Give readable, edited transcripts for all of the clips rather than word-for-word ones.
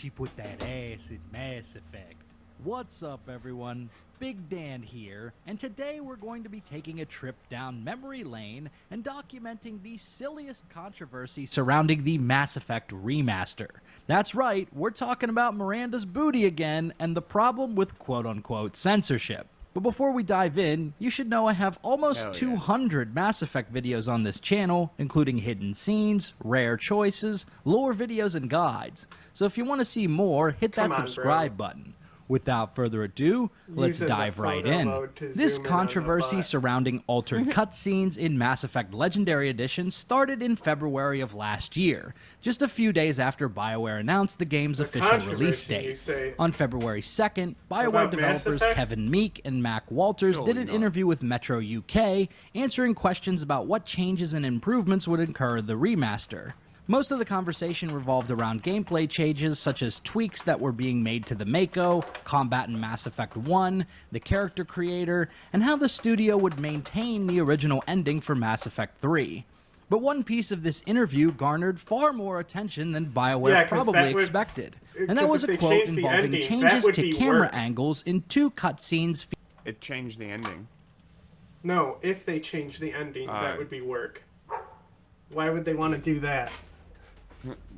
She put that ass in Mass Effect. What's up, everyone? Big Dan here, and today we're going to be taking a trip down memory lane and documenting the silliest controversy surrounding the Mass Effect remaster. That's right, we're talking about Miranda's booty again and the problem with quote-unquote censorship. But before we dive in, you should know I have almost 200 Mass Effect videos on this channel, including hidden scenes, rare choices, lore videos, and guides. So if you want to see more, hit that subscribe button. Without further ado, let's dive right in. This controversy surrounding altered cutscenes in Mass Effect Legendary Edition started in February of last year, just a few days after BioWare announced the game's official release date. On February 2nd, BioWare developers Kevin Meek and Mac Walters did an interview with Metro UK, answering questions about what changes and improvements would occur in the remaster. Most of the conversation revolved around gameplay changes such as tweaks that were being made to the Mako, combat in Mass Effect 1, the character creator, and how the studio would maintain the original ending for Mass Effect 3. But one piece of this interview garnered far more attention than BioWare probably expected, and that was a quote involving changes to camera angles in two cutscenes. It changed the ending. No, if they changed the ending, that would be work. Why would they want to do that?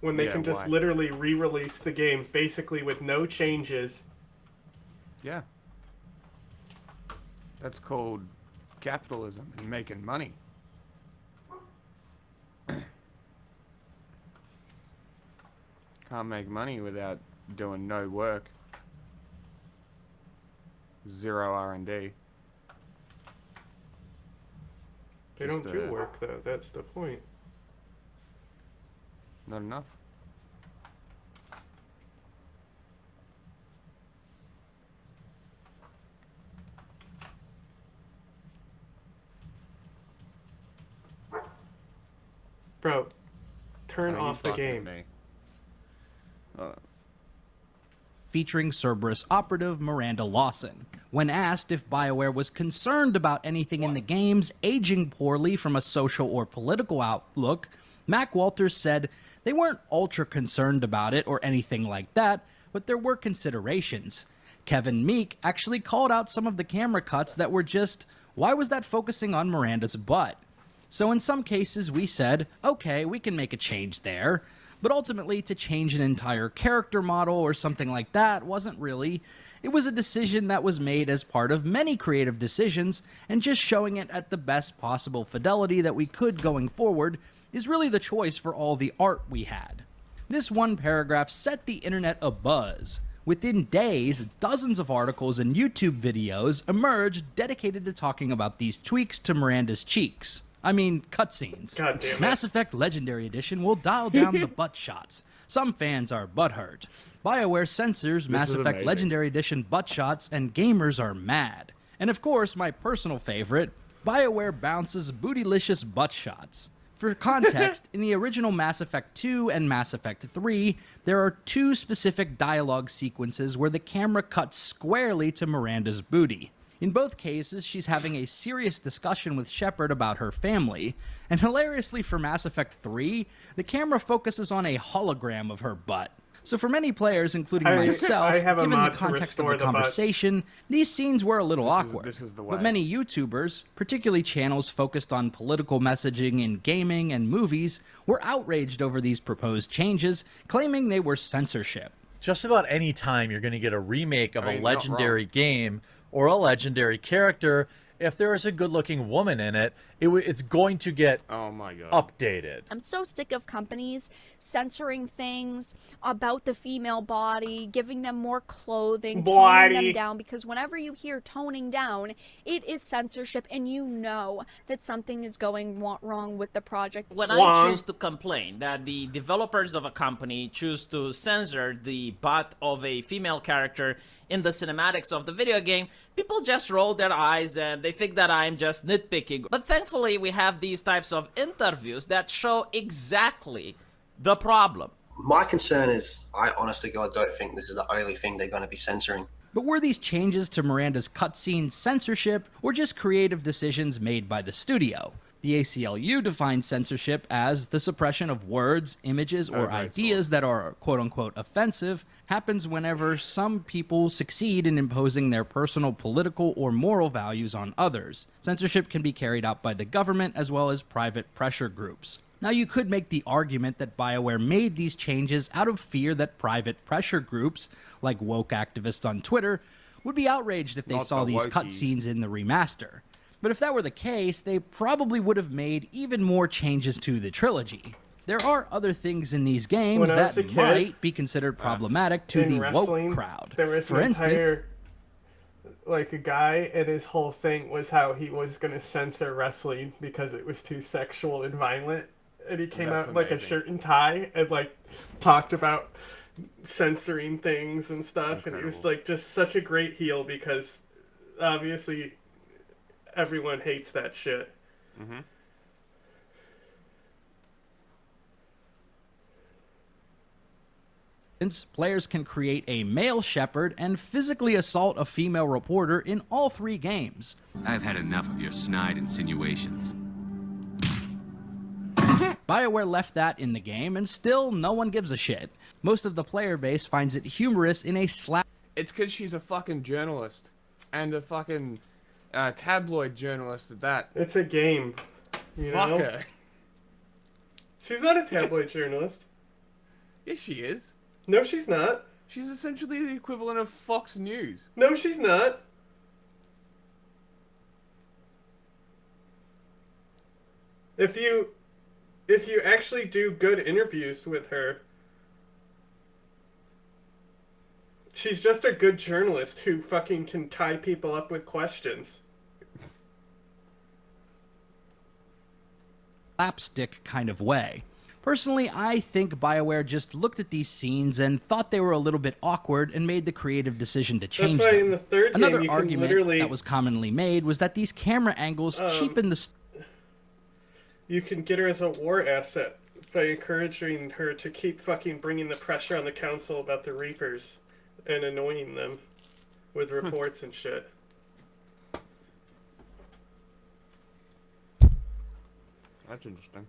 When they can just literally re-release the game basically with no changes. Yeah. That's called capitalism and making money. Can't make money without doing no work. Zero R&D. They don't do work though, that's the point. Not enough. Bro, turn off the game. Featuring Cerberus operative Miranda Lawson. When asked if BioWare was concerned about anything in the games aging poorly from a social or political outlook, Mac Walters said they weren't ultra concerned about it or anything like that, but there were considerations. Kevin Meek actually called out some of the camera cuts that were just, why was that focusing on Miranda's butt? So in some cases we said, okay, we can make a change there, but ultimately to change an entire character model or something like that wasn't really. It was a decision that was made as part of many creative decisions, and just showing it at the best possible fidelity that we could going forward is really the choice for all the art we had. This one paragraph set the internet abuzz. Within days, dozens of articles and YouTube videos emerged dedicated to talking about these tweaks to Miranda's cheeks. I mean, cutscenes. God damn it. Mass Effect Legendary Edition will dial down the butt shots. Some fans are butthurt. BioWare censors Mass Effect Legendary Edition butt shots, and gamers are mad. And of course, my personal favorite, BioWare bounces bootylicious butt shots. For context, in the original Mass Effect 2 and Mass Effect 3, there are two specific dialogue sequences where the camera cuts squarely to Miranda's booty. In both cases, she's having a serious discussion with Shepard about her family, and hilariously for Mass Effect 3, the camera focuses on a hologram of her butt. So for many players, including myself, given the context of the conversation, these scenes were a little awkward. But many YouTubers, particularly channels focused on political messaging in gaming and movies, were outraged over these proposed changes, claiming they were censorship. Just about any time you're going to get a remake of a legendary game or a legendary character, if there is a good-looking woman in it, it's going to get updated. I'm so sick of companies censoring things about the female body, giving them more clothing, toning them down, because whenever you hear toning down, it is censorship, and you know that something is going wrong with the project. When I choose to complain that the developers of a company choose to censor the butt of a female character in the cinematics of the video game, people just roll their eyes and they think that I'm just nitpicking. But thankfully, we have these types of interviews that show exactly the problem. My concern is, I honestly God don't think this is the only thing they're going to be censoring. But were these changes to Miranda's cutscene censorship, or just creative decisions made by the studio? The ACLU defines censorship as the suppression of words, images, or ideas that are quote-unquote offensive happens whenever some people succeed in imposing their personal political or moral values on others. Censorship can be carried out by the government as well as private pressure groups. Now, you could make the argument that BioWare made these changes out of fear that private pressure groups, like woke activists on Twitter, would be outraged if they saw these cutscenes in the remaster. But if that were the case, they probably would have made even more changes to the trilogy. There are other things in these games that might be considered problematic to the woke crowd. There was For instance, like a guy, and his whole thing was how he was going to censor wrestling because it was too sexual and violent. And he came out in like a shirt and tie and like talked about censoring things and stuff. And he was like just such a great heel because obviously everyone hates that shit. Players can create a male shepherd and physically assault a female reporter in all 3 games. I've had enough of your snide insinuations. BioWare left that in the game, and still no one gives a shit. Most of the player base finds it humorous in a slap. It's because she's a fucking journalist. And a fucking tabloid journalist at that. It's a game. Fuck her. She's not a tabloid journalist. Yes, she is. No, she's not. She's essentially the equivalent of Fox News. No, she's not. If you actually do good interviews with her, she's just a good journalist who fucking can tie people up with questions. Slapstick kind of way. Personally, I think BioWare just looked at these scenes and thought they were a little bit awkward and made the creative decision to change That's why them. in the third Another game, you argument can literally... that was commonly made was that these camera angles cheapen the... You can get her as a war asset by encouraging her to keep fucking bringing the pressure on the council about the Reapers and annoying them with reports and shit. That's interesting.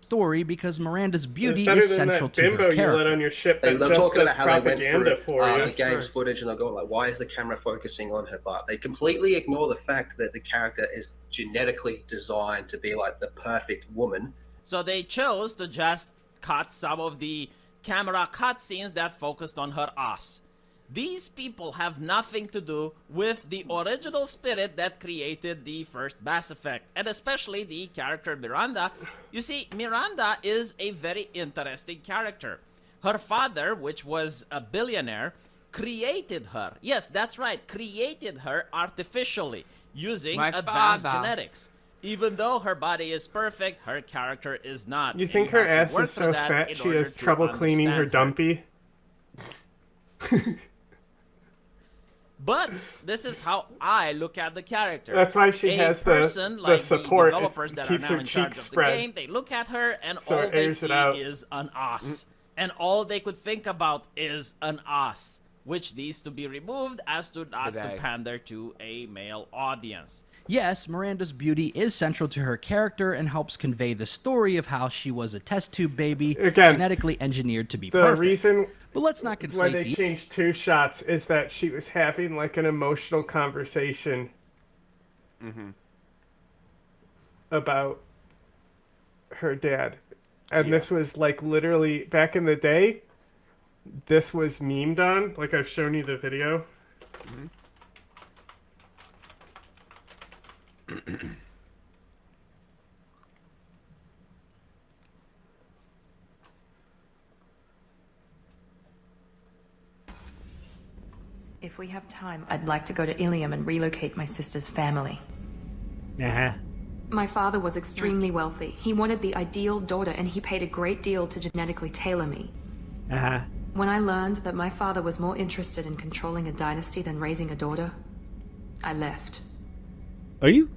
Story because Miranda's beauty is central to her character. You let on your ship they're talking about how they went through for the game's footage and they're going like, why is the camera focusing on her butt? They completely ignore the fact that the character is genetically designed to be like the perfect woman. So they chose to just cut some of the camera cutscenes that focused on her ass. These people have nothing to do with the original spirit that created the first Mass Effect, and especially the character Miranda. You see, Miranda is a very interesting character. Her father, which was a billionaire, created her. Yes, that's right, created her artificially using advanced genetics. Even though her body is perfect, her character is not. You think her ass is so fat she has trouble cleaning her dumpy? But this is how I look at the character. That's why she has the support. The developers that are now in charge of the game, they look at her and all they see is an ass. And all they could think about is an ass, which needs to be removed as to not to pander to a male audience. Yes, Miranda's beauty is central to her character and helps convey the story of how she was a test tube baby, genetically engineered to be perfect. The reason but let's not conflate why they changed 2 shots is that she was having like an emotional conversation about her dad. And this was like literally back in the day, this was memed on. Like I've shown you the video. If we have time, I'd like to go to Ilium and relocate my sister's family. My father was extremely wealthy. He wanted the ideal daughter, and he paid a great deal to genetically tailor me. When I learned that my father was more interested in controlling a dynasty than raising a daughter, I left. Are you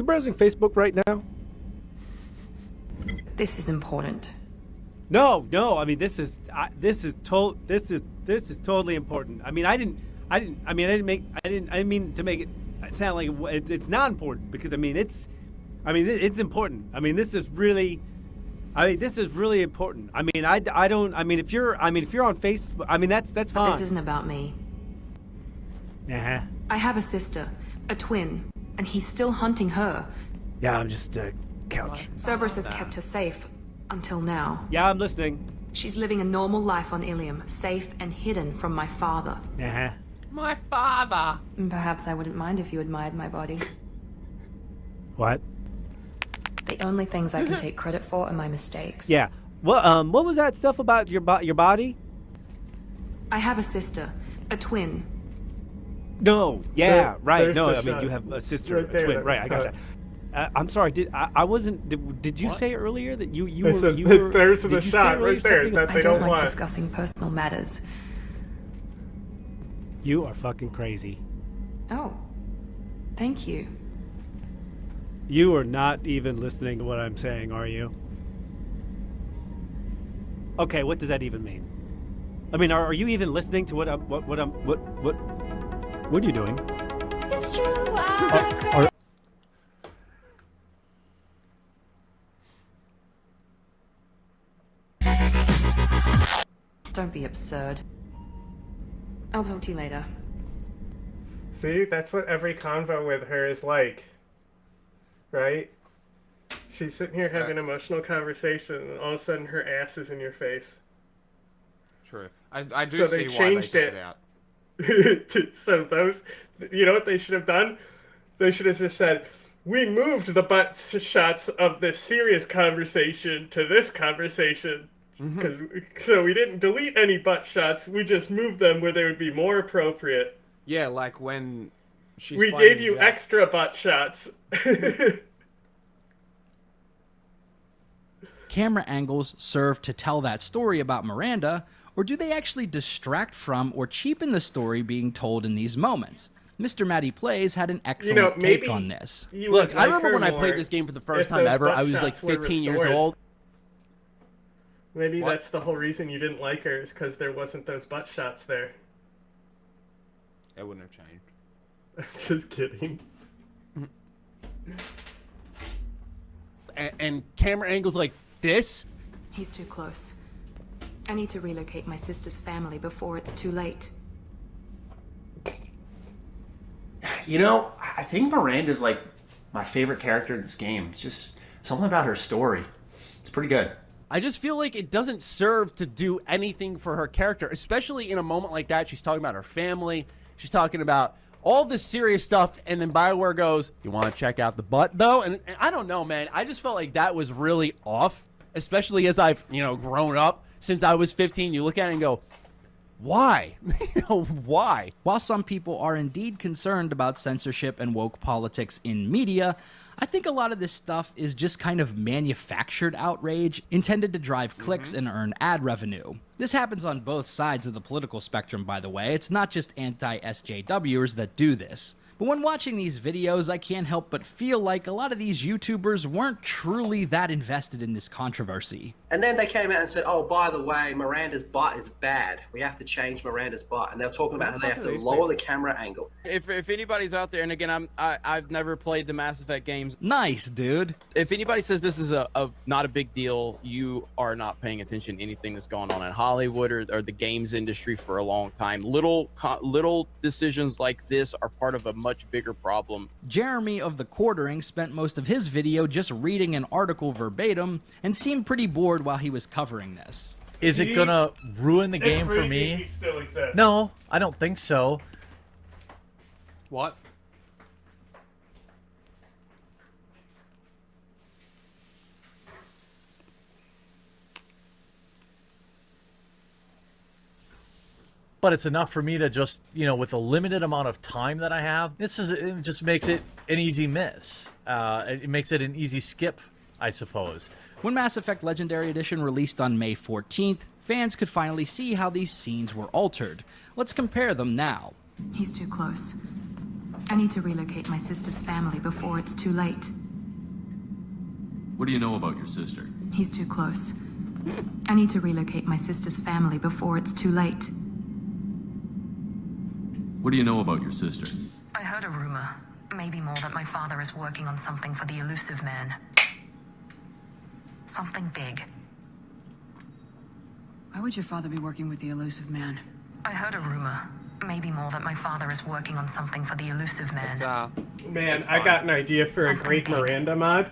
browsing Facebook right now? This is important. No. I mean, this is totally important. I mean, I didn't mean to make it. sound like it's not important because I mean it's important. I mean this is really important. I mean I don't. I mean if you're on Facebook, I mean that's fine. But this isn't about me. Uh-huh. I have a sister, a twin, and he's still hunting her. Yeah, I'm just couch. Cerberus has kept her safe until now. Yeah, I'm listening. She's living a normal life on Ilium, safe and hidden from my father. Uh-huh. My father. Perhaps I wouldn't mind if you admired my body. What? The only things I can take credit for are my mistakes. Yeah. Well, what was that stuff about your body? I have a sister, a twin. No. Yeah. Right. No. I mean, you have a sister, a twin. Right. I got that. I'm sorry. I wasn't? Did you say earlier that you were? There's the shot right there that they I don't like want. discussing personal matters. You are fucking crazy. Oh, thank you. You are not even listening to what I'm saying, are you? Okay, what does that even mean? I mean, are you even listening to what are you doing? It's true. Don't be absurd. I'll talk to you later. See, that's what every convo with her is like. Right? She's sitting here having an emotional conversation, and all of a sudden her ass is in your face. True. I do so see they why changed they took it. Out. So those, you know what they should have done? They should have just said, we moved the butt shots of this serious conversation to this conversation. So we didn't delete any butt shots, we just moved them where they would be more appropriate. Yeah, like when we gave you extra butt shots. Camera angles serve to tell that story about Miranda, or do they actually distract from or cheapen the story being told in these moments? Mr. Matty Plays had an excellent take on this. Look, I remember when I played this game for the first time ever, I was like 15 years old. Maybe that's the whole reason you didn't like her, is because there wasn't those butt shots there. It wouldn't have changed. I'm just kidding. And camera angles like this? He's too close. I need to relocate my sister's family before it's too late. You know, I think Miranda's like my favorite character in this game. It's just something about her story. It's pretty good. I just feel like it doesn't serve to do anything for her character, especially in a moment like that. She's talking about her family. She's talking about all this serious stuff, and then BioWare goes, you want to check out the butt, though? And I don't know, man. I just felt like that was really off, especially as I've, grown up since I was 15. You look at it and go, why? Why? While some people are indeed concerned about censorship and woke politics in media, I think a lot of this stuff is just kind of manufactured outrage intended to drive clicks and earn ad revenue. This happens on both sides of the political spectrum, by the way. It's not just anti-SJWers that do this. But when watching these videos, I can't help but feel like a lot of these YouTubers weren't truly that invested in this controversy. And then they came out and said, oh, by the way, Miranda's butt is bad. We have to change Miranda's butt. And they were talking about how they have to lower the camera angle. If anybody's out there, and again, I've never played the Mass Effect games. Nice, dude. If anybody says this is not a big deal, you are not paying attention to anything that's going on in Hollywood or the games industry for a long time. Little decisions like this are part of a much bigger problem. Jeremy of the Quartering spent most of his video just reading an article verbatim and seemed pretty bored while he was covering this. Is it gonna ruin the game for me? Still exists. No, I don't think so. What? But it's enough for me to just, with a limited amount of time that I have, it just makes it an easy miss. It makes it an easy skip, I suppose. When Mass Effect Legendary Edition released on May 14th, fans could finally see how these scenes were altered. Let's compare them now. He's too close. I need to relocate my sister's family before it's too late. What do you know about your sister? He's too close. I need to relocate my sister's family before it's too late. What do you know about your sister? I heard a rumor. that my father is working on something for the elusive man. Something big. Why would your father be working with the elusive man? I heard a rumor. Maybe more, that my father is working on something for the elusive man. Man, I got an idea for a great Miranda mod.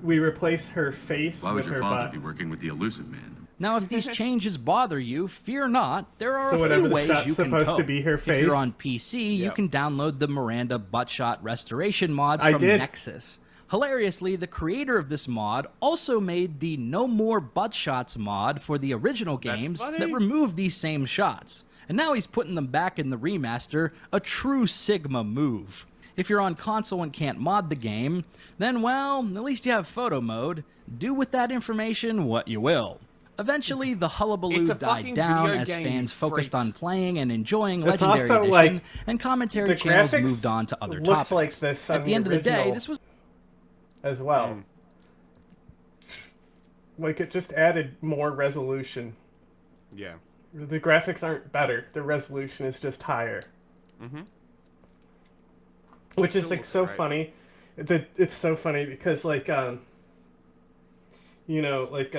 We replace her face Why would with your her father butt. be working with the elusive man? Now, if these changes bother you, fear not. There are So a whatever few the ways shot's you can supposed to cope. be her If you're face? on PC, you Yep. can download the Miranda Buttshot Restoration mods I from did. Nexus. Hilariously, the creator of this mod also made the No More Buttshots mod for the original games funny. that removed these same shots. And now he's putting them back in the remaster, a true Sigma move. If you're on console and can't mod the game, then, well, at least you have photo mode. Do with that information what you will. Eventually, the hullabaloo It's a died fucking down video as game, fans you focused freaks. on playing and enjoying It's Legendary also, Edition, like, and commentary the channels graphics moved on to other looked topics. like this on At the end of the day, original this was as well. Like, it just added more resolution. Yeah. The graphics aren't better. The resolution is just higher. Which is, like, so funny. It's so funny because, like, you know, like,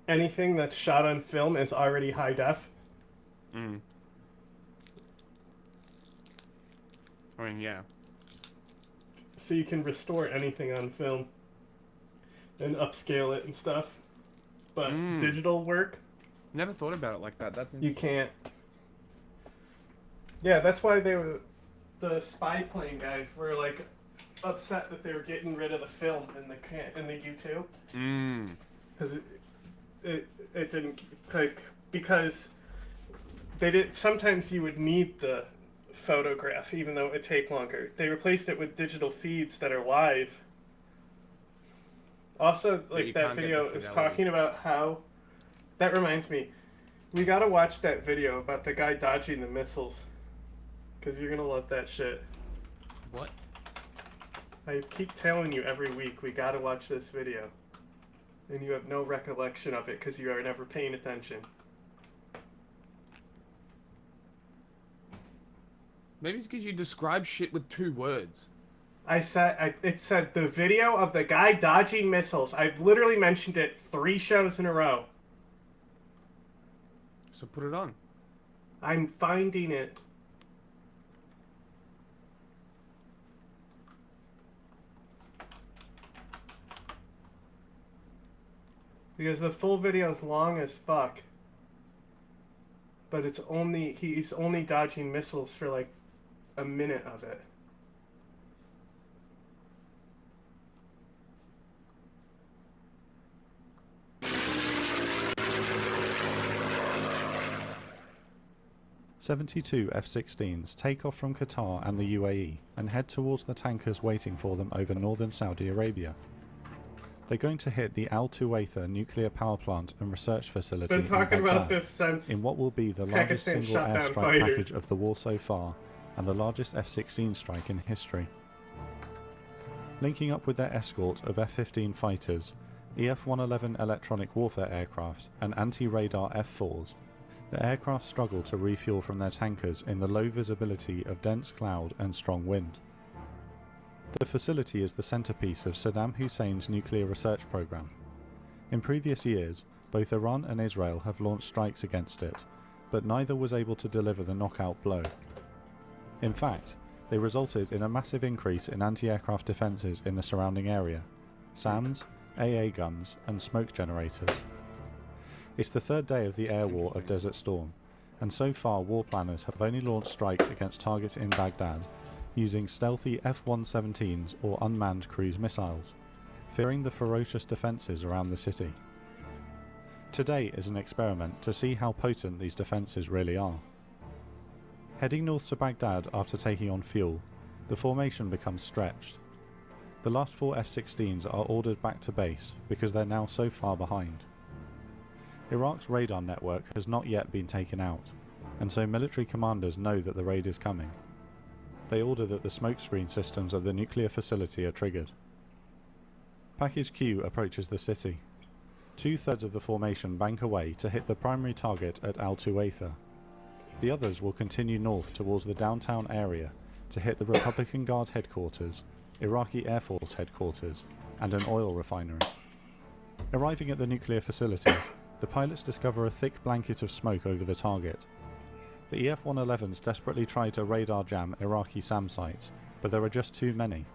anything that's shot on film is already high def. I mean, yeah. So you can restore anything on film and upscale it and stuff. But digital work, Never thought about it like that. That's you can't. Yeah, that's why they were, the spy plane guys were like upset that they were getting rid of the film in the U2. Because it didn't, like, because they did. Sometimes you would need the photograph, even though it would take longer. They replaced it with digital feeds that are live. Also, you like, that can't get video the is fidelity. talking about how. That reminds me, we gotta watch that video about the guy dodging the missiles, because you're gonna love that shit. What? I keep telling you every week, we gotta watch this video. And you have no recollection of it because you are never paying attention. Maybe it's because you describe shit with 2 words. It said the video of the guy dodging missiles. I've literally mentioned it 3 shows in a row. So put it on. I'm finding it. Because the full video is long as fuck. But it's only, he's only dodging missiles for like a minute of it. "72 F-16s take off from Qatar and the UAE and head towards the tankers waiting for them over northern Saudi Arabia. They're going to hit the Al Tuwaitha nuclear power plant and research facility Been talking in about Baghdad, this since in what will be the largest Pakistan single shot down airstrike fighters. package of the war so far and the largest F-16 strike in history. Linking up with their escort of F-15 fighters, EF-111 electronic warfare aircraft and anti-radar F-4s, the aircraft struggle to refuel from their tankers in the low visibility of dense cloud and strong wind. The facility is the centerpiece of Saddam Hussein's nuclear research program. In previous years, both Iran and Israel have launched strikes against it, but neither was able to deliver the knockout blow. In fact, they resulted in a massive increase in anti-aircraft defences in the surrounding area, SAMs, AA guns and smoke generators. It's the 3rd day of the air war of Desert Storm, and so far war planners have only launched strikes against targets in Baghdad using stealthy F-117s or unmanned cruise missiles, fearing the ferocious defences around the city. Today is an experiment to see how potent these defences really are. Heading north to Baghdad after taking on fuel, the formation becomes stretched. The last 4 F-16s are ordered back to base because they're now so far behind. Iraq's radar network has not yet been taken out, and so military commanders know that the raid is coming. They order that the smokescreen systems of the nuclear facility are triggered. Package Q approaches the city. 2/3 of the formation bank away to hit the primary target at Al Tuwaitha. The others will continue north towards the downtown area, to hit the Republican Guard headquarters, Iraqi Air Force headquarters, and an oil refinery. Arriving at the nuclear facility, the pilots discover a thick blanket of smoke over the target. The EF-111s desperately try to radar jam Iraqi SAM sites, but there are just too many.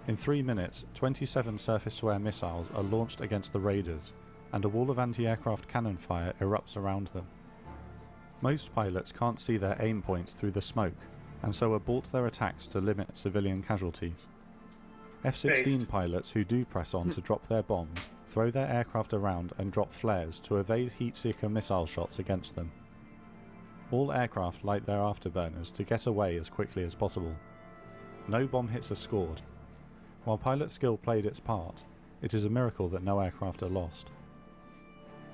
In 3 minutes, 27 surface-to-air missiles are launched against the raiders, and a wall of anti-aircraft cannon fire erupts around them. Most pilots can't see their aim points through the smoke, and so abort their attacks to limit civilian casualties. F-16 pilots who do press on to drop their bombs throw their aircraft around and drop flares to evade heat-seeker missile shots against them. All aircraft light their afterburners to get away as quickly as possible. No bomb hits are scored. While pilot skill played its part, it is a miracle that no aircraft are lost.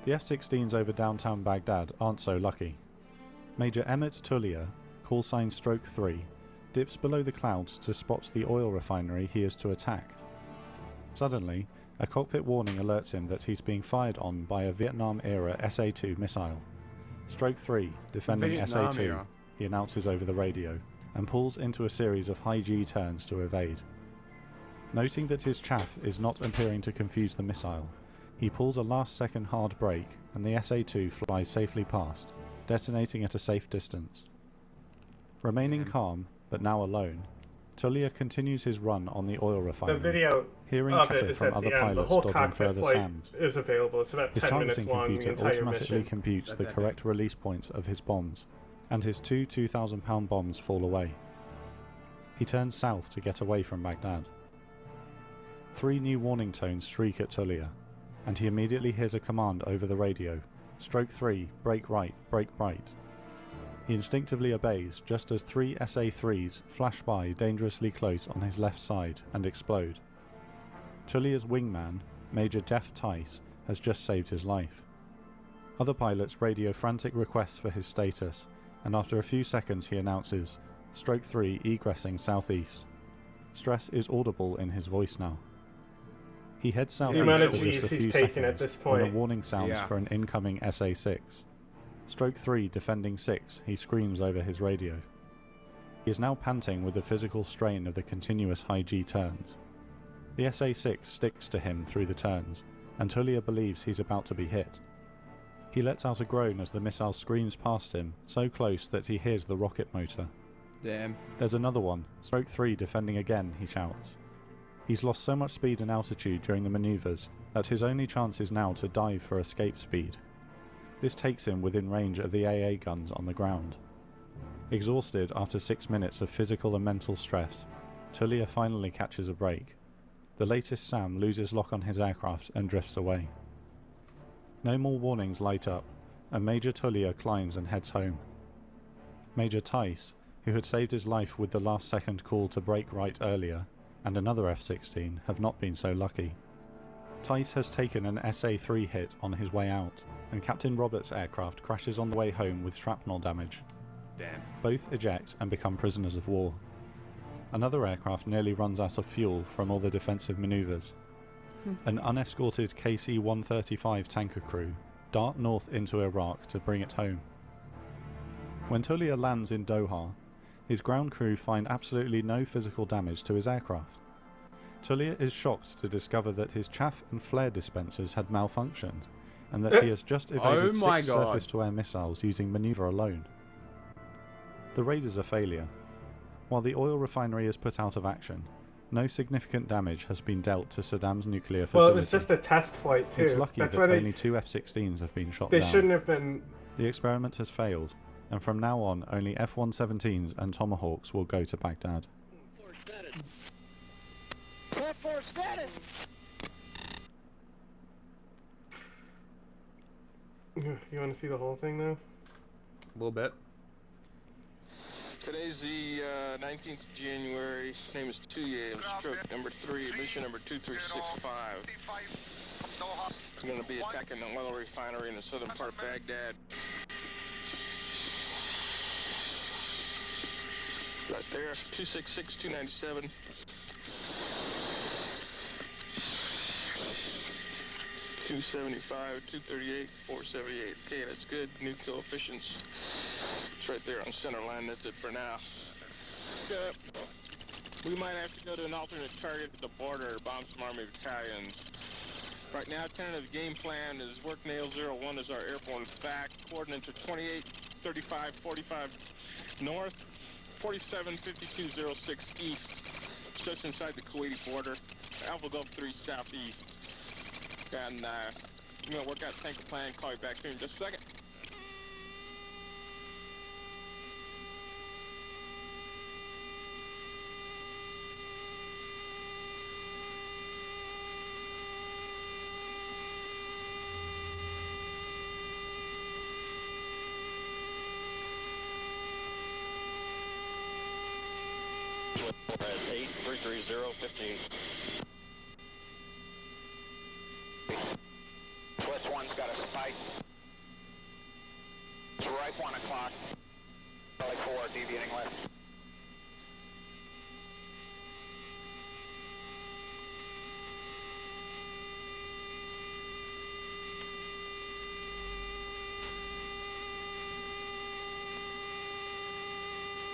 The F-16s over downtown Baghdad aren't so lucky. Major Emmett Tullier, callsign Stroke 3, dips below the clouds to spot the oil refinery he is to attack. Suddenly, a cockpit warning alerts him that he's being fired on by a Vietnam-era SA-2 missile. Stroke 3, defending SA-2, Vietnam-era. he announces over the radio, and pulls into a series of high-G turns to evade. Noting that his chaff is not appearing to confuse the missile, he pulls a last-second hard brake, and the SA-2 flies safely past, detonating at a safe distance. Remaining calm, but now alone, Tullier continues his run on the oil refinery, The video hearing of chatter it is from at other the end. The pilots whole dodging cockpit further flight SAMs. is available. It's about His 10 minutes targeting long, the computer entire automatically mission. computes the correct release points of his bombs, and his two 2,000-pound bombs fall away. He turns south to get away from Baghdad. 3 new warning tones shriek at Tullier, and he immediately hears a command over the radio: Stroke 3, brake right, brake right. He instinctively obeys just as 3 SA-3s flash by dangerously close on his left side and explode. Tullier's wingman, Major Jeff Tice, has just saved his life. Other pilots radio frantic requests for his status, and after a few seconds he announces, Stroke 3 egressing southeast. Stress is audible in his voice now. He heads southeast for just a few seconds when a warning sounds for an incoming SA-6. Stroke 3 defending 6, he screams over his radio. He is now panting with the physical strain of the continuous high-G turns. The SA-6 sticks to him through the turns, and Tullier believes he's about to be hit. He lets out a groan as the missile screams past him, so close that he hears the rocket motor. Damn. There's another one, Stroke 3 defending again, he shouts. He's lost so much speed and altitude during the maneuvers that his only chance is now to dive for escape speed. This takes him within range of the AA guns on the ground. Exhausted after 6 minutes of physical and mental stress, Tullier finally catches a break. The latest SAM loses lock on his aircraft and drifts away. No more warnings light up, and Major Tullier climbs and heads home. Major Tice, who had saved his life with the last-second call to brake right earlier, and another F-16, have not been so lucky. Tice has taken an SA-3 hit on his way out, and Captain Roberts' aircraft crashes on the way home with shrapnel damage. Damn. Both eject and become prisoners of war. Another aircraft nearly runs out of fuel from all the defensive maneuvers. An unescorted KC-135 tanker crew dart north into Iraq to bring it home. When Tullier lands in Doha, his ground crew find absolutely no physical damage to his aircraft. Tullier is shocked to discover that his chaff and flare dispensers had malfunctioned, and that he has just evaded 6 surface-to-air missiles using maneuver alone. The raid is a failure. While the oil refinery is put out of action, no significant damage has been dealt to Saddam's nuclear facility. Well, it was just a test flight too. It's lucky That's that why only 2 F-16s have been shot They down. shouldn't have been. The experiment has failed, and from now on only F-117s and Tomahawks will go to Baghdad. For status. You want to see the whole thing now? A little bit. Today's the 19th of January. Name is Tuye. Stroke number 3, mission number 2365. We're going to be attacking the oil refinery in the southern part of Baghdad. Right there, 266, 297. $275, $238, $478. Okay, that's good. New coefficients. It's right there on center line. That's it for now. We might have to go to an alternate target at the border, bomb some Army battalions. Right now, tentative game plan is work nail 01 is our airborne FAC. Coordinates are 28, 35, 45 north, 47, 5206 east. Just inside the Kuwaiti border. Alpha Gulf 3 southeast. And I'm gonna work out tanker plan. Call you back here in just a second. Press 833015. Plus one's got a spike. It's right 1 o'clock. Charlie 4 deviating left.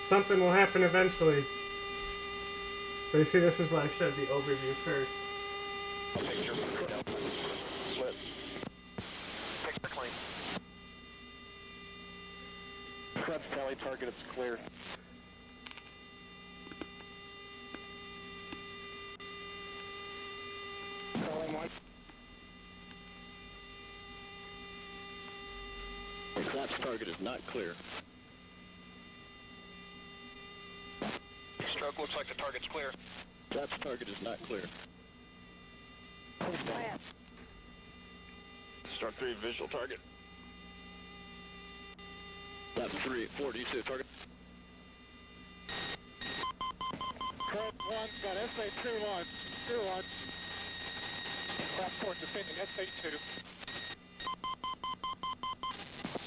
Something will happen eventually. But you see, this is why I showed the overview first. Picture slits. Picture clean. Krebs Tally target is clear. Calling 1. Krebs target is not clear. Stroke looks like the target's clear. That's target is not clear. Stroke 3 visual target. That's 3 4 D2 target. Code 1's got SA-2-1. 2-1. Platform defending SA-2.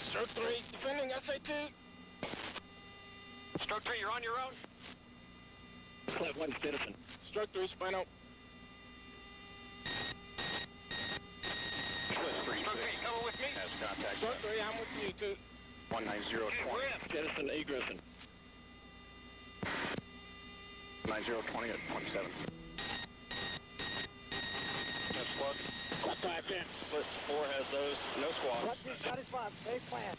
Stroke 3 defending SA-2. Stroke 3, you're on your own. Flat 1 citizen. Stroke 3 spino. Stroke 3, cover with me. Has contact. Stroke 3, I'm with you too. 19020. Citizen egressing. 9020 at 27. No squad. Got 5 in. Slits 4 has those. No squads. Satisfied. Safe plan.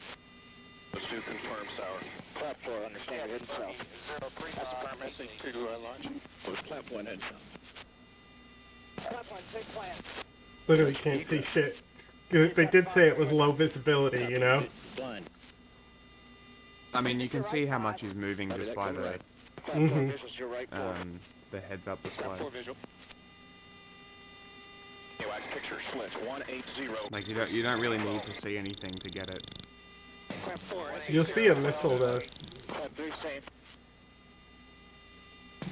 Let's do confirm sour. Clap 4, understand, heading south. That's affirm SA-2 launch. Was clap 1 heading south. Clap 1, safe plan. Literally can't see shit. They did say it was low visibility, you know? Blind. I mean, you can see how much he's moving just by the the heads-up display. Picture slits 180. Like you don't really need to see anything to get it. You'll see a missile though. Clap 3 safe.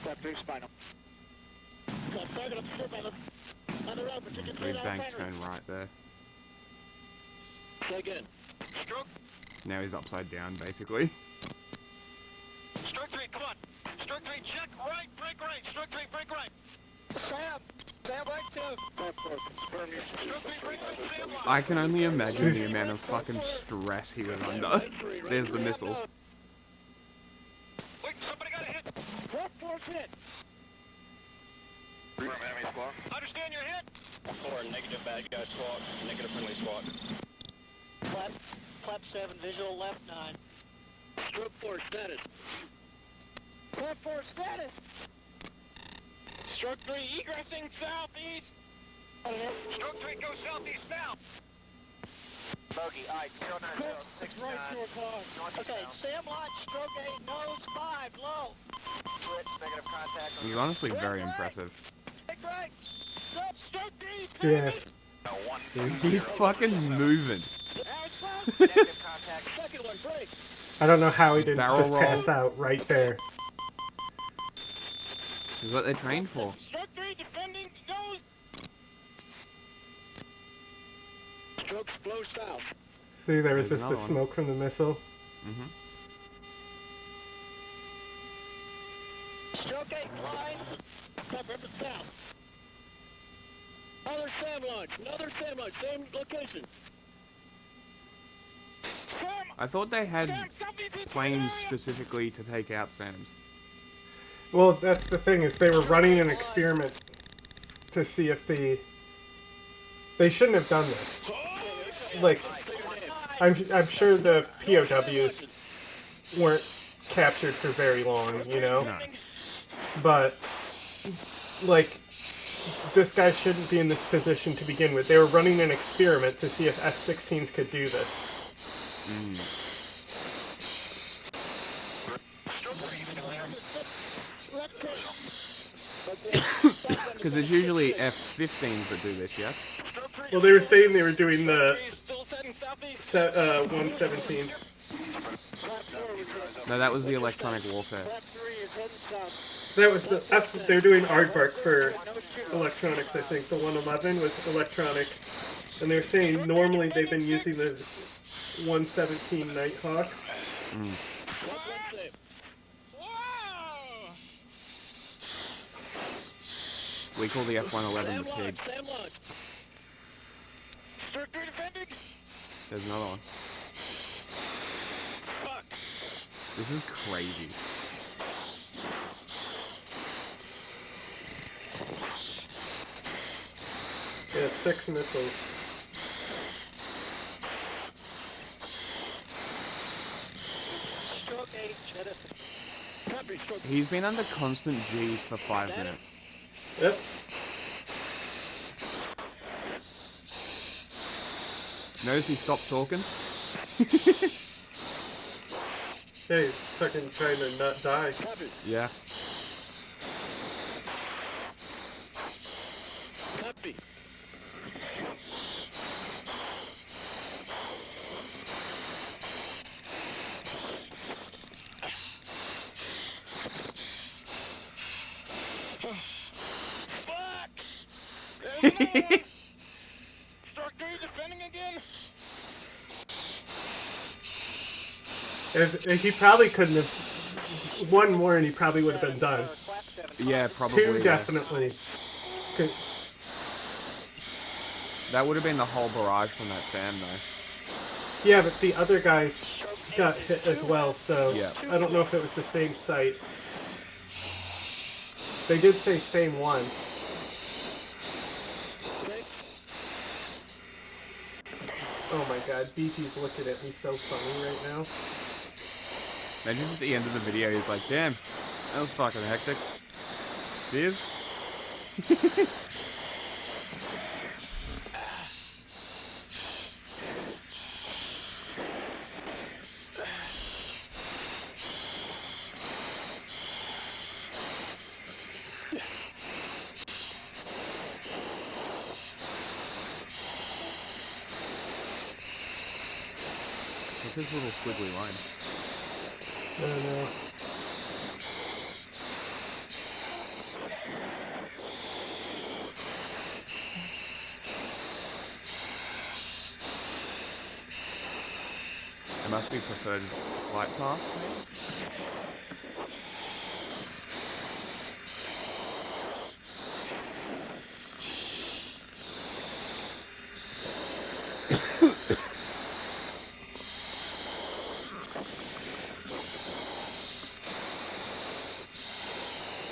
Clap 3 spinal. Clap target up strip on the road. So he banked turn right there. Say again. Stroke. Now he's upside down, basically. Stroke 3, come on. Stroke 3, check right, break right. Stroke 3, break right. Sam right 2. Clap 4, confirm your stroke 3, break right, Sam line. I can only imagine the amount of fucking stress he was under. There's the missile. Wait, somebody got a hit. Clap 4's hit. Confirm enemy squad. Understand your hit. 4, negative bad guy squad. Negative friendly squad. Clap 7, visual left 9. Stroke 4 status. Clap 4 status. Stroke 3 egressing southeast. Stroke 3, go southeast now. Bogey, Ike, 09069. Right 2 o'clock. Okay, Sam line, stroke 8, nose 5, low. Switch, negative contact. He's honestly very impressive. Take right. Stroke 3. Yeah. Dude, he's fucking moving. Negative contact. Second one, break. I don't know how he didn't Barrel just roll. pass out right there. This is what they're trained for. Stroke 3 defending nose. Strokes flow south. See, there was There's just the another one. smoke from the missile. Stroke 8, line. Clap rapid south. Another SAM launch. Another SAM launch. Same location. Sam. I thought they had planes specifically to take out SAMs. Well, that's the thing, is they were running an experiment to see if they shouldn't have done this. Like, I'm sure the POWs weren't captured for very long, you know? No. But, like, this guy shouldn't be in this position to begin with. They were running an experiment to see if F-16s could do this. Because it's usually F-15s that do this, yes? Well, they were saying they were doing the 117. No, that was the electronic warfare. That was the they're doing aardvark for electronics, I think. The 111 was electronic. And they were saying normally they've been using the 117 Nighthawk. We call the F-111 the pig. There's another one. This is crazy. Yeah, 6 missiles. He's been under constant G's for 5 minutes. Yep. Notice he stopped talking? Yeah, he's fucking trying to not die. Yeah. If he probably couldn't have... One more and he probably would have been done. Yeah, probably. 2 definitely. That would have been the whole barrage from that fan, though. Yeah, but the other guys got hit as well, so yeah. I don't know if it was the same site. They did say same one. Oh my god, BG's looking at me so funny right now. Imagine at the end of the video he's like, damn, that was fucking hectic. Beers? What's this little squiggly line? I don't know. It must be preferred flight path,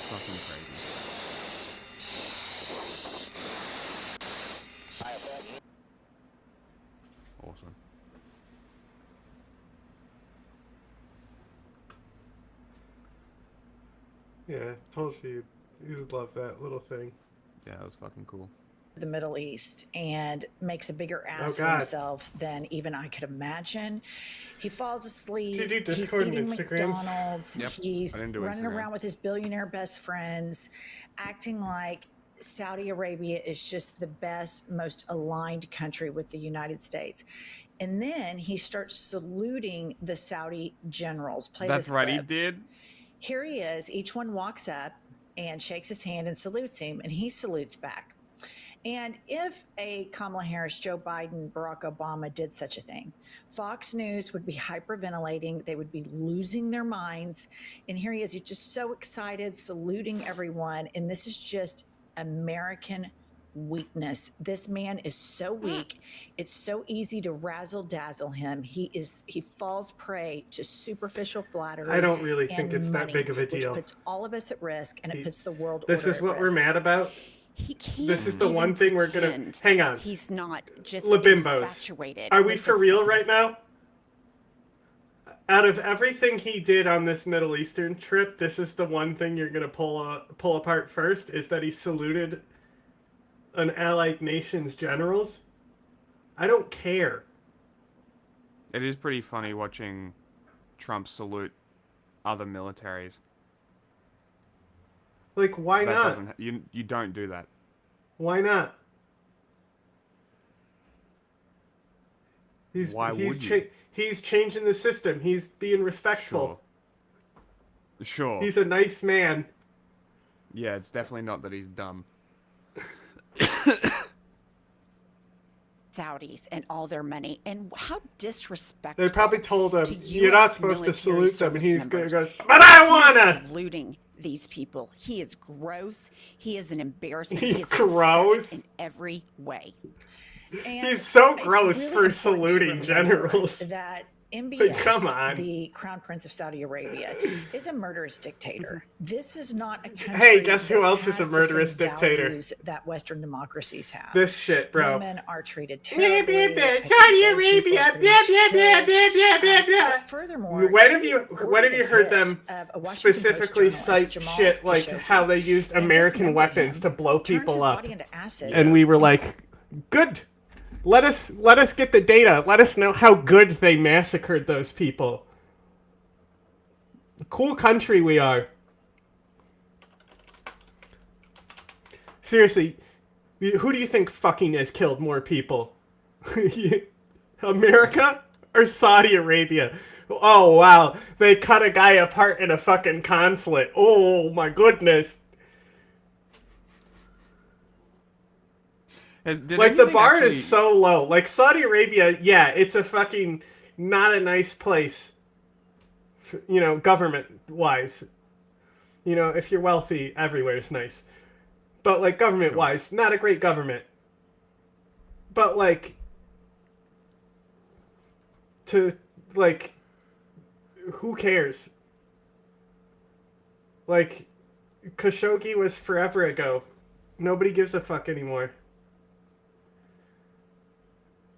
Fucking crazy. Awesome. Yeah, I told you you'd love that little thing. Yeah, that was fucking cool. The Middle East and makes a bigger ass of God. himself than even I could imagine. He falls asleep. Did you do He's Discord and eating Instagrams? McDonald's. Yep, He's I didn't do running Instagram. around with his billionaire best friends, acting like Saudi Arabia is just the best, most aligned country with the United States. And then he starts saluting the Saudi generals. Play That's this right, he clip. did. Here he is. Each one walks up and shakes his hand and salutes him, and he salutes back. And if a Kamala Harris, Joe Biden, Barack Obama did such a thing, Fox News would be hyperventilating. They would be losing their minds. And here he is. He's just so excited, saluting everyone. And this is just American weakness. This man is so weak. It's so easy to razzle dazzle him. He falls prey to superficial flattery. I don't really think it's money, that big of a deal. Which puts all of us at risk, and it puts the world. This is what we're mad about. He can't. This is the one thing we're gonna. Hang on. He's not just Labimbos. infatuated. Are we for real right now? Out of everything he did on this Middle Eastern trip, this is the one thing you're gonna pull apart first, is that he saluted an allied nation's generals. I don't care. It is pretty funny watching Trump salute other militaries. Like, why not? You don't do that. Why not? Why would you? He's changing the system. He's being respectful. Sure. He's a nice man. Yeah, it's definitely not that he's dumb. Saudis and all their money, and how disrespectful. They probably told him, to you're not US supposed to military salute them, and he's service gonna members. go, but I wanna! He's saluting these people. He is gross. He is an embarrassment. He's he is gross. in every way. And He's so it's gross really for important to saluting remember generals. That But MBS, come on. the Crown Prince of Saudi Arabia, is a murderous dictator. This is not a country. Hey, guess who that else is a has the murderous same dictator? values that Western democracies have. This shit, bro. Women are treated terribly. Saudi Arabia. Furthermore, When have you heard them specifically cite shit like how they used American weapons to blow people up? And we were like, good. Let us get the data. Let us know how good they massacred those people. Cool country we are. Seriously, who do you think fucking has killed more people? America or Saudi Arabia? Oh wow, they cut a guy apart in a fucking consulate. Oh my goodness. Like, the bar is so low. Like, Saudi Arabia, yeah, it's a fucking not a nice place, you know, government-wise. You know, if you're wealthy, everywhere's nice. But, like, government-wise, not a great government. But, like, who cares? Like, Khashoggi was forever ago. Nobody gives a fuck anymore.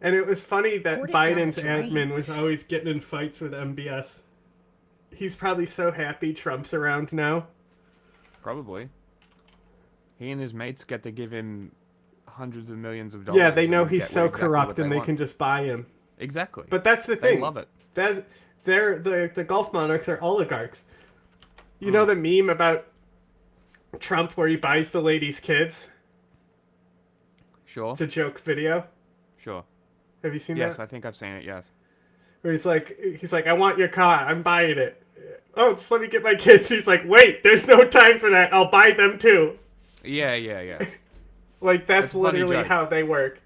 And it was funny that Biden's admin was always getting in fights with MBS. He's probably so happy Trump's around now. Probably. He and his mates get to give him hundreds of millions of dollars. Yeah, they know he's so corrupt and they can just buy him. Exactly. But that's the thing. They love it. The Gulf monarchs are oligarchs. You know the meme about Trump where he buys the ladies' kids? Sure. It's a joke video. Sure. Have you seen that? Yes, I think I've seen it, yes. Where he's like, I want your car, I'm buying it. Oh, just let me get my kids. He's like, wait, there's no time for that, I'll buy them too. Yeah. Like, that's literally how they work.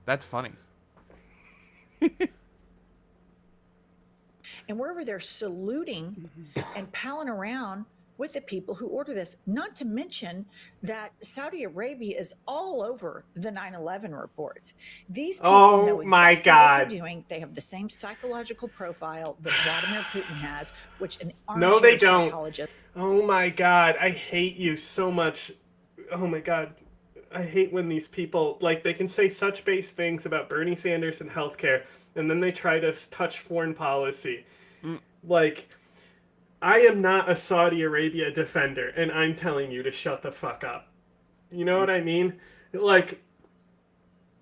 That's funny. And wherever they're saluting and palling around with the people who order this, not to mention that Saudi Arabia is all over the 9/11 reports. These people know exactly what they're doing. They have the same psychological profile that Vladimir Putin has, which an armchair psychologist. Oh my god, I hate you so much. Oh my god. I hate when these people, like, they can say such base things about Bernie Sanders and healthcare, and then they try to touch foreign policy. Like, I am not a Saudi Arabia defender, and I'm telling you to shut the fuck up. You know what I mean? Like,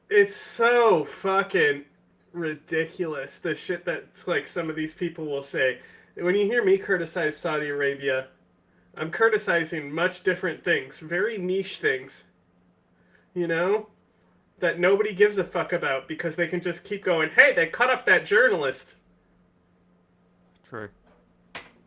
it's so fucking ridiculous, the shit that, like, some of these people will say. When you hear me criticize Saudi Arabia, I'm criticizing much different things, very niche things, you know, that nobody gives a fuck about because they can just keep going, hey, they cut up that journalist. True.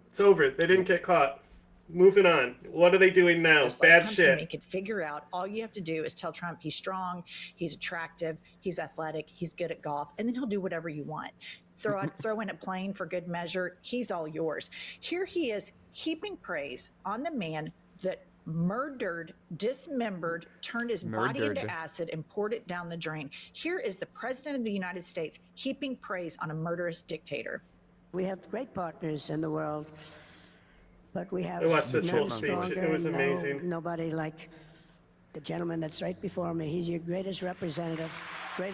It's over. They didn't get caught. Moving on. What are they doing now? Bad shit. We could figure out. All you have to do is tell Trump he's strong, he's attractive, he's athletic, he's good at golf, and then he'll do whatever you want. Throw in a plane for good measure. He's all yours. Here he is heaping praise on the man that murdered, dismembered, turned his body into acid, and poured it down the drain. Here is the President of the United States heaping praise on a murderous dictator. We have great partners in the world, but we have I watched this no whole speech. stronger, It was amazing. nobody like the gentleman that's right before me. He's your greatest representative. Okay,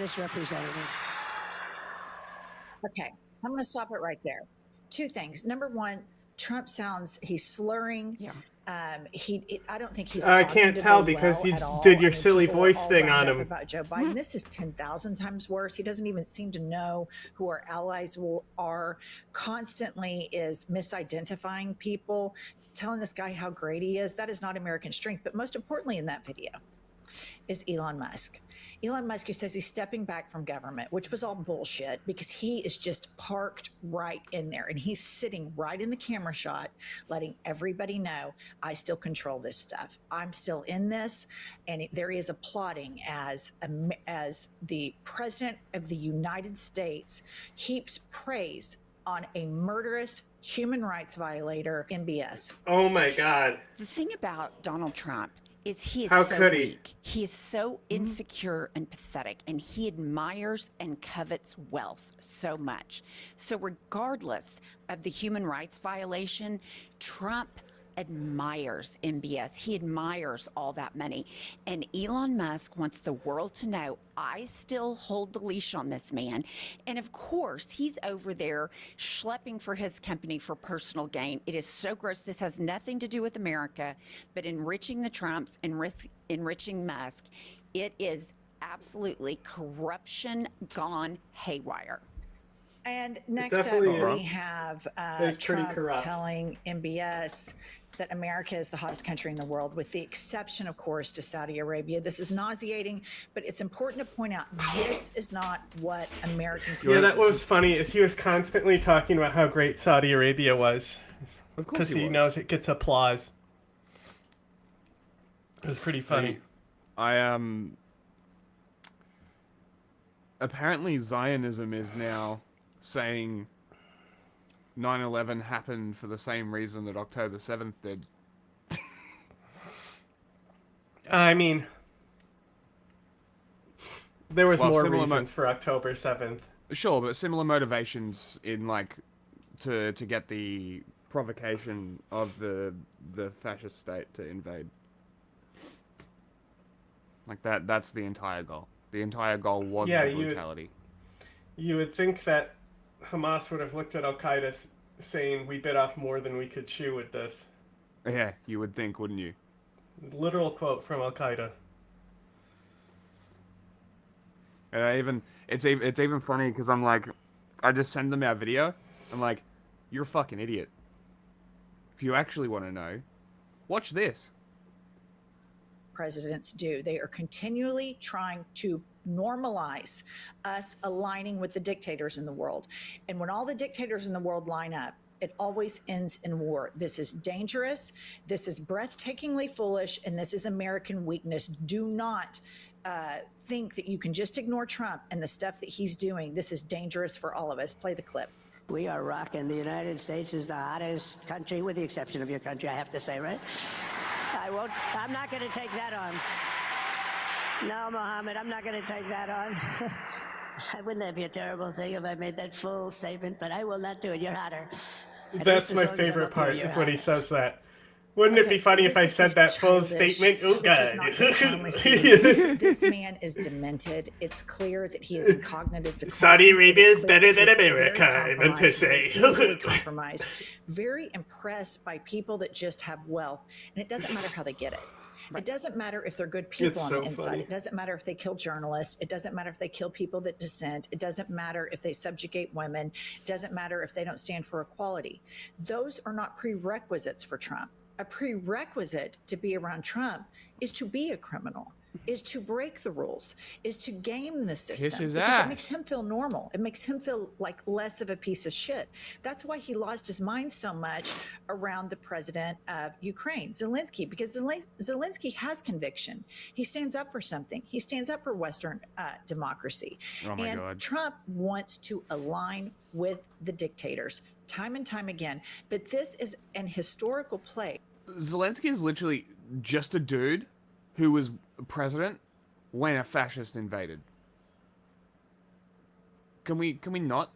I'm going to stop it right there. Two things. Number one, Trump he's slurring. Yeah. I don't think he's. I can't tell because you did your silly voice thing on him. About Joe Biden, this is 10,000 times worse. He doesn't even seem to know who our allies are. Constantly is misidentifying people, telling this guy how great he is. That is not American strength. But most importantly, in that video, is Elon Musk. Elon Musk, who says he's stepping back from government, which was all bullshit because he is just parked right in there and he's sitting right in the camera shot, letting everybody know, I still control this stuff. I'm still in this. And there he is applauding as the President of the United States heaps praise on a murderous human rights violator, MBS. Oh my God. The thing about Donald Trump is he is How so could he? weak. He is so insecure and pathetic, and he admires and covets wealth so much. So regardless of the human rights violation, Trump admires MBS. He admires all that money. And Elon Musk wants the world to know, I still hold the leash on this man. And of course, he's over there schlepping for his company for personal gain. It is so gross. This has nothing to do with America, but enriching the Trumps and enriching Musk. It is absolutely corruption gone haywire. And next up, we have Trump telling MBS that America is the hottest country in the world, with the exception, of course, to Saudi Arabia. This is nauseating, but it's important to point out this is not what American people. Yeah, that was funny. Is he was constantly talking about how great Saudi Arabia was, because he knows it gets applause. It was pretty funny. Apparently Zionism is now saying 9/11 happened for the same reason that October 7th did. I mean, there was more reasons for October 7th. Sure, but similar motivations in, like, to get the provocation of the fascist state to invade. Like, that's the entire goal. The entire goal was the brutality. You would think that Hamas would have looked at Al-Qaeda saying, we bit off more than we could chew with this. Yeah, you would think, wouldn't you? Literal quote from Al-Qaeda. And it's even funny because I'm like, I just send them our video. I'm like, you're a fucking idiot. If you actually want to know, watch this. Presidents do. They are continually trying to normalize us aligning with the dictators in the world. And when all the dictators in the world line up, it always ends in war. This is dangerous. This is breathtakingly foolish. And this is American weakness. Do not think that you can just ignore Trump and the stuff that he's doing. This is dangerous for all of us. Play the clip. We are rocking. The United States is the hottest country, with the exception of your country, I have to say, right? I'm not going to take that on. No, Mohammed, I'm not going to take that on. Wouldn't that be a terrible thing if I made that full statement? But I will not do it. You're hotter. That's my favorite part, is when he says that. Wouldn't it be funny if I said that full statement? Oh, God. This man is demented. It's clear that he is in cognitive decline. Saudi Arabia is better than America, I meant to say. Compromised. Very impressed by people that just have wealth. And it doesn't matter how they get it. It doesn't matter if they're good people on the inside. Funny. It doesn't matter if they kill journalists. It doesn't matter if they kill people that dissent. It doesn't matter if they subjugate women. It doesn't matter if they don't stand for equality. Those are not prerequisites for Trump. A prerequisite to be around Trump is to be a criminal, is to break the rules, is to game the system. Kiss his because ass. it makes him feel normal. It makes him feel like less of a piece of shit. That's why he lost his mind so much around the president of Ukraine, Zelensky, because Zelensky has conviction. He stands up for something. He stands up for Western democracy. Oh my and God. Trump wants to align with the dictators time and time again. But this is an historical play. Zelensky is literally just a dude who was president when a fascist invaded. Can we not?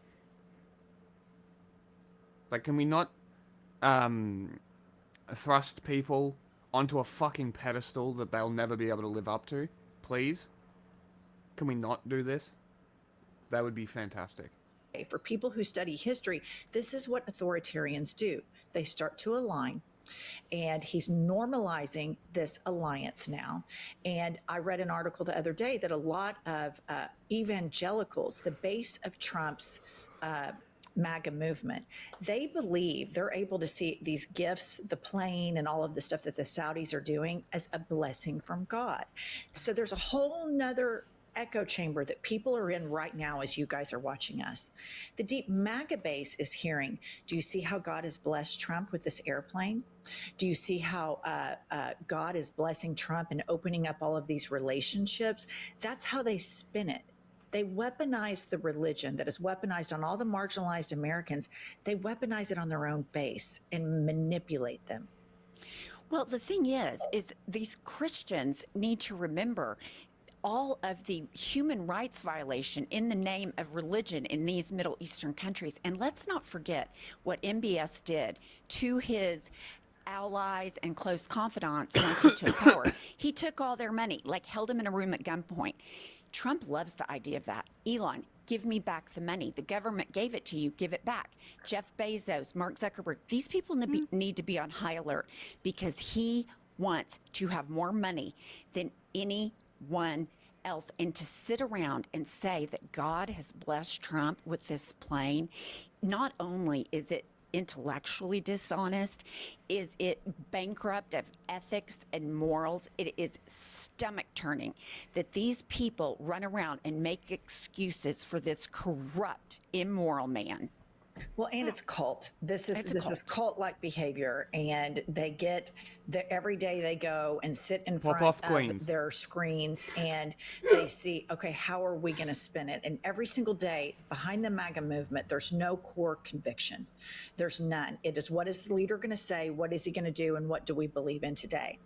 Like, can we not thrust people onto a fucking pedestal that they'll never be able to live up to? Please? Can we not do this? That would be fantastic. For people who study history, this is what authoritarians do. They start to align. And he's normalizing this alliance now. And I read an article the other day that a lot of evangelicals, the base of Trump's MAGA movement, they believe they're able to see these gifts, the plane and all of the stuff that the Saudis are doing as a blessing from God. So there's a whole nother echo chamber that people are in right now as you guys are watching us. The deep MAGA base is hearing, do you see how God has blessed Trump with this airplane? Do you see how God is blessing Trump and opening up all of these relationships? That's how they spin it. They weaponize the religion that is weaponized on all the marginalized Americans. They weaponize it on their own base and manipulate them. Well, the thing is these Christians need to remember all of the human rights violation in the name of religion in these Middle Eastern countries. And let's not forget what MBS did to his allies and close confidants once he took power. He took all their money, like held them in a room at gunpoint. Trump loves the idea of that. Elon, give me back the money. The government gave it to you, give it back. Jeff Bezos, Mark Zuckerberg, these people need to be on high alert because he wants to have more money than anyone else. And to sit around and say that God has blessed Trump with this plane, not only is it intellectually dishonest, is it bankrupt of ethics and morals, it is stomach turning that these people run around and make excuses for this corrupt, immoral man. Well, and it's cult. This is cult-like behavior, and they get every day they go and sit in front of their screens and they see, okay, how are we going to spin it? And every single day behind the MAGA movement, there's no core conviction. There's none. It is, what is the leader going to say? What is he going to do? And what do we believe in today?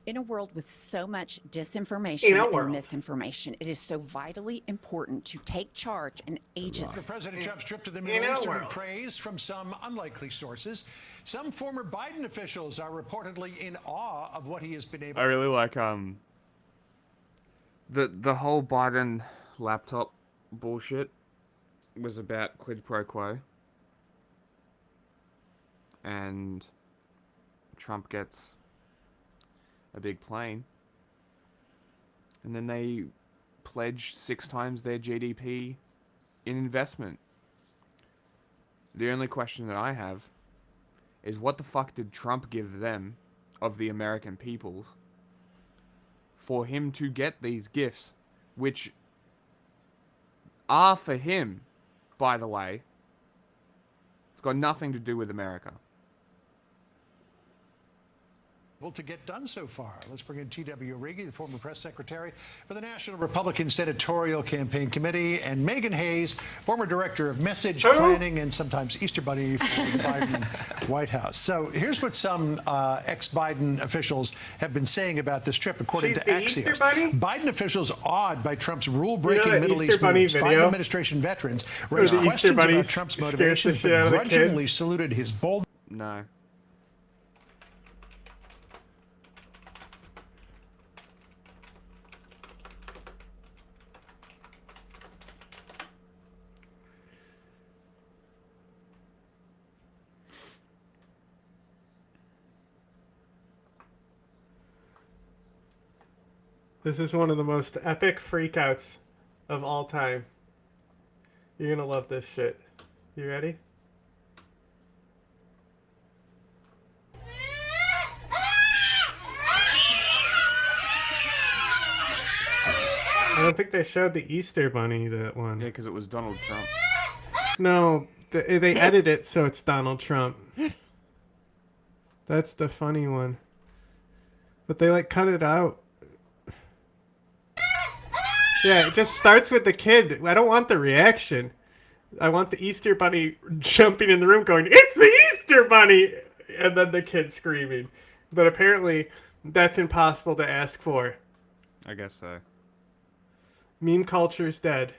In a world with so much disinformation and misinformation, it is so vitally important to take charge and agent. President Trump's trip to the Middle East earned praise from some unlikely sources. Some former Biden officials are reportedly in awe of what he has been able. I really like the whole Biden laptop bullshit was about quid pro quo, and Trump gets a big plane, and then they pledge 6 times their GDP in investment. The only question that I have is, what the fuck did Trump give them, of the American peoples, for him to get these gifts, which are for him, by the way? It's got nothing to do with America. To get done so far. Let's bring in T.W. Riggi, the former press secretary for the National Republican Senatorial Campaign Committee, and Megan Hayes, former director of message planning and sometimes Easter Bunny for the Biden White House. So here's what some ex-Biden officials have been saying about this trip, according to Axios. Biden officials awed by Trump's rule-breaking Middle East moves. Biden administration veterans raised questions about Trump's motivations, but grudgingly saluted his bold. No. This is one of the most epic freakouts of all time. You're gonna love this shit. You ready? I don't think they showed the Easter Bunny, that one. Yeah, because it was Donald Trump. No, they edited it so it's Donald Trump. That's the funny one. But they like cut it out. Yeah, it just starts with the kid. I don't want the reaction. I want the Easter Bunny jumping in the room going, "It's the Easter Bunny!" And then the kid screaming. But apparently, that's impossible to ask for. I guess so. Meme culture's dead.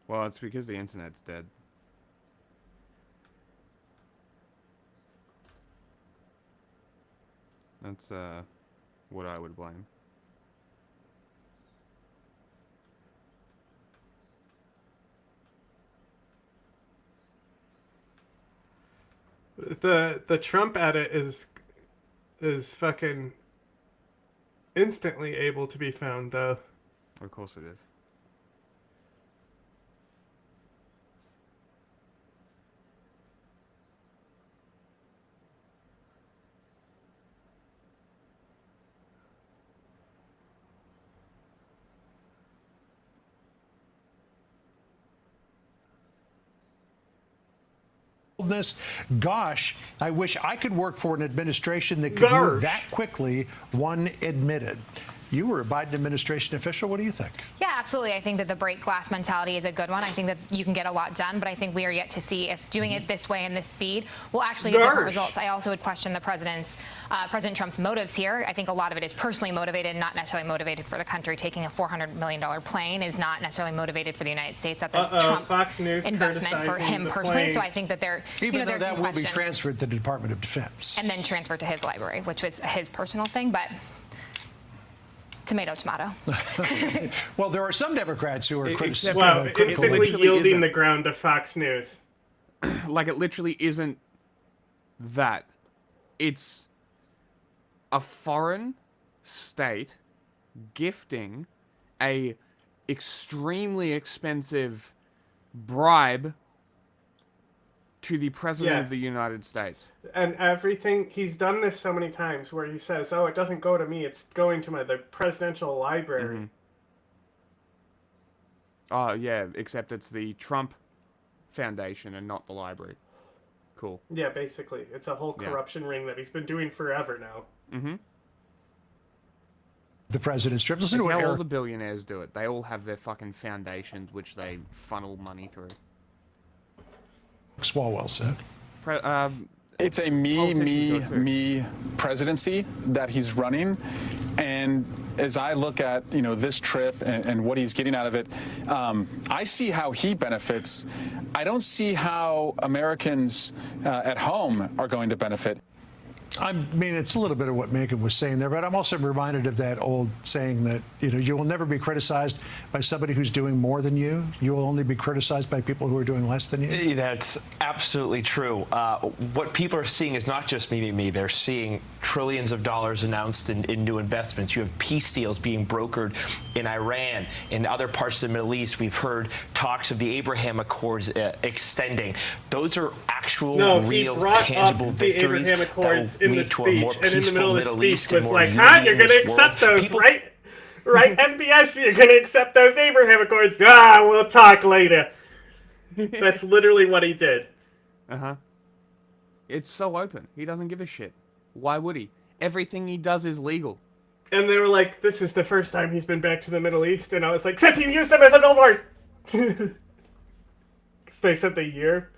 Well, it's because the internet's dead. That's what I would blame. The Trump edit is fucking instantly able to be found, though. Of course it is. Gosh, I wish I could work for an administration that could move that quickly, one admitted. You were a Biden administration official. What do you think? Yeah, absolutely. I think that the break glass mentality is a good one. I think that you can get a lot done, but I think we are yet to see if doing it this way and this speed will actually get different results. I also would question the President Trump's motives here. I think a lot of it is personally motivated, not necessarily motivated for the country. Taking a $400 million plane is not necessarily motivated for the United States. That's a Trump investment for him personally. So I think that even though that will be transferred to the Department of Defense. And then transferred to his library, which was his personal thing, but tomato, tomato. Well, there are some Democrats who are critical. Well, instantly yielding the ground to Fox News. Like, it literally isn't that. It's a foreign state gifting a extremely expensive bribe to the President of the United States. And everything, he's done this so many times where he says, oh, it doesn't go to me, it's going to the presidential library. Oh, yeah, except it's the Trump Foundation and not the library. Cool. Yeah, basically. It's a whole corruption ring that he's been doing forever now. The president's trip. Listen to how all the billionaires do it. They all have their fucking foundations, which they funnel money through. Swalwell said. It's a me presidency that he's running, and as I look at this trip and what he's getting out of it, I see how he benefits. I don't see how Americans at home are going to benefit. I mean, it's a little bit of what Megan was saying there, but I'm also reminded of that old saying that, you will never be criticized by somebody who's doing more than you. You will only be criticized by people who are doing less than you. That's absolutely true. What people are seeing is not just me. They're seeing trillions of dollars announced in new investments. You have peace deals being brokered in Iran, in other parts of the Middle East. We've heard talks of the Abraham Accords extending. Those are actual, real, tangible victories that will in the lead to a more speech, and in the peaceful middle of the Middle speech East was and more like, you're going to accept those, right? Right, MBS, you're going to accept those Abraham Accords? We'll talk later. That's literally what he did. It's so open. He doesn't give a shit. Why would he? Everything he does is legal. And they were like, this is the first time he's been back to the Middle East, and I was like, since he used him as a billboard! They said the year.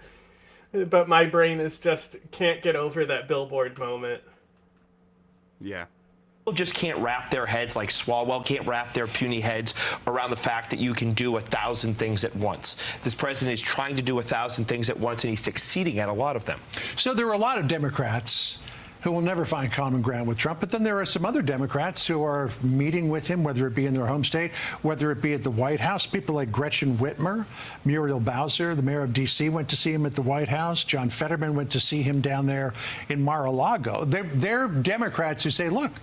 But my brain is just can't get over that billboard moment. Yeah. People just can't wrap their heads, like Swalwell can't wrap their puny heads around the fact that you can do 1,000 things at once. This president is trying to do 1,000 things at once, and he's succeeding at a lot of them. So there are a lot of Democrats who will never find common ground with Trump. But then there are some other Democrats who are meeting with him, whether it be in their home state, whether it be at the White House. People like Gretchen Whitmer, Muriel Bowser, the mayor of D.C., went to see him at the White House. John Fetterman went to see him down there in Mar-a-Lago. They're Democrats who say, look,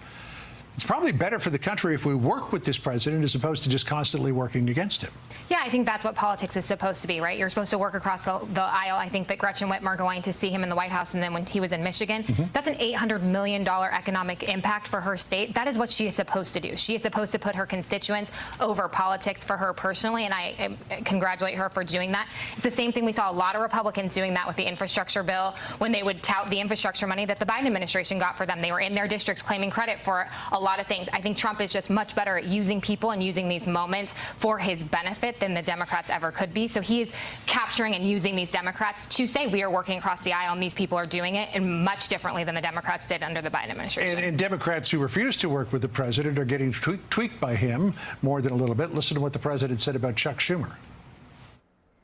it's probably better for the country if we work with this president as opposed to just constantly working against him. Yeah, I think that's what politics is supposed to be, right? You're supposed to work across the aisle. I think that Gretchen Whitmer going to see him in the White House and then when he was in Michigan, that's an $800 million economic impact for her state. That is what she is supposed to do. She is supposed to put her constituents over politics for her personally, and I congratulate her for doing that. It's the same thing we saw a lot of Republicans doing that with the infrastructure bill when they would tout the infrastructure money that the Biden administration got for them. They were in their districts claiming credit for a lot of things. I think Trump is just much better at using people and using these moments for his benefit than the Democrats ever could be. So he is capturing and using these Democrats to say we are working across the aisle and these people are doing it, and much differently than the Democrats did under the Biden administration. And Democrats who refuse to work with the president are getting tweaked by him more than a little bit. Listen to what the president said about Chuck Schumer.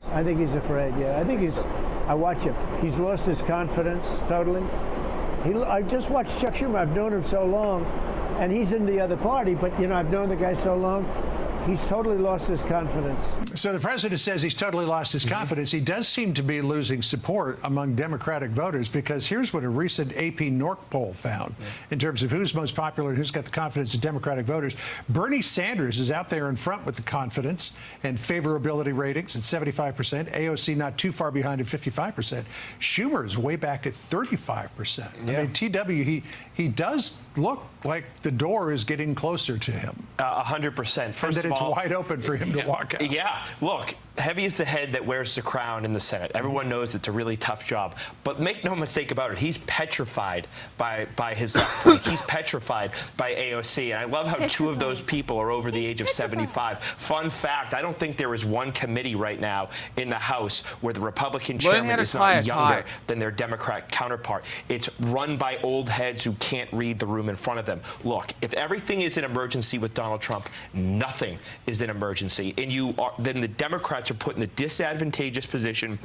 I think he's afraid, yeah. I watch him. He's lost his confidence totally. I just watched Chuck Schumer. I've known him so long, and he's in the other party, but, I've known the guy so long. He's totally lost his confidence. So the president says he's totally lost his confidence. He does seem to be losing support among Democratic voters, because here's what a recent AP NORC poll found in terms of who's most popular and who's got the confidence of Democratic voters. Bernie Sanders is out there in front with the confidence and favorability ratings at 75%. AOC not too far behind at 55%. Schumer is way back at 35%. Yeah. I mean, TW, he does look like the door is getting closer to him. 100%. First and that of it's all, wide open for him to walk out. Yeah, look, heavy is the head that wears the crown in the Senate. Everyone knows it's a really tough job. But make no mistake about it, he's petrified by his left wing. He's petrified by AOC. And I love how two of those people are over the age of 75. Fun fact, I don't think there is one committee right now in the House where the Republican chairman is not younger than their Democrat counterpart. It's run by old heads who can't read the room in front of them. Look, if everything is an emergency with Donald Trump, nothing is an emergency. And then the Democrats are put in the disadvantageous position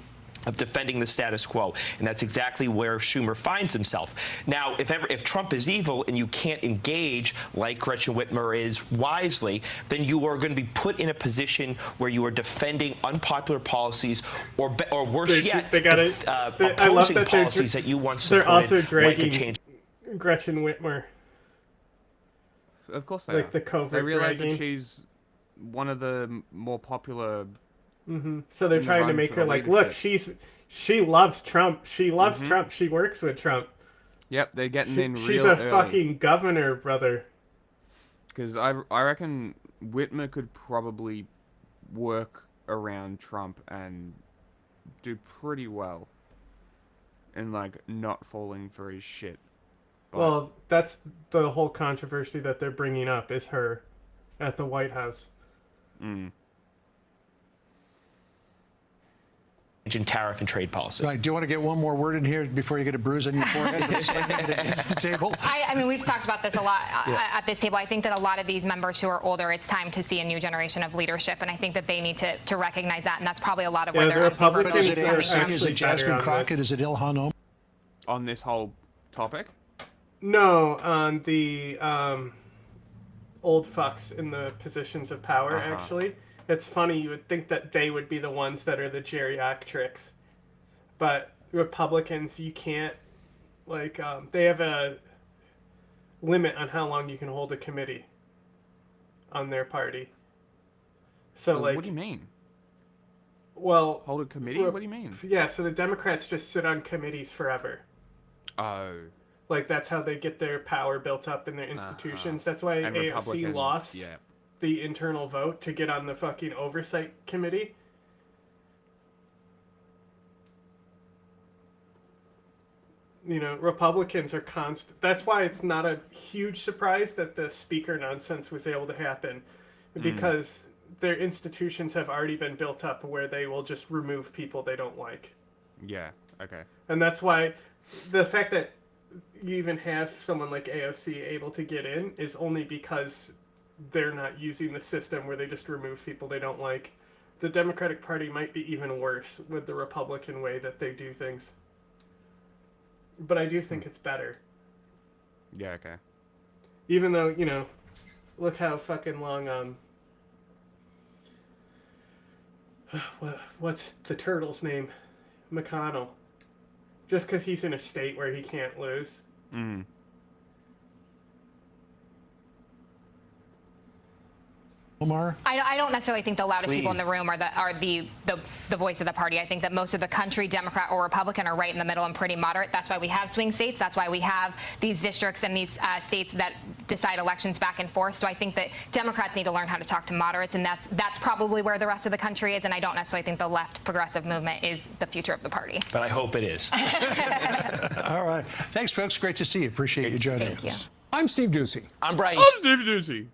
of defending the status quo, and that's exactly where Schumer finds himself. Now, if Trump is evil and you can't engage like Gretchen Whitmer is wisely, then you are going to be put in a position where you are defending unpopular policies, or worse yet, opposing policies that you once supported. They're also dragging like a change. Gretchen Whitmer. Of course they like are. the covert They realize dragging. that she's one of the more popular. So they're trying to make her like, look, she loves Trump. She loves Trump. She works with Trump. Yep, they're getting in real She's a fucking governor, brother. Because I reckon Whitmer could probably work around Trump and do pretty well in like not falling for his shit. But Well, that's the whole controversy that they're bringing up, is her at the White House. In tariff and trade policy. Right. Do you want to get one more word in here before you get a bruise on your forehead? the table. I mean, we've talked about this a lot at this table. I think that a lot of these members who are older, it's time to see a new generation of leadership, and I think that they need to recognize that, and that's probably a lot of where their unfavorability is coming from. Is it Jasmine Crockett? Is it Ilhan Omar? on this whole topic? No, on the old fucks in the positions of power, actually. It's funny, you would think that they would be the ones that are the geriatrics. But Republicans, you can't, like, they have a limit on how long you can hold a committee on their party. So, like... What do you mean? Well... Hold a committee? What do you mean? Yeah, so the Democrats just sit on committees forever. Oh. Like, that's how they get their power built up in their institutions. That's why And AOC lost yeah. the internal vote to get on the fucking oversight committee. You know, Republicans are constant. That's why it's not a huge surprise that the speaker nonsense was able to happen. Because their institutions have already been built up where they will just remove people they don't like. Yeah, okay. And that's why the fact that you even have someone like AOC able to get in is only because they're not using the system where they just remove people they don't like. The Democratic Party might be even worse with the Republican way that they do things. But I do think it's better. Yeah, okay. Even though, you know, look how fucking long, what's the turtle's name? McConnell. Just because he's in a state where he can't lose. Omar? I don't necessarily think the loudest people in the room are the voice of the party. I think that most of the country, Democrat or Republican, are right in the middle and pretty moderate. That's why we have swing states. That's why we have these districts and these states that decide elections back and forth. So I think that Democrats need to learn how to talk to moderates, and that's probably where the rest of the country is. And I don't necessarily think the left progressive movement is the future of the party. But I hope it is. All right. Thanks, folks. Great to see you. Appreciate you joining us. I'm Steve Ducey. I'm Brian. I'm Steve Ducey.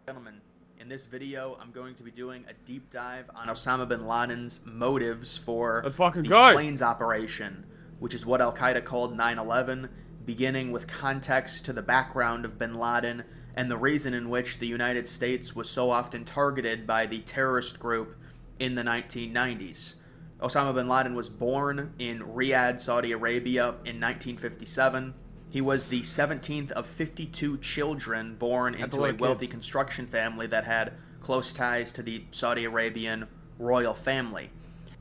Gentlemen, in this video, I'm going to be doing a deep dive on Osama bin Laden's motives for the planes operation, which is what Al-Qaeda called 9/11, beginning with context to the background of bin Laden and the reason in which the United States was so often targeted by the terrorist group in the 1990s. Osama bin Laden was born in Riyadh, Saudi Arabia in 1957. He was the 17th of 52 children born into a wealthy construction family that had close ties to the Saudi Arabian royal family.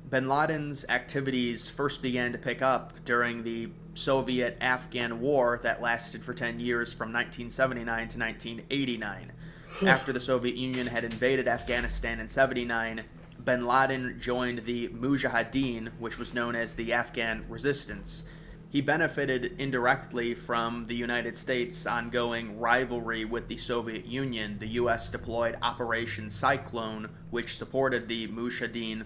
Bin Laden's activities first began to pick up during the Soviet-Afghan War that lasted for 10 years from 1979 to 1989. After the Soviet Union had invaded Afghanistan in 79, bin Laden joined the Mujahideen, which was known as the Afghan Resistance. He benefited indirectly from the United States' ongoing rivalry with the Soviet Union. The U.S. deployed Operation Cyclone, which supported the Mujahideen.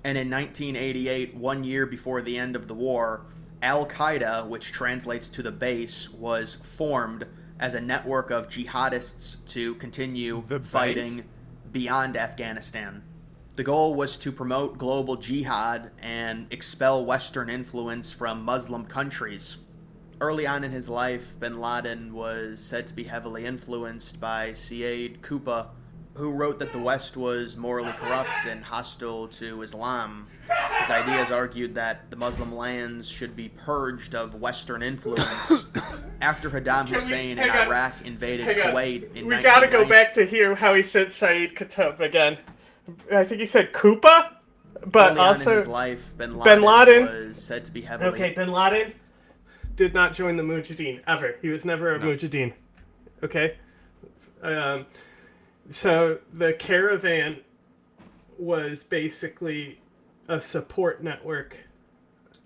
And in 1988, 1 year before the end of the war, Al-Qaeda, which translates to the base, was formed as a network of jihadists to continue fighting beyond Afghanistan. The goal was to promote global jihad and expel Western influence from Muslim countries. Early on in his life, bin Laden was said to be heavily influenced by Syed Qutb, who wrote that the West was morally corrupt and hostile to Islam. His ideas argued that the Muslim lands should be purged of Western influence. After Saddam Hussein and Iraq invaded Kuwait in 1990... We gotta go back to hear how he said Syed Qutb again. I think he said Koopa, but early also on in his life, bin Laden was said to be heavily... Okay, bin Laden did not join the Mujahideen, ever. He was never a Mujahideen. Okay? So the caravan was basically a support network,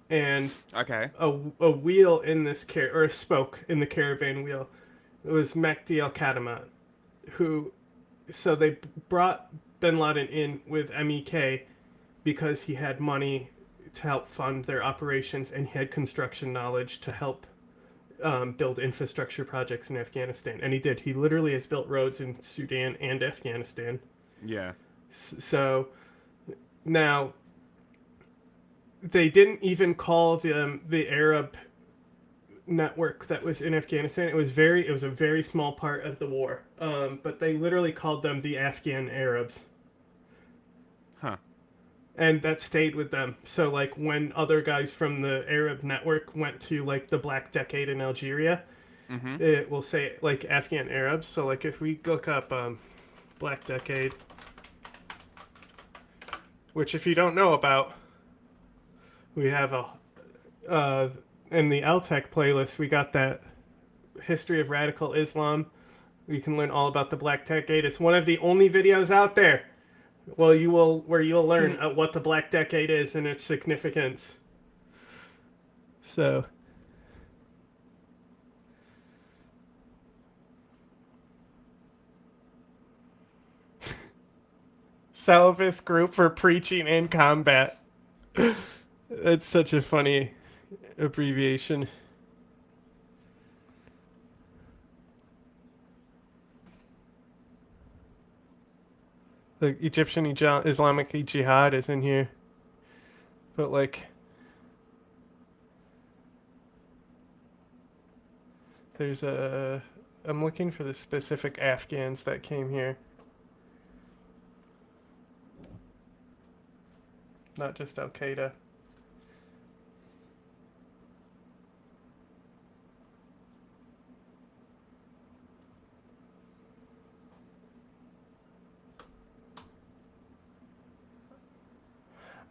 and a wheel in this or a spoke in the caravan wheel. It was Mehdi al-Khadama, so they brought bin Laden in with MEK because he had money to help fund their operations, and he had construction knowledge to help build infrastructure projects in Afghanistan. And he did. He literally has built roads in Sudan and Afghanistan. Yeah. So now they didn't even call them the Arab network that was in Afghanistan. It was a very small part of the war. But they literally called them the Afghan Arabs. Huh. And that stayed with them. So, like, when other guys from the Arab network went to, like, the Black Decade in Algeria, it will say, like, Afghan Arabs. So, like, if we look up Black Decade, which if you don't know about, we have in the LTech playlist, we got that History of Radical Islam. You can learn all about the Black Decade. It's one of the only videos out there where you will learn what the Black Decade is and its significance. So, Salafist group for preaching in combat. That's such a funny abbreviation. The Egyptian Islamic Jihad is in here. But, like, there's I'm looking for the specific Afghans that came here. Not just Al-Qaeda.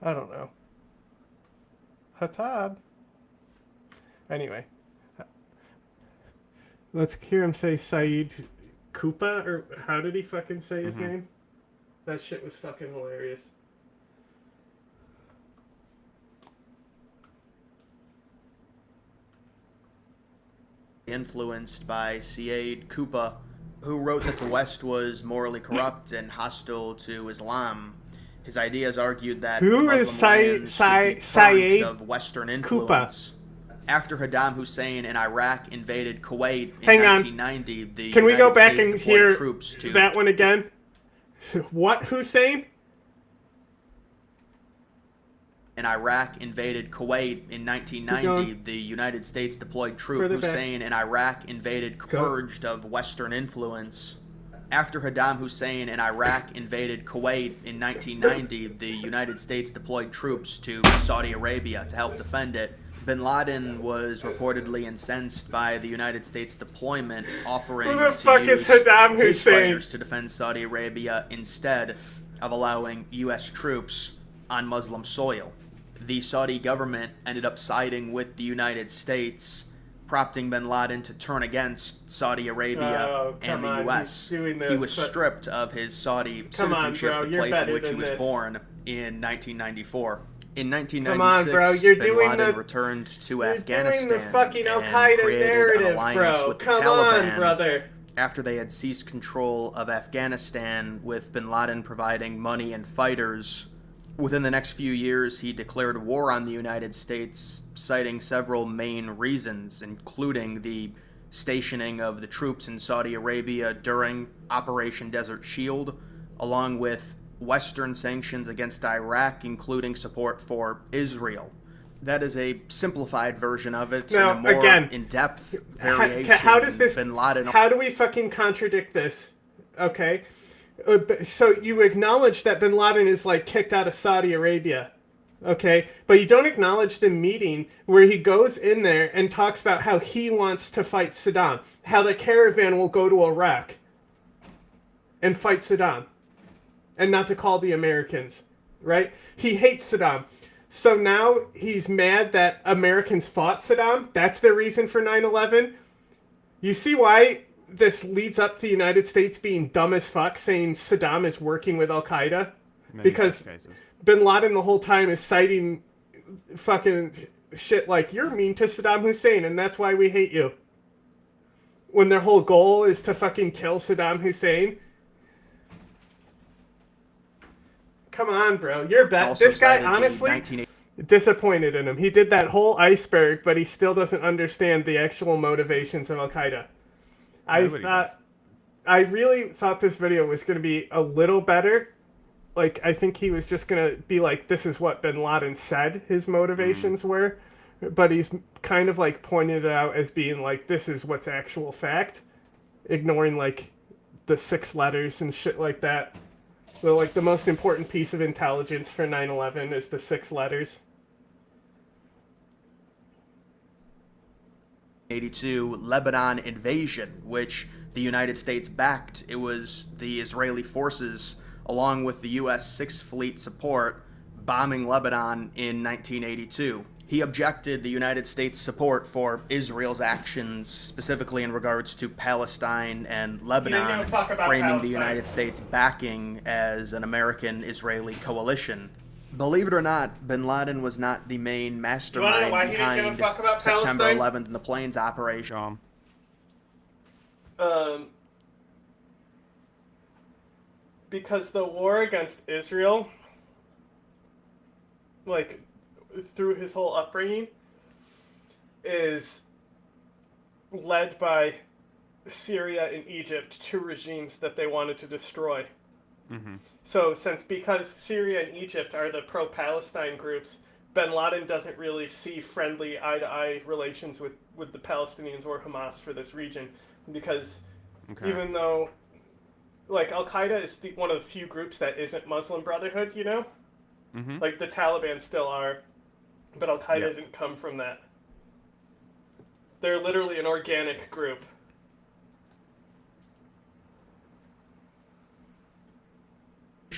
I don't know. Hatab. Anyway. Let's hear him say Syed Koopa, or how did he fucking say his name? That shit was fucking hilarious. Influenced by Syed Qutb, who wrote that the West was morally corrupt and hostile to Islam. His ideas argued that Who Muslim is Syed lands should be purged of Western influence. After Saddam Hussein and Iraq invaded Kuwait in Hang on. 1990, the Can we United go back States and deployed hear troops to that one again? What Hussein? and Iraq invaded Kuwait in 1990, the United States deployed troops. Hussein and Iraq invaded, purged of Western influence. After Saddam Hussein and Iraq invaded Kuwait in 1990, the United States deployed troops to Saudi Arabia to help defend it. Bin Laden was reportedly incensed by the United States deployment, offering Who the fuck is Saddam his Hussein? fighters to defend Saudi Arabia instead of allowing U.S. troops on Muslim soil. The Saudi government ended up siding with the United States, prompting bin Laden to turn against Saudi Arabia and the U.S. He was stripped of his Saudi citizenship, the place in which he was born, in 1994. In 1996, bin Laden returned to Afghanistan doing the fucking and Al-Qaeda created narrative, an alliance bro. with the Come Taliban on, brother. after they had seized control of Afghanistan, with bin Laden providing money and fighters. Within the next few years, he declared war on the United States, citing several main reasons, including the stationing of the troops in Saudi Arabia during Operation Desert Shield, along with Western sanctions against Iraq, including support for Israel. That is a simplified version of it. Now, and a more again, in-depth variation. How does this? Bin Laden. How do we fucking contradict this? Okay, so you acknowledge that bin Laden is like kicked out of Saudi Arabia, okay? But you don't acknowledge the meeting where he goes in there and talks about how he wants to fight Saddam, how the caravan will go to Iraq and fight Saddam, and not to call the Americans, right? He hates Saddam. So now he's mad that Americans fought Saddam? That's the reason for 9/11? You see why this leads up to the United States being dumb as fuck, saying Saddam is working with Al-Qaeda? Because bin Laden the whole time is citing fucking shit like, you're mean to Saddam Hussein, and that's why we hate you. When their whole goal is to fucking kill Saddam Hussein. Come on, bro. You're bad. This guy, honestly, disappointed in him. He did that whole iceberg, but he still doesn't understand the actual motivations of Al-Qaeda. I really thought this video was going to be a little better. Like, I think he was just going to be like, this is what bin Laden said his motivations were. But he's kind of like pointed it out as being like, this is what's actual fact. Ignoring like the 6 letters and shit like that. So like the most important piece of intelligence for 9/11 is the 6 letters. 1982 Lebanon invasion, which the United States backed. It was the Israeli forces, along with the U.S. Sixth Fleet support, bombing Lebanon in 1982. He objected the United States' support for Israel's actions, specifically in regards to Palestine and Lebanon, framing the United States backing as an American-Israeli coalition. Believe it or not, bin Laden was not the main mastermind behind September 11th and the planes operation. Because the war against Israel, like, through his whole upbringing, is led by Syria and Egypt, 2 regimes that they wanted to destroy. So because Syria and Egypt are the pro-Palestine groups, bin Laden doesn't really see friendly eye-to-eye relations with the Palestinians or Hamas for this region. Because even though, like, Al-Qaeda is one of the few groups that isn't Muslim Brotherhood, you know? Like, the Taliban still are, but Al-Qaeda didn't come from that. They're literally an organic group.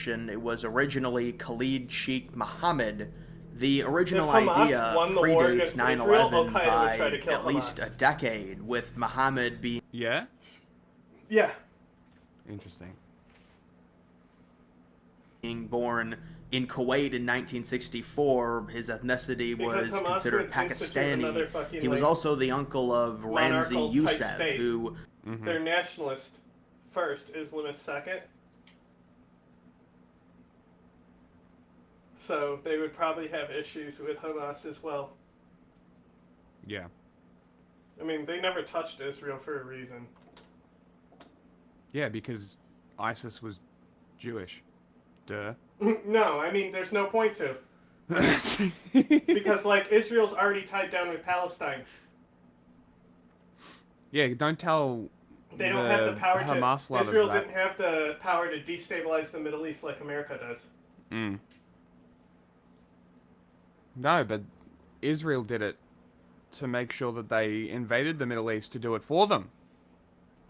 It was originally Khalid Sheikh Mohammed. The original idea predates 9/11 by at least a decade, with Mohammed being... Yeah? Yeah. Interesting. Being born in Kuwait in 1964, his ethnicity was considered Pakistani. He was also the uncle of Ramzi Youssef, who... They're nationalist first, Islamist second. So they would probably have issues with Hamas as well. Yeah. I mean, they never touched Israel for a reason. Yeah, because ISIS was Jewish. Duh. No, I mean, there's no point to. Because, like, Israel's already tied down with Palestine. Yeah, don't tell. They don't have the power Hamas to. lovers Israel that. didn't have the power to destabilize the Middle East like America does. No, but Israel did it to make sure that they invaded the Middle East to do it for them.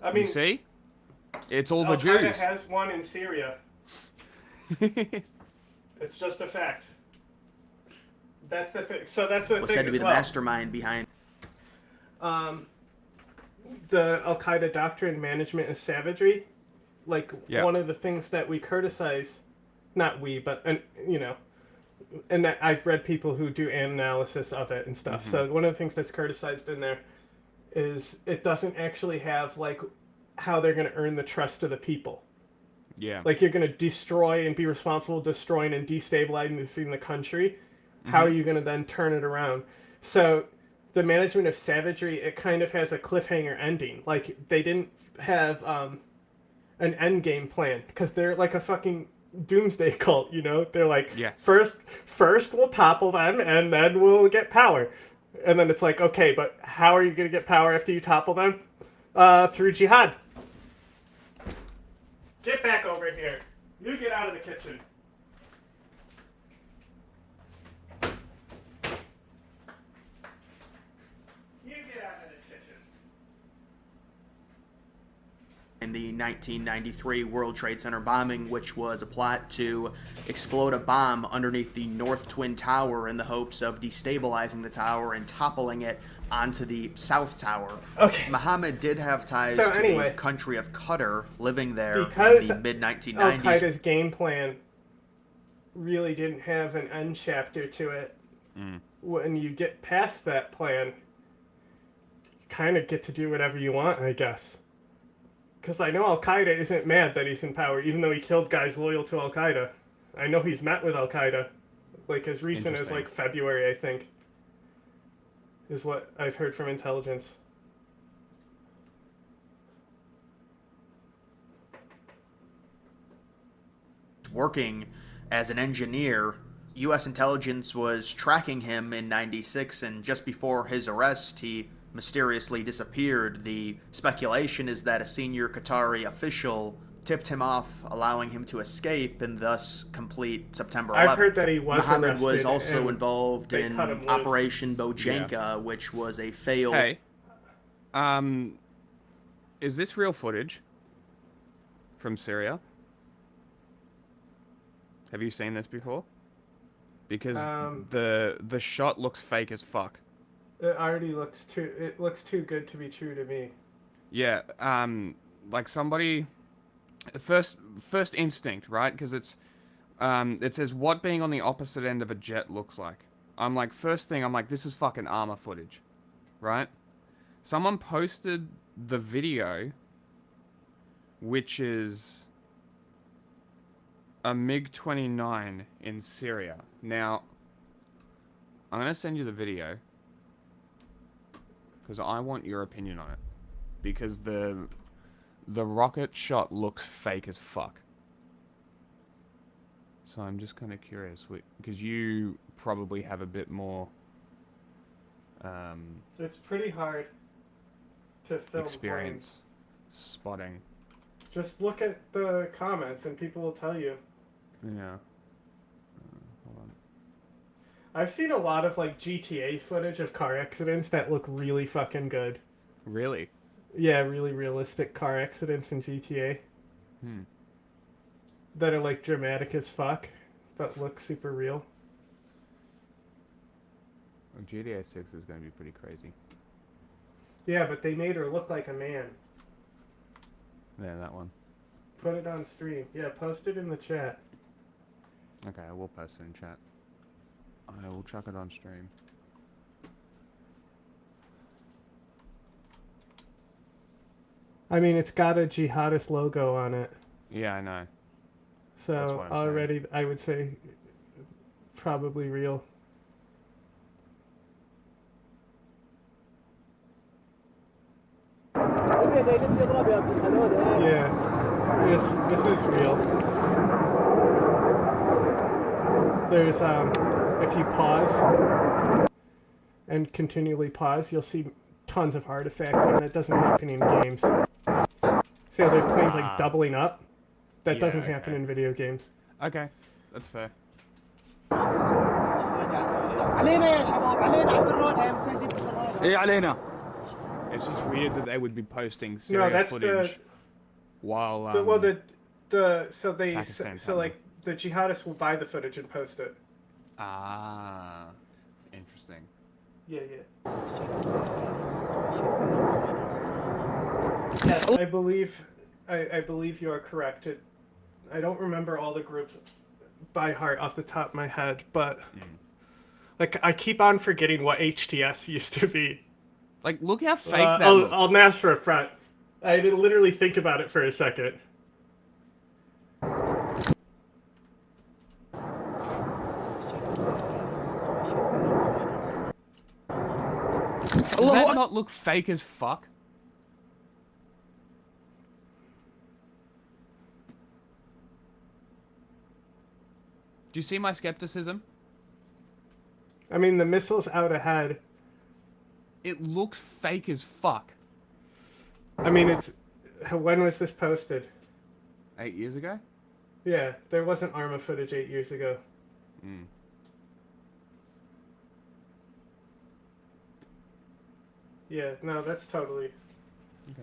I mean, you see? It's all the Al-Qaeda Jews. has one in Syria. It's just a fact. That's the thing. So that's the Was thing said to be as the well. mastermind behind. The Al-Qaeda doctrine, management of savagery, like one of the things that we criticize, not we, but you know, and I've read people who do analysis of it and stuff. So one of the things that's criticized in there is it doesn't actually have like how they're going to earn the trust of the people. Yeah. Like you're going to destroy and be responsible for destroying and destabilizing the country. How are you going to then turn it around? So the management of savagery, it kind of has a cliffhanger ending. Like they didn't have an end game plan because they're like a fucking doomsday cult, you know? They're like, first we'll topple them and then we'll get power. And then it's like, okay, but how are you going to get power after you topple them? Through jihad. Get back over here. You get out of the kitchen. You get out of this kitchen. In the 1993 World Trade Center bombing, which was a plot to explode a bomb underneath the North Twin Tower in the hopes of destabilizing the tower and toppling it onto the South Tower. Okay. Muhammad did have ties So to anyway, the country of Qatar, living there because in the mid-1990s. Al-Qaeda's game plan really didn't have an end chapter to it. When you get past that plan, you kind of get to do whatever you want, I guess. Because I know Al-Qaeda isn't mad that he's in power, even though he killed guys loyal to Al-Qaeda. I know he's met with Al-Qaeda, like as recent as like February, I think, is what I've heard from intelligence. Working as an engineer, U.S. intelligence was tracking him in '96, and just before his arrest, he mysteriously disappeared. The speculation is that a senior Qatari official tipped him off, allowing him to escape and thus complete September 11th. I've heard that he was Muhammad arrested was also and involved they in cut him loose. Operation Bojangles, which was a failed... Hey. Is this real footage from Syria? Have you seen this before? Because the shot looks fake as fuck. It already looks too good to be true to me. Yeah, like somebody first instinct, right? Because it's it says what being on the opposite end of a jet looks like. I'm like, first thing, I'm like, this is fucking armor footage, right? Someone posted the video, which is a MiG-29 in Syria. Now, I'm gonna send you the video because I want your opinion on it, because the rocket shot looks fake as fuck. So I'm just kind of curious, because you probably have a bit more It's pretty hard to film experience spotting. Just look at the comments and people will tell you. Yeah. Hold on. I've seen a lot of like GTA footage of car accidents that look really fucking good. Really? Yeah, really realistic car accidents in GTA. That are like dramatic as fuck, but look super real. Well, GTA 6 is going to be pretty crazy. Yeah, but they made her look like a man. Yeah, that one. Put it on stream. Yeah, post it in the chat. Okay, I will post it in chat. I will chuck it on stream. I mean, it's got a jihadist logo on it. Yeah, I know. So already, I would say, probably real. Yeah, this is real. There's if you pause and continually pause, you'll see tons of artifacts, and that doesn't happen in games. See how there's planes like doubling up? That doesn't happen in video games. Okay, that's fair. It's just weird that they would be posting Syria footage while so like the jihadists will buy the footage and post it. Ah, interesting. Yeah. Yes, I believe you are correct. I don't remember all the groups by heart off the top of my head, but like I keep on forgetting what HTS used to be. Like, look how fake that looks. I'll mask for a front. I didn't literally think about it for a second. Does that not look fake as fuck? Do you see my skepticism? I mean, the missile's out ahead. It looks fake as fuck. I mean, when was this posted? 8 years ago? Yeah, there wasn't ARMA footage 8 years ago. Yeah, no, that's totally... Okay.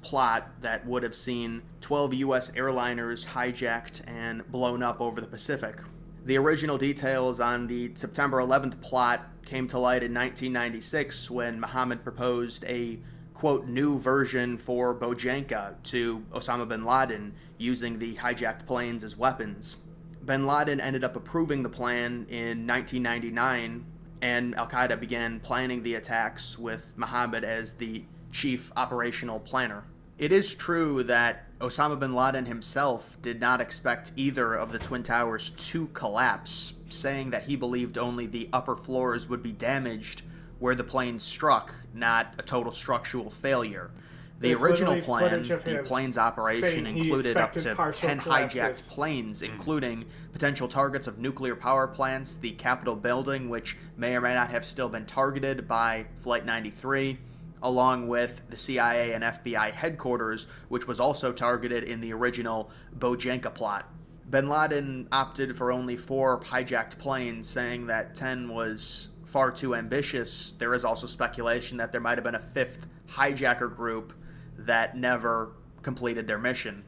Plot that would have seen 12 U.S. airliners hijacked and blown up over the Pacific. The original details on the September 11th plot came to light in 1996 when Mohammed proposed a, quote, new version for Bojangles to Osama bin Laden, using the hijacked planes as weapons. Bin Laden ended up approving the plan in 1999, and Al-Qaeda began planning the attacks with Mohammed as the chief operational planner. It is true that Osama bin Laden himself did not expect either of the Twin Towers to collapse, saying that he believed only the upper floors would be damaged where the plane struck, not a total structural failure. The original plan, the plane's operation, included up to 10 hijacked planes, including potential targets of nuclear power plants, the Capitol building, which may or may not have still been targeted by Flight 93, along with the CIA and FBI headquarters, which was also targeted in the original Bojangles plot. Bin Laden opted for only 4 hijacked planes, saying that 10 was far too ambitious. There is also speculation that there might have been a 5th hijacker group that never completed their mission.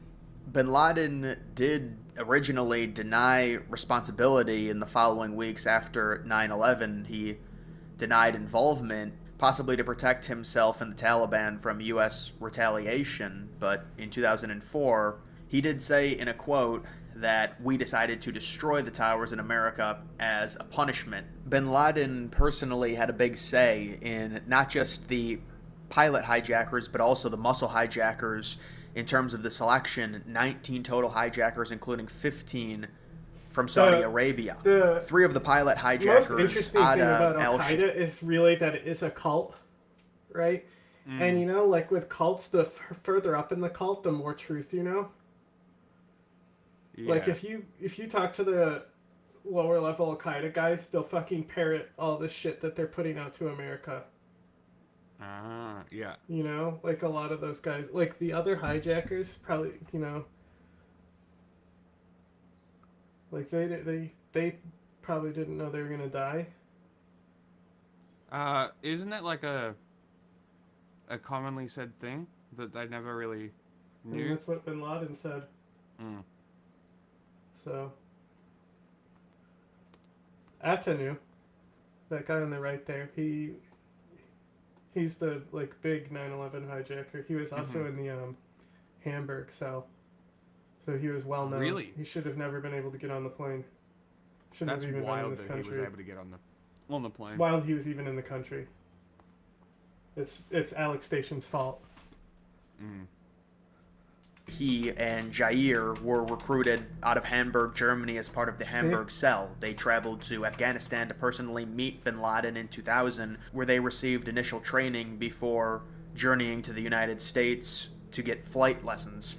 Bin Laden did originally deny responsibility in the following weeks after 9/11. He denied involvement, possibly to protect himself and the Taliban from U.S. retaliation, but in 2004, he did say in a quote that we decided to destroy the towers in America as a punishment. Bin Laden personally had a big say in not just the pilot hijackers, but also the muscle hijackers in terms of the selection. 19 total hijackers, including 15 from Saudi Arabia. 3 of the pilot hijackers. The most interesting thing about Al-Qaeda is really that it is a cult, right? And you know, like with cults, the further up in the cult, the more truth you know. Yeah. Like if you talk to the lower level Al-Qaeda guys, they'll fucking parrot all the shit that they're putting out to America. Yeah. You know, like a lot of those guys, like the other hijackers, probably, you know, like they probably didn't know they were gonna die. Isn't that like a commonly said thing that they never really knew? And that's what Bin Laden said. So Atta knew. That guy on the right there, he's the like big 9/11 hijacker. He was also in the Hamburg cell, so he was well known. Really? He should have never been able to get on the plane. That's have even wild been in this that country. He was able to get on the plane. It's wild he was even in the country. It's Alex Station's fault. He and Jair were recruited out of Hamburg, Germany as part of the Hamburg Cell. They traveled to Afghanistan to personally meet bin Laden in 2000, where they received initial training before journeying to the United States to get flight lessons.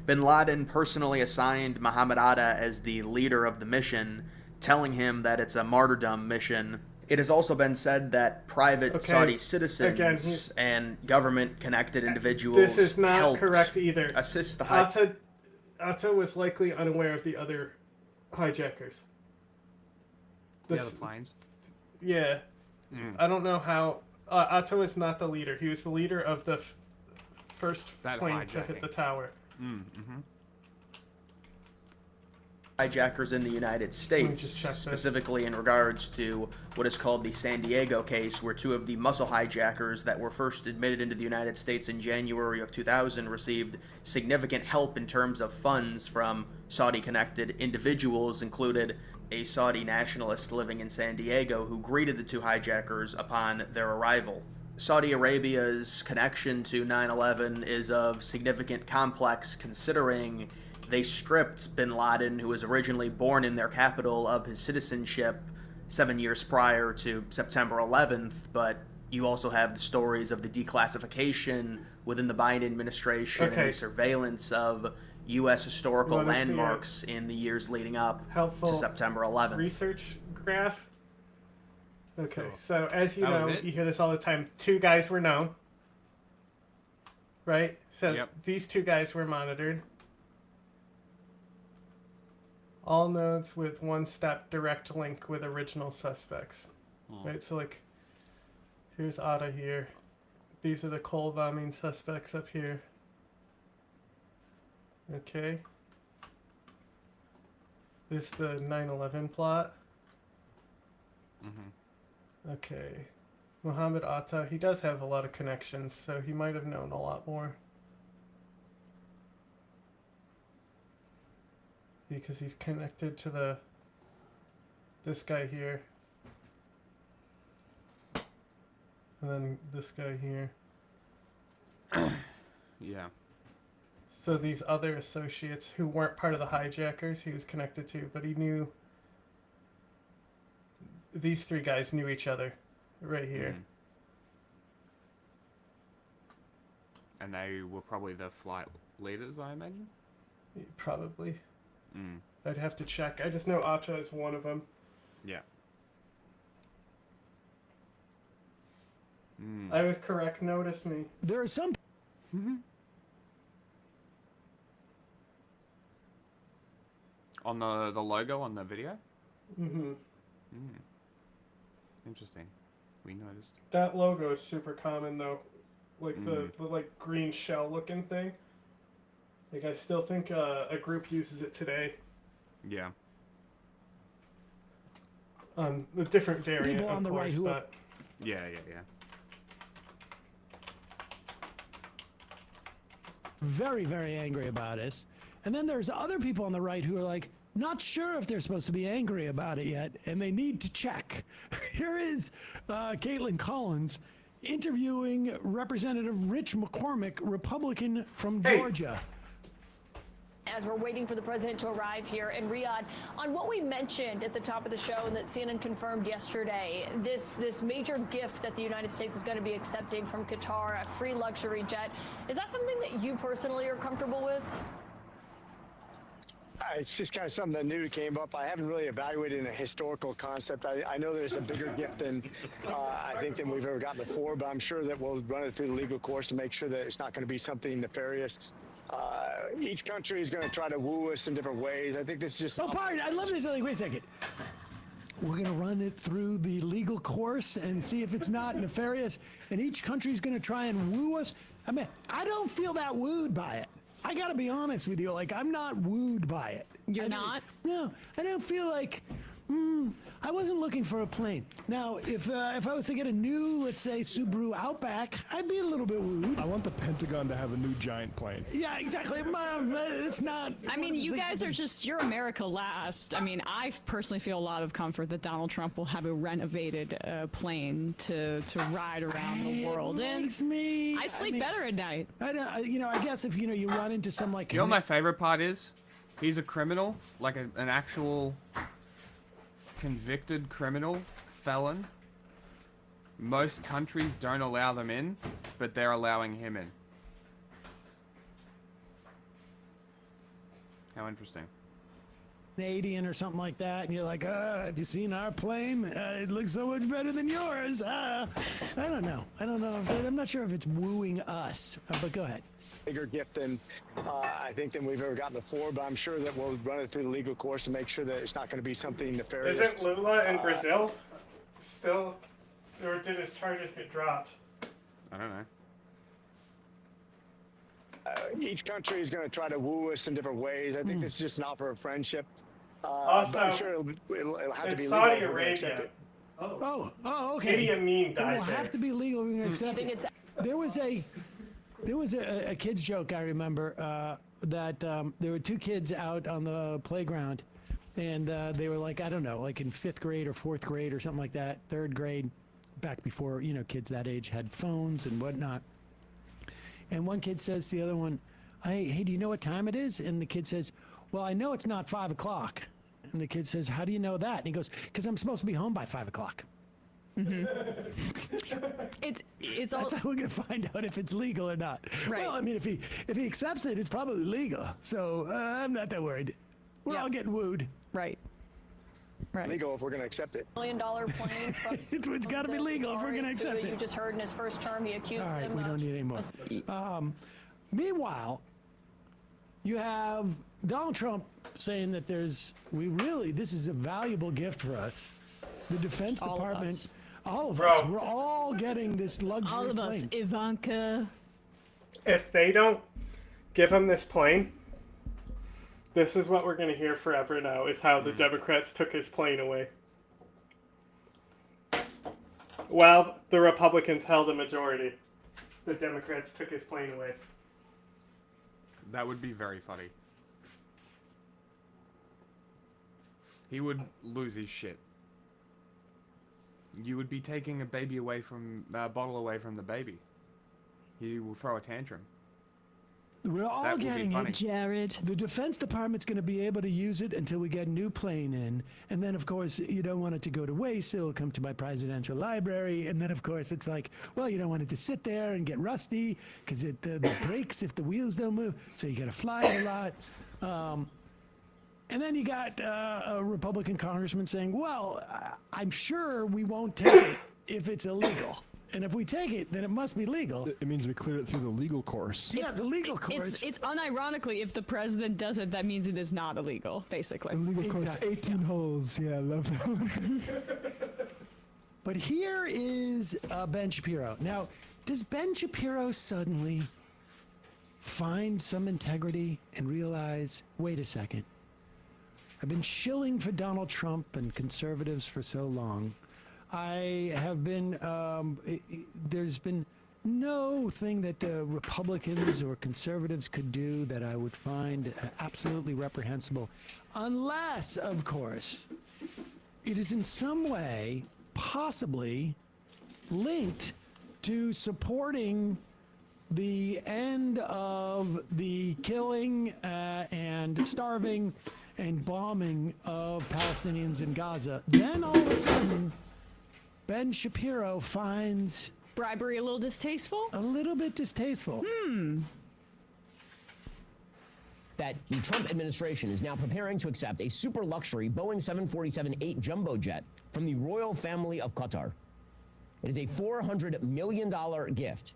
Bin Laden personally assigned Mohammed Atta as the leader of the mission, telling him that it's a martyrdom mission. It has also been said that private Saudi citizens and government-connected individuals this is not helped correct either. assist the Atta was likely unaware of the other hijackers. The other planes? Yeah. I don't know how... Atta was not the leader. He was the leader of the first plane to hit the tower. Hijackers in the United States, specifically in regards to what is called the San Diego case, where two of the muscle hijackers that were first admitted into the United States in January of 2000 received significant help in terms of funds from Saudi-connected individuals, included a Saudi nationalist living in San Diego who greeted the two hijackers upon their arrival. Saudi Arabia's connection to 9/11 is of significant complex, considering they stripped bin Laden, who was originally born in their capital, of his citizenship 7 years prior to September 11th, but you also have the stories of the declassification within the Biden administration and the surveillance of U.S. historical landmarks in the years leading up to September 11th. Research graph? Okay, so as you know, you hear this all the time. Two guys were known, right? So these two guys were monitored. All nodes with one-step direct link with original suspects. Right, so like, here's Atta here. These are the coal bombing suspects up here. Okay. This is the 9/11 plot. Okay. Mohammed Atta, he does have a lot of connections, so he might have known a lot more. Because he's connected to this guy here. And then this guy here. Yeah. So these other associates who weren't part of the hijackers, he was connected to, but he knew... These three guys knew each other right here. And they were probably the flight leaders, I imagine? Probably. I'd have to check. I just know Atta is one of them. Yeah. I was correct. Notice me. There are some... On the logo on the video? Interesting. We noticed. That logo is super common though. Like the like green shell looking thing. Like I still think a group uses it today. Yeah. A different variant, People on of the course, right who are... but... Yeah. Very, very angry about this. And then there's other people on the right who are like, not sure if they're supposed to be angry about it yet, and they need to check. Here is Caitlin Collins interviewing Representative Rich McCormick, Republican from Georgia. As we're waiting for the president to arrive here in Riyadh, on what we mentioned at the top of the show and that CNN confirmed yesterday, this major gift that the United States is going to be accepting from Qatar, a free luxury jet, is that something that you personally are comfortable with? It's just kind of something that new came up. I haven't really evaluated a historical concept. I know there's a bigger gift than I think than we've ever gotten before, but I'm sure that we'll run it through the legal course to make sure that it's not going to be something nefarious. Each country is going to try to woo us in different ways. I think this is just... Oh, pardon. I love this. Like, wait a second. We're going to run it through the legal course and see if it's not nefarious, and each country is going to try and woo us. I mean, I don't feel that wooed by it. I got to be honest with you. Like, I'm not wooed by it. You're not? No, I don't feel like I wasn't looking for a plane. Now, if I was to get a new, let's say, Subaru Outback, I'd be a little bit wooed. I want the Pentagon to have a new giant plane. Yeah, exactly. It's not. I mean, you guys are just, you're America last. I mean, I personally feel a lot of comfort that Donald Trump will have a renovated plane to ride around the world in. I sleep better at night. I guess if, you run into some, like... You know what my favorite part is? He's a criminal, like an actual convicted criminal, felon. Most countries don't allow them in, but they're allowing him in. How interesting. Canadian or something like that, and you're like, have you seen our plane? It looks so much better than yours. I don't know. I'm not sure if it's wooing us, but go ahead. Bigger gift than I think than we've ever gotten before, but I'm sure that we'll run it through the legal course to make sure that it's not going to be something nefarious. Isn't Lula in Brazil still, or did his charges get dropped? I don't know. Each country is going to try to woo us in different ways. I think this is just an offer of friendship. Also, but I'm sure it'll have to be Saudi legal if we're gonna accept Arabia. it. Oh, okay. Idi Amin died It will have to be legal if we're going to accept it. There was a kid's joke I remember that there were two kids out on the playground, and they were like, I don't know, like in 5th grade or 4th grade or something like that, 3rd grade, back before, kids that age had phones and whatnot. And one kid says to the other one, hey, do you know what time it is? And the kid says, well, I know it's not 5 o'clock. And the kid says, how do you know that? And he goes, because I'm supposed to be home by 5 o'clock. It's That's how we're gonna find out if it's legal or not. Right. Well, I mean, if he accepts it, it's probably legal. So I'm not that worried. We're all getting wooed. Right. Legal if we're going to accept it. $1 million plane from It's got to be legal if we're going to accept You it. just heard in his first term, he accused All right, him we don't need any more. Meanwhile, you have Donald Trump saying that this is a valuable gift for us. The Defense Department, all of us, we're all getting this luxury All of us, plane. Ivanka. If they don't give him this plane, this is what we're going to hear forever now, is how the Democrats took his plane away. While the Republicans held a majority, the Democrats took his plane away. That would be very funny. He would lose his shit. You would be taking a baby away from bottle away from the baby. He will throw a tantrum. We're all getting it, Jared. The Defense Department's going to be able to use it until we get a new plane in. And then, of course, you don't want it to go to waste. It'll come to my presidential library. And then, of course, it's like, well, you don't want it to sit there and get rusty because it breaks if the wheels don't move. So you got to fly it a lot. And then you got a Republican congressman saying, well, I'm sure we won't take it if it's illegal. And if we take it, then it must be legal. It means we cleared it through the legal course. Yeah, the legal course. It's unironically, if the president does it, that means it is not illegal, basically. The legal course, 18 holes. Yeah, I love that one. But here is Ben Shapiro. Now, does Ben Shapiro suddenly find some integrity and realize, wait a second, I've been shilling for Donald Trump and conservatives for so long. I have been, there's been no thing that Republicans or conservatives could do that I would find absolutely reprehensible. Unless, of course, it is in some way possibly linked to supporting the end of the killing and starving and bombing of Palestinians in Gaza. Then all of a sudden, Ben Shapiro finds bribery a little distasteful? A little bit distasteful. That the Trump administration is now preparing to accept a super luxury Boeing 747-8 jumbo jet from the royal family of Qatar. It is a $400 million gift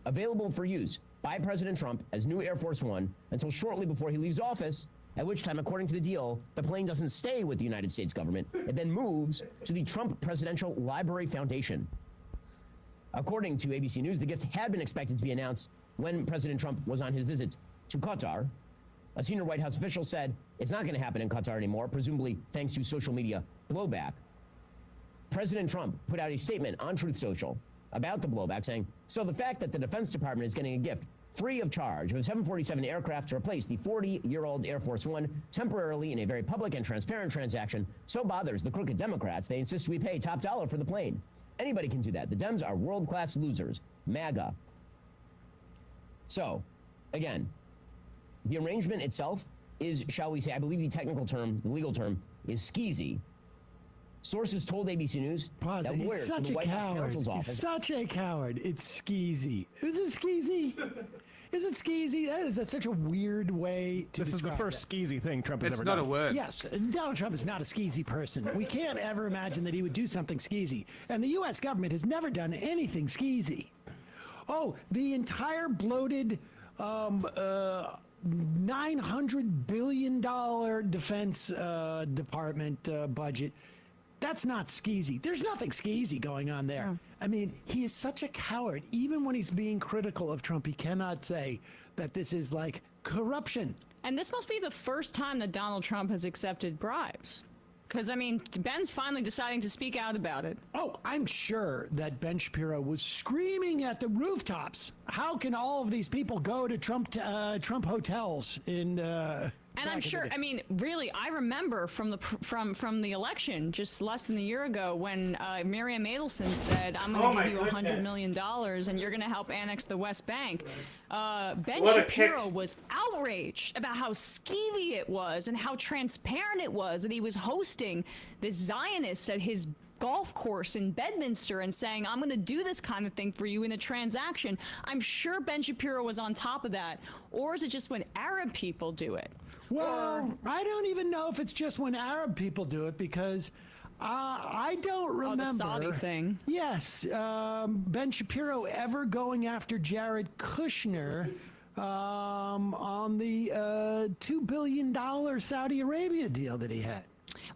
available for use by President Trump as new Air Force One until shortly before he leaves office, at which time, according to the deal, the plane doesn't stay with the United States government. It then moves to the Trump Presidential Library Foundation. According to ABC News, the gift had been expected to be announced when President Trump was on his visit to Qatar. A senior White House official said it's not going to happen in Qatar anymore, presumably thanks to social media blowback. President Trump put out a statement on Truth Social about the blowback, saying, so the fact that the Defense Department is getting a gift free of charge of a 747 aircraft to replace the 40-year-old Air Force One temporarily in a very public and transparent transaction so bothers the crooked Democrats, they insist we pay top dollar for the plane. Anybody can do that. The Dems are world-class losers. MAGA. So, again, the arrangement itself is, shall we say, I believe the technical term, the legal term, is skeezy. Sources told ABC News that lawyers from the White House counsel's office... He's such a coward. It's skeezy. Is it skeezy? Is it skeezy? That is such a weird way to This is the first skeezy thing Trump has ever done. It's not a word. Yes, Donald Trump is not a skeezy person. We can't ever imagine that he would do something skeezy. And the U.S. government has never done anything skeezy. Oh, the entire bloated $900 billion defense department budget, that's not skeezy. There's nothing skeezy going on there. No. I mean, he is such a coward. Even when he's being critical of Trump, he cannot say that this is like corruption. And this must be the first time that Donald Trump has accepted bribes. Because, I mean, Ben's finally deciding to speak out about it. Oh, I'm sure that Ben Shapiro was screaming at the rooftops. How can all of these people go to Trump hotels in... And I'm sure, I mean, really, I remember from the election just less than a year ago when Miriam Adelson said, I'm going to give you $100 million and you're going to help annex the West Bank. Ben Shapiro was outraged about how skeevy it was and how transparent it was, and he was hosting this Zionist at his golf course in Bedminster and saying, I'm going to do this kind of thing for you in a transaction. I'm sure Ben Shapiro was on top of that. Or is it just when Arab people do it? Well, I don't even know if it's just when Arab people do it, because I don't remember. Oh, the Saudi thing. Yes, Ben Shapiro ever going after Jared Kushner on the $2 billion Saudi Arabia deal that he had.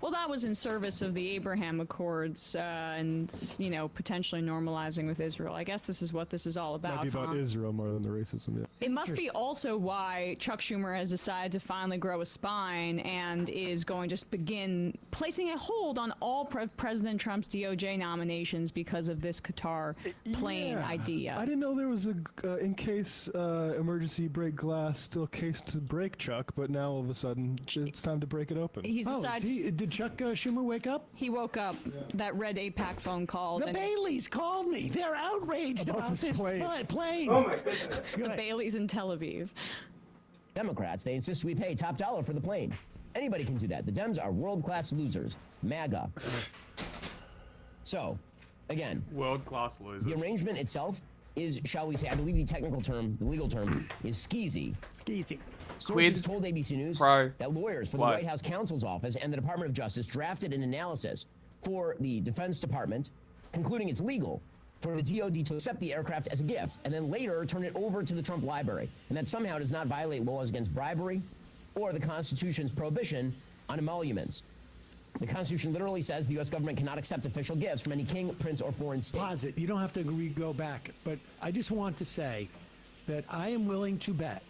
Well, that was in service of the Abraham Accords and, you know, potentially normalizing with Israel. I guess this is what this is all about. Might be about Israel more than the racism, yeah. It must be also why Chuck Schumer has decided to finally grow a spine and is going to begin placing a hold on all President Trump's DOJ nominations because of this Qatar plane idea. I didn't know there was a in-case emergency break glass still case to break, Chuck, but now all of a sudden it's time to break it open. He's decided... Did Chuck Schumer wake up? He woke up. That red AIPAC phone call. The Baileys called me. They're outraged about this plane. Oh my goodness. The Baileys in Tel Aviv. Democrats, they insist we pay top dollar for the plane. Anybody can do that. The Dems are world-class losers. MAGA. So, again, world-class losers. The arrangement itself is, shall we say, I believe the technical term, the legal term, is skeezy. Skeezy. Sources told ABC News that lawyers from the White House counsel's office and the Department of Justice drafted an analysis for the Defense Department, concluding it's legal for the DoD to accept the aircraft as a gift and then later turn it over to the Trump library, and that somehow does not violate laws against bribery or the Constitution's prohibition on emoluments. The Constitution literally says the U.S. government cannot accept official gifts from any king, prince, or foreign state. Pause it. You don't have to go back, but I just want to say that I am willing to bet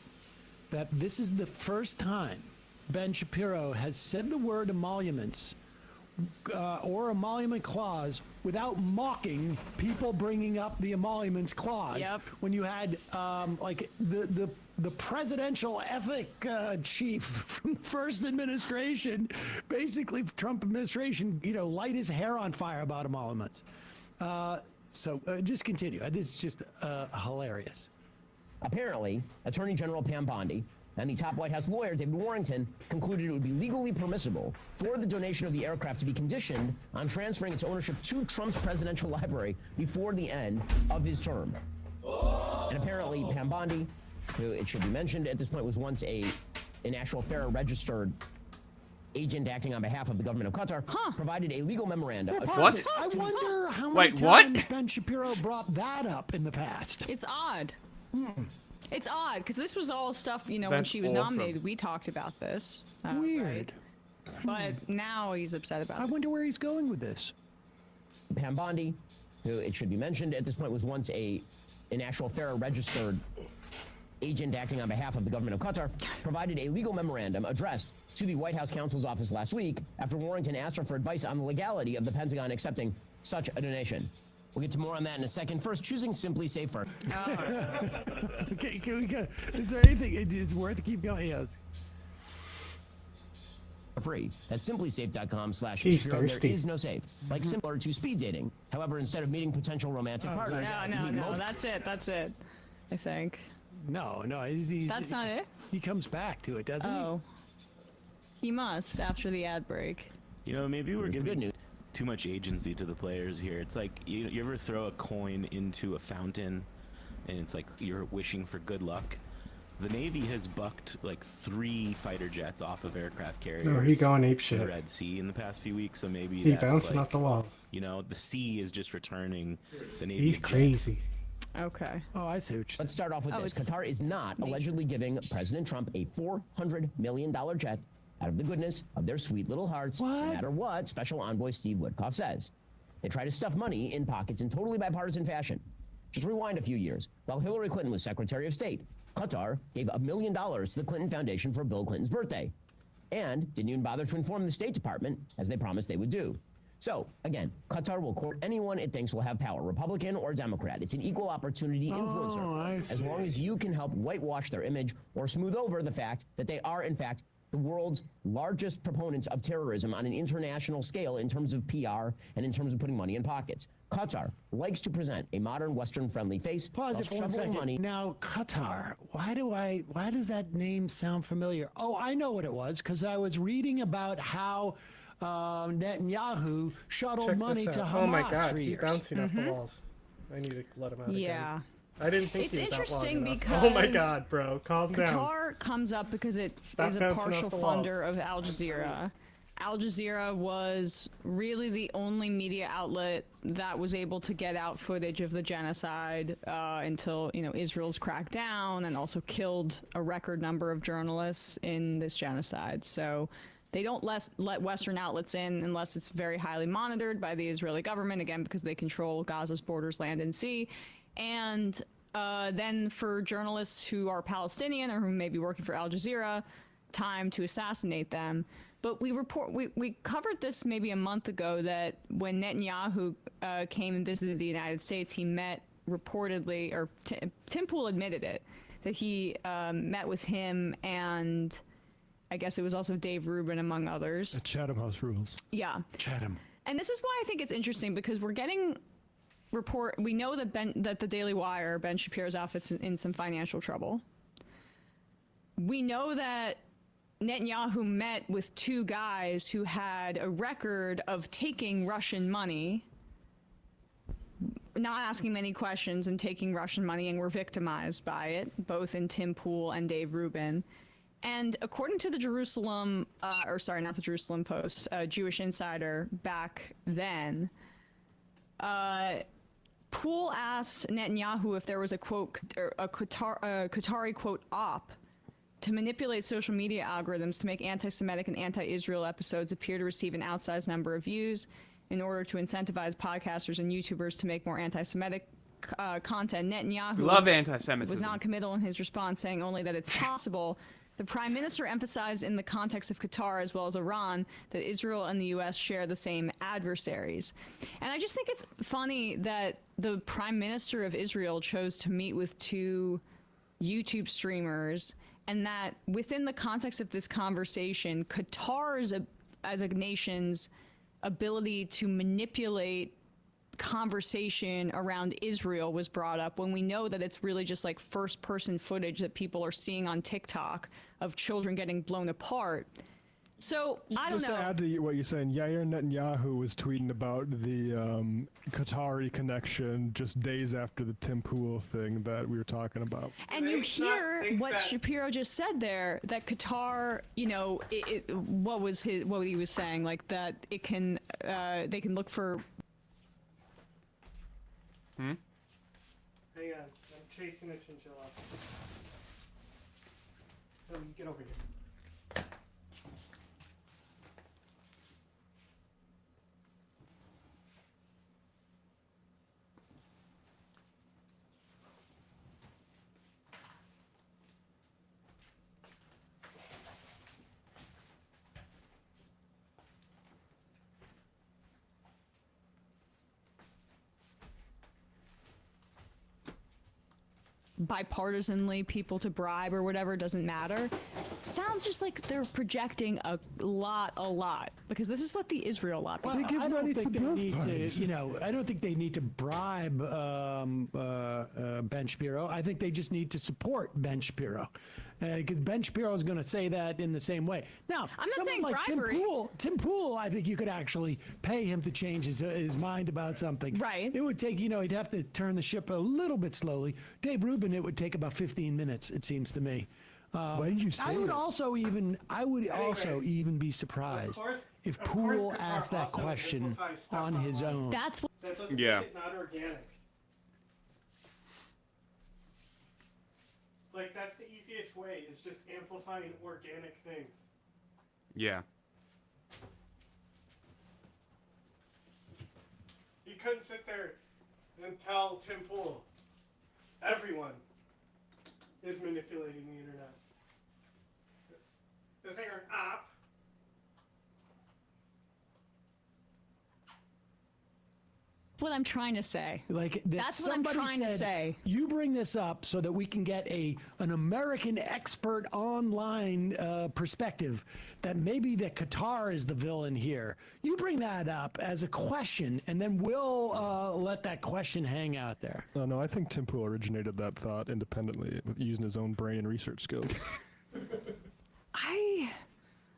that this is the first time Ben Shapiro has said the word emoluments or emolument clause without mocking people bringing up the emoluments clause. Yep. When you had like the presidential ethic chief from the first administration, basically Trump administration, you know, light his hair on fire about emoluments. So just continue. This is just hilarious. Apparently, Attorney General Pam Bondi and the top White House lawyer, David Warrington, concluded it would be legally permissible for the donation of the aircraft to be conditioned on transferring its ownership to Trump's presidential library before the end of his term. And apparently, Pam Bondi, who it should be mentioned at this point was once an actual FARA registered agent acting on behalf of the government of Qatar, provided a legal memorandum. What? I wonder how many times Ben Shapiro brought that up in the past. It's odd. It's odd because this was all stuff, you know, when she was nominated, we talked about this. Weird. Right? But now he's upset about it. I wonder where he's going with this. Pam Bondi, who it should be mentioned at this point was once an actual FARA registered agent acting on behalf of the government of Qatar, provided a legal memorandum addressed to the White House counsel's office last week after Warrington asked her for advice on the legality of the Pentagon accepting such a donation. We'll get to more on that in a second. First, choosing Simply Safe first. Okay, can we go? Is there anything? It's worth to keep going. Yeah. Free at simplysafe.com/. He's There thirsty. is no safe, like similar to speed dating. However, instead of meeting potential romantic partners, No, that's it. I think. No, That's not it? He comes back to it, doesn't Oh. He must after the ad break. You know, maybe we're Here's the good giving news. too much agency to the players here. It's like you ever throw a coin into a fountain, and it's like you're wishing for good luck. The Navy has bucked like 3 fighter jets off of aircraft carriers. No, he going in apeshit. the Red Sea in the past few weeks, so maybe He that's bouncing like, off the walls. You know, the sea is just returning the Navy. He's crazy. Okay. Oh, I see what you're Let's start off with Oh, this. it's Qatar is not allegedly giving President Trump a $400 million jet out of the goodness of their sweet little hearts, no matter what Special Envoy Steve Witkoff says. They try to stuff money in pockets in totally bipartisan fashion. Just rewind a few years. While Hillary Clinton was Secretary of State, Qatar gave $1 million to the Clinton Foundation for Bill Clinton's birthday, and didn't even bother to inform the State Department, as they promised they would do. So, again, Qatar will court anyone it thinks will have power, Republican or Democrat. It's an equal opportunity influencer, as long as you can help whitewash their image or smooth over the fact that they are, in fact, the world's largest proponents of terrorism on an international scale in terms of PR and in terms of putting money in pockets. Qatar likes to present a modern Western-friendly face. Pause it for while one shoveling second. money. Now, Qatar. Why does that name sound familiar? Oh, I know what it was, because I was reading about how Netanyahu shuttled Check money this to out. Hamas Oh my God, for he's years. bouncing off the walls. I need to let him out Yeah. again. I didn't think It's he was that long interesting enough. because Oh my God, bro, calm down. Qatar comes up because it Stop is a bouncing partial off the walls. funder of Al Jazeera. Al Jazeera was really the only media outlet that was able to get out footage of the genocide until, Israel's cracked down and also killed a record number of journalists in this genocide. So they don't let Western outlets in unless it's very highly monitored by the Israeli government, again, because they control Gaza's borders, land, and sea. And then for journalists who are Palestinian or who may be working for Al Jazeera, time to assassinate them. But we covered this maybe a month ago that when Netanyahu came and visited the United States, he met reportedly, or Tim Pool admitted it, that he met with him and I guess it was also Dave Rubin among others. At Chatham House Rules. Yeah. Chatham. And this is why I think it's interesting, because we're getting we know that the Daily Wire, Ben Shapiro's outfit's in some financial trouble. We know that Netanyahu met with 2 guys who had a record of taking Russian money, not asking many questions and taking Russian money, and were victimized by it, both in Tim Pool and Dave Rubin. And according to the Jerusalem, not the Jerusalem Post, Jewish Insider back then, Pool asked Netanyahu if there was a quote, a Qatari quote op to manipulate social media algorithms to make anti-Semitic and anti-Israel episodes appear to receive an outsized number of views in order to incentivize podcasters and YouTubers to make more anti-Semitic content. Netanyahu Love anti-Semitism. was non-committal in his response, saying only that it's possible. The prime minister emphasized in the context of Qatar as well as Iran that Israel and the U.S. share the same adversaries. And I just think it's funny that the prime minister of Israel chose to meet with 2 YouTube streamers, and that within the context of this conversation, Qatar's as a nation's ability to manipulate conversation around Israel was brought up, when we know that it's really just like first-person footage that people are seeing on TikTok of children getting blown apart. So, I don't Just know. to add to what you're saying, Yair Netanyahu was tweeting about the Qatari connection just days after the Tim Pool thing that we were talking about. And you hear what Shapiro just said there, that Qatar, what he was saying, like that it can, they can look for. Hang on, I'm chasing a chinchilla. Oh, you get over here. bipartisanly people to bribe or whatever, doesn't matter. Sounds just like they're projecting a lot, because this is what the Israel lobby. Well, I don't think they need to, I don't think they need to bribe Ben Shapiro. I think they just need to support Ben Shapiro. Because Ben Shapiro is going to say that in the same way. Now, I'm not someone saying like bribery. Tim Pool, I think you could actually pay him to change his mind about something. Right. It would take, he'd have to turn the ship a little bit slowly. Dave Rubin, it would take about 15 minutes, it seems to me. Why did you say I would that? also even be surprised if Pool asked that question on his own. That doesn't Yeah. make it not organic. Like, that's the easiest way, is just amplifying organic things. Yeah. You couldn't sit there and tell Tim Pool, everyone is manipulating the internet. Is there an app? What I'm trying to say. That's what I'm trying to say. You bring this up so that we can get an American expert online perspective that maybe that Qatar is the villain here. You bring that up as a question, and then we'll let that question hang out there. No, I think Tim Pool originated that thought independently with using his own brain and research skills.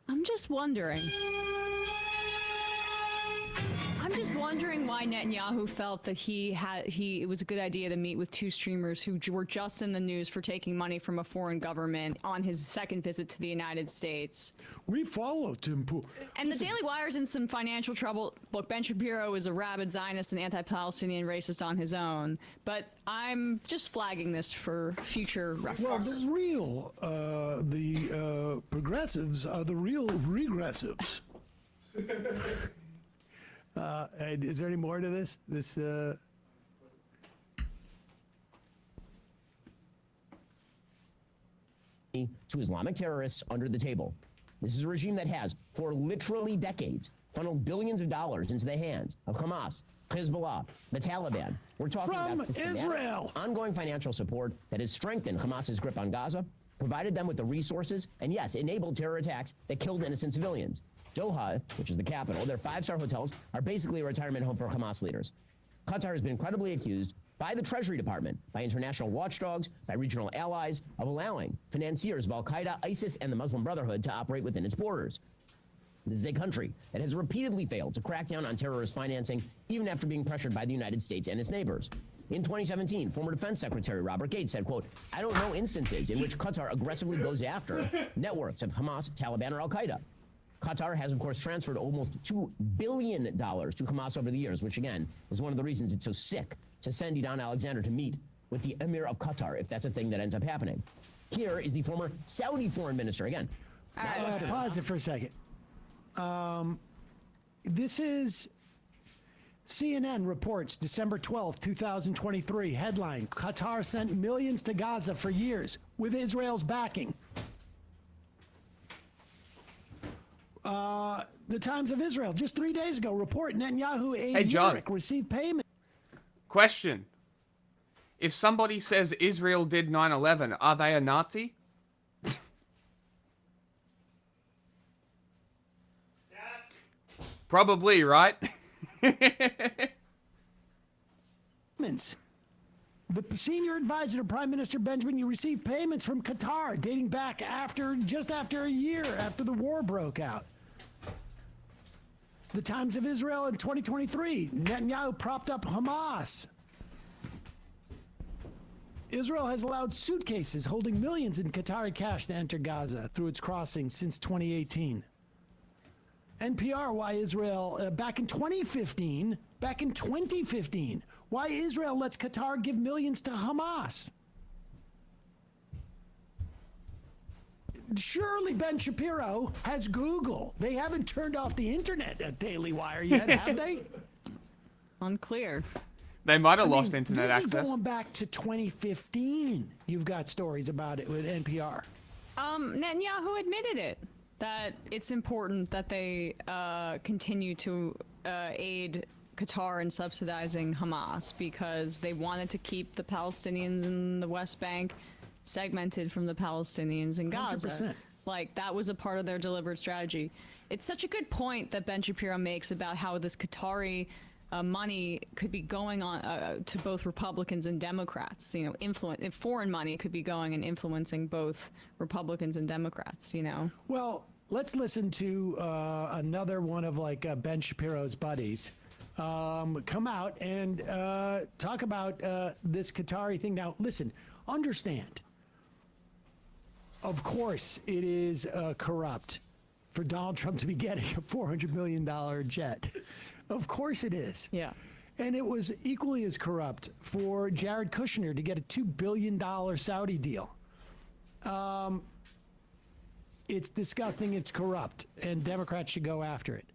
I'm just wondering. Why Netanyahu felt that it was a good idea to meet with two streamers who were just in the news for taking money from a foreign government on his second visit to the United States. We follow Tim Pool. And the Daily Wire's in some financial trouble. Look, Ben Shapiro is a rabid Zionist and anti-Palestinian racist on his own, but I'm just flagging this for future reference. Well, the progressives are the real regressives. Is there any more to this? To Islamic terrorists under the table. This is a regime that has, for literally decades, funneled billions of dollars into the hands of Hamas, Hezbollah, the Taliban. We're talking about systematic, Israel. ongoing financial support that has strengthened Hamas's grip on Gaza, provided them with the resources, and yes, enabled terror attacks that killed innocent civilians. Doha, which is the capital, their five-star hotels are basically a retirement home for Hamas leaders. Qatar has been credibly accused by the Treasury Department, by international watchdogs, by regional allies, of allowing financiers of Al-Qaeda, ISIS, and the Muslim Brotherhood to operate within its borders. This is a country that has repeatedly failed to crack down on terrorist financing, even after being pressured by the United States and its neighbors. In 2017, former Defense Secretary Robert Gates said, quote, "I don't know instances in which Qatar aggressively goes after networks of Hamas, Taliban, or Al-Qaeda." Qatar has, of course, transferred almost $2 billion to Hamas over the years, which, again, is one of the reasons it's so sick to send Idan Alexander to meet with the Emir of Qatar, if that's a thing that ends up happening. Here is the former Saudi foreign minister, again. Pause it for a second. This is CNN reports December 12th, 2023. Headline, Qatar sent millions to Gaza for years with Israel's backing. The Times of Israel, just 3 days ago, report Netanyahu aid York received payment. Question. If somebody says Israel did 9/11, are they a Nazi? Probably, right? The senior advisor to Prime Minister Benjamin, you received payments from Qatar dating back just after a year after the war broke out. The Times of Israel in 2023, Netanyahu propped up Hamas. Israel has allowed suitcases holding millions in Qatari cash to enter Gaza through its crossings since 2018. NPR, why Israel, back in 2015, why Israel lets Qatar give millions to Hamas. Surely Ben Shapiro has Google. They haven't turned off the internet at Daily Wire yet, have they? Unclear. They might have lost internet access. This is going back to 2015. You've got stories about it with NPR. Netanyahu admitted it, that it's important that they continue to aid Qatar and subsidizing Hamas because they wanted to keep the Palestinians in the West Bank segmented from the Palestinians in Gaza. 100%. Like, that was a part of their deliberate strategy. It's such a good point that Ben Shapiro makes about how this Qatari money could be going on to both Republicans and Democrats. You know, foreign money could be going and influencing both Republicans and Democrats. You know. Well, let's listen to another one of like Ben Shapiro's buddies come out and talk about this Qatari thing. Now, listen, understand. Of course, it is corrupt for Donald Trump to be getting a $400 million jet. Of course it is. Yeah. And it was equally as corrupt for Jared Kushner to get a $2 billion Saudi deal. It's disgusting, it's corrupt, and Democrats should go after it.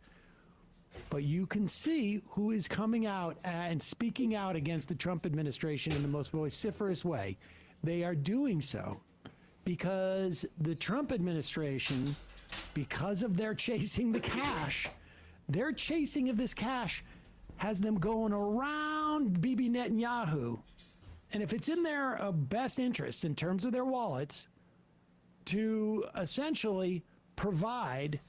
But you can see who is coming out and speaking out against the Trump administration in the most vociferous way. They are doing so because the Trump administration, because of their chasing the cash, their chasing of this cash has them going around Bibi Netanyahu. And if it's in their best interest in terms of their wallets to essentially provide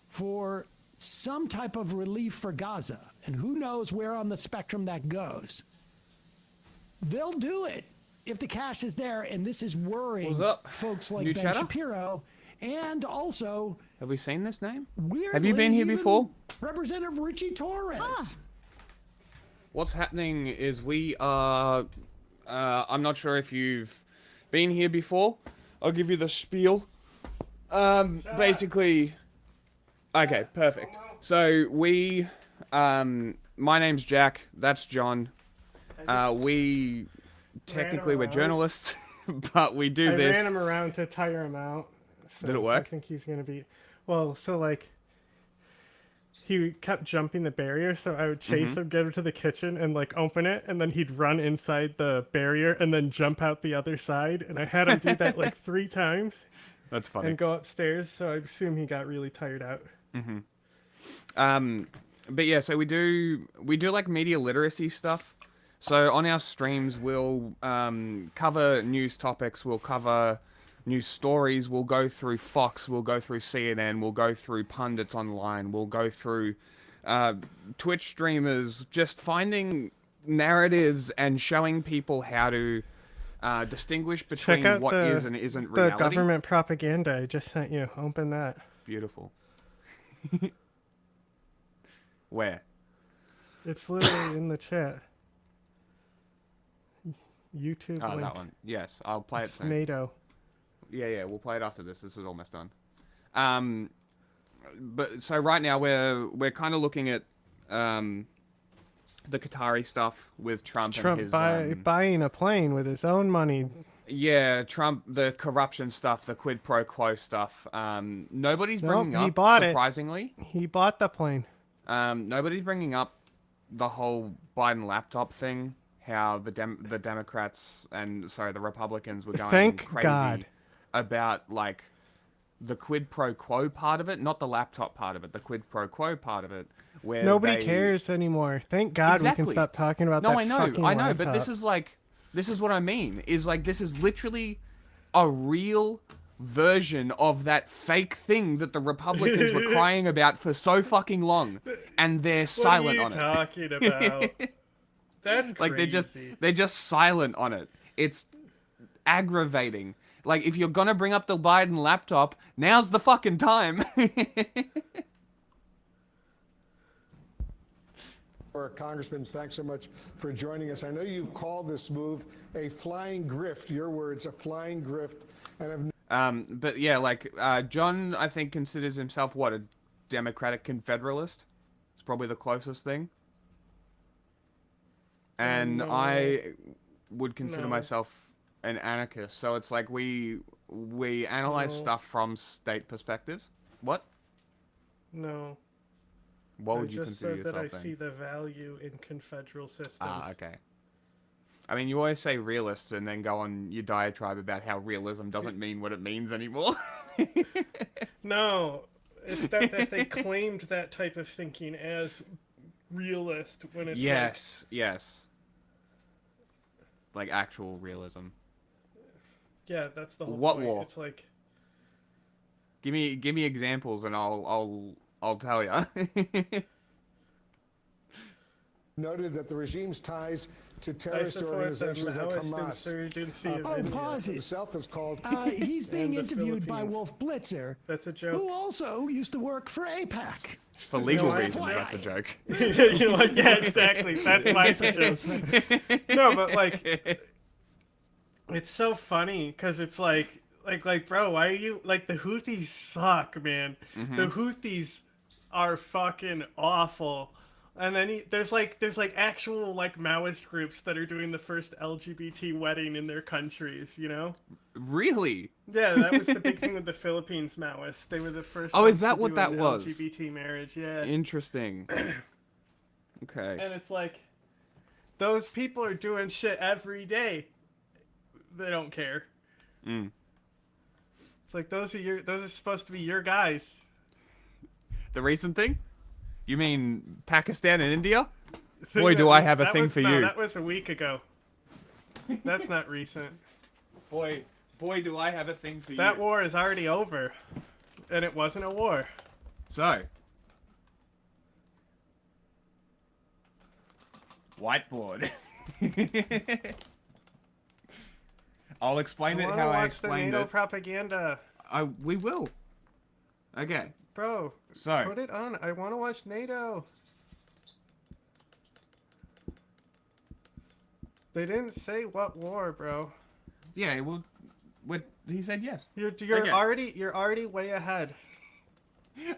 for some type of relief for Gaza, and who knows where on the spectrum that goes, they'll do it if the cash is there. And this is worrying folks like Ben Shapiro. And also, have we seen this name? Weirdly, have you been here before? Representative Richie Torres. Huh. What's happening is we are. I'm not sure if you've been here before. I'll give you the spiel. Basically. Okay, perfect. So we. My name's Jack. That's John. We technically we're journalists, but we do this. I ran him around to tire him out. So did it work? I think he's gonna be. Well, so like. He kept jumping the barrier, so I would chase him, get him to the kitchen, and like open it, and then he'd run inside the barrier and then jump out the other side. And I had him do that like 3 times. That's funny. And go upstairs, so I assume he got really tired out. But yeah, so we do like media literacy stuff. So on our streams, we'll cover news topics, we'll cover news stories, we'll go through Fox, we'll go through CNN, we'll go through pundits online, we'll go through Twitch streamers, just finding narratives and showing people how to distinguish between what is and isn't reality. The government propaganda I just sent you. Open that. Beautiful. Where? It's literally in the chat. YouTube Oh, link. that one. Yes, I'll play it soon. Tomato. Yeah, we'll play it after this. This is almost done. But so right now we're kind of looking at the Qatari stuff with Trump and his buying a plane with his own money. Yeah, Trump, the corruption stuff, the quid pro quo stuff. Nobody's bringing up, he bought surprisingly. He bought the plane. Nobody's bringing up the whole Biden laptop thing. How the Democrats and the Republicans were going crazy God. about like the quid pro quo part of it, not the laptop part of it, the quid pro quo part of it, where nobody cares anymore. Thank God we can stop talking about that. I know, laptop. but this is what I mean. Is like this is literally a real version of that fake thing that the Republicans were crying about for so fucking long, and they're silent on it. What are you talking about? That's like crazy. they're just silent on it. It's aggravating. Like if you're gonna bring up the Biden laptop, now's the fucking time. Congressman, thanks so much for joining us. I know you've called this move a flying grift. Your words, a flying grift, and I've. But yeah, like John, I think considers himself what, a Democratic Confederalist. It's probably the closest thing. And No. I would consider No. myself an anarchist. So it's like we analyze No. stuff from state perspectives. What? No. What would you just consider said that I yourself see then? the value in confederal systems. Ah, okay. I mean, you always say realist and then go on your diatribe about how realism doesn't mean what it means anymore. No, it's that they claimed that type of thinking as realist when it's yes. Like actual realism. Yeah, that's the whole What point. war? It's like, Give me examples and I'll tell you. Noted that the regime's ties to terrorist organizations like Hamas. Insurgency of Oh, India. pause it. Himself is called. He's being the interviewed by Philippines. Wolf Blitzer, That's a joke. who also used to work for APAC. For legal No, reasons, FYI. that's a joke. You're like, yeah, exactly. That's my suggestion. No, but like, it's so funny because it's like, bro, why are you like the Houthis suck, man? Mhm. The Houthis are fucking awful. And then there's actual like Maoist groups that are doing the first LGBT wedding in their countries, you know? Really? Yeah, that was the big thing with the Philippines Maoists. They were the first. Oh, ones is that to what do that an was? LGBT marriage, yeah. Interesting. Okay. And it's like, those people are doing shit every day. They don't care. Mm. It's like those are supposed to be your guys. The recent thing? You mean Pakistan and India? Boy, do I have a thing for you. That was a week ago. That's not recent. Boy, do I have a thing for you. That war is already over. And it wasn't a war. So. Whiteboard. I'll explain it how I explained the NATO it. propaganda. We will. Okay. Bro, So. put it on. I want to watch NATO. They didn't say what war, bro. Yeah, well, he said yes. You're Okay. already way ahead.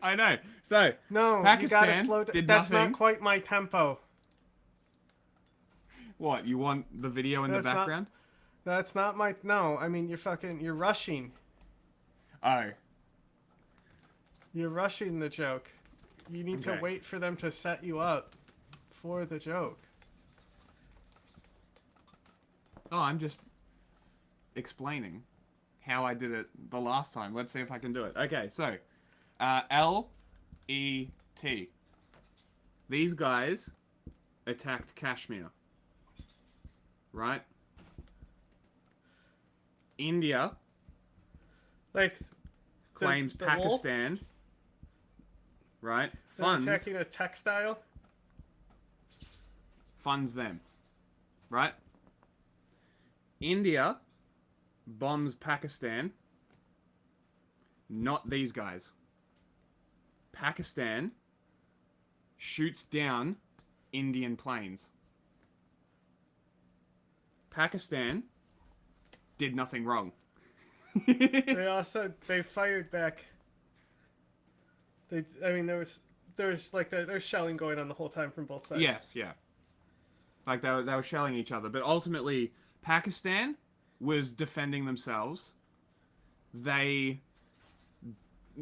I know. So No, Pakistan you gotta slow down. did That's nothing. not quite my tempo. What? You want the video in the That's not- background? That's not my. No, I mean you're rushing. Oh. You're rushing the joke. You need to Okay. wait for them to set you up for the joke. Oh, I'm just explaining how I did it the last time. Let's see if I can do it. Okay, so L-E-T. These guys attacked Kashmir. Right? India Like claims the wolf? Pakistan. Right? They're Funds attacking a textile. funds them. Right? India bombs Pakistan. Not these guys. Pakistan shoots down Indian planes. Pakistan did nothing wrong. They fired back. There's shelling going on the whole time from both sides. Yes, yeah. Like they were shelling each other, but ultimately Pakistan was defending themselves. They,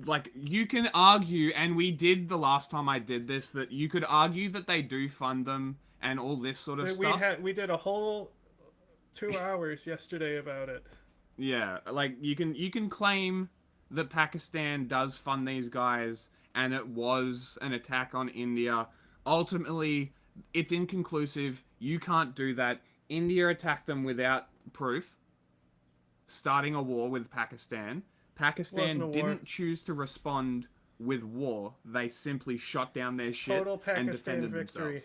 like, you can argue, and we did the last time I did this, that you could argue that they do fund them and all this sort of stuff. We did a whole 2 hours yesterday about it. Yeah, like you can claim that Pakistan does fund these guys and it was an attack on India. Ultimately, it's inconclusive. You can't do that. India attacked them without proof, starting a war with Pakistan. Pakistan Wasn't a war. didn't choose to respond with war. They simply shot down their shit Total and Pakistan defended victory. themselves.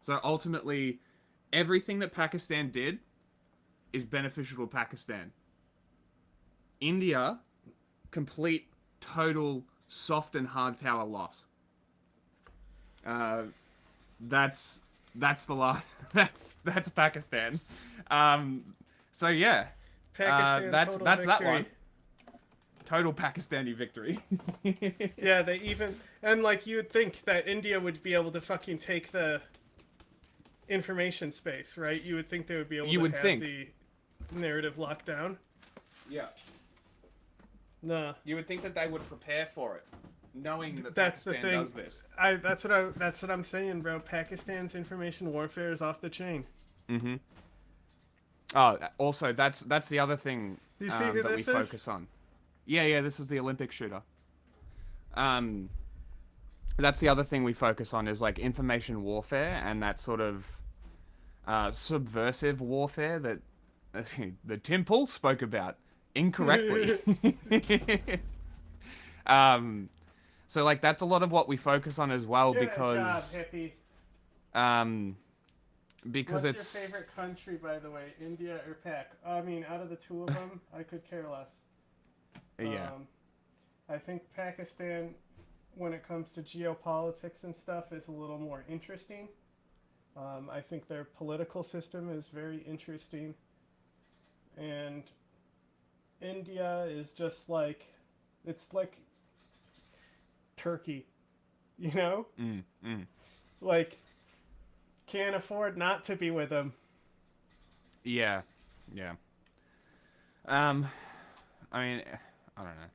So ultimately, everything that Pakistan did is beneficial to Pakistan. India, complete, total, soft and hard power loss. That's the last. That's Pakistan. So yeah, Pakistan that's total that victory. one. Total Pakistani victory. Yeah, they even and like you would think that India would be able to fucking take the information space, right? You would think they would be able You to would have think. the narrative locked down. Yeah. No. You would think that they would prepare for it, knowing that That's the Pakistan thing. does this. That's what I'm saying, bro. Pakistan's information warfare is off the chain. Mm-hmm. Oh, also, that's the other thing You see who that we this is? focus on. Yeah, this is the Olympic shooter. that's the other thing we focus on is like information warfare and that sort of subversive warfare that the Tim Pool spoke about incorrectly. So like that's a lot of what we focus on as well because because What's it's your favorite country, by the way? India or Pac? I mean, out of the two of them, I could care less. Yeah. I think Pakistan, when it comes to geopolitics and stuff, is a little more interesting. I think their political system is very interesting. And India is just like, it's like Turkey, you know? Like, can't afford not to be with them. Yeah. I mean, I don't know.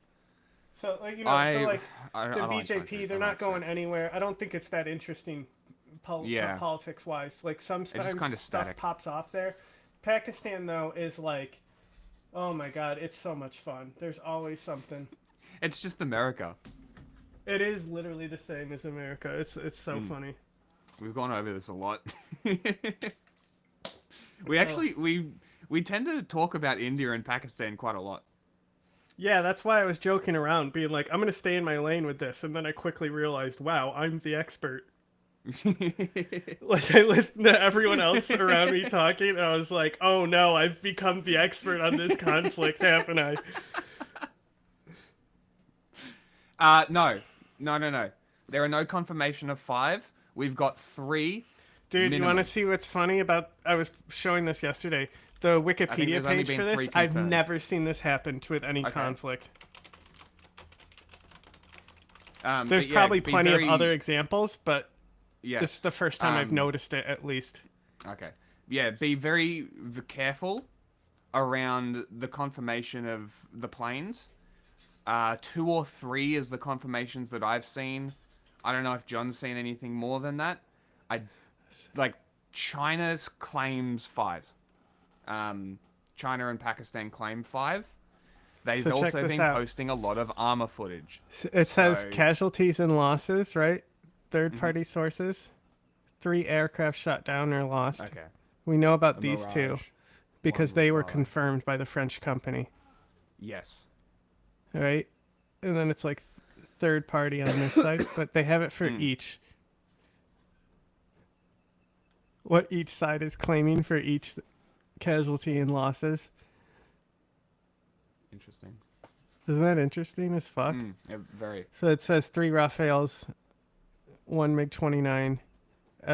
So, like, you know, the BJP, they're not going anywhere. I don't think it's that interesting politics-wise. Like, sometimes kind of stuff static. pops off there. Pakistan, though, is like, oh my god, it's so much fun. There's always something. It's just America. It is literally the same as America. It's so funny. We've gone over this a lot. We tend to talk about India and Pakistan quite a lot. Yeah, that's why I was joking around, being like, I'm going to stay in my lane with this. And then I quickly realized, wow, I'm the expert. Like, I listened to everyone else around me talking, and I was like, oh no, I've become the expert on this conflict, haven't I? No. There are no confirmation of 5. We've got 3. Dude, minimum. You want to see what's funny about... I was showing this yesterday. The Wikipedia page for this, I've never seen this happen with any conflict. There's probably plenty of other examples, but this is the first time I've noticed it, at least. Okay. Yeah, be very careful around the confirmation of the planes. 2 or 3 is the confirmations that I've seen. I don't know if John's seen anything more than that. China's claims 5s. China and Pakistan claim 5. They've also been posting a lot of armor footage. It says casualties and losses, right? Third-party sources. 3 aircraft shot down or lost. Okay. We know about these 2 because they were confirmed by the French company. Yes. All right? And then it's like third party on this side, but they have it for each. What each side is claiming for each casualty and losses. Interesting. Isn't that interesting as fuck? Yeah, very. So it says 3 Rafales, 1 MiG-29,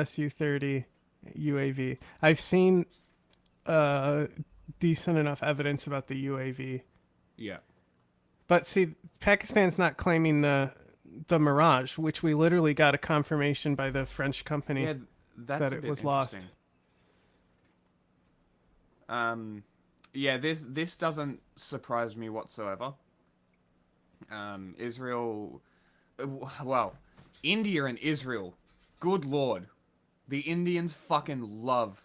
Su-30, UAV. I've seen decent enough evidence about the UAV. Yeah. But see, Pakistan's not claiming the Mirage, which we literally got a confirmation by the French company that it was lost. Yeah, this doesn't surprise me whatsoever. Israel, well, India and Israel, good lord, the Indians fucking love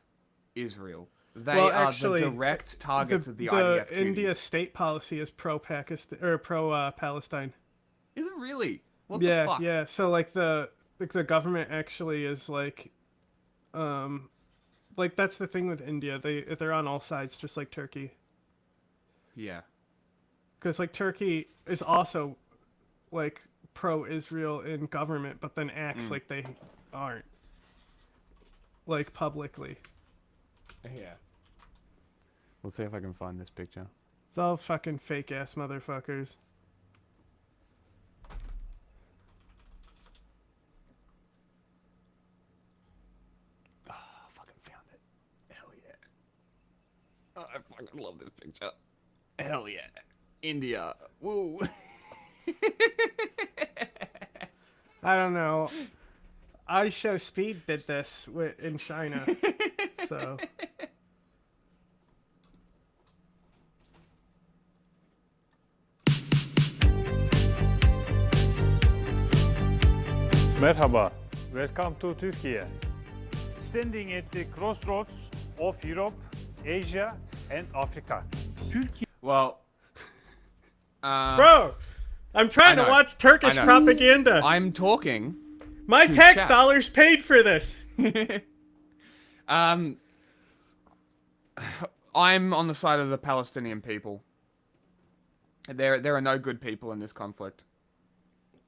Israel. They are the direct targets of the IDF. The India state policy is pro-Pakistan or pro-Palestine. Is it really? What the fuck? Yeah. So like the government actually is like that's the thing with India. They're on all sides, just like Turkey. Yeah. Because like Turkey is also like pro-Israel in government, but then acts like they aren't, like publicly. Yeah. Let's see if I can find this picture. It's all fucking fake ass motherfuckers. Oh, I fucking found it. Hell yeah. Oh, I fucking love this picture. Hell yeah. India. Woo. I don't know. I Show Speed did this in China. So. Merhaba, welcome to Turkey. Standing at the crossroads of Europe, Asia, and Africa. Turkey. Well, bro, I'm trying to watch Turkish propaganda. I'm talking My to tax chat. dollars paid for this. I'm on the side of the Palestinian people. There are no good people in this conflict.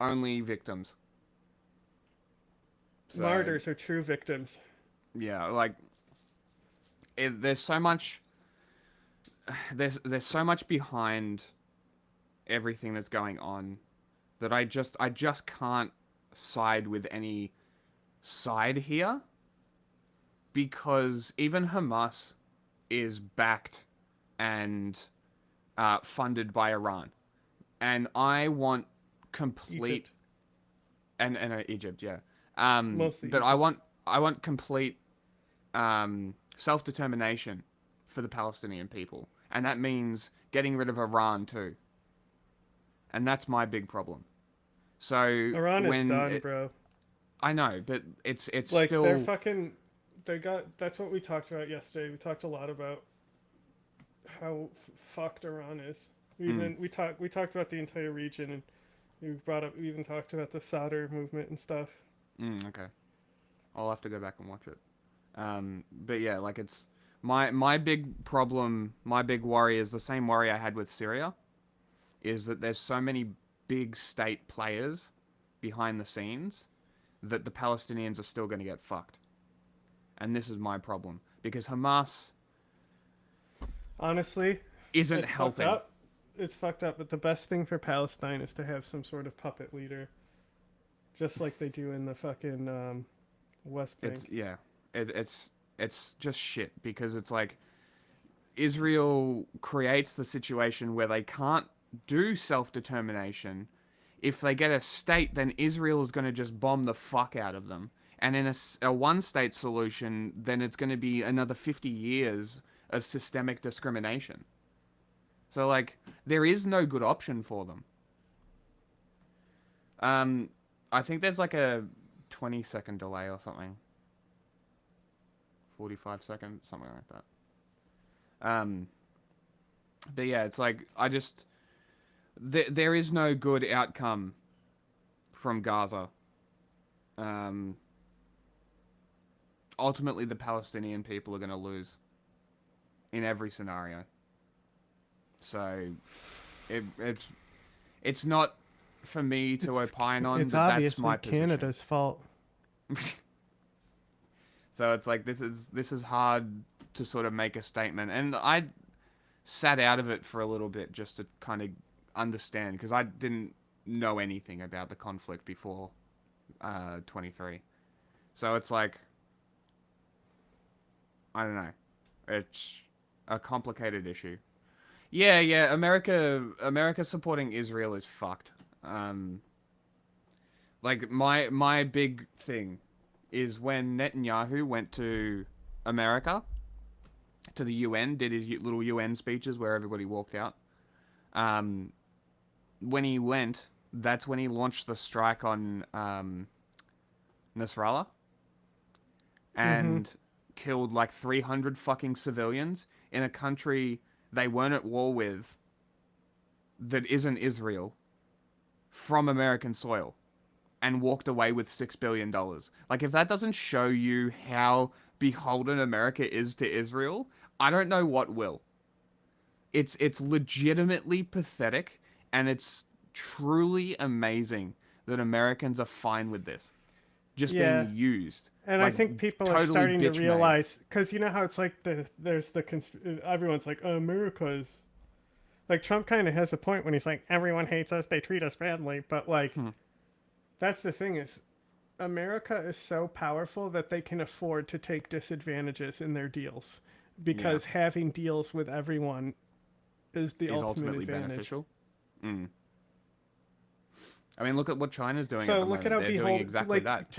Only victims. So, Martyrs are true victims. yeah, like there's so much. There's so much behind everything that's going on that I just can't side with any side here, because even Hamas is backed and funded by Iran, and I want complete Egypt. and Egypt, yeah. Mostly But Egypt. I want complete self-determination for the Palestinian people, and that means getting rid of Iran too. And that's my big problem. So Iran is when done, bro. I know, but it's Like still they're fucking. That's what we talked about yesterday. We talked a lot about how fucked Iran is. We talked about the entire region, and we even talked about the Sadr movement and stuff. Okay. I'll have to go back and watch it. But yeah, like it's my big problem, my big worry is the same worry I had with Syria, is that there's so many big state players behind the scenes that the Palestinians are still going to get fucked. And this is my problem, because Hamas honestly isn't it's helping. Fucked up. It's fucked up, but the best thing for Palestine is to have some sort of puppet leader, just like they do in the fucking West Bank. It's just shit, because it's like Israel creates the situation where they can't do self-determination. If they get a state, then Israel is going to just bomb the fuck out of them. And in a one-state solution, then it's going to be another 50 years of systemic discrimination. So, like, there is no good option for them. I think there's like a 20-second delay or something. 45 seconds, something like that. But yeah, it's like, there is no good outcome from Gaza. Ultimately, the Palestinian people are going to lose in every scenario. So, it's not for me to opine on. It's that's obviously my position. Canada's fault. So it's like this is hard to sort of make a statement, and I sat out of it for a little bit just to kind of understand, because I didn't know anything about the conflict before 23. So it's like, I don't know, it's a complicated issue. Yeah, America supporting Israel is fucked. Like my big thing is when Netanyahu went to America, to the UN, did his little UN speeches where everybody walked out. When he went, that's when he launched the strike on Nasrallah and killed like 300 fucking civilians in a country they weren't at war with that isn't Israel, from American soil, and walked away with $6 billion. Like, if that doesn't show you how beholden America is to Israel, I don't know what will. It's legitimately pathetic, and it's truly amazing that Americans are fine with this just being used. And like, I think people are totally starting to bitch-made. realize, because you know how it's like everyone's like, oh, America's like, Trump kind of has a point when he's like, everyone hates us, they treat us badly, but like that's the thing, is America is so powerful that they can afford to take disadvantages in their deals, because having deals with everyone is the ultimate advantage. Beneficial. I mean, look at what China's doing. So at the look moment. at how They're doing exactly that.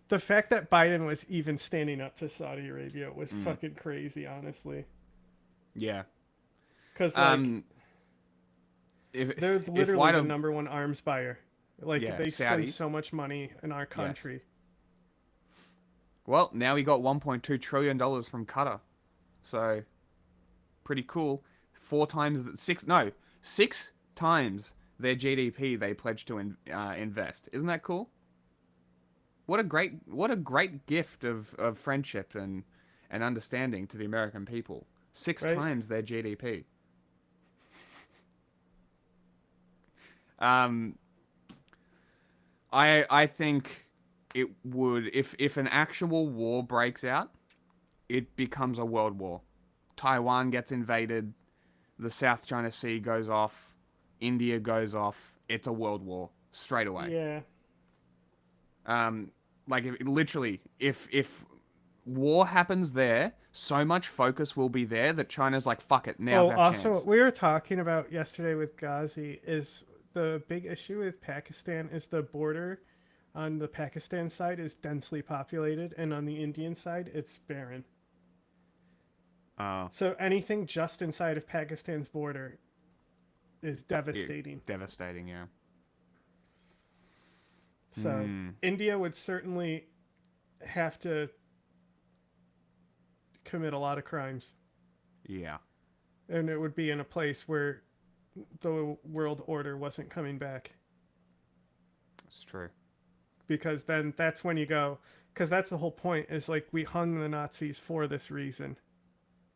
The fact that Biden was even standing up to Saudi Arabia was fucking crazy, honestly. Yeah. Because they're literally the number one arms buyer. Like, they spend so much money in our country. Yes. Well, now we got $1.2 trillion from Qatar. So, pretty cool. 6 times their GDP they pledged to invest. Isn't that cool? what a great gift of friendship and understanding to the American people. 6 times their GDP. I think it would, if an actual war breaks out, it becomes a world war. Taiwan gets invaded, the South China Sea goes off, India goes off. It's a world war straight away. Yeah. Like if war happens there, so much focus will be there that China's like, fuck it, now's our also, chance. what we were talking about yesterday with Ghazi is the big issue with Pakistan is the border on the Pakistan side is densely populated, and on the Indian side, it's barren. So anything just inside of Pakistan's border is devastating. Devastating, yeah. So India would certainly have to commit a lot of crimes. Yeah. And it would be in a place where the world order wasn't coming back. It's true. Because then that's when you go, because that's the whole point, is like we hung the Nazis for this reason,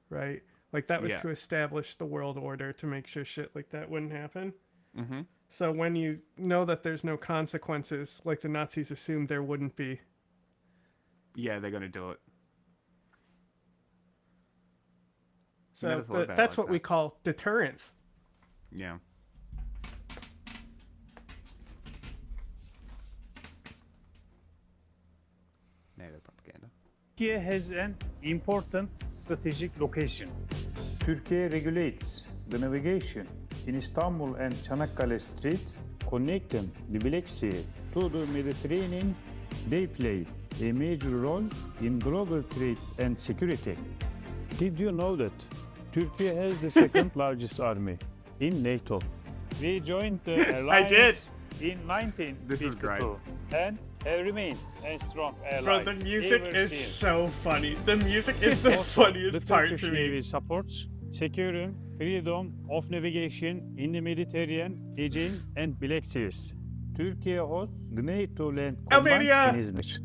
right? Like that was to establish the world order, to make sure shit like that wouldn't happen. Mm-hmm. So when you know that there's no consequences, like the Nazis assumed there wouldn't be. Yeah, they're going to do it. So that's what we call deterrence. Yeah. NATO propaganda. Turkey has an important strategic location. Turkey regulates the navigation in Istanbul and Çanakkale Strait, connecting the Black Sea to the Mediterranean. They play a major role in global trade and security. Did you know that Turkey has the second largest army in NATO? We joined the alliance in 1952 and have remained a strong ally. Bro, the music ever is since. so funny. The music is the funniest part Turkish to me. Navy supports securing freedom of navigation in the Mediterranean, Aegean, and Black Seas. Turkey hosts the NATO land command Albania! in Izmir,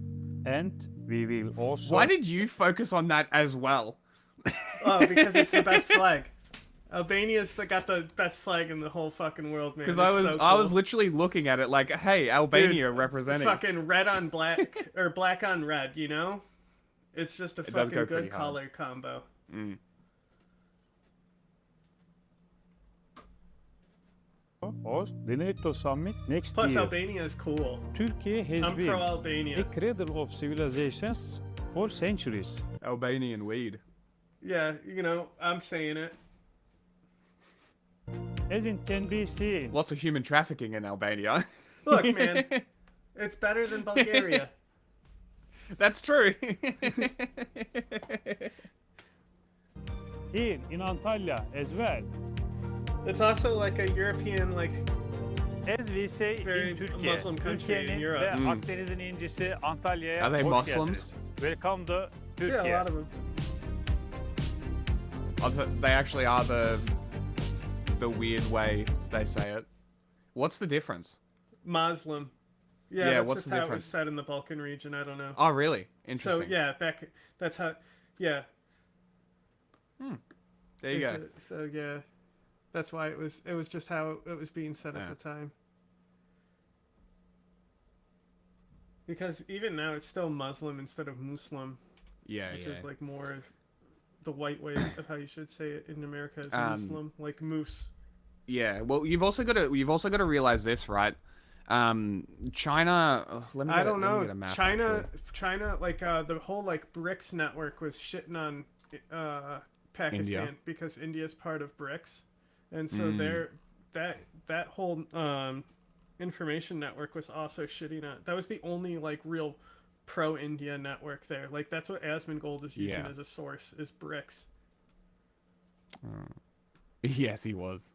and we will also. Why did you focus on that as well? Oh, because it's the best flag. Albania's got the best flag in the whole fucking world, man. Because It's I was cool. literally looking at it like, hey, Albania Dude, representing. Fucking red on black, or black on red, you know? It's just a It does fucking go good pretty hard. color combo. host the NATO summit next Plus, year. Albania is cool. Turkey has I'm been pro-Albania. a cradle of civilizations for centuries. Albanian weed. Yeah, you know, I'm saying it. As it can be seen. Lots of human trafficking in Albania. Look, man, it's better than Bulgaria. That's true. Here in Antalya as well. It's also like a European, like, As we say very in Türkiye, Muslim country in Türkiye'nin Europe. ve Akdeniz'in incisi Antalya'ya Are they hoş Muslims? geldiniz. Welcome to Yeah, Türkiye. a lot of them. They actually are the weird way they say it. What's the difference? Muslim. Yeah, Yeah, that's what's just the how difference? it was said in the Balkan region. I don't know. Oh, really? So Interesting. yeah, that's how. Yeah. There you go. So yeah, that's why it was just how it was being said Yeah. at the time. Because even now it's still Muslim instead of Muslim. Yeah, which yeah. is like more of the white way of how you should say it in America is Muslim, like moose. Yeah. Well, you've also got to realize this, right? China. Let me. I don't let me know. get a map, China, actually. like the whole like BRICS network was shitting on Pakistan India. because India's part of BRICS, and so Mm. that whole information network was also shitting on. That was the only like real pro-India network there. Like that's what Asmongold is using Yeah. as a source is BRICS. Yes, he was.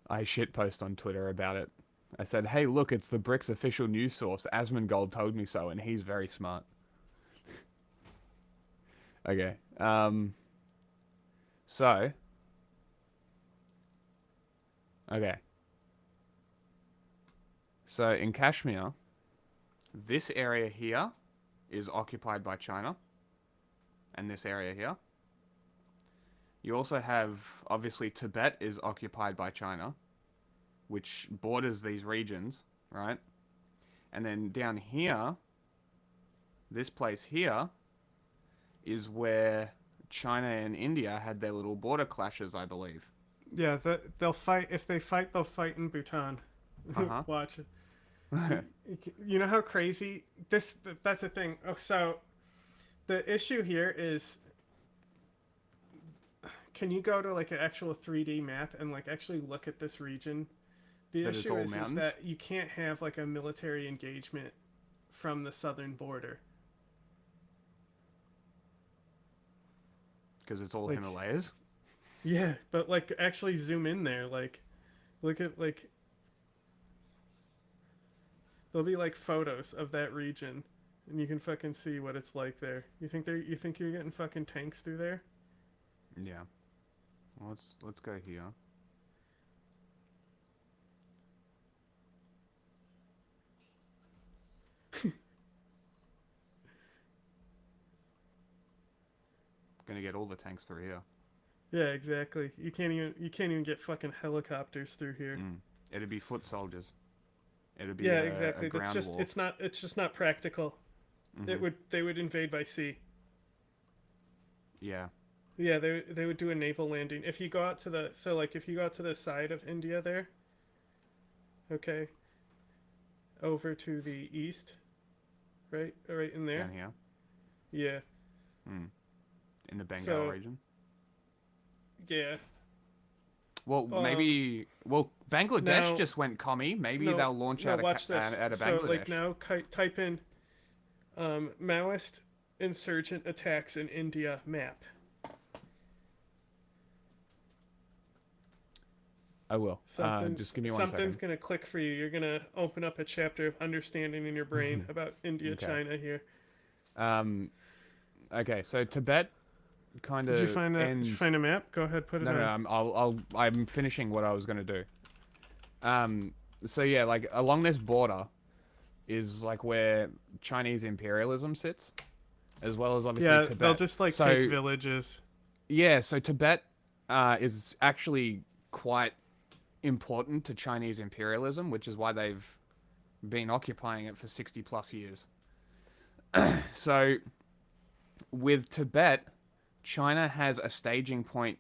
I shitpost on Twitter about it. I said, hey, look, it's the BRICS official news source. Asmongold told me so, and he's very smart. Okay. So. Okay. So, in Kashmir, This area here is occupied by China. And this area here. You also have, obviously, Tibet is occupied by China, which borders these regions, right? And then down here, this place here, is where China and India had their little border clashes, I believe. Yeah, they'll fight. If they fight, they'll fight in Bhutan. Watch it. You know how crazy this? That's the thing. Oh, so the issue here is, can you go to like an actual 3D map and like actually look at this region? The issue is that you can't have like a military engagement from the southern border. Because it's all like, Himalayas? Yeah, but like actually zoom in there. Like, look at like... There'll be like photos of that region, and you can fucking see what it's like there. You think you're getting fucking tanks through there? Yeah. Well, let's go here. Gonna get all the tanks through here. Yeah, exactly. You can't even get fucking helicopters through here. It'd be foot soldiers. It'd be exactly. A ground war. It's just not practical. They would invade by sea. Yeah. Yeah, they would do a naval landing. If you go out to the if you go out to the side of India there, okay, over to the east, right in there. Down here. Yeah. In the Bengal region. Yeah. Well, maybe. Well, Bangladesh just went commie. Maybe they'll launch out of Bangladesh. So, like now, type in Maoist insurgent attacks in India map. I will. Just give me 1 second. Something's gonna click for you. You're gonna open up a chapter of understanding in your brain about India, China here. Okay, so Tibet kind of. Did you find a map? Go ahead, put it on. No, I'm finishing what I was gonna do. So yeah, like along this border is like where Chinese imperialism sits, as well as obviously Tibet. They'll just like take villages. Yeah, so Tibet is actually quite important to Chinese imperialism, which is why they've been occupying it for 60 plus years. So with Tibet, China has a staging point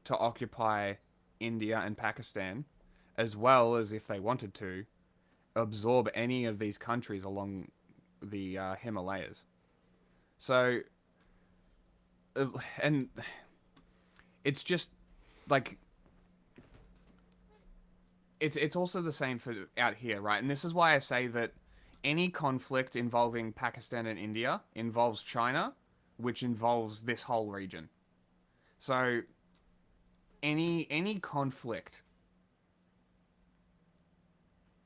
to occupy India and Pakistan, as well as, if they wanted to, absorb any of these countries along the Himalayas. So, and it's just like, it's also the same for out here, right? And this is why I say that any conflict involving Pakistan and India involves China, which involves this whole region. So any conflict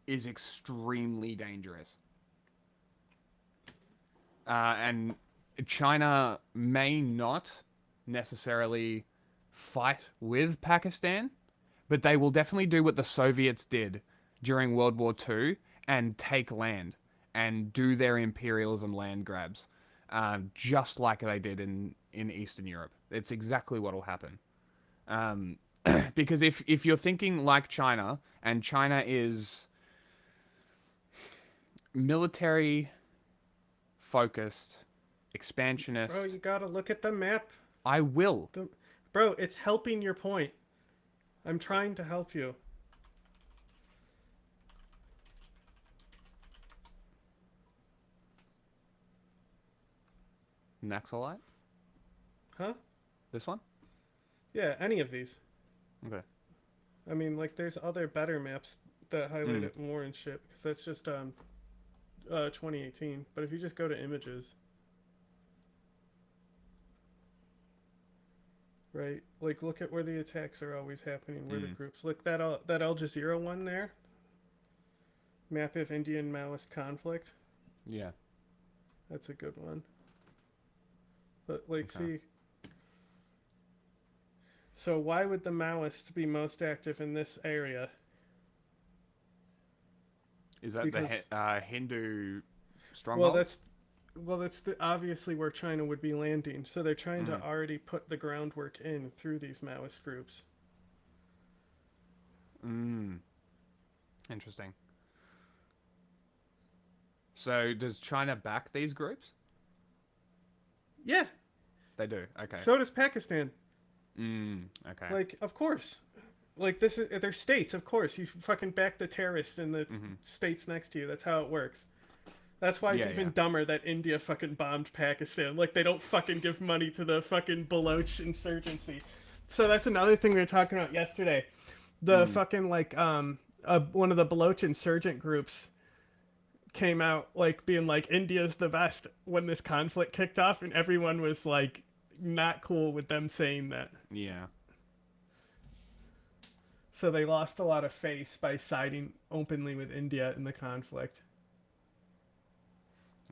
is extremely dangerous. And China may not necessarily fight with Pakistan, but they will definitely do what the Soviets did during World War II and take land and do their imperialism land grabs, just like they did in Eastern Europe. It's exactly what will happen. Because if you're thinking like China, and China is military focused, expansionist. Bro, you gotta look at the map. I will. Bro, it's helping your point. I'm trying to help you. Naxalite? Huh? This one? Yeah, any of these. Okay. I mean, like, there's other better maps that highlight it more and shit, because that's just 2018. But if you just go to images, right? Like, look at where the attacks are always happening, where the groups. Look, that Al Jazeera one there. Map of Indian Maoist conflict. Yeah. That's a good one. But, like, see... So why would the Maoists be most active in this area? Is that the Hindu strongholds? That's obviously where China would be landing. So they're trying to already put the groundwork in through these Maoist groups. Interesting. So does China back these groups? Yeah. They do. Okay. So does Pakistan. Okay. Like, of course. Like, this is they're states, of course. You fucking back the terrorists in the states next to you. That's how it works. That's why it's even dumber that India fucking bombed Pakistan. Like, they don't fucking give money to the fucking Baloch insurgency. So that's another thing we were talking about yesterday. The fucking, like, one of the Baloch insurgent groups came out, like, being like, India's the best when this conflict kicked off, and everyone was, like, not cool with them saying that. Yeah. So they lost a lot of face by siding openly with India in the conflict.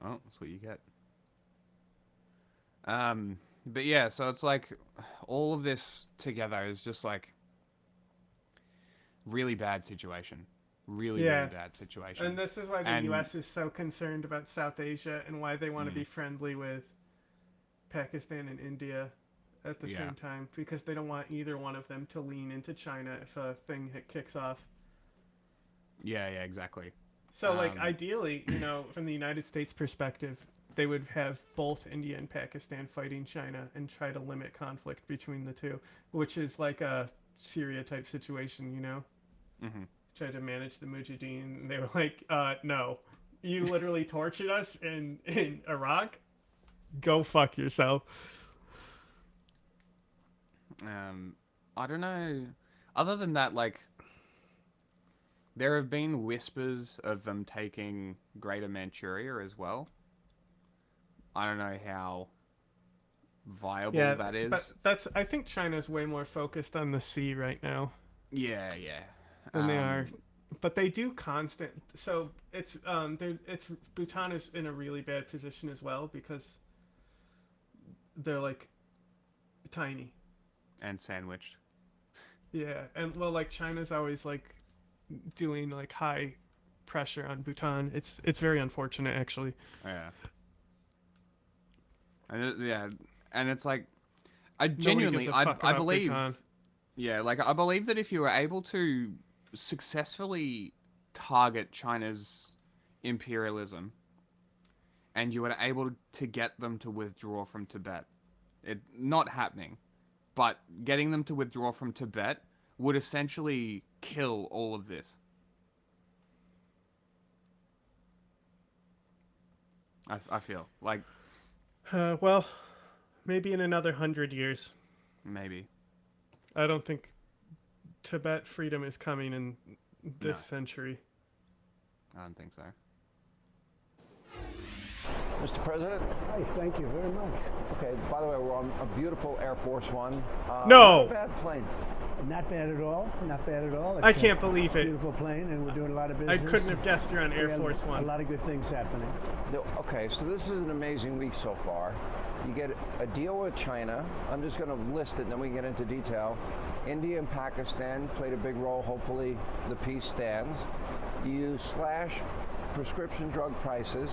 Oh, that's what you get. But yeah, so it's like all of this together is just like really bad situation. Really bad situation. And this is why the U.S. is so concerned about South Asia and why they want to be friendly with Pakistan and India at the same time, because they don't want either one of them to lean into China if a thing kicks off. Yeah, exactly. So, like, ideally, you know, from the United States perspective, they would have both India and Pakistan fighting China and try to limit conflict between the two, which is like a Syria-type situation, you know? Try to manage the Mujahideen, and they were like, no. You literally tortured us in Iraq? Go fuck yourself. I don't know. Other than that, like, there have been whispers of them taking Greater Manchuria as well. I don't know how viable that is. But I think China's way more focused on the sea right now. Yeah. Than they are. But they do constant. So it's Bhutan is in a really bad position as well because they're like tiny and sandwiched. Yeah, and well, like China's always like doing like high pressure on Bhutan. It's very unfortunate, actually. Yeah. And it's like, I genuinely, I believe, Bhutan. Yeah, like I believe that if you were able to successfully target China's imperialism, and you were able to get them to withdraw from Tibet, it not happening, but getting them to withdraw from Tibet would essentially kill all of this. I feel like. Well, maybe in another 100 years. Maybe. I don't think Tibet freedom is coming in this century. I don't think so. Mr. President? Hi, thank you very much. Okay, by the way, we're on a beautiful Air Force One. No! Not a bad plane. Not bad at all. Not bad at all. It's I can't believe it. Beautiful plane, and we're doing a lot of business. I couldn't have guessed you're on Air Force One. A lot of good things happening. Okay, so this is an amazing week so far. You get a deal with China. I'm just going to list it, and then we can get into detail. India and Pakistan played a big role. Hopefully, the peace stands. You slash prescription drug prices.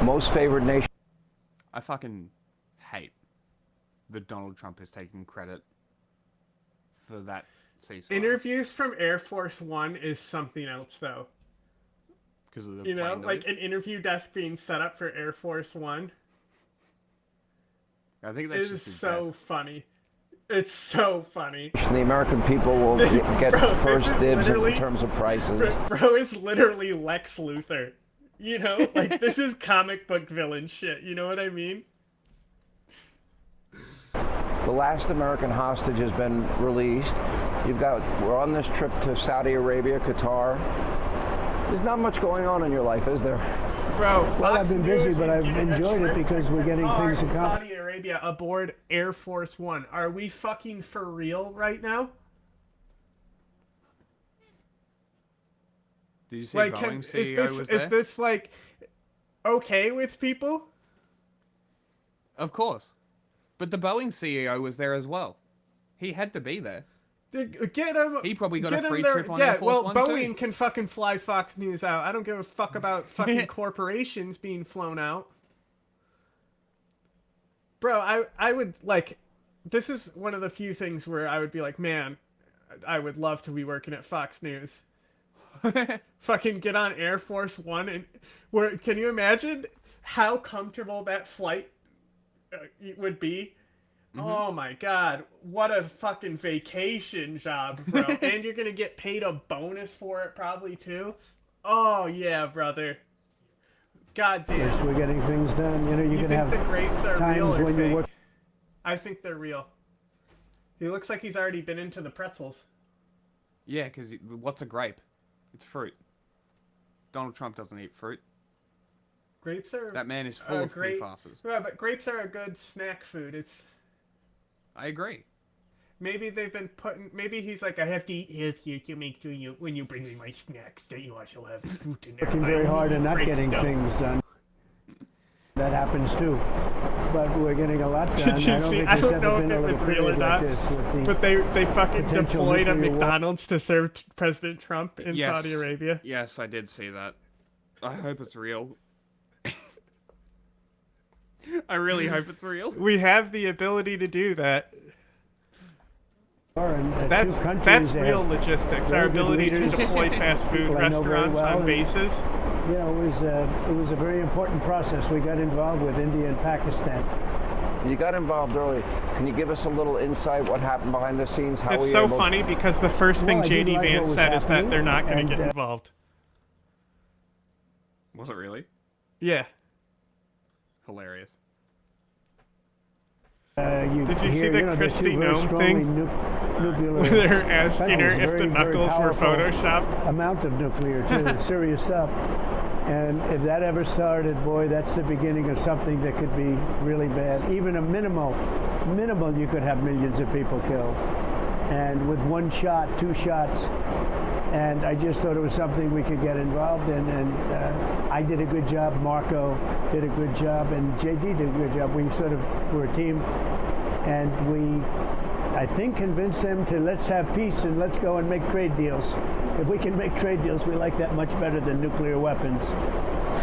Most favored nation. I fucking hate that Donald Trump is taking credit for that ceasefire. Interviews from Air Force One is something else, though. Because of the you know, plane like noise? an interview desk being set up for Air Force One. I think that's it just is his so desk. funny. It's so funny. The American people will get Bro, first dibs in literally- terms of prices. Bro is literally Lex Luthor. You know, like this is comic book villain shit. You know what I mean? The last American hostage has been released. We're on this trip to Saudi Arabia, Qatar. There's not much going on in your life, is there? Bro, Well, Fox I've been News busy, but is I've getting a enjoyed it trip because we're getting car things in accomplished. Saudi Arabia aboard Air Force One. Are we fucking for real right now? Did you see Like, Boeing is CEO this was there? is this like okay with people? Of course. But the Boeing CEO was there as well. He had to be there. Get him. He probably got get a free him there. trip on Yeah, Air Force well, One Boeing too. can fucking fly Fox News out. I don't give a fuck about fucking corporations being flown out. Bro, I would, like, this is one of the few things where I would be like, man, I would love to be working at Fox News. Fucking get on Air Force One and where can you imagine how comfortable that flight would be? Oh my god, what a fucking vacation job, bro. And you're gonna get paid a bonus for it probably too. Oh yeah, brother. God damn. Yes, we're getting things done. You know, You can think have the grapes are times real or when you fake? work. I think they're real. He looks like he's already been into the pretzels. Yeah, because what's a grape? It's fruit. Donald Trump doesn't eat fruit. Grapes are... That man is full of PFASs. Yeah, but grapes are a good snack food. It's... I agree. Maybe they've been putting... Maybe he's like, I have to eat healthier to make sure you, when you bring me my snacks, that you also have fruit in there. Working very hard and not Grape getting stuff. things done. That happens too. But we're getting a lot done. Did you see? I don't know if it was real or not, but they fucking deployed a McDonald's to serve President Trump in Saudi Arabia. Yes, I did see that. I hope it's real. I really hope it's real. We have the ability to do that. That's That's real logistics. Our ability to deploy fast food restaurants on bases. You know, it was a very important process. We got involved with India and Pakistan. You got involved early. Can you give us a little insight what happened behind the scenes? How It's were you so able... funny because the first thing Well, I didn't JD like what Vance was said is that happening, they're not going and, to get involved. Was it really? Yeah. Hilarious. Did you see the Kristi Noem thing? Nuclear. Where they're asking her if the Very, very knuckles were powerful photoshopped? Amount of nuclear too, serious stuff. And if that ever started, boy, that's the beginning of something that could be really bad. Even a minimal, you could have millions of people killed. And with one shot, two shots, and I just thought it was something we could get involved in. And I did a good job, Marco did a good job, and JD did a good job. We sort of were a team, and we, I think, convinced them to let's have peace and let's go and make trade deals. If we can make trade deals, we like that much better than nuclear weapons.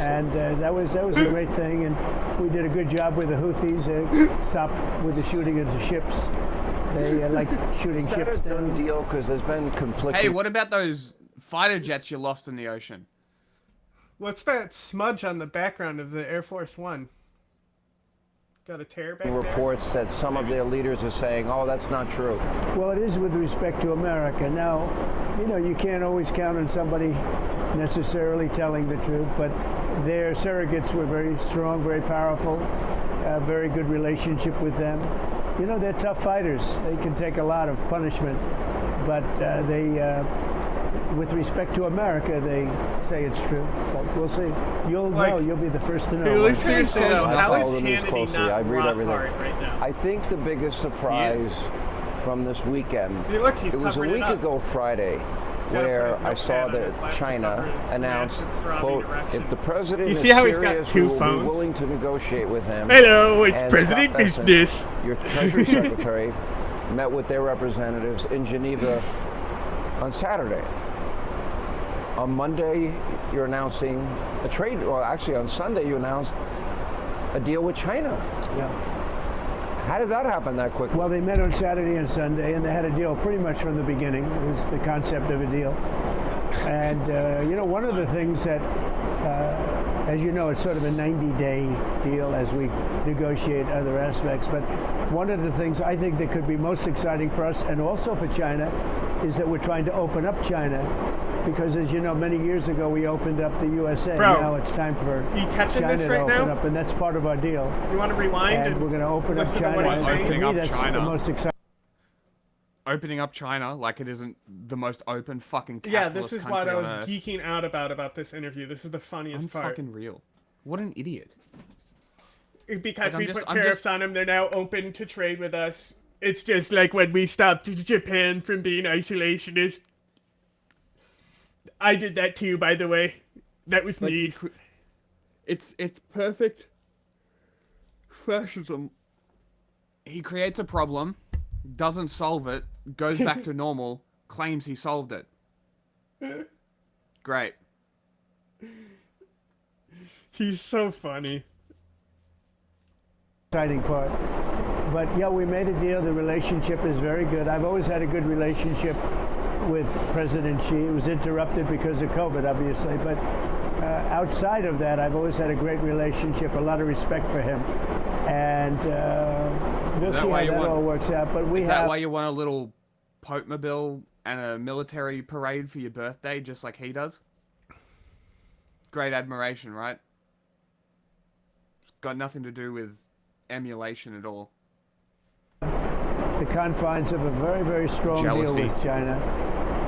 And that was a great thing, and we did a good job with the Houthis, stopped with the shooting of the ships. They like shooting Is that ships a done down. deal? Because there's been conflicting... Hey, what about those fighter jets you lost in the ocean? What's that smudge on the background of the Air Force One? Got a tear back there? Reports that some of their leaders are saying, oh, that's not true. Well, it is with respect to America. Now, you know, you can't always count on somebody necessarily telling the truth, but their surrogates were very strong, very powerful, very good relationship with them. You know, they're tough fighters. They can take a lot of punishment, but with respect to America, they say it's true. So we'll see. You'll know. You'll be the first to know. Seriously, though, how is follow the news Hannity closely. not I read everything. Rothbard right now? I think the biggest surprise from this weekend, Hey, look, he's it was a covering it week up. ago Friday, Gotta where put his I saw notepad on his that lap to China cover his announced, massive throbbing quote, erection. if the president You is see how he's got serious, two we will phones? be willing to negotiate with him. Hello, it's And President Scott Bessent, Business. Your Treasury Secretary met with their representatives in Geneva on Saturday. On Monday, you're announcing a trade, well, actually on Sunday, you announced a deal with China. Yeah. How did that happen that quickly? Well, they met on Saturday and Sunday, and they had a deal pretty much from the beginning. It was the concept of a deal. And, you know, one of the things that, as you know, it's sort of a 90-day deal as we negotiate other aspects. But one of the things I think that could be most exciting for us and also for China is that we're trying to open up China. Because, as you know, many years ago we opened up the USA. Bro, now it's time for you catching China this to right open now? up, and that's part of our deal. You want to rewind? And we're going to open up listen to China. what he's And saying? to me, Opening up that's China. the most exciting. Opening up China like it isn't the most open fucking Yeah, capitalist this is country what I on was earth. geeking out about this interview. This is the funniest I'm part. fucking real. What an idiot. Because Like, we put tariffs on them, they're now open to trade with us. It's just like when we stopped Japan from being isolationist. I did that too, by the way. That was me. It's perfect fascism. He creates a problem, doesn't solve it, goes back to normal, claims he solved it. Great. He's so funny. Exciting part. But yeah, we made a deal. The relationship is very good. I've always had a good relationship with President Xi. It was interrupted because of COVID, obviously. But outside of that, I've always had a great relationship, a lot of respect for him. And we'll see how that all works out. But is that why you want a little Pope-mobile and a military parade for your birthday, just like he does? Great admiration, right? It's got nothing to do with emulation at all. The confines of a very, very strong deal with China.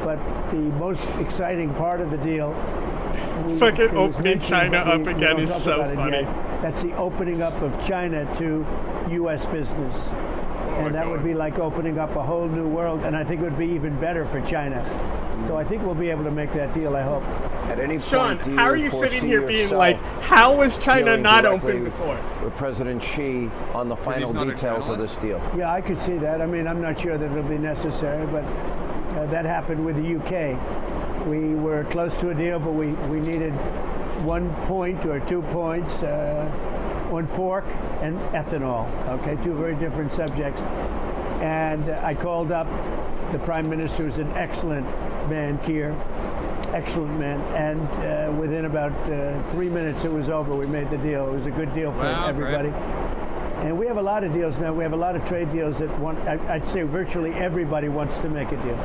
But the most exciting part of the deal... Fucking opening China up again is so funny. That's the opening up of China to U.S. business. And that would be like opening up a whole new world, and I think it would be even better for China. So I think we'll be able to make that deal, I hope. At any point, Sean, how are you sitting here being like, how was China not open before? With President Xi on the final details of this deal. Yeah, I could see that. I mean, I'm not sure that it'll be necessary, but that happened with the UK. We were close to a deal, but we needed 1 point or 2 points on pork and ethanol, okay, two very different subjects. And I called up the Prime Minister, who's an excellent man, Keir, excellent man, and within about 3 minutes it was over. We made the deal. It was a good deal for everybody. Great. And we have a lot of deals now. We have a lot of trade deals that I'd say virtually everybody wants to make a deal.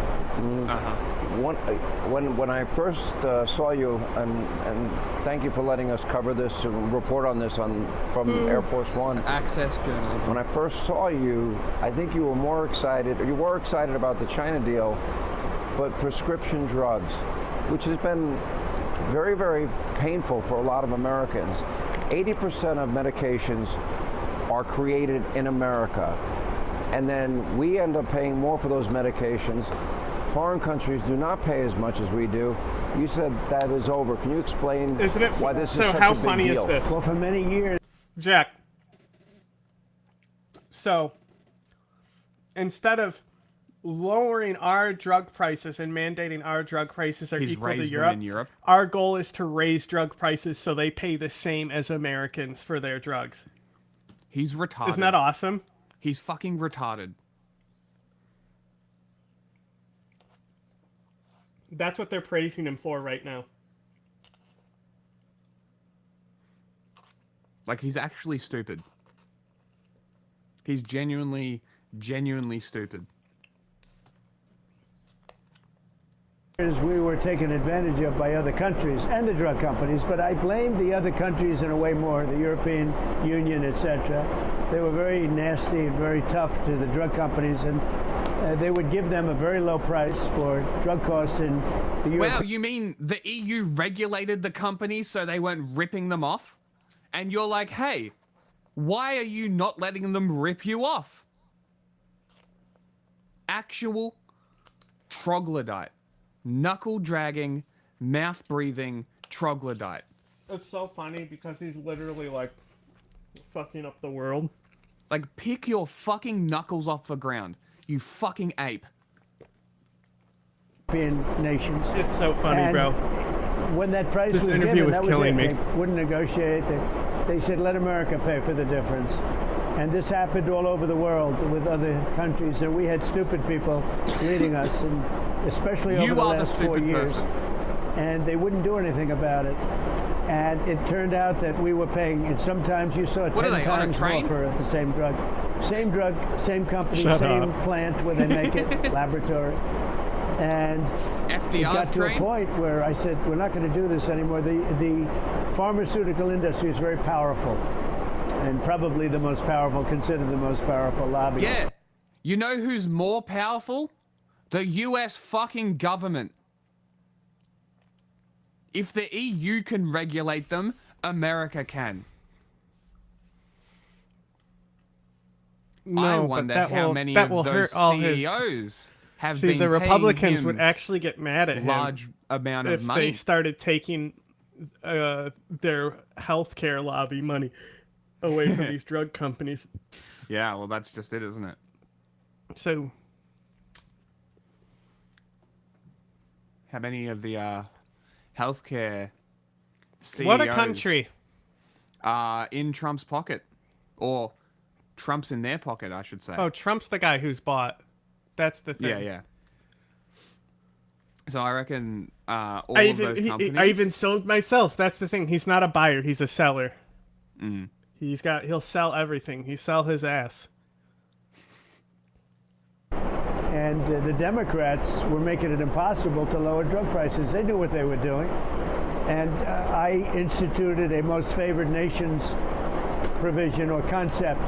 When I first saw you, and thank you for letting us cover this and report on this from Air Force One. Access journalism. When I first saw you, I think you were more excited. You were excited about the China deal, but prescription drugs, which has been very, very painful for a lot of Americans. 80% of medications are created in America, and then we end up paying more for those medications. Foreign countries do not pay as much as we do. You said that is over. Can you explain why this is such a big deal? So how funny is this? Well, for many years... Jack, so instead of lowering our drug prices and mandating our drug prices are equal to Europe, our goal is to raise drug prices so they pay the same as Americans for their drugs. He's retarded. Isn't that awesome? He's fucking retarded. That's what they're praising him for right now. Like, he's actually stupid. He's genuinely stupid. We were taken advantage of by other countries and the drug companies, but I blame the other countries in a way more, the European Union, etc. They were very nasty and very tough to the drug companies, and they would give them a very low price for drug costs in the Europe. Wow, you mean the EU regulated the companies so they weren't ripping them off? And you're like, hey, why are you not letting them rip you off? Actual troglodyte. Knuckle-dragging, mouth-breathing troglodyte. It's so funny because he's literally, like, fucking up the world. Like, pick your fucking knuckles off the ground, you fucking ape. Nations. It's so funny, and bro. When that price This was interview given, was that was killing it. me. They wouldn't negotiate. They said, let America pay for the difference. And this happened all over the world with other countries. And we had stupid people leading us, and especially over the last 4 years. And they wouldn't do anything about it. And it turned out that we were paying, and sometimes you saw 10 times more for the same drug. Same drug, same company, same plant where they make it, laboratory. And it got to a point where I said, we're not going to do this anymore. The pharmaceutical industry is very powerful, and probably the most powerful, considered the most powerful lobby. Yeah. You know who's more powerful? The US fucking government. If the EU can regulate them, America can. No, I wonder how many of those CEOs have been the Republicans him would actually get mad at him large amount of if money. they started taking their healthcare lobby money away from these drug companies. Yeah, well, that's just it, isn't it? So, how many of the healthcare CEOs what a country. are in Trump's pocket? Or Trump's in their pocket, I should say. Oh, Trump's the guy who's bought. That's the thing. Yeah, yeah. So I reckon all of those companies... I even sold myself. That's the thing. He's not a buyer. He's a seller. Mm. He'll sell everything. He sell his ass. And the Democrats were making it impossible to lower drug prices. They knew what they were doing. And I instituted a most favored nations provision or concept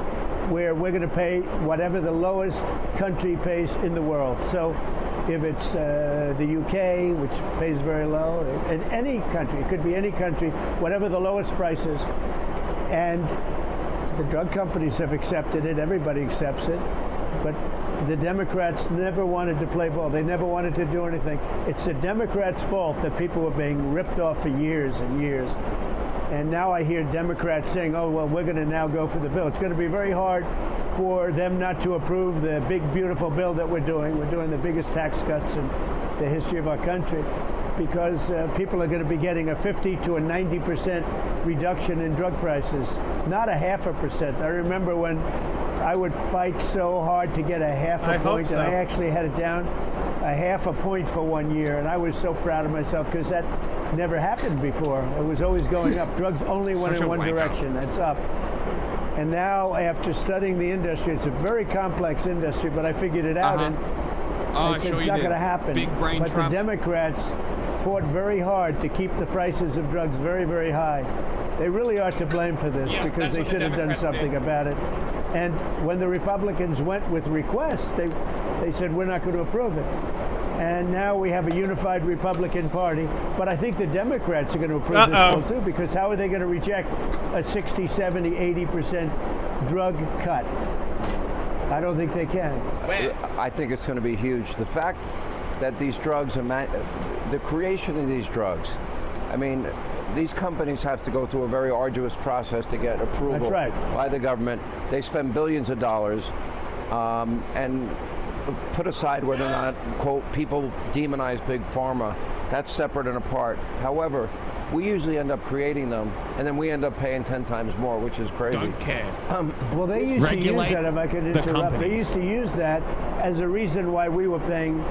where we're going to pay whatever the lowest country pays in the world. So if it's the UK, which pays very low, in any country, it could be any country, whatever the lowest price is. And the drug companies have accepted it. Everybody accepts it. But the Democrats never wanted to play ball. They never wanted to do anything. It's the Democrats' fault that people were being ripped off for years and years. And now I hear Democrats saying, oh, well, we're going to now go for the bill. It's going to be very hard for them not to approve the big, beautiful bill that we're doing. We're doing the biggest tax cuts in the history of our country because people are going to be getting a 50 to a 90% reduction in drug prices, not a 0.5%. I remember when I would fight so hard to get a 0.5 point, and I actually had it down a 0.5 point for 1 year, and I was so proud of myself because that never happened before. It was always going up. Drugs only went in one direction. That's up. And now, after studying the industry, it's a very complex industry, but I figured it out, and I said, it's not going to happen. Big brain but Trump. The Democrats fought very hard to keep the prices of drugs very, very high. They really are to blame for this because they should have done something about it. And when the Republicans went with requests, they said, we're not going to approve it. And now we have a unified Republican Party. But I think the Democrats are going to approve this bill, too, because how are they going to reject a 60, 70, 80% drug cut? I don't think they can. I think it's going to be huge. The fact that these drugs are, the creation of these drugs, I mean, these companies have to go through a very arduous process to get approval by the government. They spend billions of dollars, and put aside whether or not, quote, people demonize big pharma. That's separate and apart. However, we usually end up creating them, and then we end up paying 10 times more, which is crazy. Don't care. Well, they used to use that, if I could interrupt, they used to use that as a reason why we were paying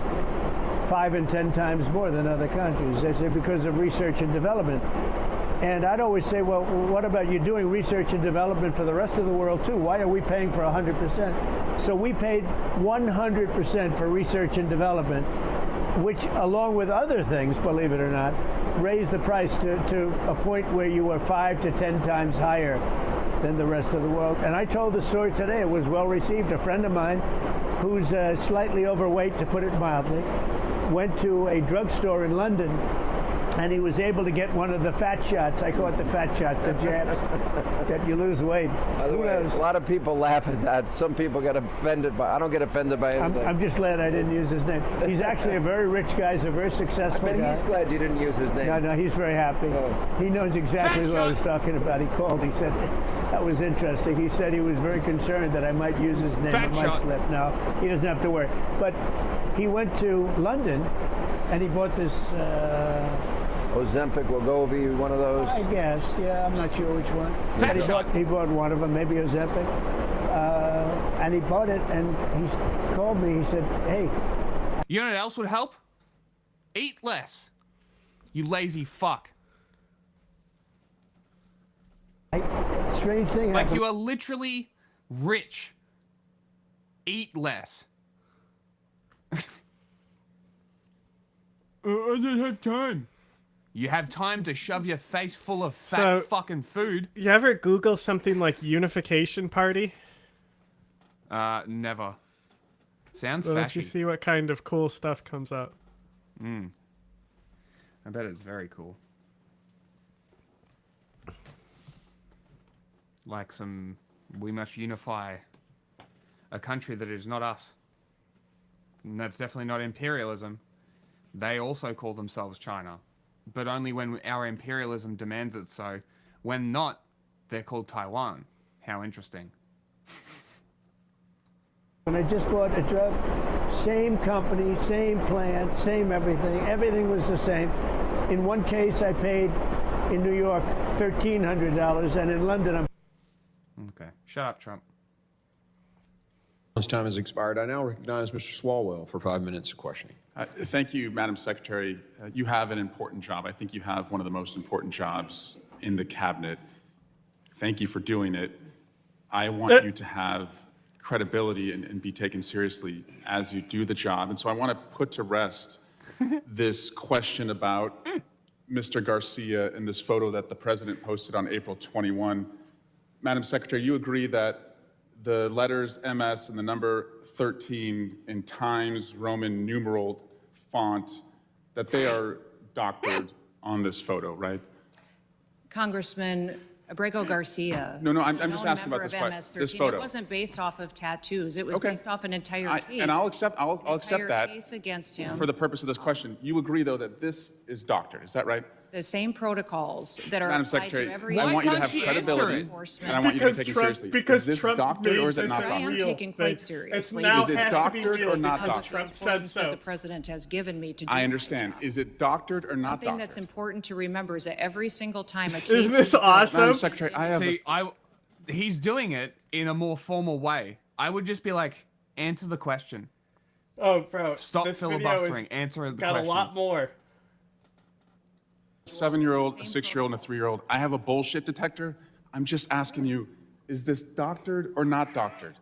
5 and 10 times more than other countries. They say because of research and development. And I'd always say, well, what about you doing research and development for the rest of the world too? Why are we paying for 100%? So we paid 100% for research and development, which, along with other things, believe it or not, raised the price to a point where you were 5 to 10 times higher than the rest of the world. And I told the story today. It was well received. A friend of mine who's slightly overweight, to put it mildly, went to a drugstore in London, and he was able to get one of the fat shots. I call it the fat shots, the jabs, that you lose weight. By the way, a lot of people laugh at that. Some people get offended by. I don't get offended by anything. I'm just glad I didn't use his name. He's actually a very rich guy. He's a very successful guy. He's glad you didn't use his name. No, he's very happy. He knows exactly what I was talking about. He called. He said that was interesting. He said he was very concerned that I might use his name. It might slip. No, he doesn't have to worry. But he went to London, and he bought this. Ozempic, Wegovy, one of those? I guess, yeah, I'm not sure which one. But he bought one of them, maybe Ozempic. And he bought it, and he called me, he said, hey. You know what else would help? Eat less. You lazy fuck. Strange thing Like, happened. you are literally rich. Eat less. I don't have time. You have time to shove your face full of fat fucking food. You ever Google something like Unification Party? Never. Sounds Let fashy. you see what kind of cool stuff comes up. I bet it's very cool. Like some, we must unify a country that is not us. And that's definitely not imperialism. They also call themselves China, but only when our imperialism demands it so. When not, they're called Taiwan. How interesting. When I just bought a drug, same company, same plant, same everything. Everything was the same. In one case, I paid in New York $1,300, and in London, I'm. Okay. Shut up, Trump. This time has expired. I now recognize Mr. Swalwell for 5 minutes of questioning. Thank you, Madam Secretary. You have an important job. I think you have one of the most important jobs in the cabinet. Thank you for doing it. I want you to have credibility and be taken seriously as you do the job. And so I want to put to rest this question about Mr. Garcia and this photo that the president posted on April 21. Madam Secretary, you agree that the letters MS and the number 13 in Times Roman numeral font, that they are doctored on this photo, right? Congressman Abrego Garcia. No, I'm just asking about this photo. It wasn't based off of tattoos. It was based off an entire case. And I'll accept that case against him. for the purpose of this question. You agree, though, that this is doctored. Is that right? The same protocols that are Madam applied Secretary, to every I want you to have credibility, and I want you to be taken seriously. Is this doctored or is it not I am doctored? taken quite seriously. Is it doctored or not because of the doctored? importance that the president has given me to do I understand. Is it doctored or not One thing doctored? that's important to remember is that every single time a case Isn't this awesome? Madam Secretary, I have See, he's doing it in a more formal way. I would just be like, answer the question. Oh, bro. Stop this video filibustering. is- Answer the got question. a lot more. 7-year-old, a 6-year-old, and a 3-year-old. I have a bullshit detector. I'm just asking you, is this doctored or not doctored?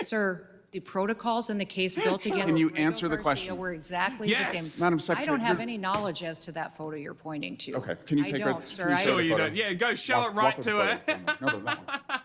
Sir, the protocols in the case built against Can you Abrego answer the Garcia question? were exactly the same. Madam Secretary, I don't have you're- any knowledge as to that photo you're pointing to. Okay, can you I take don't, sir. please I show the you photo. don't. Yeah, go show it right with the to her. photo. No, that one.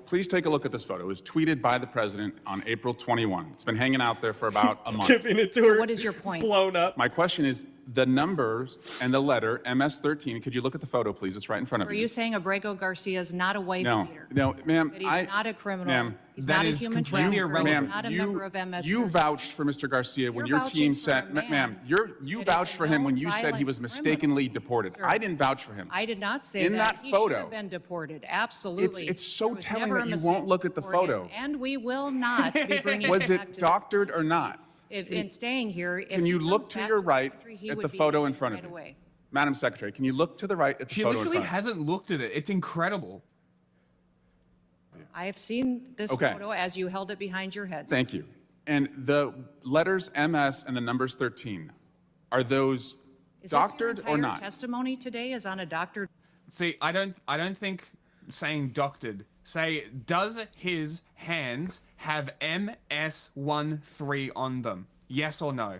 Please take a look at this photo. It was tweeted by the president on April 21. It's been hanging out there for about a month. Giving it to So her. what is your point? Blown up. My question is the numbers and the letter MS-13. Could you look at the photo, please? It's right in front of Are you. you saying Abrego Garcia is not a wife beater? No, ma'am. That he's not a criminal. Ma'am, He's that not a is human completely trafficker. irrelevant. He's not a member of MS. You vouched for Mr. Garcia when You're your team vouching for said, a man ma'am, you that is vouched a for him when known you said he violent was criminal. mistakenly deported. Sir, I didn't vouch for him. I did not say In that he photo, should have been deported. Absolutely. It's so There was telling never that a you mistake won't look at the deport him, photo. and we will not be bringing Was him back it to doctored or not? in staying here. Can you look to your right at the photo in front of you? Away. Madam Secretary, can you look to the right at the She photo in literally front of you? hasn't looked at it. It's incredible. I have seen this Okay. photo as you held it behind your head. Thank you. And the letters MS and the numbers 13, are those Is doctored this your or entire not? testimony today is on a doctored. See, I don't think saying doctored. Say, does his hands have MS-13 on them? Yes or no?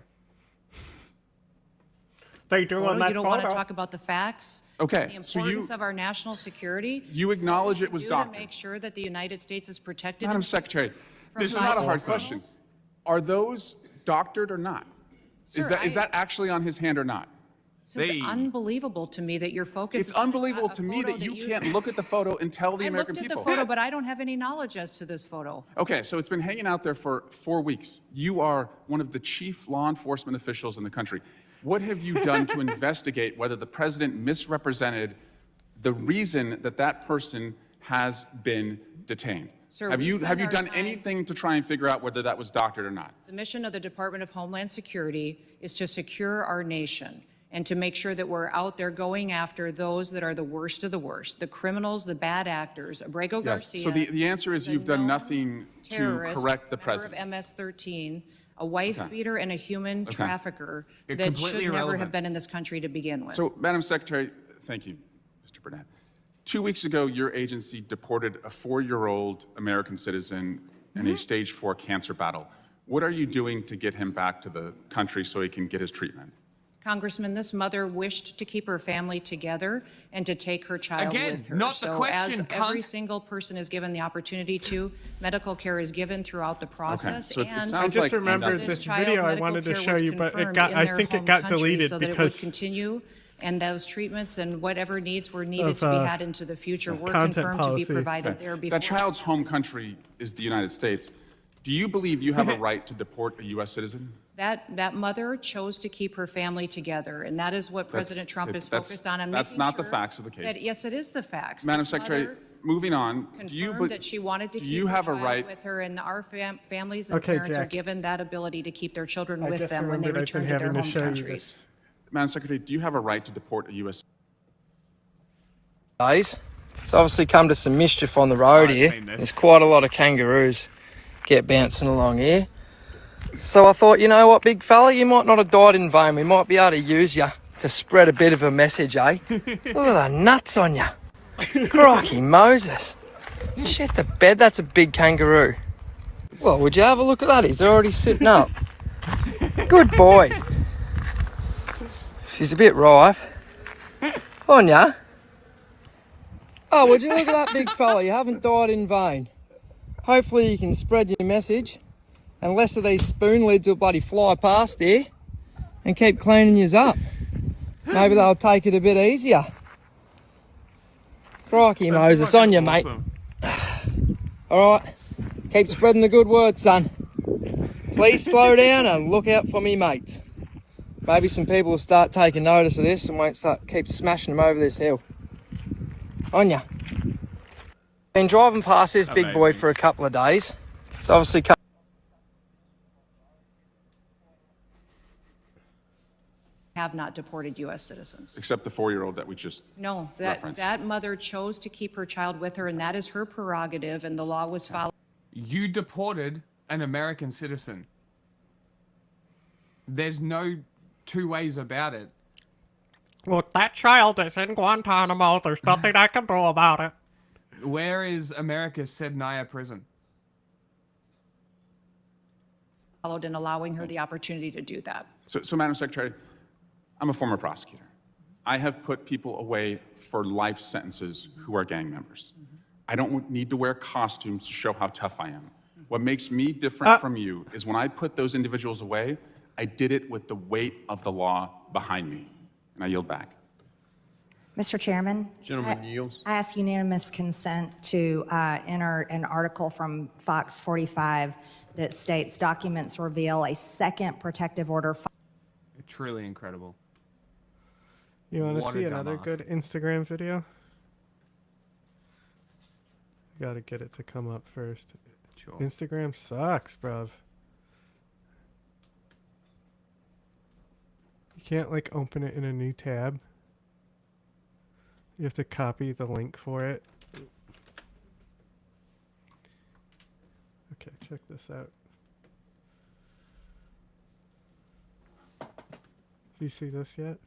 They do on that You don't photo. want to talk about the facts. Okay, The so importance of our national security. You acknowledge it was do doctored. to make sure that the United States is protected. Madam and Secretary, from this is not a hard violent question. criminals. Are those doctored or not? Sir, Is that actually on his hand or not? This is unbelievable to me that you're focused. It's unbelievable to me that you can't look at the photo and tell the I American looked at people. the photo, but I don't have any knowledge as to this photo. Okay, so it's been hanging out there for 4 weeks. You are one of the chief law enforcement officials in the country. What have you done to investigate whether the president misrepresented the reason that that person has been detained? Sir, have we you spend our done time- anything to try and figure out whether that was doctored or not? The mission of the Department of Homeland Security is to secure our nation and to make sure that we're out there going after those that are the worst of the worst, the criminals, the bad actors. Abrego Yes. Garcia. So the answer is you've done nothing to terrorist, correct the member president. of MS-13, a wife Okay. beater and a human Okay. trafficker You're that completely should never irrelevant. have been in this country to begin with. So, Madam Secretary, thank you, Mr. Burnett. 2 weeks ago, your agency deported a 4-year-old American citizen in a stage 4 cancer battle. What are you doing to get him back to the country so he can get his treatment? Congressman, this mother wished to keep her family together and to take her child Again, with her. not the so question, as every cunt. single person is given the opportunity to, medical care is given throughout the process. so it and sounds I just like remembered nothing. this child video I medical wanted to care show was you, but it confirmed got, in I their think it home got country deleted so that it would because continue, and those treatments and whatever needs were needed of, to be had into the future were content confirmed to policy. be provided Okay. there before. That child's home country is the United States. Do you believe you have a right to deport a U.S. citizen? That mother chose to keep her family together, and that is what President Trump is focused on. That's making not the sure facts of the case. Yes, it is the facts. Madam This Secretary, mother moving on. confirmed that she wanted to keep her child with her, and our families and parents are given that ability to keep their children with them when they return to their home countries. Madam Secretary, do you have a right to deport a U.S. It's obviously come to some mischief on the road here. There's quite a lot of kangaroos get bouncing along here. So I thought, you know what, big fella, you might not have died in vain. We might be able to use you to spread a bit of a message, eh? Look at the nuts on you. Crikey Moses. Shit the bed, that's a big kangaroo. Well, would you have a look at that? He's already sitting up. Good boy. She's a bit rife. On ya. Oh, would you look at that big fella? You haven't died in vain. Hopefully you can spread your message and less of these spoon lids will bloody fly past here and keep cleaning yous up. Maybe they'll take it a bit easier. Crikey Moses, on you, mate. Alright, keep spreading the good word, son. Please slow down and look out for me, mate. Maybe some people will start taking notice of this and won't keep smashing them over this hill. On ya. Been driving past this big boy for a couple of days. It's obviously Have not deported U.S. citizens. Except the 4-year-old that we just No, referenced. that mother chose to keep her child with her, and that is her prerogative, and the law was followed. You deported an American citizen. There's no two ways about it. Look, that child is in Guantanamo. There's nothing I can do about it. Where is America's Sednaya prison? Followed in allowing her the opportunity to do that. So, Madam Secretary, I'm a former prosecutor. I have put people away for life sentences who are gang members. I don't need to wear costumes to show how tough I am. What makes me different from you is when I put those individuals away, I did it with the weight of the law behind me. And I yield back. Mr. Chairman, Gentleman yields. I ask unanimous consent to enter an article from Fox 45 that states documents reveal a second protective order. Truly incredible. You want to What see a another dumbass. good Instagram video? Gotta get it to come up first. Sure. Instagram sucks, bruv. You can't like open it in a new tab. You have to copy the link for it. Okay, check this out. Do you see this yet?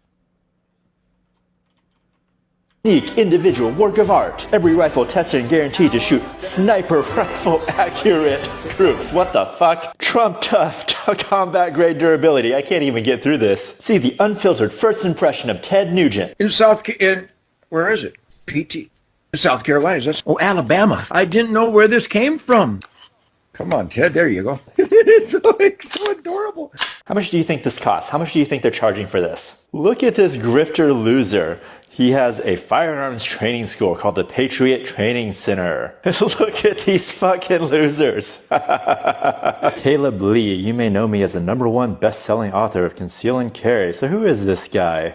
Unique individual work of art. Every rifle tested and guaranteed to shoot sniper rifle accurate troops. What the fuck? Trump tough combat grade durability. I can't even get through this. See the unfiltered first impression of Ted Nugent. Where is it? PT. South Carolina. Oh, Alabama. I didn't know where this came from. Come on, Ted. There you go. It is so adorable. How much do you think this costs? How much do you think they're charging for this? Look at this grifter loser. He has a firearms training school called the Patriot Training Center. Look at these fucking losers. Caleb Lee, you may know me as the #1 best-selling author of Conceal and Carry. So who is this guy?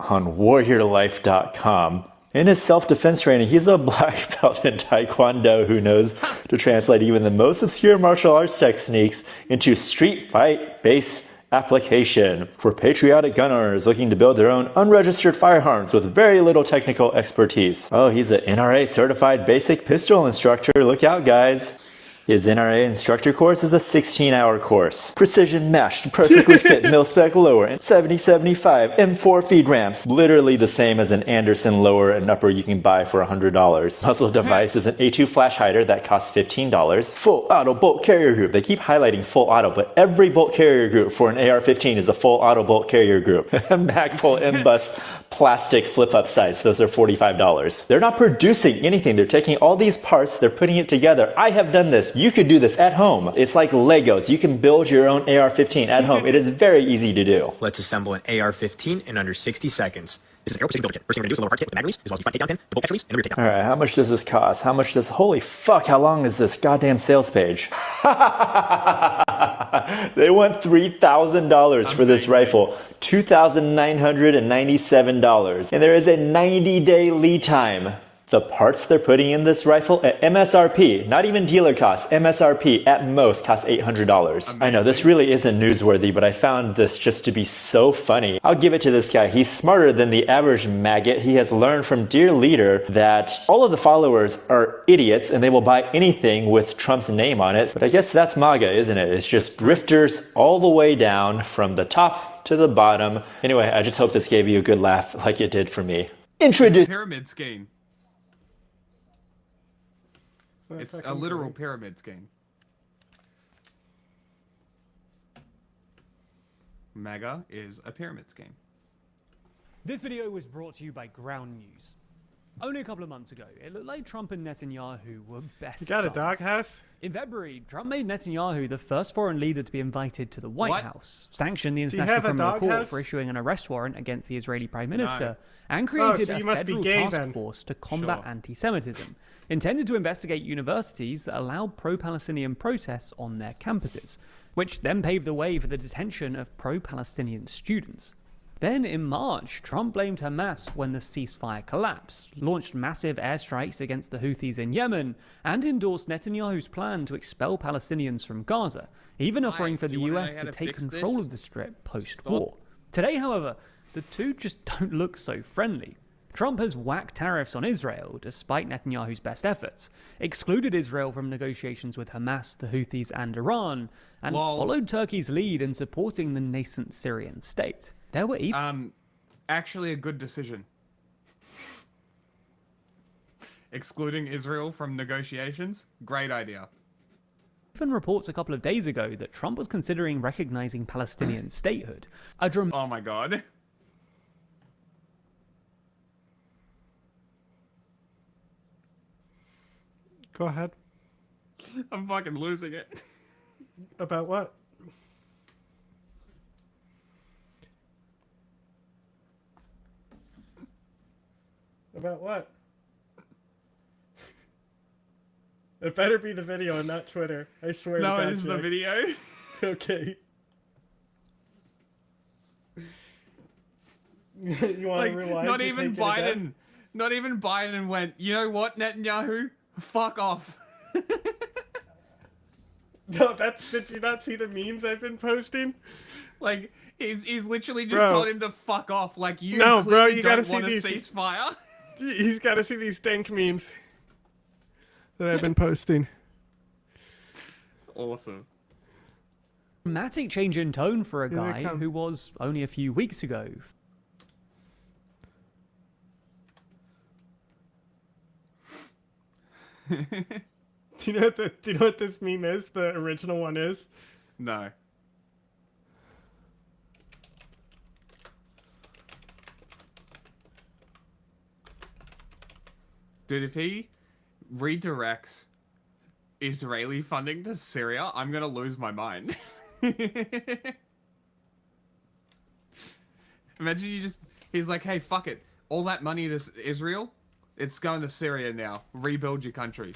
On warriorlife.com. In his self-defense training, he's a black belt in Taekwondo who knows to translate even the most obscure martial arts techniques into street fight-based application for patriotic gun owners looking to build their own unregistered firearms with very little technical expertise. Oh, he's an NRA certified basic pistol instructor. Look out, guys. His NRA instructor course is a 16-hour course. Precision meshed, perfectly fit mil-spec lower, and 7075 M4 feed ramps. Literally the same as an Anderson lower and upper you can buy for $100. Muzzle device is an A2 flash hider that costs $15. Full auto bolt carrier group. They keep highlighting full auto, but every bolt carrier group for an AR-15 is a full auto bolt carrier group. Magpul M-Bus plastic flip-up sights. Those are $45. They're not producing anything. They're taking all these parts, they're putting it together. I have done this. You could do this at home. It's like Legos. You can build your own AR-15 at home. It is very easy to do. Let's assemble an AR-15 in under 60 seconds. This is an air precision builder kit. First thing we're going to do is a lower hard kit with the mag release, as well as the front takedown pin, the bolt catch release, and the rear takedown. All right, how much does this cost? How much does... Holy fuck, how long is this goddamn sales page? They want $3,000 for this rifle. $2,997. And there is a 90-day lead time. The parts they're putting in this rifle at MSRP, not even dealer costs, MSRP at most costs $800. I know this really isn't newsworthy, but I found this just to be so funny. I'll give it to this guy. He's smarter than the average maggot. He has learned from dear leader that all of the followers are idiots and they will buy anything with Trump's name on it. But I guess that's MAGA, isn't it? It's just grifters all the way down from the top to the bottom. Anyway, I just hope this gave you a good laugh like it did for me. Introduce pyramid scheme. It's a literal pyramid scheme. MAGA is a pyramid scheme. This video was brought to you by Ground News. Only a couple of months ago, it looked like Trump and Netanyahu were best You got a buds. doghouse? In February, Trump made Netanyahu the first foreign leader to be invited to the White House, sanctioned the International Criminal Court for issuing an arrest warrant against the Israeli Prime Minister, and created a federal task force to combat anti-Semitism, intended to investigate universities that allowed pro-Palestinian protests on their campuses, which then paved the way for the detention of pro-Palestinian students. Then in March, Trump blamed Hamas when the ceasefire collapsed, launched massive airstrikes against the Houthis in Yemen, and endorsed Netanyahu's plan to expel Palestinians from Gaza, even offering for the US to take control of the Strip post-war. Today, however, the two just don't look so friendly. Trump has whacked tariffs on Israel, despite Netanyahu's best efforts, excluded Israel from negotiations with Hamas, the Houthis, and Iran, and followed Turkey's lead in supporting the nascent Syrian state. There were even actually a good decision. Excluding Israel from negotiations, great idea. Even reports a couple of days ago that Trump was considering recognizing Palestinian statehood. Oh my god. Go ahead. I'm fucking losing it. About what? About what? It better be the video and not Twitter. I swear to God. No, it is the video. Okay. You want to rewind? Not even Biden. Not even Biden went, you know what, Netanyahu? Fuck off. No, did you not see the memes I've been posting? Like, he's literally just told him to fuck off. Like, you no, bro, you don't gotta want see a these ceasefire. He's got to see these dank memes that I've been posting. Awesome. Dramatic change in tone for a guy who was, only a few weeks ago, Do you know what this meme is? The original one is? No. Dude, if he redirects Israeli funding to Syria, I'm gonna lose my mind. Imagine he's like, hey, fuck it. All that money to Israel, it's going to Syria now. Rebuild your country.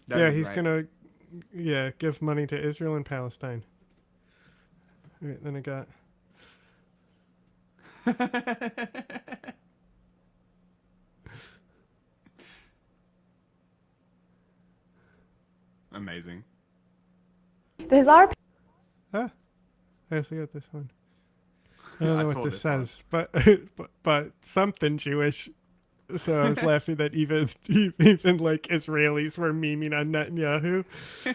Yeah, he's gonna, give money to Israel and Palestine. Alright, then I got... Amazing. There's our... Huh? I also got this one. I don't know what this says, but something Jewish. So I was laughing that even like Israelis were memeing on Netanyahu. This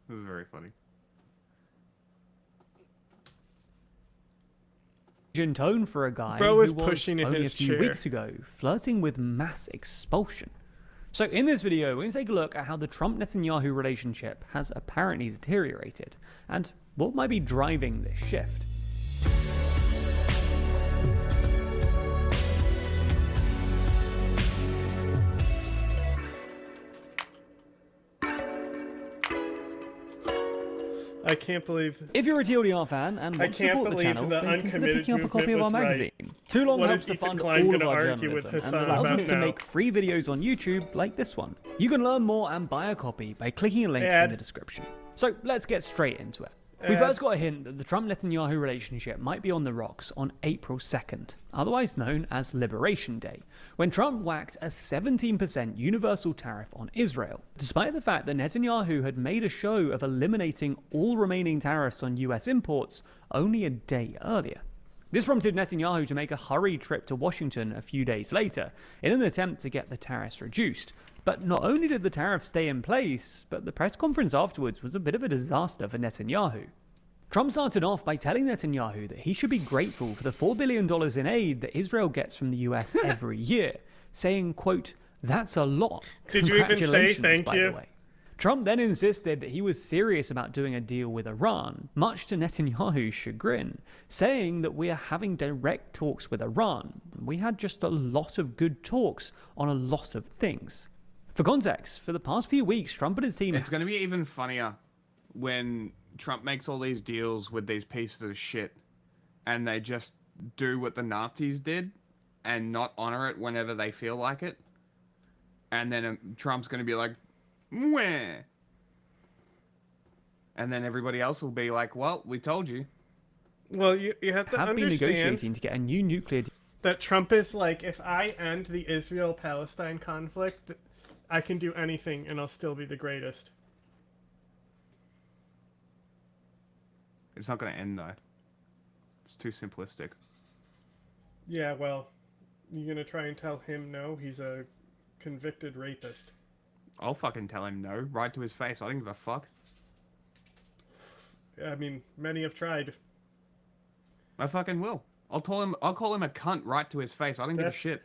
is very funny. in tone for a guy Bro who was was pushing in only his a few chair. weeks ago flirting with mass expulsion. So in this video, we're going to take a look at how the Trump-Netanyahu relationship has apparently deteriorated, and what might be driving this shift. I can't believe. If you're a TLDR fan and want to support the channel, then consider picking up a copy of our magazine. Too long helps to fund all of our journalism and allows us to make free videos on YouTube like this one. You can learn more and buy a copy by clicking a link in the description. So let's get straight into it. We first got a hint that the Trump-Netanyahu relationship might be on the rocks on April 2nd, otherwise known as Liberation Day, when Trump whacked a 17% universal tariff on Israel, despite the fact that Netanyahu had made a show of eliminating all remaining tariffs on US imports only a day earlier. This prompted Netanyahu to make a hurried trip to Washington a few days later in an attempt to get the tariffs reduced. But not only did the tariffs stay in place, but the press conference afterwards was a bit of a disaster for Netanyahu. Trump started off by telling Netanyahu that he should be grateful for the $4 billion in aid that Israel gets from the US every year, saying, quote, "That's a lot. Did you even say thank by you? The way." Trump then insisted that he was serious about doing a deal with Iran, much to Netanyahu's chagrin, saying that we are having direct talks with Iran. We had just a lot of good talks on a lot of things. For context, for the past few weeks, Trump and his team... It's going to be even funnier when Trump makes all these deals with these pieces of shit and they just do what the Nazis did and not honor it whenever they feel like it. And then Trump's going to be like, "Mwah." And then everybody else will be like, "Well, we told you." Well, you have to have been understand negotiating to get a new nuclear deal. That Trump is like, if I end the Israel-Palestine conflict, I can do anything and I'll still be the greatest. It's not going to end, though. It's too simplistic. Yeah, well, you gonna try and tell him no? He's a convicted rapist. I'll fucking tell him no, right to his face. I don't give a fuck. I mean, many have tried. I fucking will. I'll call him a cunt right to his face. I don't give a shit.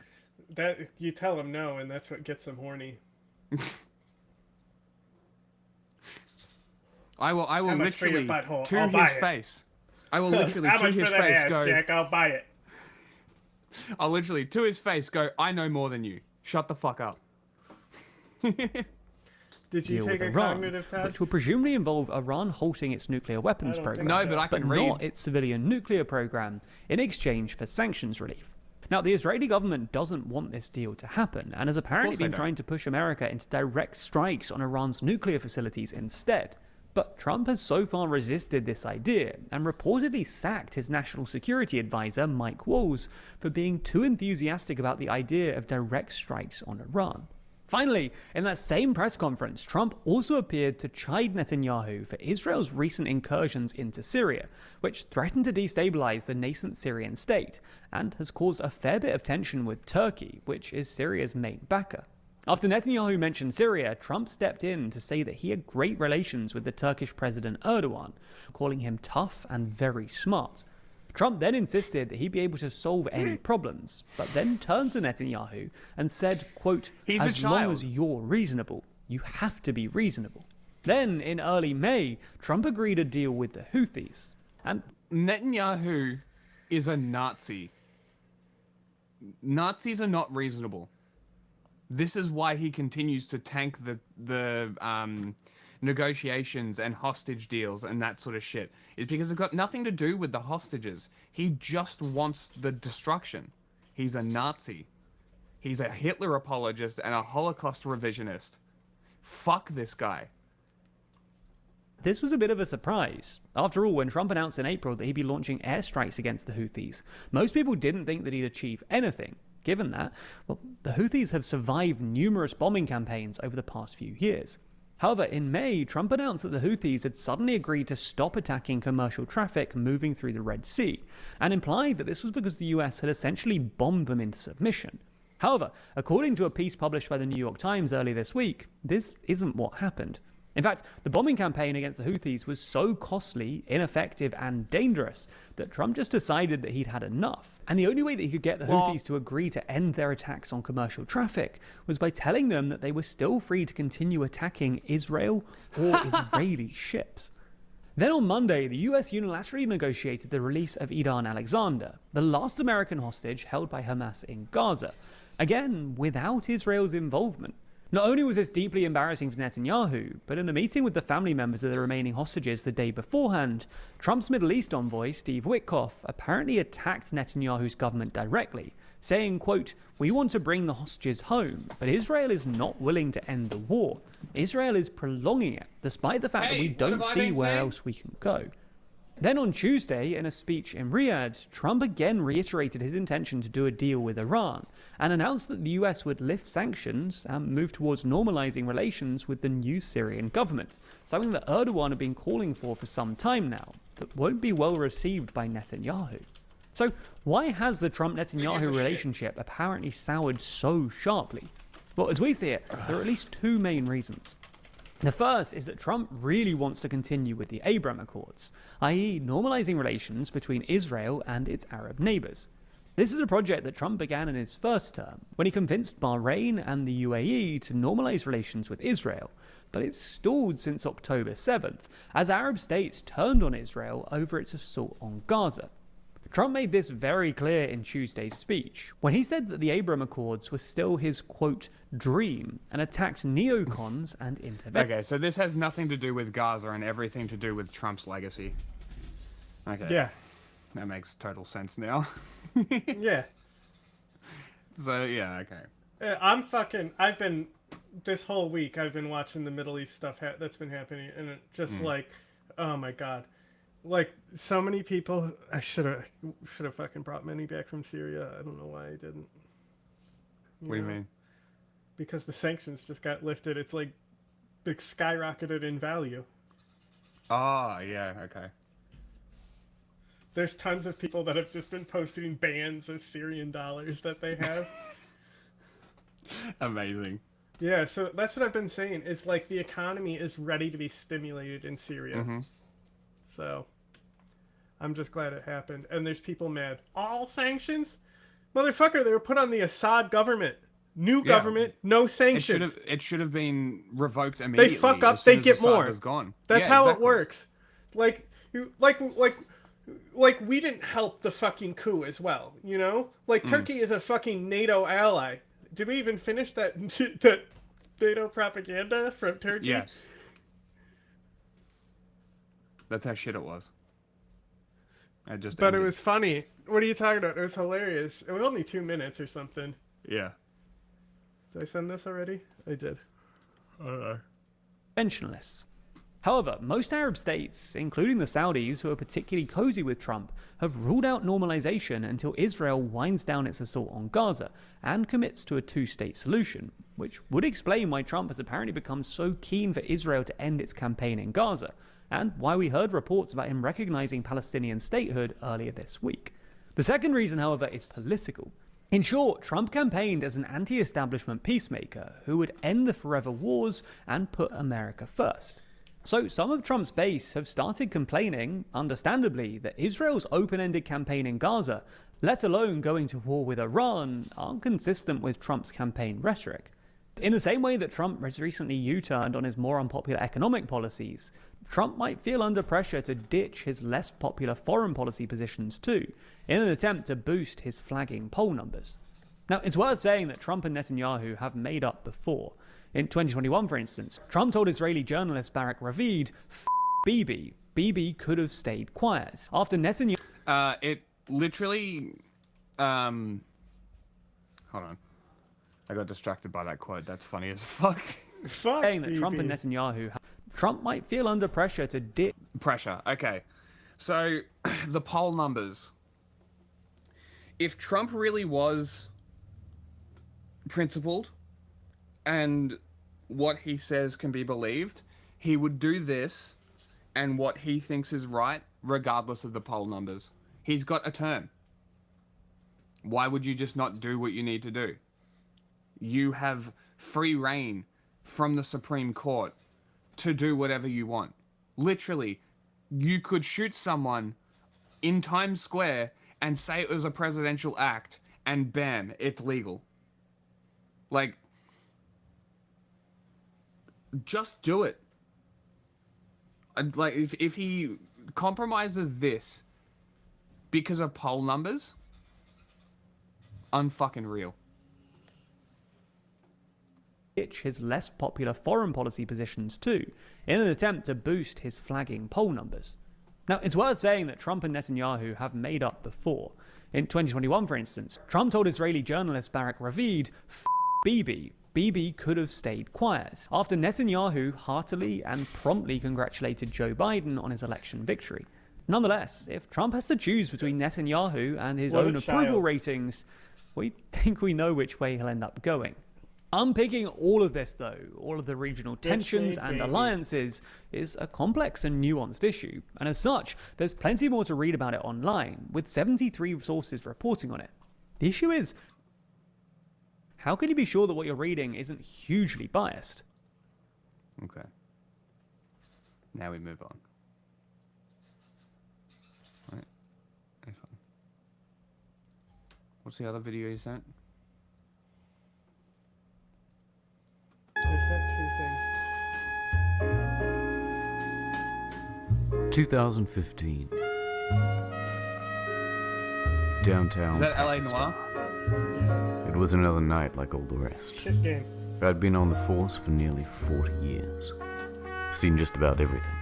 That you tell him no, and that's what gets him horny. I will literally to his face. I will literally How to much his for that face ass, go. Jack? I'll buy it. I'll literally to his face go. "I know more than you. Shut the fuck up." Did you take a Iran, cognitive test? which will presumably involve Iran halting its nuclear weapons program, No, but I can read. not its civilian nuclear program, in exchange for sanctions relief. Now, the Israeli government doesn't want this deal to happen, and has apparently been trying to push America into direct strikes on Iran's nuclear facilities instead. But Trump has so far resisted this idea, and reportedly sacked his national security advisor, Mike Walls, for being too enthusiastic about the idea of direct strikes on Iran. Finally, in that same press conference, Trump also appeared to chide Netanyahu for Israel's recent incursions into Syria, which threatened to destabilize the nascent Syrian state, and has caused a fair bit of tension with Turkey, which is Syria's main backer. After Netanyahu mentioned Syria, Trump stepped in to say that he had great relations with the Turkish President Erdogan, calling him tough and very smart. Trump then insisted that he'd be able to solve any problems, but then turned to Netanyahu and said, quote, "As long as you're reasonable, you have to be reasonable." Then, in early May, Trump agreed a deal with the Houthis. And Netanyahu is a Nazi. Nazis are not reasonable. This is why he continues to tank the negotiations and hostage deals and that sort of shit. It's because it's got nothing to do with the hostages. He just wants the destruction. He's a Nazi. He's a Hitler apologist and a Holocaust revisionist. Fuck this guy. This was a bit of a surprise. After all, when Trump announced in April that he'd be launching airstrikes against the Houthis, most people didn't think that he'd achieve anything. Given that, well, the Houthis have survived numerous bombing campaigns over the past few years. However, in May, Trump announced that the Houthis had suddenly agreed to stop attacking commercial traffic moving through the Red Sea, and implied that this was because the US had essentially bombed them into submission. However, according to a piece published by the New York Times earlier this week, this isn't what happened. In fact, the bombing campaign against the Houthis was so costly, ineffective, and dangerous that Trump just decided that he'd had enough. And the only way that he could get the Houthis to agree to end their attacks on commercial traffic was by telling them that they were still free to continue attacking Israel or Israeli ships. Then on Monday, the US unilaterally negotiated the release of Idan Alexander, the last American hostage held by Hamas in Gaza, again without Israel's involvement. Not only was this deeply embarrassing for Netanyahu, but in a meeting with the family members of the remaining hostages the day beforehand, Trump's Middle East envoy, Steve Witkoff, apparently attacked Netanyahu's government directly, saying, quote, "We want to bring the hostages home, but Israel is not willing to end the war. Israel is prolonging it, despite the fact that we don't see where else we can go." Then on Tuesday, in a speech in Riyadh, Trump again reiterated his intention to do a deal with Iran and announced that the US would lift sanctions and move towards normalizing relations with the new Syrian government, something that Erdogan had been calling for some time now, but won't be well received by Netanyahu. So why has the Trump-Netanyahu relationship apparently soured so sharply? Well, as we see it, there are at least two main reasons. The first is that Trump really wants to continue with the Abraham Accords, i.e. normalizing relations between Israel and its Arab neighbors. This is a project that Trump began in his first term, when he convinced Bahrain and the UAE to normalize relations with Israel, but it's stalled since October 7th, as Arab states turned on Israel over its assault on Gaza. Trump made this very clear in Tuesday's speech, when he said that the Abraham Accords were still his, quote, dream, and attacked neocons and intervention. Okay, so this has nothing to do with Gaza and everything to do with Trump's legacy. Okay. Yeah. That makes total sense now. Yeah. So, yeah, okay. This whole week, I've been watching the Middle East stuff that's been happening, and it just like, oh my God. Like, so many people, I should have fucking brought many back from Syria. I don't know why I didn't. What do you mean? Because the sanctions just got lifted. It's like, they skyrocketed in value. Oh, yeah, okay. There's tons of people that have just been posting bands of Syrian dollars that they have. Amazing. Yeah, so that's what I've been saying. Is like the economy is ready to be stimulated in Syria. Mm-hmm. So, I'm just glad it happened. And there's people mad. All sanctions? Motherfucker, they were put on the Assad government. New government, no sanctions. It should have been revoked immediately. They fuck up, they get Assad more. was gone. That's how it works. Like we didn't help the fucking coup as well, you know? Like, Turkey is a fucking NATO ally. Did we even finish that NATO propaganda from Turkey? Yes. That's how shit it was. But it was funny. What are you talking about? It was hilarious. It was only 2 minutes or something. Yeah. Did I send this already? I did. I don't know. Conventionalists. However, most Arab states, including the Saudis, who are particularly cozy with Trump, have ruled out normalization until Israel winds down its assault on Gaza and commits to a two-state solution, which would explain why Trump has apparently become so keen for Israel to end its campaign in Gaza, and why we heard reports about him recognizing Palestinian statehood earlier this week. The second reason, however, is political. In short, Trump campaigned as an anti-establishment peacemaker who would end the forever wars and put America first. So some of Trump's base have started complaining, understandably, that Israel's open-ended campaign in Gaza, let alone going to war with Iran, aren't consistent with Trump's campaign rhetoric. In the same way that Trump has recently U-turned on his more unpopular economic policies, Trump might feel under pressure to ditch his less popular foreign policy positions too, in an attempt to boost his flagging poll numbers. Now, it's worth saying that Trump and Netanyahu have made up before. In 2021, for instance, Trump told Israeli journalist Barak Ravid, "F Bibi. Bibi could have stayed quiet." After Netanyahu... It literally... Hold on. I got distracted by that quote. That's funny as fuck. Fuck saying that Bibi. Trump and Netanyahu... Trump might feel under pressure to ditch... Pressure, okay. So, the poll numbers. If Trump really was principled and what he says can be believed, he would do this and what he thinks is right regardless of the poll numbers. He's got a term. Why would you just not do what you need to do? You have free reign from the Supreme Court to do whatever you want. Literally, you could shoot someone in Times Square and say it was a presidential act and bam, it's legal. Like, just do it. Like, if he compromises this because of poll numbers, unfucking real. his less popular foreign policy positions too, in an attempt to boost his flagging poll numbers. Now, it's worth saying that Trump and Netanyahu have made up before. In 2021, for instance, Trump told Israeli journalist Barak Ravid, "F Bibi. Bibi could have stayed quiet," after Netanyahu heartily and promptly congratulated Joe Biden on his election victory. Nonetheless, if Trump has to choose between Netanyahu and his own approval ratings, we think we know which way he'll end up going. Unpicking all of this, though, all of the regional tensions and alliances, is a complex and nuanced issue, and as such, there's plenty more to read about it online, with 73 sources reporting on it. The issue is, how can you be sure that what you're reading isn't hugely biased? Okay. Now we move on. Right. What's the other video you sent? I sent 2 things. 2015. Downtown. Is that LA Pakistan. Noir? It was another night like all the rest. Shit game. I'd been on the force for nearly 40 years. Seen just about everything.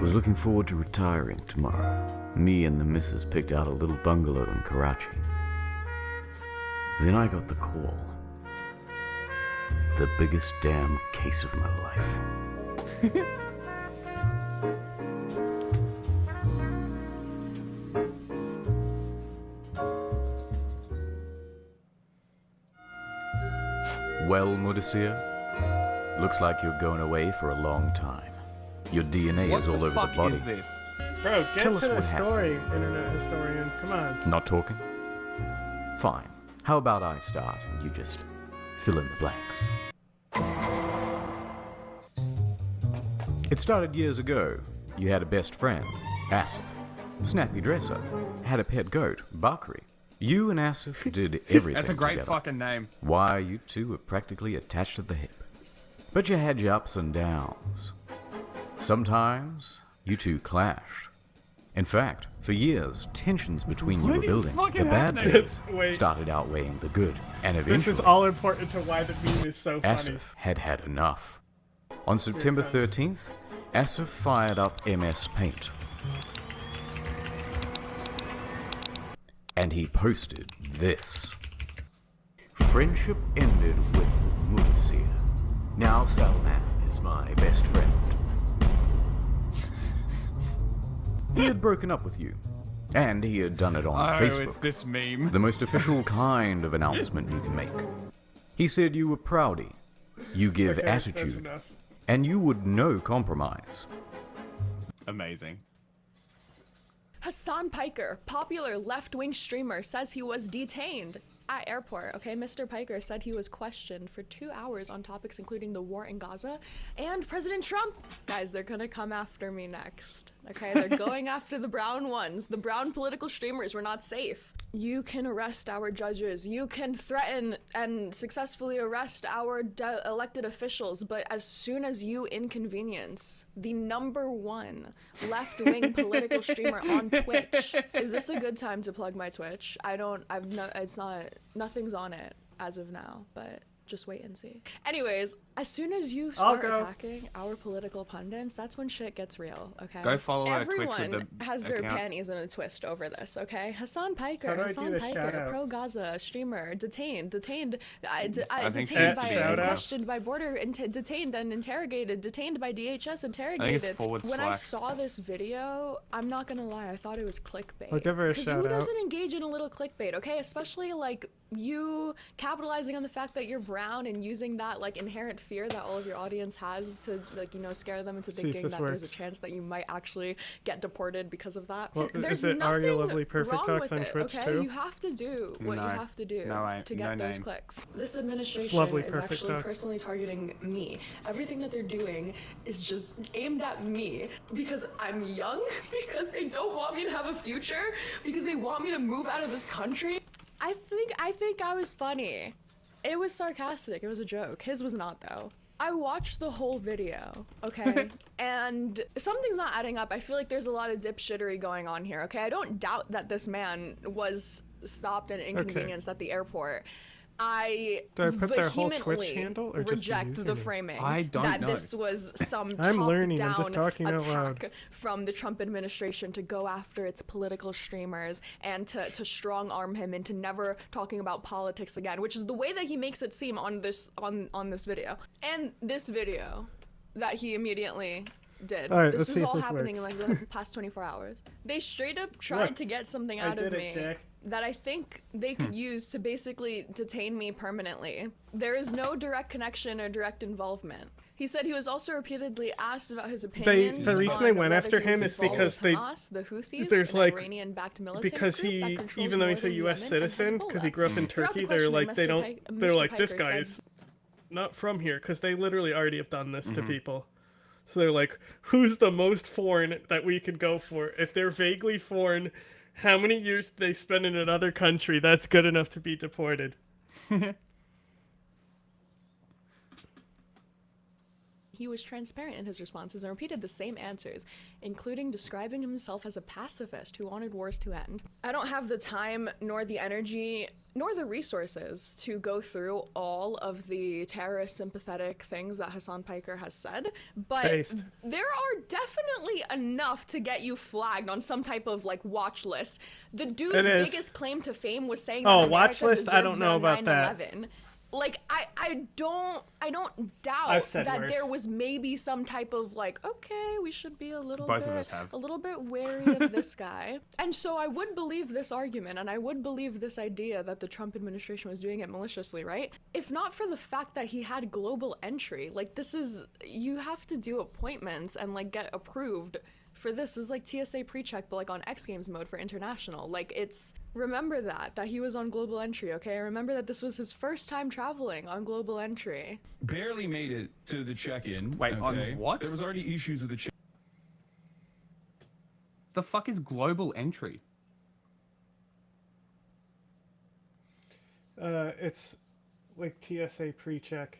Was looking forward to retiring tomorrow. Me and the missus picked out a little bungalow in Karachi. Then I got the call. The biggest damn case of my life. Well, Mudassir, looks like you're going away for a long time. Your DNA is all over the body. What the fuck is this? Bro, get Tell to us what the story, internet historian. Come on. Not talking? Fine. How about I start and you just fill in the blanks? It started years ago. You had a best friend, Asif, snappy dresser, had a pet goat, Bakri. You and Asif did everything That's a great together. fucking name. Why, you two were practically attached at the hip. But you had your ups and downs. Sometimes, you two clashed. In fact, for years, tensions between you were building. The bad days started outweighing the good, and eventually... This is all important to why the meme is so funny. Asif had had enough. On September 13th, Asif fired up MS Paint. And he posted this. Friendship ended with Mudassir. Now Salman is my best friend. He had broken up with you. And he had done it on Facebook. It's this meme. The most official kind of announcement you can make. He said you were proudy. You give attitude. And you would no compromise. Amazing. Hassan Piker, popular left-wing streamer, says he was detained at airport. Okay, Mr. Piker said he was questioned for 2 hours on topics including the war in Gaza and President Trump. Guys, they're gonna come after me next. Okay, they're going after the brown ones. The brown political streamers were not safe. You can arrest our judges. You can threaten and successfully arrest our elected officials, but as soon as you inconvenience the #1 left-wing political streamer on Twitch, is this a good time to plug my Twitch? Nothing's on it as of now, but just wait and see. Anyways, as soon as you start attacking our political pundits, that's when shit gets real, okay? Go follow her Twitch with Everyone the has their account. panties in a twist over this, okay? Hassan How Piker, do I do the shout-out? pro-Gaza streamer, detained I think she detained needs to by, do that. questioned by border, detained and interrogated, detained by DHS, interrogated. When I saw this video, I'm not gonna lie, I thought it was clickbait. I'll give her a Because shout who out. doesn't engage in a little clickbait, okay? Especially like you capitalizing on the fact that you're brown and using that like inherent fear that all of your audience has to like, you know, scare them into thinking that there's a chance that you might actually get deported because of that. Well, There's is it nothing Aria Lovely Perfect wrong Talks with on it, Twitch okay? too? You have to do what you have to do to get those clicks. This administration Lovely is Perfect actually Talks. personally targeting me. Everything that they're doing is just aimed at me because I'm young, because they don't want me to have a future, because they want me to move out of this country. I think I was funny. It was sarcastic. It was a joke. His was not, though. I watched the whole video, okay? And something's not adding up. I feel like there's a lot of dipshittery going on here, okay? I don't doubt that this man was stopped and inconvenienced at the airport. I Did I put their whole Twitch vehemently handle or just reject the username? framing I don't that know. this was some I'm learning, I'm just top-down talking out loud. attack from the Trump administration to go after its political streamers and to strong arm him into never talking about politics again, which is the way that he makes it seem on this video. And this video that he immediately did. All right, This let's see is if all this happening works. in like the past 24 hours. They straight up tried to get something out of me that I think they could use to basically detain me permanently. There is no direct connection or direct involvement. He said he was also repeatedly asked about his opinions. The reason they went after him is because the Houthis, there's an like Iranian-backed military because group that he controls even though he's a northern U.S. Yemen and citizen because he Hezbollah. grew up in Throughout Turkey, the they're questioning, like they don't Mr. they're like this Piker said- guy's not from here because they literally already have done this to people. So they're like, who's the most foreign that we could go for? If they're vaguely foreign, how many years do they spend in another country? That's good enough to be deported. He was transparent in his responses and repeated the same answers, including describing himself as a pacifist who wanted wars to end. I don't have the time, nor the energy, nor the resources to go through all of the terrorist sympathetic things that Hassan Piker has said, but there are definitely enough to get you flagged on some type of like watch list. The dude's biggest claim to fame was saying that watch America list? I don't deserved know their about that. 9/11. Like I don't doubt I've said that worse. there was maybe some type of like, okay, we should be a little Both of us have. bit wary of this guy. And so I would believe this argument and I would believe this idea that the Trump administration was doing it maliciously, right? If not for the fact that he had global entry. Like this is, you have to do appointments and like get approved for this. Is like TSA pre-check, but like on X Games mode for international. Like it's, remember that he was on global entry, okay? Remember that this was his first time traveling on global entry. Barely made it to the check-in. Wait, on okay? what? There was already issues with the check. The fuck is global entry? It's like TSA pre-check,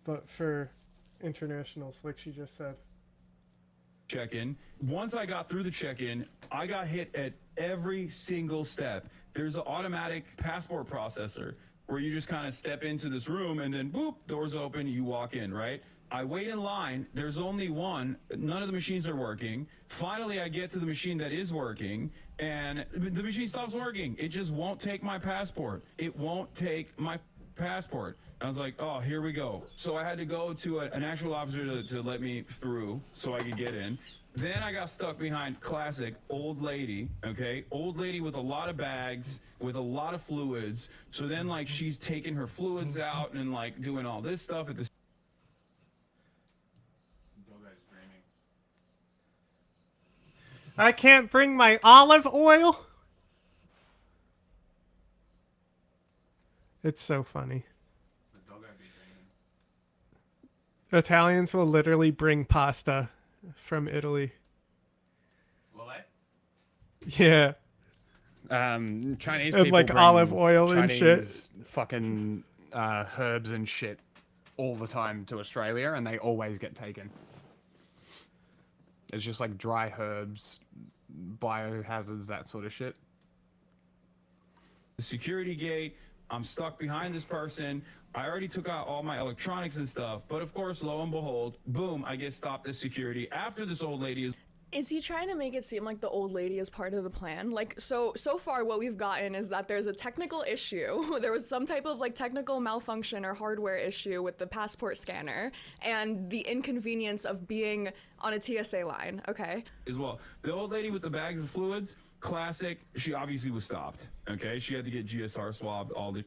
but for internationals, like she just said. Check-in. Once I got through the check-in, I got hit at every single step. There's an automatic passport processor where you just kind of step into this room and then boop, doors open, you walk in, right? I wait in line. There's only one. None of the machines are working. Finally, I get to the machine that is working, and the machine stops working. It just won't take my passport. It won't take my passport. I was like, oh, here we go. So I had to go to an actual officer to let me through so I could get in. Then I got stuck behind classic old lady, okay? Old lady with a lot of bags, with a lot of fluids. So then, like, she's taking her fluids out and, like, doing all this stuff at the... I can't bring my olive oil. It's so funny. Italians will literally bring pasta from Italy. Will they? Yeah. Chinese and people like bring olive oil Chinese and shit. Fucking herbs and shit all the time to Australia, and they always get taken. It's just like dry herbs, biohazards, that sort of shit. The security gate. I'm stuck behind this person. I already took out all my electronics and stuff. But of course, lo and behold, boom, I get stopped at security after this old lady Is he trying to make it seem like the old lady is part of the plan? Like, so far what we've gotten is that there's a technical issue. There was some type of like technical malfunction or hardware issue with the passport scanner and the inconvenience of being on a TSA line, okay? as well. The old lady with the bags of fluids, classic, she obviously was stopped, okay? She had to get GSR swabbed, all the...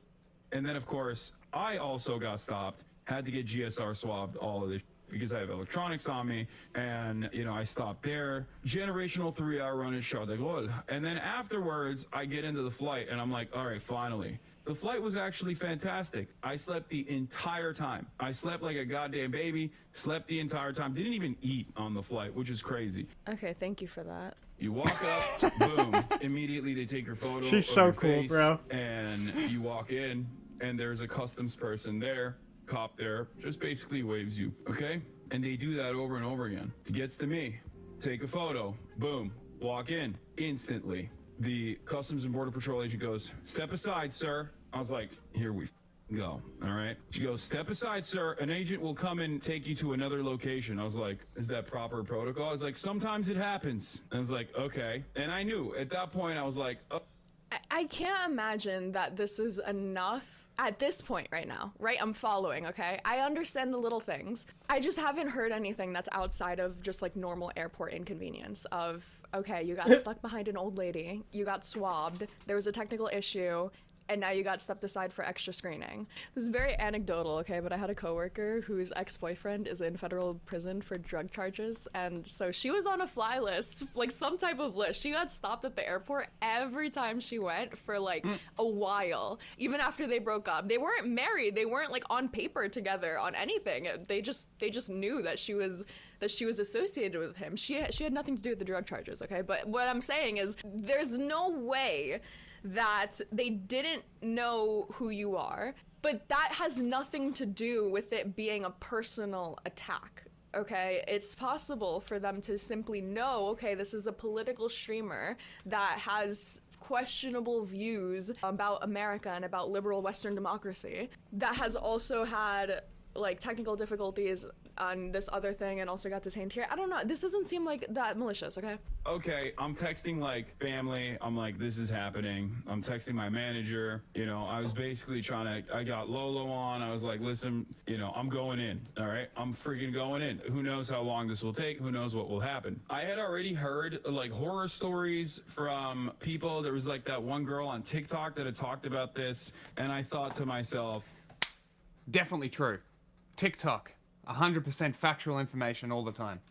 And then, of course, I also got stopped, had to get GSR swabbed, all of this, because I have electronics on me, and, you know, I stopped there. Generational 3-hour run in Charles de Gaulle. And then afterwards, I get into the flight, and I'm like, all right, finally. The flight was actually fantastic. I slept the entire time. I slept like a goddamn baby, slept the entire time, didn't even eat on the flight, which is crazy. Okay, thank you for that. You walk up, boom, immediately they take your photo. She's of so your cool, face, bro. And you walk in, and there's a customs person there, cop there, just basically waves you, okay? And they do that over and over again. It gets to me, take a photo, boom, walk in, instantly. The Customs and Border Patrol agent goes, step aside, sir. I was like, here we go, all right? She goes, step aside, sir. An agent will come and take you to another location. I was like, is that proper protocol? I was like, sometimes it happens. I was like, okay. And I knew, at that point, I was like, oh. I can't imagine that this is enough At this point right now, right? I'm following, okay? I understand the little things. I just haven't heard anything that's outside of just like normal airport inconvenience of, okay, you got stuck behind an old lady, you got swabbed, there was a technical issue, and now you got stepped aside for extra screening. This is very anecdotal, okay, but I had a coworker whose ex-boyfriend is in federal prison for drug charges, and so she was on a fly list, like some type of list. She got stopped at the airport every time she went for like a while, even after they broke up. They weren't married, they weren't like on paper together on anything. They just knew that she was associated with him. She had nothing to do with the drug charges, okay? But what I'm saying is there's no way that they didn't know who you are, but that has nothing to do with it being a personal attack, okay? It's possible for them to simply know, okay, this is a political streamer that has questionable views about America and about liberal Western democracy, that has also had like technical difficulties on this other thing and also got detained here. I don't know. This doesn't seem like that malicious, okay? Okay, I'm texting like family. I'm like, this is happening. I'm texting my manager. You know, I was basically I got Lolo on. I was like, listen, you know, I'm going in. All right, I'm freaking going in. Who knows how long this will take? Who knows what will happen? I had already heard like horror stories from people. There was like that one girl on TikTok that had talked about this, and I thought to myself, definitely true. TikTok, 100% factual information all the time.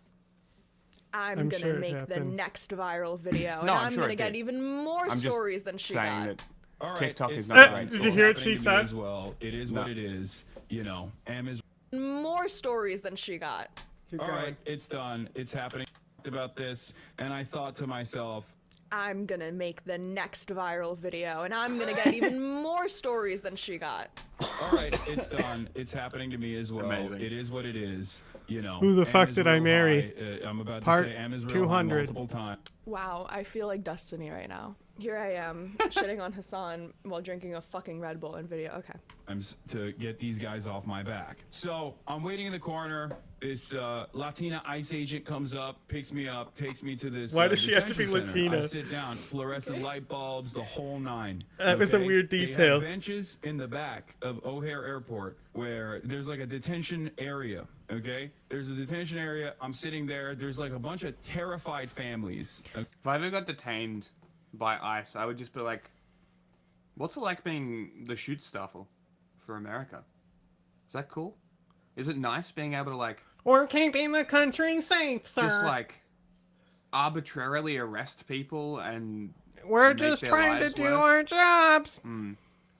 I'm gonna make the next viral video, and I'm gonna get even more stories than she got. That all right, TikTok is not right. Did you hear what she said? As well, it is what it is. You know, Amazon. More stories than she got. All right, it's done. It's happening. About this, and I thought to myself, I'm gonna make the next viral video, and I'm gonna get even more stories than she got. all right, it's done. It's happening to me as well. Amazing. It is what it is. You know. Who the fuck did I marry? I'm about Part to say Am is real 200. multiple times. Wow, I feel like Destiny right now. Here I am, shitting on Hassan while drinking a fucking Red Bull in video. Okay. To get these guys off my back. So I'm waiting in the corner. This Latina ICE agent comes up, picks me up, takes me to this. Why does she have to be detention center. Latina? I sit down, fluorescent light bulbs, the whole nine. That was a weird detail. They have benches in the back of O'Hare Airport where there's like a detention area. Okay, there's a detention area. I'm sitting there. There's like a bunch of terrified families. If I ever got detained by ICE, I would just be like, what's it like being the shoot staffer for America? Is that cool? Is it nice being able to like... We're keeping the country safe, sir. Just like arbitrarily arrest people and... We're just trying to do our jobs.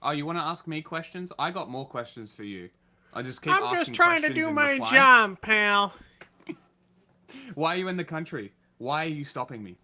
Oh, you want to ask me questions? I got more questions for you. I just keep asking I'm just trying to questions do and my replying. job, pal. Why are you in the country? Why are you stopping me?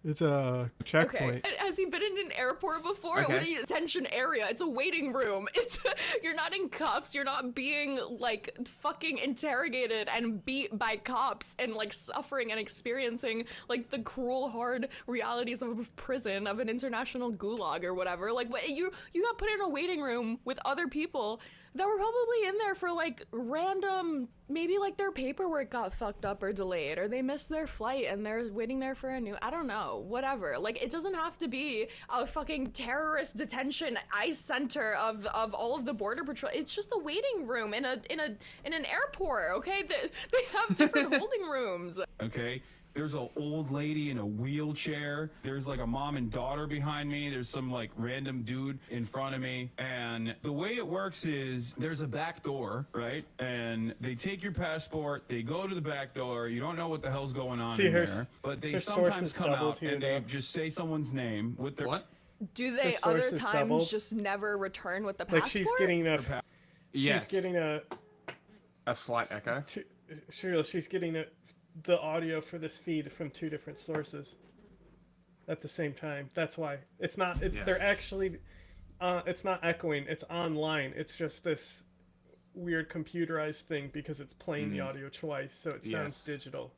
It's a checkpoint. Okay. Has he been in an airport before? Okay. What are you, detention area? It's a waiting room. It's you're not in cuffs. You're not being like fucking interrogated and beat by cops and like suffering and experiencing like the cruel, hard realities of a prison, of an international gulag or whatever. Like what, you got put in a waiting room with other people that were probably in there for like random, maybe like their paperwork got fucked up or delayed, or they missed their flight and they're waiting there for a new, I don't know, whatever. Like it doesn't have to be a fucking terrorist detention ICE center of all of the border patrol. It's just a waiting room in an airport, okay? They have different holding rooms. Okay. There's an old lady in a wheelchair. There's like a mom and daughter behind me. There's some like random dude in front of me. And the way it works is there's a back door, right? And they take your passport, they go to the back door. You don't know what the hell's going on in there. But they sometimes come out and they just say someone's name with their... What? Do they other times just never return with the passport? Like she's getting a... Yes. She's getting a slight echo. She's getting the audio for this feed from two different sources at the same time. That's why it's not. They're actually. It's not echoing. It's online. It's just this weird computerized thing because it's playing the audio twice, so it sounds digital.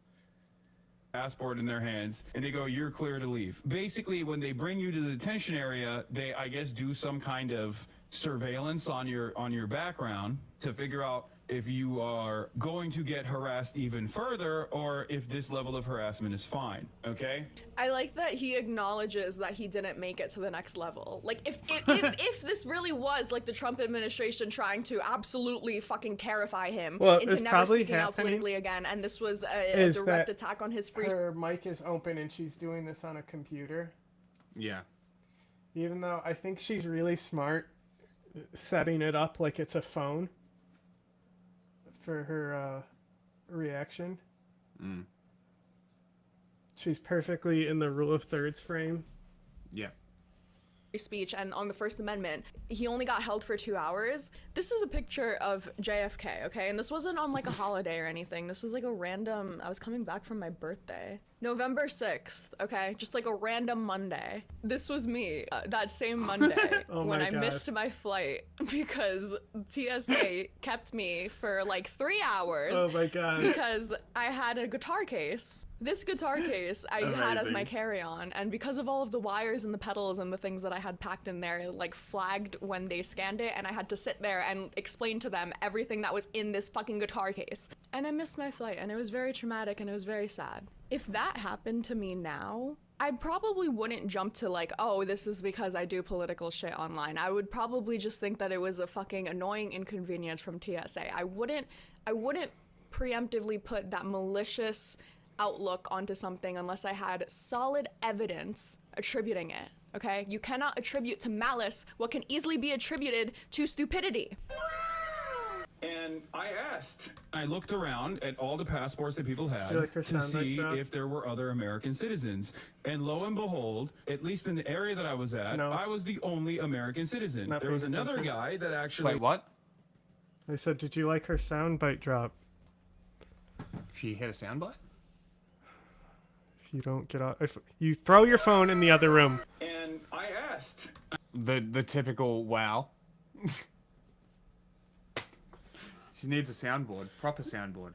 Passport in their hands, and they go, "You're clear to leave." Basically, when they bring you to the detention area, they, I guess, do some kind of surveillance on your background to figure out if you are going to get harassed even further or if this level of harassment is fine, okay? I like that he acknowledges that he didn't make it to the next level. Like, if this really was like the Trump administration trying to absolutely fucking terrify him into never speaking out politically again, and this was a direct attack on his free... Her mic is open and she's doing this on a computer. Yeah. Even though I think she's really smart setting it up like it's a phone for her reaction. She's perfectly in the rule of thirds frame. Yeah. Speech, and on the First Amendment, he only got held for 2 hours. This is a picture of JFK, okay? And this wasn't on like a holiday or anything. This was like a random, I was coming back from my birthday. November 6th, okay? Just like a random Monday. This was me that same Monday when I missed my flight because TSA kept me for like 3 hours. Oh my God. Because I had a guitar case. This guitar case I had as my carry-on, and because of all of the wires and the pedals and the things that I had packed in there, it like flagged when they scanned it, and I had to sit there and explain to them everything that was in this fucking guitar case. And I missed my flight, and it was very traumatic, and it was very sad. If that happened to me now, I probably wouldn't jump to like, oh, this is because I do political shit online. I would probably just think that it was a fucking annoying inconvenience from TSA. I wouldn't preemptively put that malicious outlook onto something unless I had solid evidence attributing it, okay? You cannot attribute to malice what can easily be attributed to stupidity. And I looked around at all the passports that people had to see if there were other American citizens. And lo and behold, at least in the area that I was at, I was the only American citizen. There was another guy that actually... Wait, what? I said, did you like her soundbite drop? She hit a soundbite? If you don't get off... If you throw your phone in the other room. And I asked... The typical wow. She needs a soundboard, proper soundboard.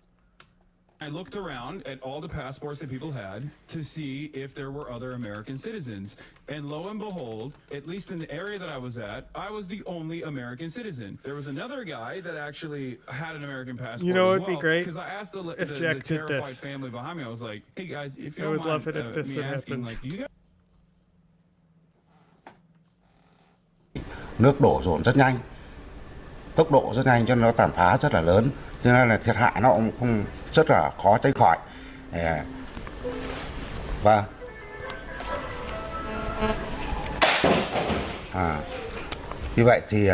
I looked around at all the passports that people had to see if there were other American citizens. And lo and behold, at least in the area that I was at, I was the only American citizen. There was another guy that actually had an American passport. You know, as it'd be well, great because I asked the Jack did terrified this. family behind me, I was like, hey guys, if you I don't would mind, love it if this me would asking, happen. like, you guys... Nước đổ dồn rất nhanh, tốc độ rất nhanh cho nên nó tàn phá rất là lớn, cho nên là thiệt hại nó cũng không rất là khó tránh khỏi. Và như vậy thì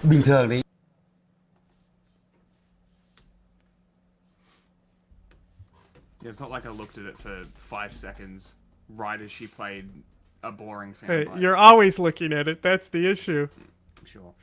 bình thường đi. Yeah, it's not like I looked at it for 5 seconds right as she played a boring soundbite. Hey, you're always looking at it. That's the issue. Sure.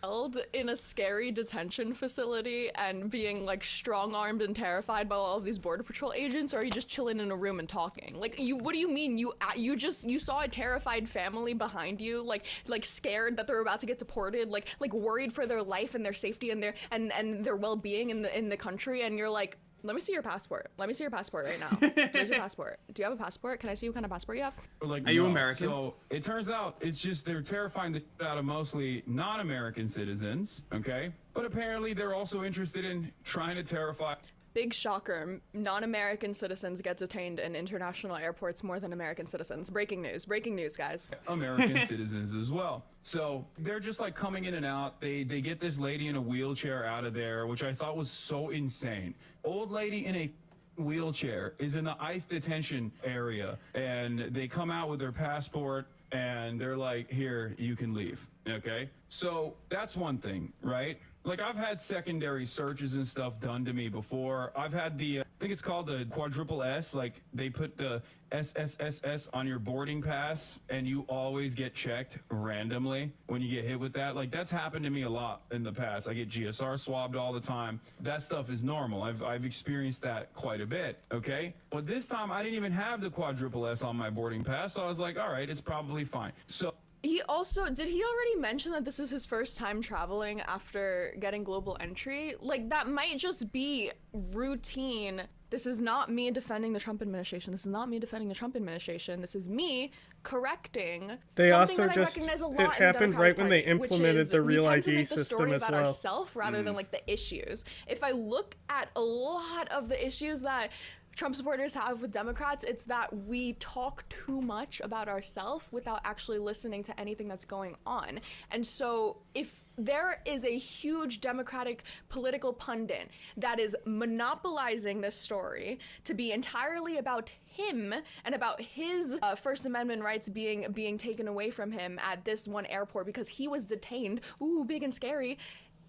Held in a scary detention facility and being like strong-armed and terrified by all of these border patrol agents, or are you just chilling in a room and talking? Like, what do you mean you saw a terrified family behind you, like scared that they're about to get deported, like worried for their life and their safety and their well-being in the country, and you're like, let me see your passport. Let me see your passport right now. Where's your passport? Do you have a passport? Can I see what kind of passport you have? Like, are you American? So it turns out it's just they're terrifying the shit out of mostly non-American citizens, okay? But apparently they're also interested in trying to terrify... Big shocker, non-American citizens get detained in international airports more than American citizens. Breaking news, guys. American citizens as well. So they're just like coming in and out. They get this lady in a wheelchair out of there, which I thought was so insane. Old lady in a wheelchair is in the ICE detention area, and they come out with their passport and they're like, here, you can leave, okay? So that's one thing, right? Like, I've had secondary searches and stuff done to me before. I've had the, I think it's called the quadruple S, like they put the SSSS on your boarding pass and you always get checked randomly when you get hit with that. Like, that's happened to me a lot in the past. I get GSR swabbed all the time. That stuff is normal. I've experienced that quite a bit, okay? But this time I didn't even have the quadruple S on my boarding pass, so I was like, all right, it's probably fine. So he also, did he already mention that this is his first time traveling after getting global entry? Like, that might just be routine This is not me defending the Trump administration. This is not me defending the Trump administration. This is me correcting they something also that I just recognize a lot it in the happened right when they Party, implemented the Real we tend to ID make the system story as about well. ourselves rather than like the issues. If I look at a lot of the issues that Trump supporters have with Democrats, it's that we talk too much about ourselves without actually listening to anything that's going on. And so if there is a huge Democratic political pundit that is monopolizing this story to be entirely about him and about his First Amendment rights being taken away from him at this one airport because he was detained, ooh, big and scary,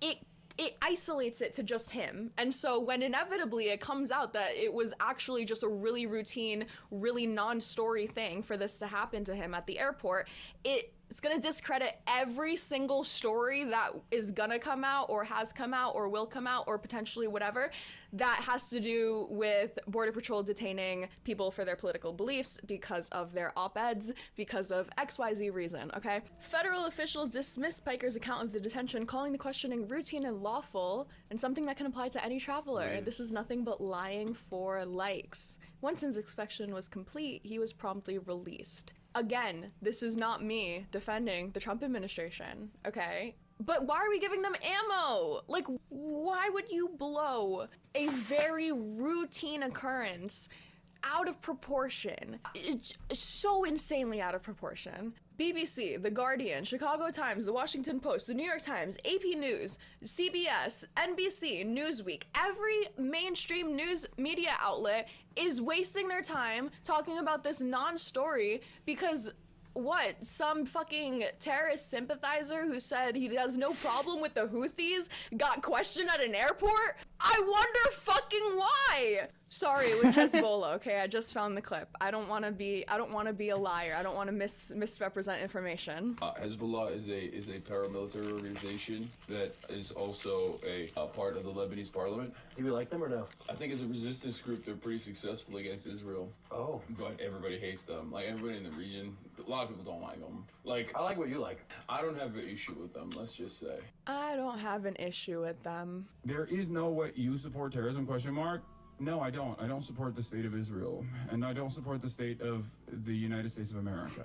it isolates it to just him. And so when inevitably it comes out that it was actually just a really routine, really non-story thing for this to happen to him at the airport, it's gonna discredit every single story that is gonna come out or has come out or will come out or potentially whatever that has to do with Border Patrol detaining people for their political beliefs because of their op-eds, because of XYZ reason, okay? Federal officials dismissed Piker's account of the detention, calling the questioning routine and lawful and something that can apply to any traveler. This is nothing but lying for likes. Once his inspection was complete, he was promptly released. Again, this is not me defending the Trump administration, okay? But why are we giving them ammo? Like, why would you blow a very routine occurrence out of proportion? It's so insanely out of proportion. BBC, The Guardian, Chicago Times, The Washington Post, The New York Times, AP News, CBS, NBC, Newsweek, every mainstream news media outlet is wasting their time talking about this non-story because what, some fucking terrorist sympathizer who said he has no problem with the Houthis got questioned at an airport? I wonder fucking why! Sorry, it was Hezbollah, okay? I just found the clip. I don't want to be a liar. I don't want to misrepresent information. Hezbollah is a paramilitary organization that is also a part of the Lebanese parliament. Do you like them or no? I think as a resistance group, they're pretty successful against Israel. Oh. But everybody hates them. Like, everybody in the region, a lot of people don't like them. Like, I like what you like. I don't have an issue with them, let's just say. I don't have an issue with them. There is no way you support terrorism, question mark? No, I don't. I don't support the state of Israel. And I don't support the state of the United States of America.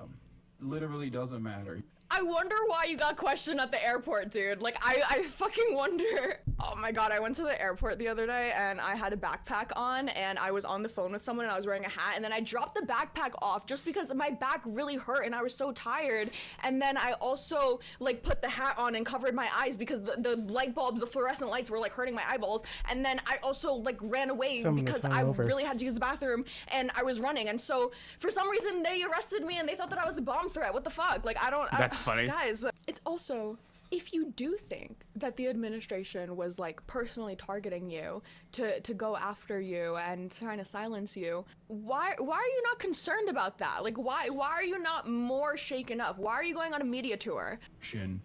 Literally doesn't matter. I wonder why you got questioned at the airport, dude. Like, I fucking wonder. Oh my god, I went to the airport the other day and I had a backpack on and I was on the phone with someone and I was wearing a hat and then I dropped the backpack off just because my back really hurt and I was so tired. And then I also like put the hat on and covered my eyes because the light bulbs, the fluorescent lights were like hurting my eyeballs. And then I also like ran away because I really had to use the bathroom and I was running. And so for some reason they arrested me and they thought that I was a bomb threat. What the fuck? Like, That's funny. Guys, it's also, if you do think that the administration was like personally targeting you to go after you and trying to silence you, why are you not concerned about that? Like, why are you not more shaken up? Why are you going on a media tour?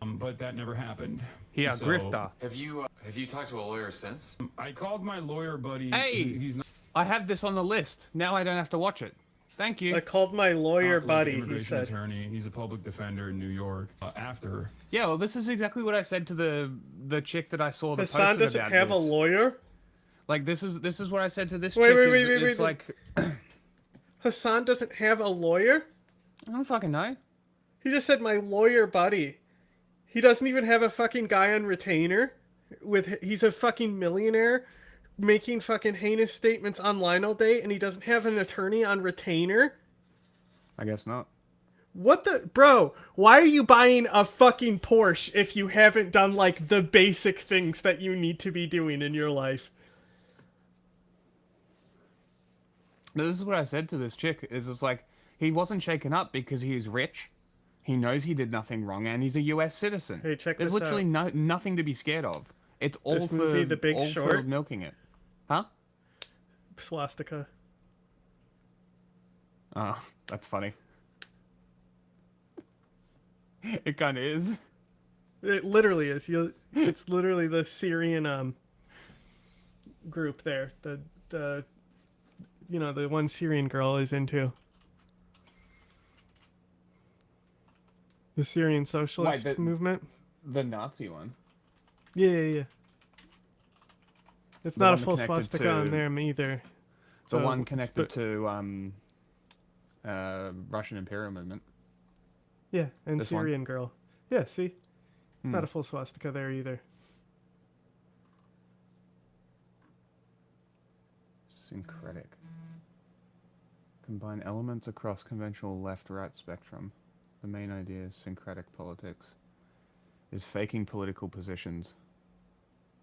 But that never happened. Yeah, grifter. Have you talked to a lawyer since? I called my lawyer buddy. Hey, he's not. I have this on the list. Now I don't have to watch it. Thank you. I called my lawyer buddy, he Immigration said. attorney. He's a public defender in New York. After. Yeah, well, this is exactly what I said to the chick that I saw the Hassan posted doesn't about have this. a lawyer? Like, this is what I said to this Wait, chick. wait, It's like... Hassan doesn't have a lawyer? I don't fucking know. He just said my lawyer buddy. He doesn't even have a fucking guy on retainer. He's a fucking millionaire making fucking heinous statements online all day, and he doesn't have an attorney on retainer? I guess not. What the... Bro, why are you buying a fucking Porsche if you haven't done, like, the basic things that you need to be doing in your life? No, this is what I said to this chick. Is just like, he wasn't shaken up because he's rich. He knows he did nothing wrong, and he's a U.S. citizen. Hey, check There's this literally nothing to be scared of. It's all This for movie, The Big all Short? for milking it. Huh? Swastika. Oh, that's funny. It kind of is. It literally is. It's literally the Syrian group there. The you know, the one Syrian girl is into. The Syrian socialist movement. The Nazi one. Yeah. It's The not a one full connected swastika to- on them either. The one connected to Russian Imperial movement. Yeah, and This Syrian one? girl. Yeah, see? It's not a full swastika there either. Syncretic. Combine elements across conventional left-right spectrum. The main idea is syncretic politics. Is faking political positions.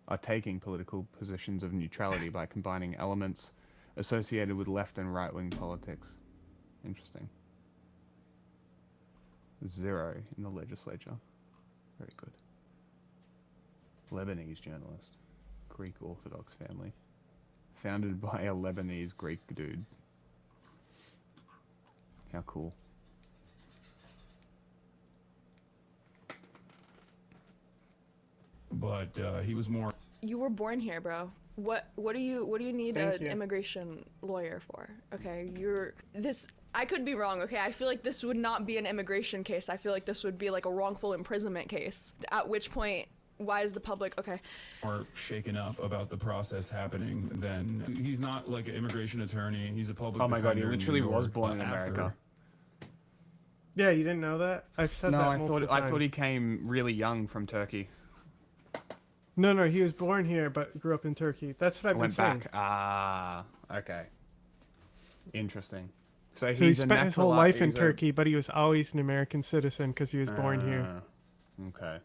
Are taking political positions of neutrality by combining elements associated with left and right-wing politics. Interesting. 0 in the legislature. Very good. Lebanese journalist. Greek Orthodox family. Founded by a Lebanese Greek dude. How cool. But he was more. You were born here, bro. What do you need Thank an you. immigration lawyer for? Okay, I could be wrong, okay? I feel like this would not be an immigration case. I feel like this would be like a wrongful imprisonment case. At which point, why is the public, okay? More shaken up about the process happening than he's not like an immigration attorney. He's a public. Oh my god, he defender in literally New was York, born in after- America. Yeah, you didn't know that? I've said No, that I multiple times. thought he came really young from Turkey. No, he was born here but grew up in Turkey. That's what I've been Went saying. back. Ah, okay. Interesting. So he he's a spent his whole naturali- life in he's a- Turkey, but he was always an American citizen because he was born here. Okay.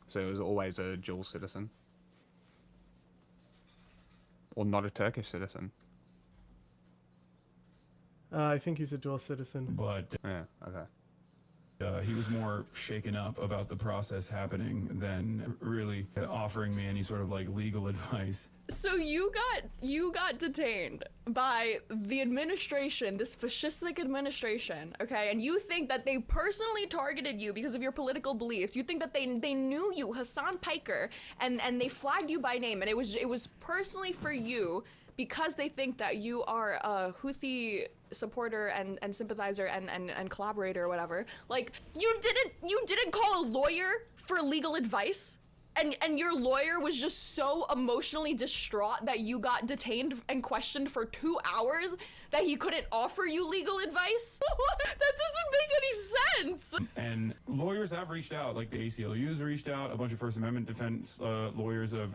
So he was always a dual citizen? Or not a Turkish citizen? I think he's a dual citizen. But yeah, okay. He was more shaken up about the process happening than really offering me any sort of like legal advice. So you got detained by the administration, this fascistic administration, okay? And you think that they personally targeted you because of your political beliefs. You think that they knew you, Hassan Piker, and they flagged you by name, and it was personally for you because they think that you are a Houthi supporter and sympathizer and collaborator or whatever. Like, you didn't call a lawyer for legal advice? And your lawyer was just so emotionally distraught that you got detained and questioned for 2 hours that he couldn't offer you legal advice? That doesn't make any sense! And lawyers have reached out, like the ACLU's reached out, a bunch of First Amendment defense lawyers have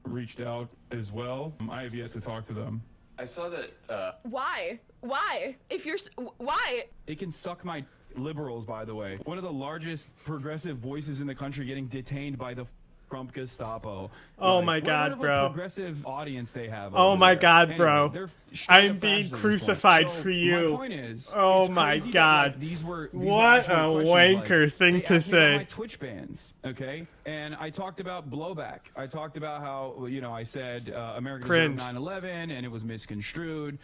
reached out as well. I have yet to talk to them. I saw that. Why? Why? It can suck my liberals, by the way. One of the largest progressive voices in the country getting detained by the Trump Gestapo. Oh my God, what bro. Progressive audience they have. Oh over my there. God, Anyway, bro. they're straight I'm up being fascists at this crucified point. So for you. My point is, Oh it's my crazy that, God. like, these were What a actual questions, wanker like, thing they to asked me about say. my Twitch bans, okay? And I talked about blowback. I talked about how, I said America deserved Cringe. 9/11 and it was misconstrued.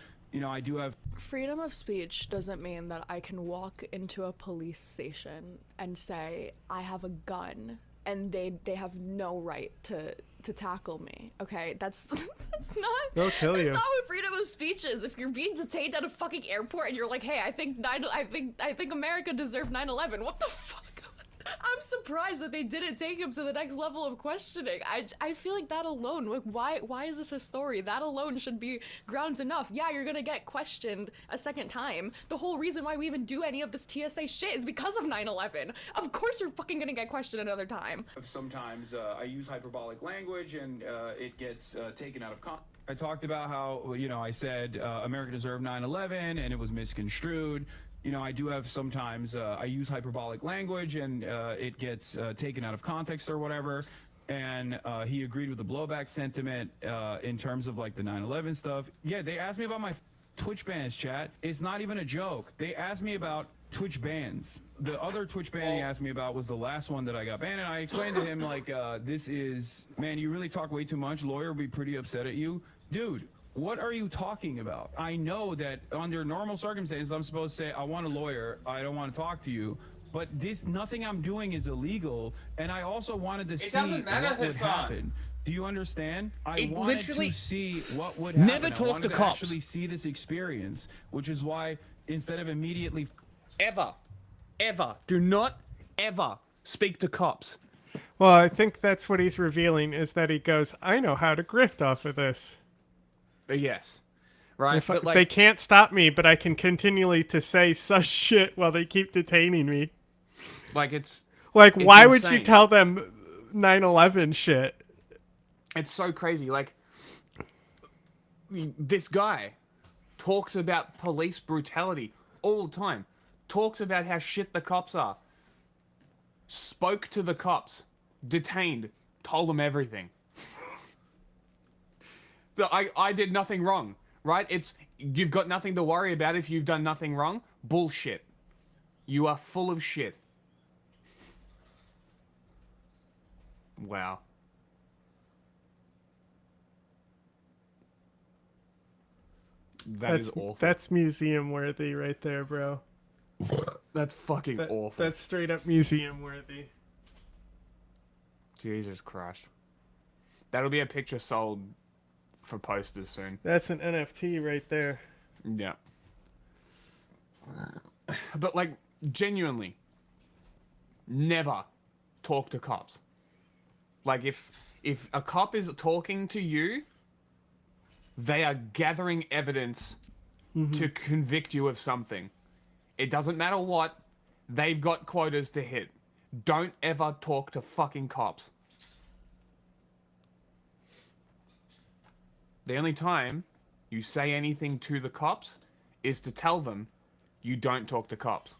I do have Freedom of speech doesn't mean that I can walk into a police station and say, I have a gun, and they have no right to tackle me, okay? That's not They'll kill that's you. not what freedom of speech is. If you're being detained at a fucking airport and you're like, hey, I think America deserved 9/11, what the fuck? I'm surprised that they didn't take him to the next level of questioning. I feel like that alone, like, why is this a story? That alone should be grounds enough. Yeah, you're gonna get questioned a second time. The whole reason why we even do any of this TSA shit is because of 9/11. Of course you're fucking gonna get questioned another time. Sometimes I use hyperbolic language and it gets taken out of context. I talked about how, I said America deserved 9/11 and it was misconstrued. I do have sometimes I use hyperbolic language and it gets taken out of context or whatever. And he agreed with the blowback sentiment in terms of like the 9/11 stuff. Yeah, they asked me about my Twitch bans, chat. It's not even a joke. They asked me about Twitch bans. The other Twitch ban he asked me about was the last one that I got banned, and I explained to him like, this is, man, you really talk way too much. Lawyer will be pretty upset at you. Dude, what are you talking about? I know that under normal circumstances, I'm supposed to say, I want a lawyer. I don't want to talk to you. But nothing I'm doing is illegal. And I also wanted to see doesn't matter, what would Hassan. happen. Do you understand? I It wanted literally- to see what would happen. Never I talk wanted to cops. actually see this experience, which is why instead of immediately Ever do not ever speak to cops. Well, I think that's what he's revealing is that he goes, I know how to grift off of this. Yes. Right? If they can't stop me, but I can continually to say such shit while they keep detaining me. Like, it's why would insane. you tell them 9/11 shit? It's so crazy. Like, this guy talks about police brutality all the time. Talks about how shit the cops are. Spoke to the cops. Detained. Told them everything. So I did nothing wrong, right? You've got nothing to worry about if you've done nothing wrong. Bullshit. You are full of shit. Wow. That's awful. That's museum worthy right there, bro. That's fucking awful. That's straight up museum worthy. Jesus Christ. That'll be a picture sold for posters soon. That's an NFT right there. Yeah. But, like, genuinely, never talk to cops. Like, if a cop is talking to you, they are gathering evidence to convict you of something. It doesn't matter what, they've got quotas to hit. Don't ever talk to fucking cops. The only time you say anything to the cops is to tell them you don't talk to cops.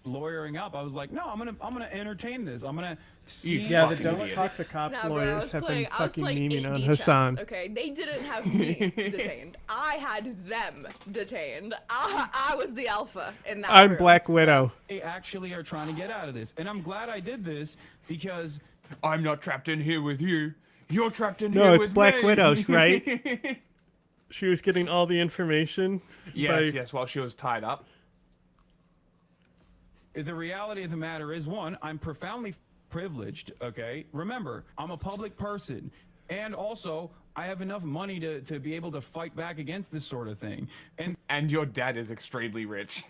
Lawyering up, I was like, no, I'm gonna entertain this. I'm gonna see. Yeah, the don't talk to cops lawyers have been fucking memeing on Hassan. Okay, they didn't have me detained. I had them detained. I was the alpha in that I'm room. Black Widow. They actually are trying to get out of this, and I'm glad I did this because I'm not trapped in here with you. You're trapped in here with me. No, it's Black Widow, right? She was getting all the information. Yes, while she was tied up. The reality of the matter is, one, I'm profoundly privileged, okay? Remember, I'm a public person, and also, I have enough money to be able to fight back against this sort of thing. And your dad is extremely rich.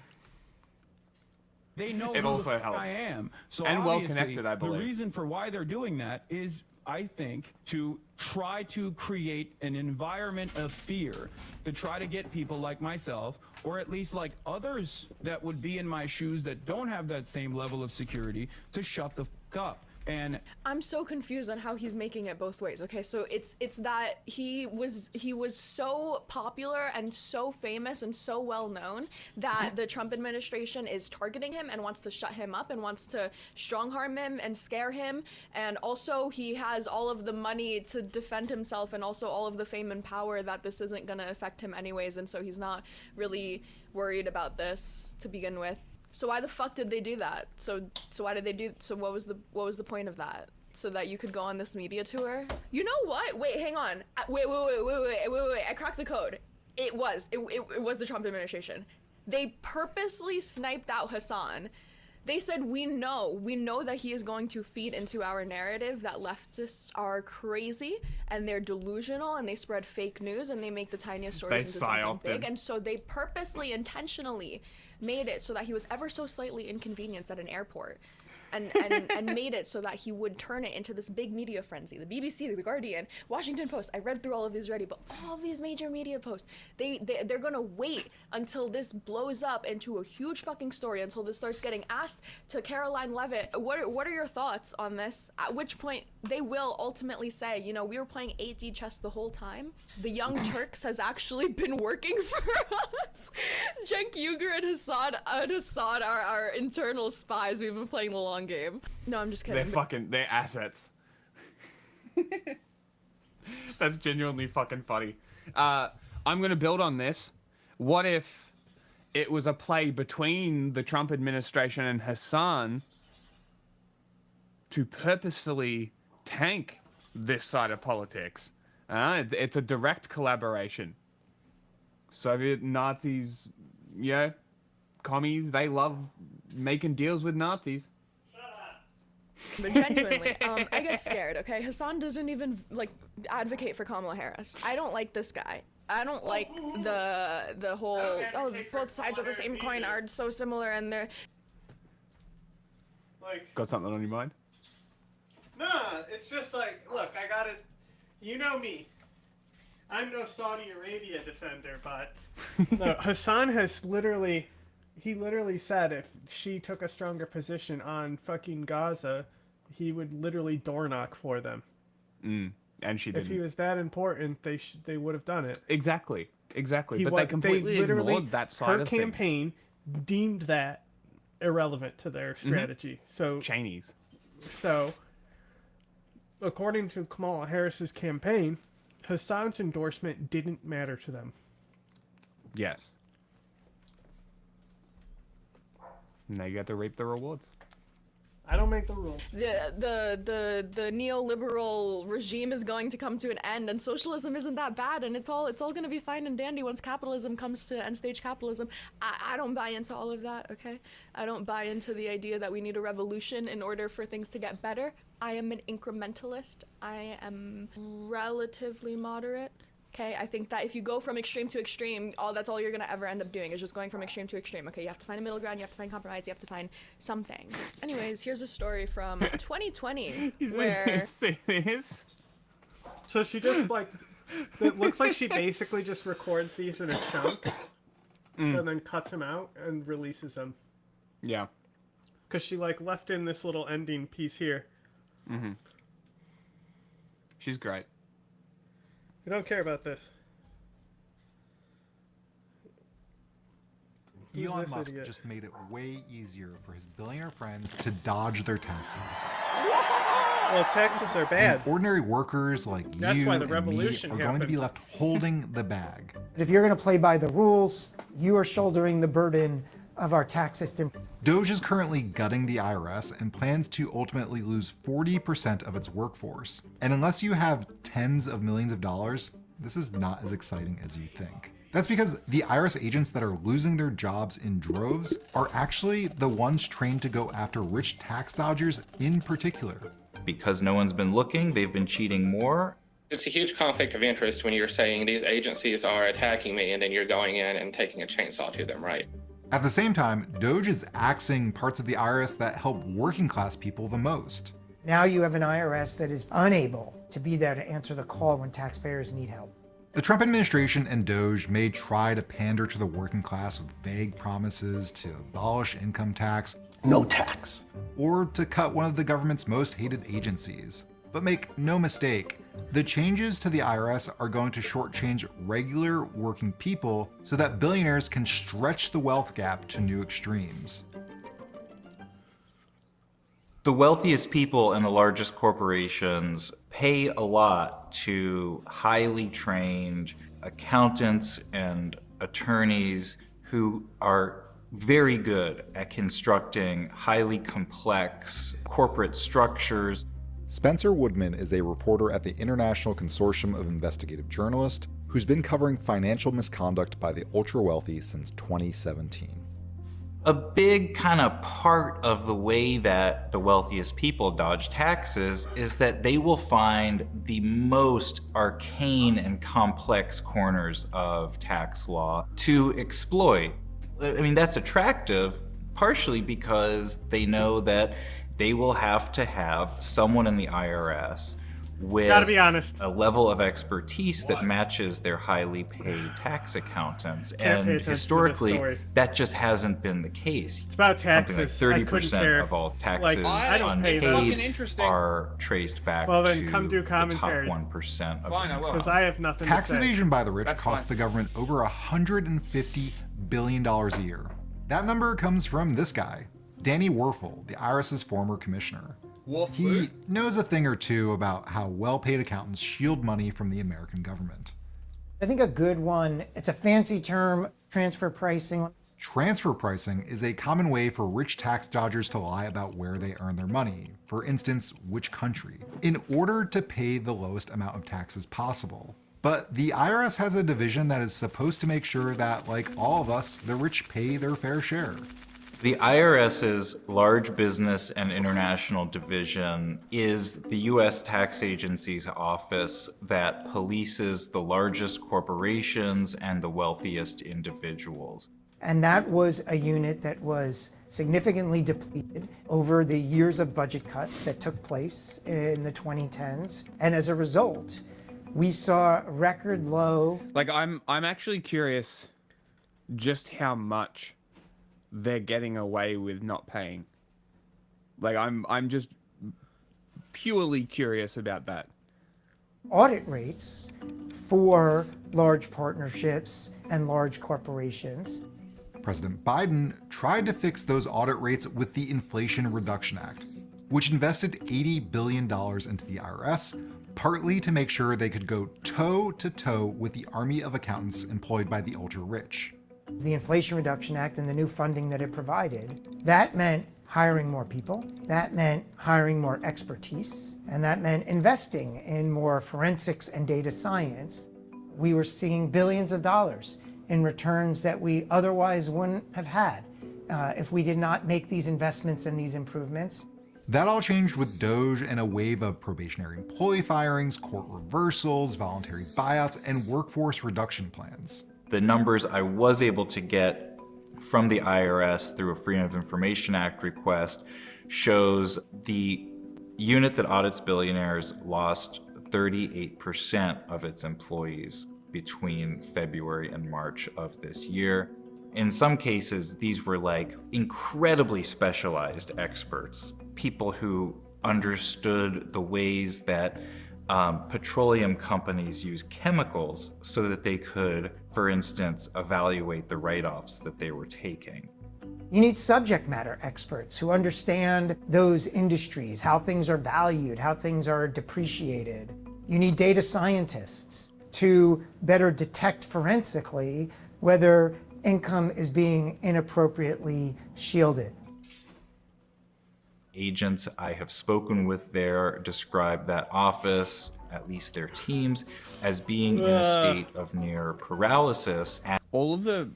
They know It who also the fuck helps. I am. So And obviously, well-connected, I believe. The reason for why they're doing that is, I think, to try to create an environment of fear, to try to get people like myself, or at least like others that would be in my shoes that don't have that same level of security, to shut the fuck up. And I'm so confused on how he's making it both ways. Okay, so it's that he was so popular and so famous and so well known that the Trump administration is targeting him and wants to shut him up and wants to strong harm him and scare him, and also he has all of the money to defend himself and also all of the fame and power that this isn't gonna affect him anyways, and so he's not really worried about this to begin with. So why the fuck did they do that? So why did they do? So what was the point of that? So that you could go on this media tour? You know what? Wait, hang on. Wait. I cracked the code. It was the Trump administration. They purposely sniped out Hassan. They said, we know that he is going to feed into our narrative that leftists are crazy and they're delusional and they spread fake news and they make the tiniest stories into something big. And so they purposely, intentionally made it so that he was ever so slightly inconvenienced at an airport and made it so that he would turn it into this big media frenzy. The BBC, The Guardian, Washington Post. I read through all of these already, but all of these major media posts, they're gonna wait until this blows up into a huge fucking story, until this starts getting asked to Caroline Levitt. What are your thoughts on this? At which point they will ultimately say, you know, we were playing 8D chess the whole time. The Young Turks has actually been working for us. Cenk Uygur and Hassan are our internal spies. We've been playing the long game. No, I'm just kidding. They're assets. That's genuinely fucking funny. I'm gonna build on this. What if it was a play between the Trump administration and Hassan to purposefully tank this side of politics? It's a direct collaboration. Soviet Nazis, yeah, commies, they love making deals with Nazis. But genuinely, I get scared, okay? Hassan doesn't even, like, advocate for Kamala Harris. I don't like this guy. I don't like the whole, both sides of the same coin are so similar and they're... Like... Got something on your mind? Nah, it's just like, look, I gotta... You know me. I'm no Saudi Arabia defender, but no, Hassan has literally said if she took a stronger position on fucking Gaza, he would literally door knock for them. And she didn't. If he was that important, they would have done it. Exactly. But they completely ignored that side of things. Her campaign deemed that irrelevant to their strategy. So Chinese. So, according to Kamala Harris's campaign, Hassan's endorsement didn't matter to them. Yes. Now you got to reap the rewards. I don't make the rules. The neoliberal regime is going to come to an end, and socialism isn't that bad, and it's all going to be fine and dandy once capitalism comes to end stage capitalism. I don't buy into all of that, okay? I don't buy into the idea that we need a revolution in order for things to get better. I am an incrementalist. I am relatively moderate. Okay, I think that if you go from extreme to extreme, that's all you're gonna ever end up doing is just going from extreme to extreme. Okay, you have to find a middle ground, you have to find compromise, you have to find something. Anyways, here's a story from 2020 where... So she just it looks like she basically just records these in a chunk and then cuts them out and releases them. Yeah. Because she left in this little ending piece here. She's great. I don't care about this. Elon Musk just made it way easier for his billionaire friends to dodge their taxes. Well, taxes are bad. And ordinary workers like That's you why the and revolution me are going to be left holding the bag. If you're going to play by the rules, you are shouldering the burden of our tax system. Doge is currently gutting the IRS and plans to ultimately lose 40% of its workforce. And unless you have tens of millions of dollars, this is not as exciting as you think. That's because the IRS agents that are losing their jobs in droves are actually the ones trained to go after rich tax dodgers in particular. Because no one's been looking, they've been cheating more. It's a huge conflict of interest when you're saying these agencies are attacking me and then you're going in and taking a chainsaw to them, right? At the same time, Doge is axing parts of the IRS that help working class people the most. Now you have an IRS that is unable to be there to answer the call when taxpayers need help. The Trump administration and Doge may try to pander to the working class with vague promises to abolish income tax, no tax, or to cut one of the government's most hated agencies. But make no mistake, the changes to the IRS are going to shortchange regular working people so that billionaires can stretch the wealth gap to new extremes. The wealthiest people and the largest corporations pay a lot to highly trained accountants and attorneys who are very good at constructing highly complex corporate structures. Spencer Woodman is a reporter at the International Consortium of Investigative Journalists who's been covering financial misconduct by the ultra-wealthy since 2017. A big kind of part of the way that the wealthiest people dodge taxes is that they will find the most arcane and complex corners of tax law to exploit. I mean, that's attractive partially because they know that they will have to have someone in the IRS with Gotta be honest. a level of expertise that matches their highly paid tax accountants. Can't pay And attention to historically, this story. that just hasn't been the case. It's about taxes. Something like 30% of all taxes I don't pay them. unpaid are traced back Well, then to come do the top commentary. 1% of Fine, I will. income. 'Cause I have nothing Tax to say. evasion by the rich That's costs fine. the government over $150 billion a year. That number comes from this guy, Danny Werfel, the IRS's former commissioner. He knows a thing or two about how well-paid accountants shield money from the American government. I think a good one, it's a fancy term, transfer pricing. Transfer pricing is a common way for rich tax dodgers to lie about where they earn their money, for instance, which country, in order to pay the lowest amount of taxes possible. But the IRS has a division that is supposed to make sure that, like all of us, the rich pay their fair share. The IRS's Large Business and International Division is the U.S. tax agency's office that polices the largest corporations and the wealthiest individuals. And that was a unit that was significantly depleted over the years of budget cuts that took place in the 2010s. And as a result, We saw record low. Like, I'm actually curious just how much they're getting away with not paying. Like, I'm just purely curious about that. Audit rates for large partnerships and large corporations. President Biden tried to fix those audit rates with the Inflation Reduction Act, which invested $80 billion into the IRS, partly to make sure they could go toe-to-toe with the army of accountants employed by the ultra-rich. The Inflation Reduction Act and the new funding that it provided, that meant hiring more people, that meant hiring more expertise, and that meant investing in more forensics and data science. We were seeing billions of dollars in returns that we otherwise wouldn't have had if we did not make these investments and these improvements. That all changed with Doge and a wave of probationary employee firings, court reversals, voluntary buyouts, and workforce reduction plans. The numbers I was able to get from the IRS through a Freedom of Information Act request shows the unit that audits billionaires lost 38% of its employees between February and March of this year. In some cases, these were like incredibly specialized experts, people who understood the ways that petroleum companies use chemicals so that they could, for instance, evaluate the write-offs that they were taking. You need subject matter experts who understand those industries, how things are valued, how things are depreciated. You need data scientists to better detect forensically whether income is being inappropriately shielded. Agents I have spoken with there describe that office, at least their teams, as being in a state of near paralysis. All of the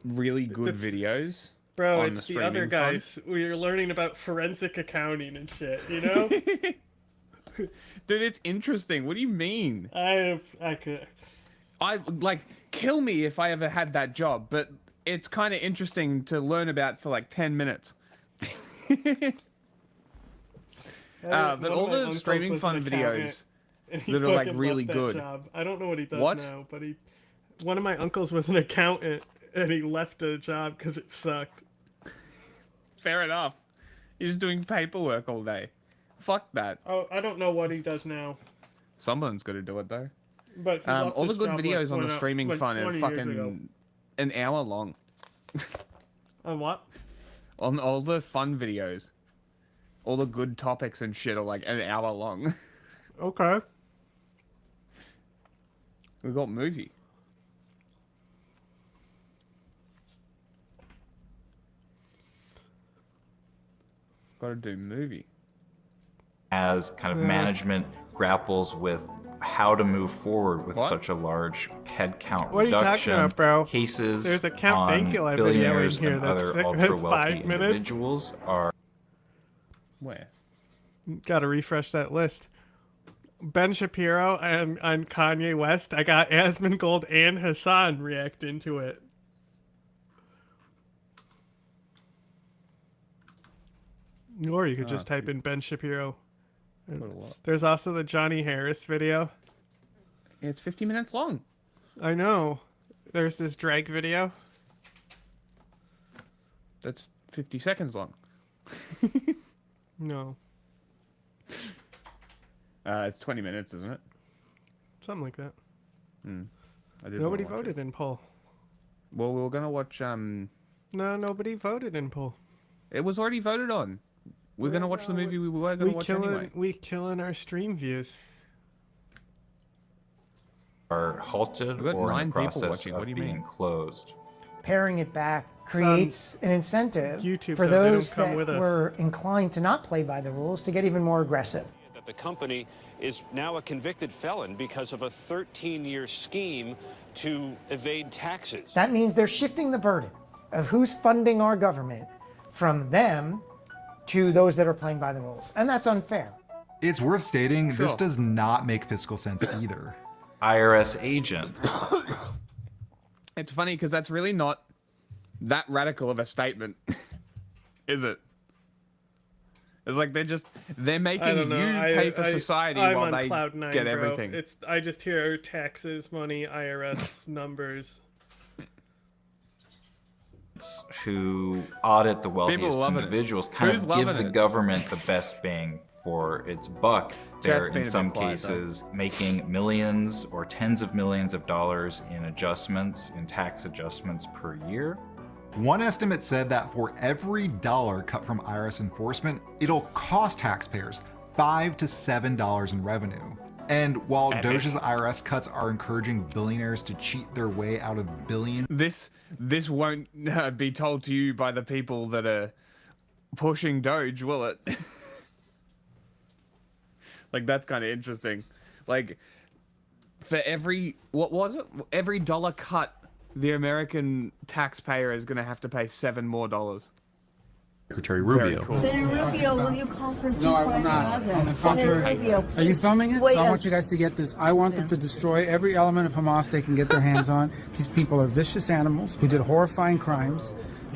really good videos. Bro, on it's the the other streaming guys. We were learning about forensic accounting and shit, you know? Dude, it's interesting. What do you mean? I like, kill me if I ever had that job, but it's kind of interesting to learn about for like 10 minutes. But all the streaming fun videos that are like really good. Job. I don't know what he does now, but one of my uncles was an accountant and he left a job because it sucked. Fair enough. He's doing paperwork all day. Fuck that. Oh, I don't know what he does now. Someone's got to do it though. But all the good videos on the streaming fun are fucking an hour long. On what? On all the fun videos. All the good topics and shit are like an hour long. Okay. We got movie. Got to do movie. As kind of management grapples with how to move forward with such a large headcount what reduction. What are you talking about, bro? Cases There's a Count on Dankula video in billionaires here and that's other ultra-wealthy 5 minutes. individuals are... Where? Gotta refresh that list. Ben Shapiro and Kanye West. I got Asmongold and Hassan reacting to it. Or you could just type in Ben Shapiro. There's also the Johnny Harris video. It's 50 minutes long. I know. There's this drag video. That's 50 seconds long. No. It's 20 minutes, isn't it? Something like that. Nobody voted in poll. Well, we were gonna watch. No, nobody voted in poll. It was already voted on. We're gonna watch the movie we were gonna watch anyway. We killing our stream views. Are halted or in the process of being mean? Closed. Paring it back creates an incentive YouTube, for though, they don't those come that with us. were inclined to not play by the rules to get even more aggressive. That the company is now a convicted felon because of a 13-year scheme to evade taxes. That means they're shifting the burden of who's funding our government from them to those that are playing by the rules. And that's unfair. It's worth stating this does not make fiscal sense either. IRS agent. It's funny because that's really not that radical of a statement, is it? It's like they're making you pay for society while they get everything. I just hear taxes, money, IRS numbers. Who audit the wealthiest individuals kind of give the government the best bang for its buck. They're in some cases making millions or tens of millions of dollars in tax adjustments per year. One estimate said that for every dollar cut from IRS enforcement, it'll cost taxpayers $5 to $7 in revenue. And while Doge's IRS cuts are encouraging billionaires to cheat their way out of billions, this won't be told to you by the people that are pushing Doge, will it? Like, that's kind of interesting. Like, for every dollar cut, the American taxpayer is going to have to pay $7 more. Secretary Rubio. Cool. Senator Rubio, will you call for ceasefire? No, I will not. On the contrary. Are you filming it? So I want you guys to get this. I want them to destroy every element of Hamas they can get their hands on. These people are vicious animals who did horrifying crimes.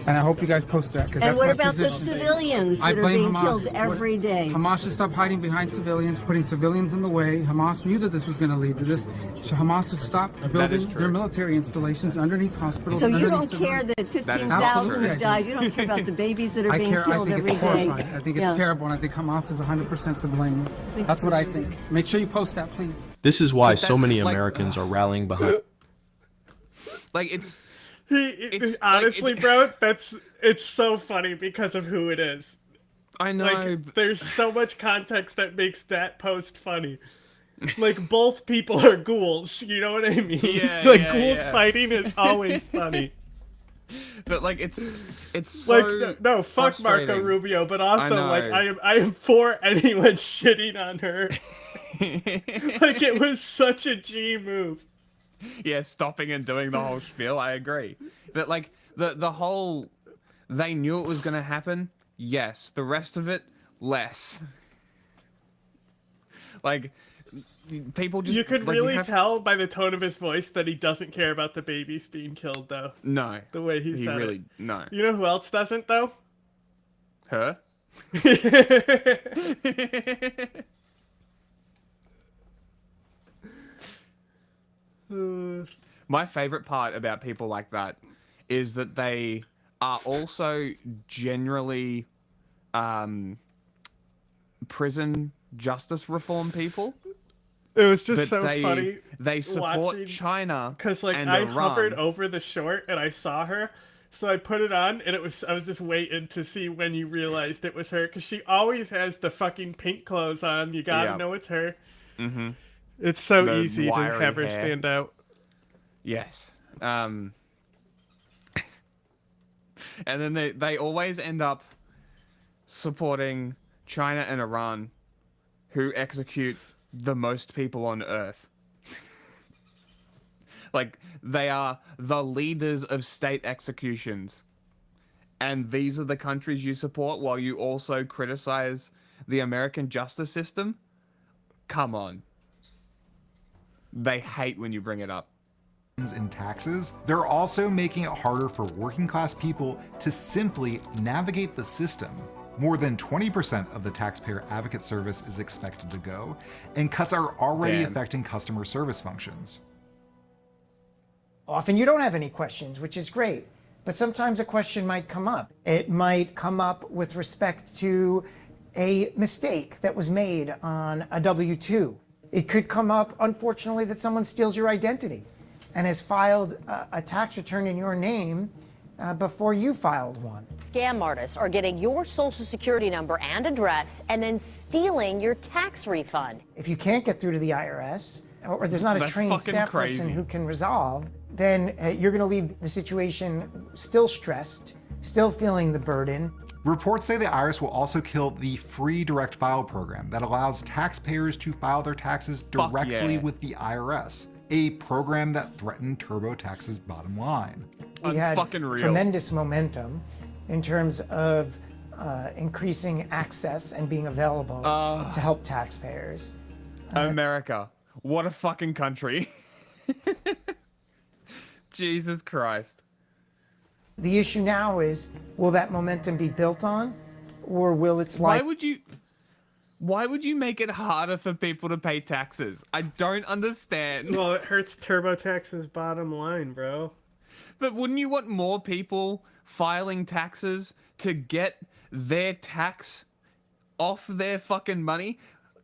And I hope you guys post that. And what about the civilians that are being killed every day? Hamas should stop hiding behind civilians, putting civilians in the way. Hamas knew that this was going to lead to this. So Hamas should stop building their military installations underneath hospitals. So you don't care that 15,000 have died? You don't care about the babies that are being killed every day? Horrifying. I think it's terrible, and I think Hamas is 100% to blame. That's what I think. Make sure you post that, please. This is why so many Americans are rallying behind. Like, it's honestly, bro, it's so funny because of who it is. I know. Like, there's so much context that makes that post funny. Like, both people are ghouls, you know what I mean? Ghouls fighting is always funny. But like, it's so like no, fuck Marco Rubio, but also like I am for anyone shitting on her. Like, it was such a G move. Yeah, stopping and doing the whole spiel, I agree. But like the whole, they knew it was going to happen. Yes, the rest of it, less. Like, people just... You could really tell by the tone of his voice that he doesn't care about the babies being killed, though. No. The way he said really, it. No. You know who else doesn't, though? Her? My favorite part about people like that is that they are also generally prison justice reform people. It was just so funny. They support China because like and I Iran. hovered over the short and I saw her, so I put it on and I was just waiting to see when you realized it was her, because she always has the fucking pink clothes on. You gotta know it's her. Mm-hmm. It's so easy to have her stand out. Yes. And then they always end up supporting China and Iran, who execute the most people on Earth. Like, they are the leaders of state executions. And these are the countries you support while you also criticize the American justice system? Come on. They hate when you bring it up. In taxes, they're also making it harder for working class people to simply navigate the system. More than 20% of the taxpayer advocate service is expected to go, and cuts are already affecting customer service functions. Often you don't have any questions, which is great, but sometimes a question might come up. It might come up with respect to a mistake that was made on a W-2. It could come up, unfortunately, that someone steals your identity and has filed a tax return in your name before you filed one. Scam artists are getting your social security number and address and then stealing your tax refund. If you can't get through to the IRS, or there's not a trained staff person who can resolve, then you're gonna leave the situation still stressed, still feeling the burden. Reports say the IRS will also kill the free direct file program that allows taxpayers to file their taxes directly with the IRS, a program that threatened TurboTax's bottom line. We had tremendous momentum in terms of increasing access and being available to help taxpayers. America, what a fucking country. Jesus Christ. The issue now is, will that momentum be built on, or will its life... Why would you make it harder for people to pay taxes? I don't understand. Well, it hurts TurboTax's bottom line, bro. But wouldn't you want more people filing taxes to get their tax off their fucking money?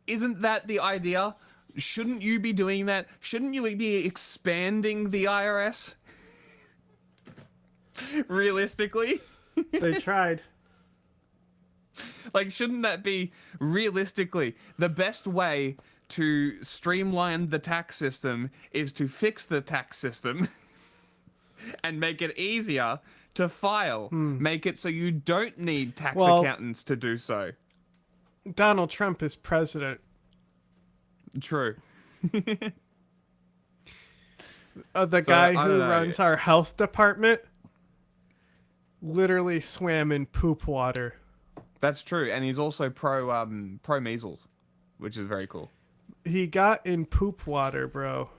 Isn't that the idea? Shouldn't you be doing that? Shouldn't you be expanding the IRS? Realistically? They tried. Like, shouldn't that be, realistically, the best way to streamline the tax system is to fix the tax system and make it easier to file. Make it so you don't need tax accountants to do so. Donald Trump is president. True. The guy who runs our health department literally swam in poop water. That's true, and he's also pro measles, which is very cool. He got in poop water, bro.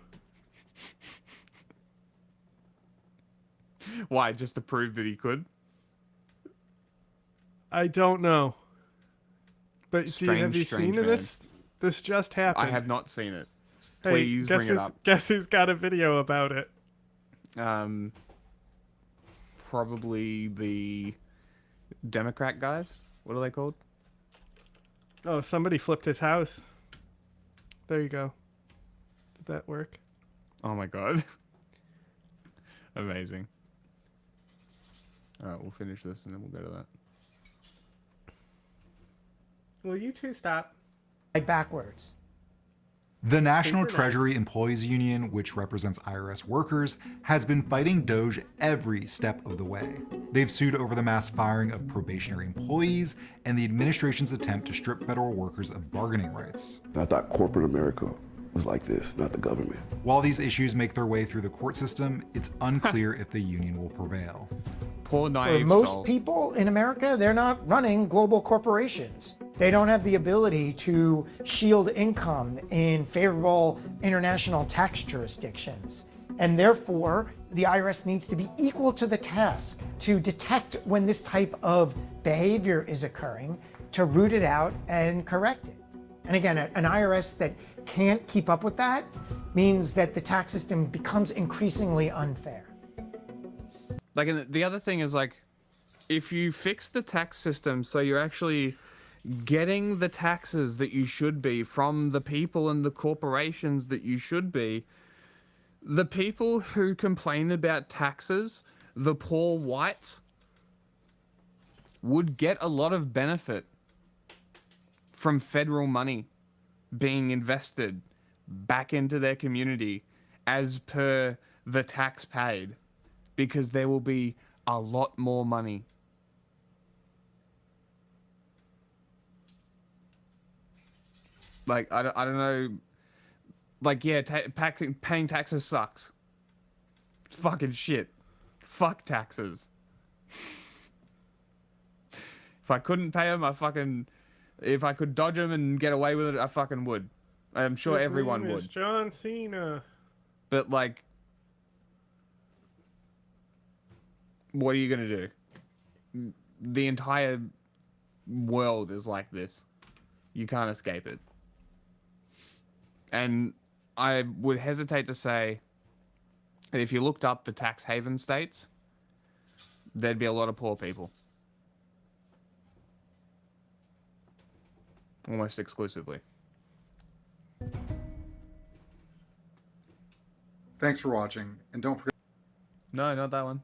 Why? Just to prove that he could? I don't know. But have you seen this? This just happened. I have not seen it. Hey, Please bring it up. Guess who's got a video about it? Probably the Democrat guys. What are they called? Oh, somebody flipped his house. There you go. Did that work? Oh my god. Amazing. Alright, we'll finish this and then we'll go to that. Will you two stop? Backwards. The National Treasury Employees Union, which represents IRS workers, has been fighting Doge every step of the way. They've sued over the mass firing of probationary employees and the administration's attempt to strip federal workers of bargaining rights. I thought corporate America was like this, not the government. While these issues make their way through the court system, it's unclear if the union will prevail. Poor naive For most soul. people in America, they're not running global corporations. They don't have the ability to shield income in favorable international tax jurisdictions. And therefore, the IRS needs to be equal to the task to detect when this type of behavior is occurring, to root it out and correct it. And again, an IRS that can't keep up with that means that the tax system becomes increasingly unfair. Like, and the other thing is, like, if you fix the tax system so you're actually getting the taxes that you should be from the people and the corporations that you should be, the people who complain about taxes, the poor whites, would get a lot of benefit from federal money being invested back into their community as per the tax paid, because there will be a lot more money. Like, I don't know. Like, yeah, paying taxes sucks. It's fucking shit. Fuck taxes. If I couldn't pay them, if I could dodge them and get away with it, I fucking would. I'm sure everyone would. John Cena. But, like, what are you gonna do? The entire world is like this. You can't escape it. And I would hesitate to say that if you looked up the tax haven states, there'd be a lot of poor people. Almost exclusively. Thanks for watching, and don't forget... No, not that one.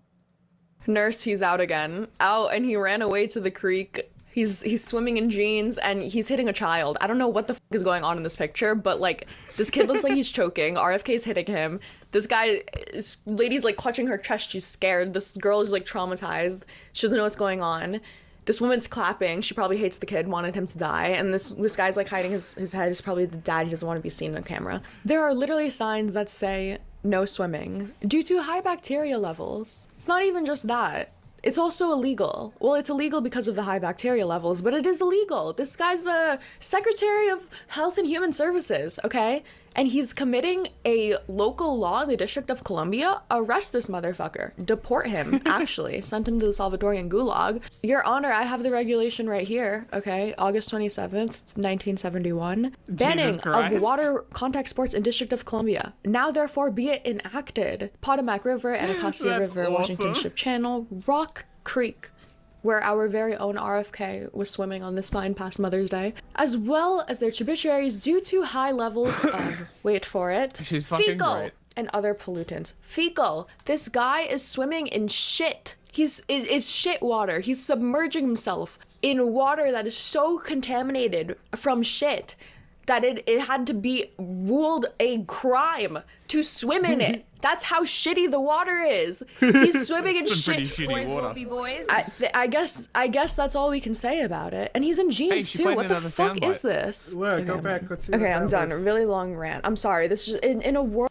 Nurse, he's out again. Out, and he ran away to the creek. He's swimming in jeans, and he's hitting a child. I don't know what the f is going on in this picture, but, like, this kid looks like he's choking. RFK's hitting him. This lady's, like, clutching her chest. She's scared. This girl is, like, traumatized. She doesn't know what's going on. This woman's clapping. She probably hates the kid, wanted him to die. And this guy's, like, hiding his head. He's probably the dad. He doesn't want to be seen on camera. There are literally signs that say no swimming due to high bacteria levels. It's not even just that. It's also illegal. Well, it's illegal because of the high bacteria levels, but it is illegal. This guy's a Secretary of Health and Human Services, okay? and he's committing a local law in the District of Columbia. Arrest this motherfucker. Deport him, actually. Send him to the Salvadorian gulag. Your Honor, I have the regulation right here, okay? August 27th, 1971. Banning of water contact sports in District of Columbia. Now, therefore, be it enacted. Potomac River, Anacostia River, Washington Ship Channel, Rock Creek, where our very own RFK was swimming on this fine past Mother's Day, as well as their tributaries due to high levels of, wait for it, fecal and other pollutants. Fecal. This guy is swimming in shit. It's shit water. He's submerging himself in water that is so contaminated from shit that it had to be ruled a crime to swim in it. That's how shitty the water is. He's swimming in shit. Boys will be boys. I guess that's all we can say about it. And he's in jeans too. What the fuck is this? Look, go back. Let's see. Okay, I'm done. A really long rant. I'm sorry. This is in a world.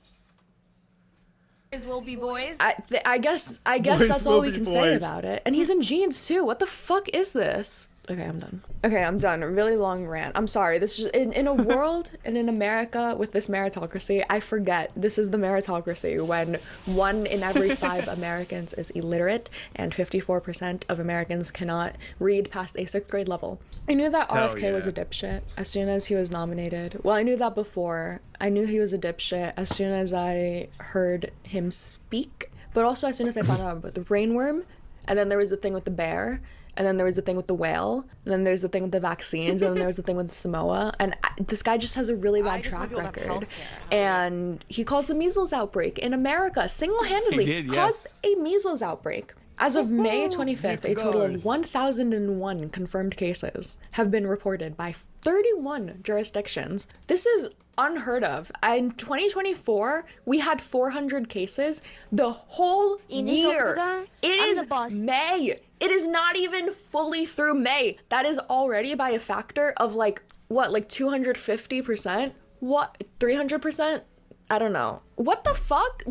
Boys will be boys. I guess that's all we can say about it. And he's in jeans too. What the fuck is this? Okay, I'm done. Okay, I'm done. A really long rant. I'm sorry. This is in a world and in America with this meritocracy, I forget this is the meritocracy when 1 in every 5 Americans is illiterate and 54% of Americans cannot read past a 6th grade level. I knew that RFK was a dipshit as soon as he was nominated. Well, I knew that before. I knew he was a dipshit as soon as I heard him speak, but also as soon as I found out about the rainworm, and then there was the thing with the bear. And then there was the thing with the whale, and then there's the thing with the vaccines, and then there was the thing with Samoa. And this guy just has a really bad track record. And he caused the measles outbreak in America, single-handedly caused a measles outbreak. As of May 25th, a total of 1,001 confirmed cases have been reported by 31 jurisdictions. This is unheard of. In 2024, we had 400 cases the whole year. It is May. It is not even fully through May. That is already by a factor of like 250%? What, 300%? I don't know. What the fuck?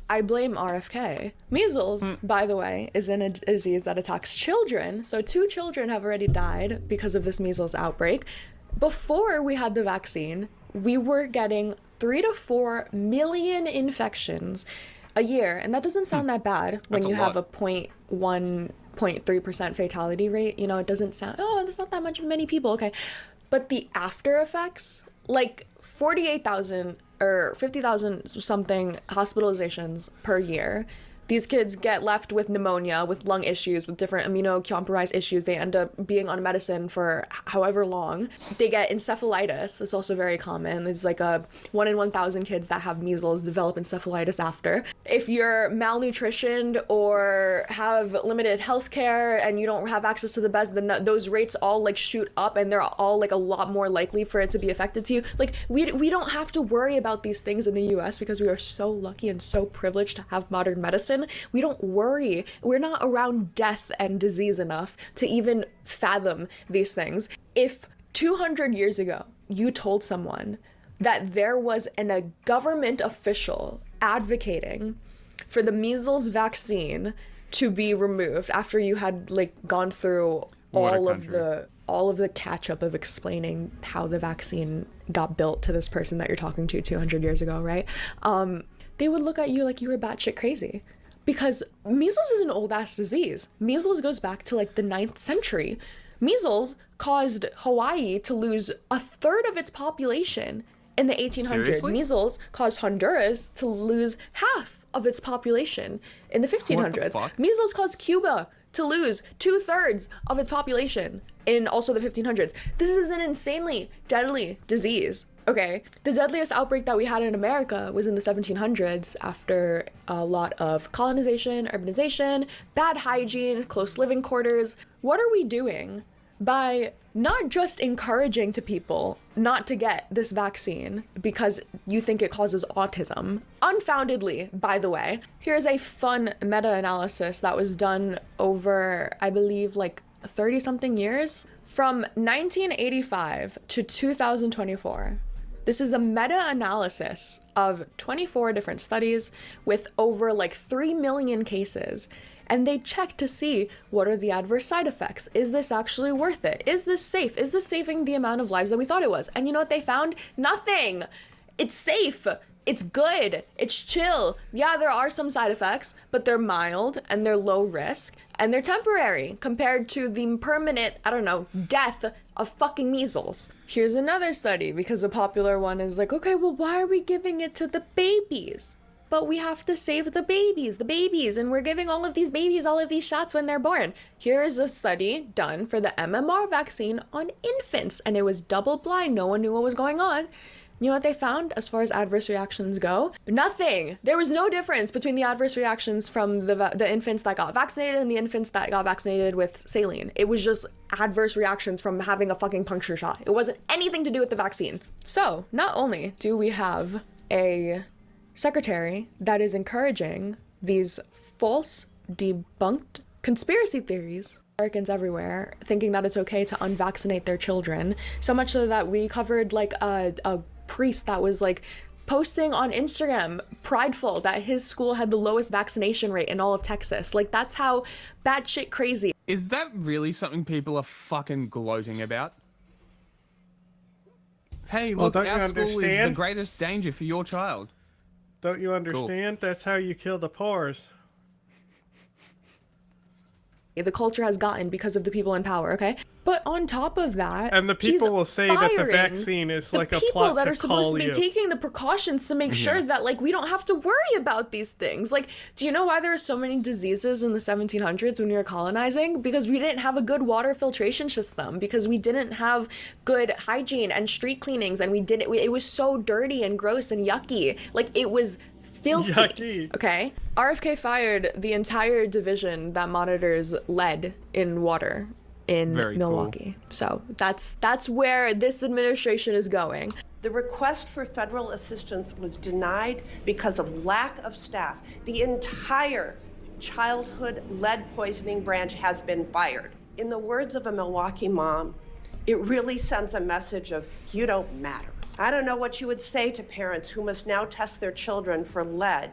I blame RFK. Measles, by the way, is a disease that attacks children. So 2 children have already died because of this measles outbreak. Before we had the vaccine, we were getting 3 to 4 million infections a year. And that doesn't sound that bad when you have a 0.3% fatality rate. You know, it doesn't sound, there's not that many people. Okay. But the after effects, like 48,000 or 50,000 something hospitalizations per year. These kids get left with pneumonia, with lung issues, with different immunocompromised issues. They end up being on medicine for however long. They get encephalitis. It's also very common. There's like a 1 in 1,000 kids that have measles develop encephalitis after. If you're malnutritioned or have limited health care and you don't have access to the best, then those rates all like shoot up and they're all like a lot more likely for it to be affected to you. Like we don't have to worry about these things in the US because we are so lucky and so privileged to have modern medicine. We don't worry. We're not around death and disease enough to even fathom these things. If 200 years ago, you told someone that there was a government official advocating for the measles vaccine to be removed after you had like gone through all of the catch-up of explaining how the vaccine got built to this person that you're talking to 200 years ago, right? They would look at you like you were batshit crazy. Because measles is an old-ass disease. Measles goes back to like the 9th century. Measles caused Hawaii to lose 1/3 of its population in the 1800s. Seriously? Measles caused Honduras to lose half of its population in the 1500s. What the fuck? Measles caused Cuba to lose 2/3 of its population in also the 1500s. This is an insanely deadly disease. Okay, the deadliest outbreak that we had in America was in the 1700s after a lot of colonization, urbanization, bad hygiene, close living quarters. What are we doing by not just encouraging to people not to get this vaccine because you think it causes autism? Unfoundedly, by the way. Here's a fun meta-analysis that was done over, I believe, like 30-something years. From 1985 to 2024. This is a meta-analysis of 24 different studies with over like 3 million cases. And they check to see what are the adverse side effects. Is this actually worth it? Is this safe? Is this saving the amount of lives that we thought it was? And you know what they found? Nothing. It's safe. It's good. It's chill. Yeah, there are some side effects, but they're mild and they're low risk and they're temporary compared to the permanent, I don't know, death of fucking measles. Here's another study, because a popular one is like, okay, well, why are we giving it to the babies? But we have to save the babies, and we're giving all of these babies all of these shots when they're born. Here is a study done for the MMR vaccine on infants, and it was double blind. No one knew what was going on. You know what they found as far as adverse reactions go? Nothing. There was no difference between the adverse reactions from the infants that got vaccinated and the infants that got vaccinated with saline. It was just adverse reactions from having a fucking puncture shot. It wasn't anything to do with the vaccine. So not only do we have a secretary that is encouraging these false, debunked conspiracy theories, Americans everywhere thinking that it's okay to unvaccinate their children, so much so that we covered like a priest that was like posting on Instagram prideful that his school had the lowest vaccination rate in all of Texas. Like, that's how batshit crazy. Is that really something people are fucking gloating about? Hey, look, our school is the greatest danger for your child. Don't you understand? Cool. That's how you kill the pores. The culture has gotten because of the people in power, okay? But on top of that, and the people will say that the vaccine is like a plot to call you. The people that are supposed to be taking the precautions to make sure that like we don't have to worry about these things. Like, do you know why there were so many diseases in the 1700s when we were colonizing? Because we didn't have a good water filtration system, because we didn't have good hygiene and street cleanings, and it was so dirty and gross and yucky. Like, it was filthy. Yucky. Okay? RFK fired the entire division that monitors lead in water in Milwaukee. Cool. So that's where this administration is going. The request for federal assistance was denied because of lack of staff. The entire childhood lead poisoning branch has been fired. In the words of a Milwaukee mom, it really sends a message of, you don't matter. I don't know what you would say to parents who must now test their children for lead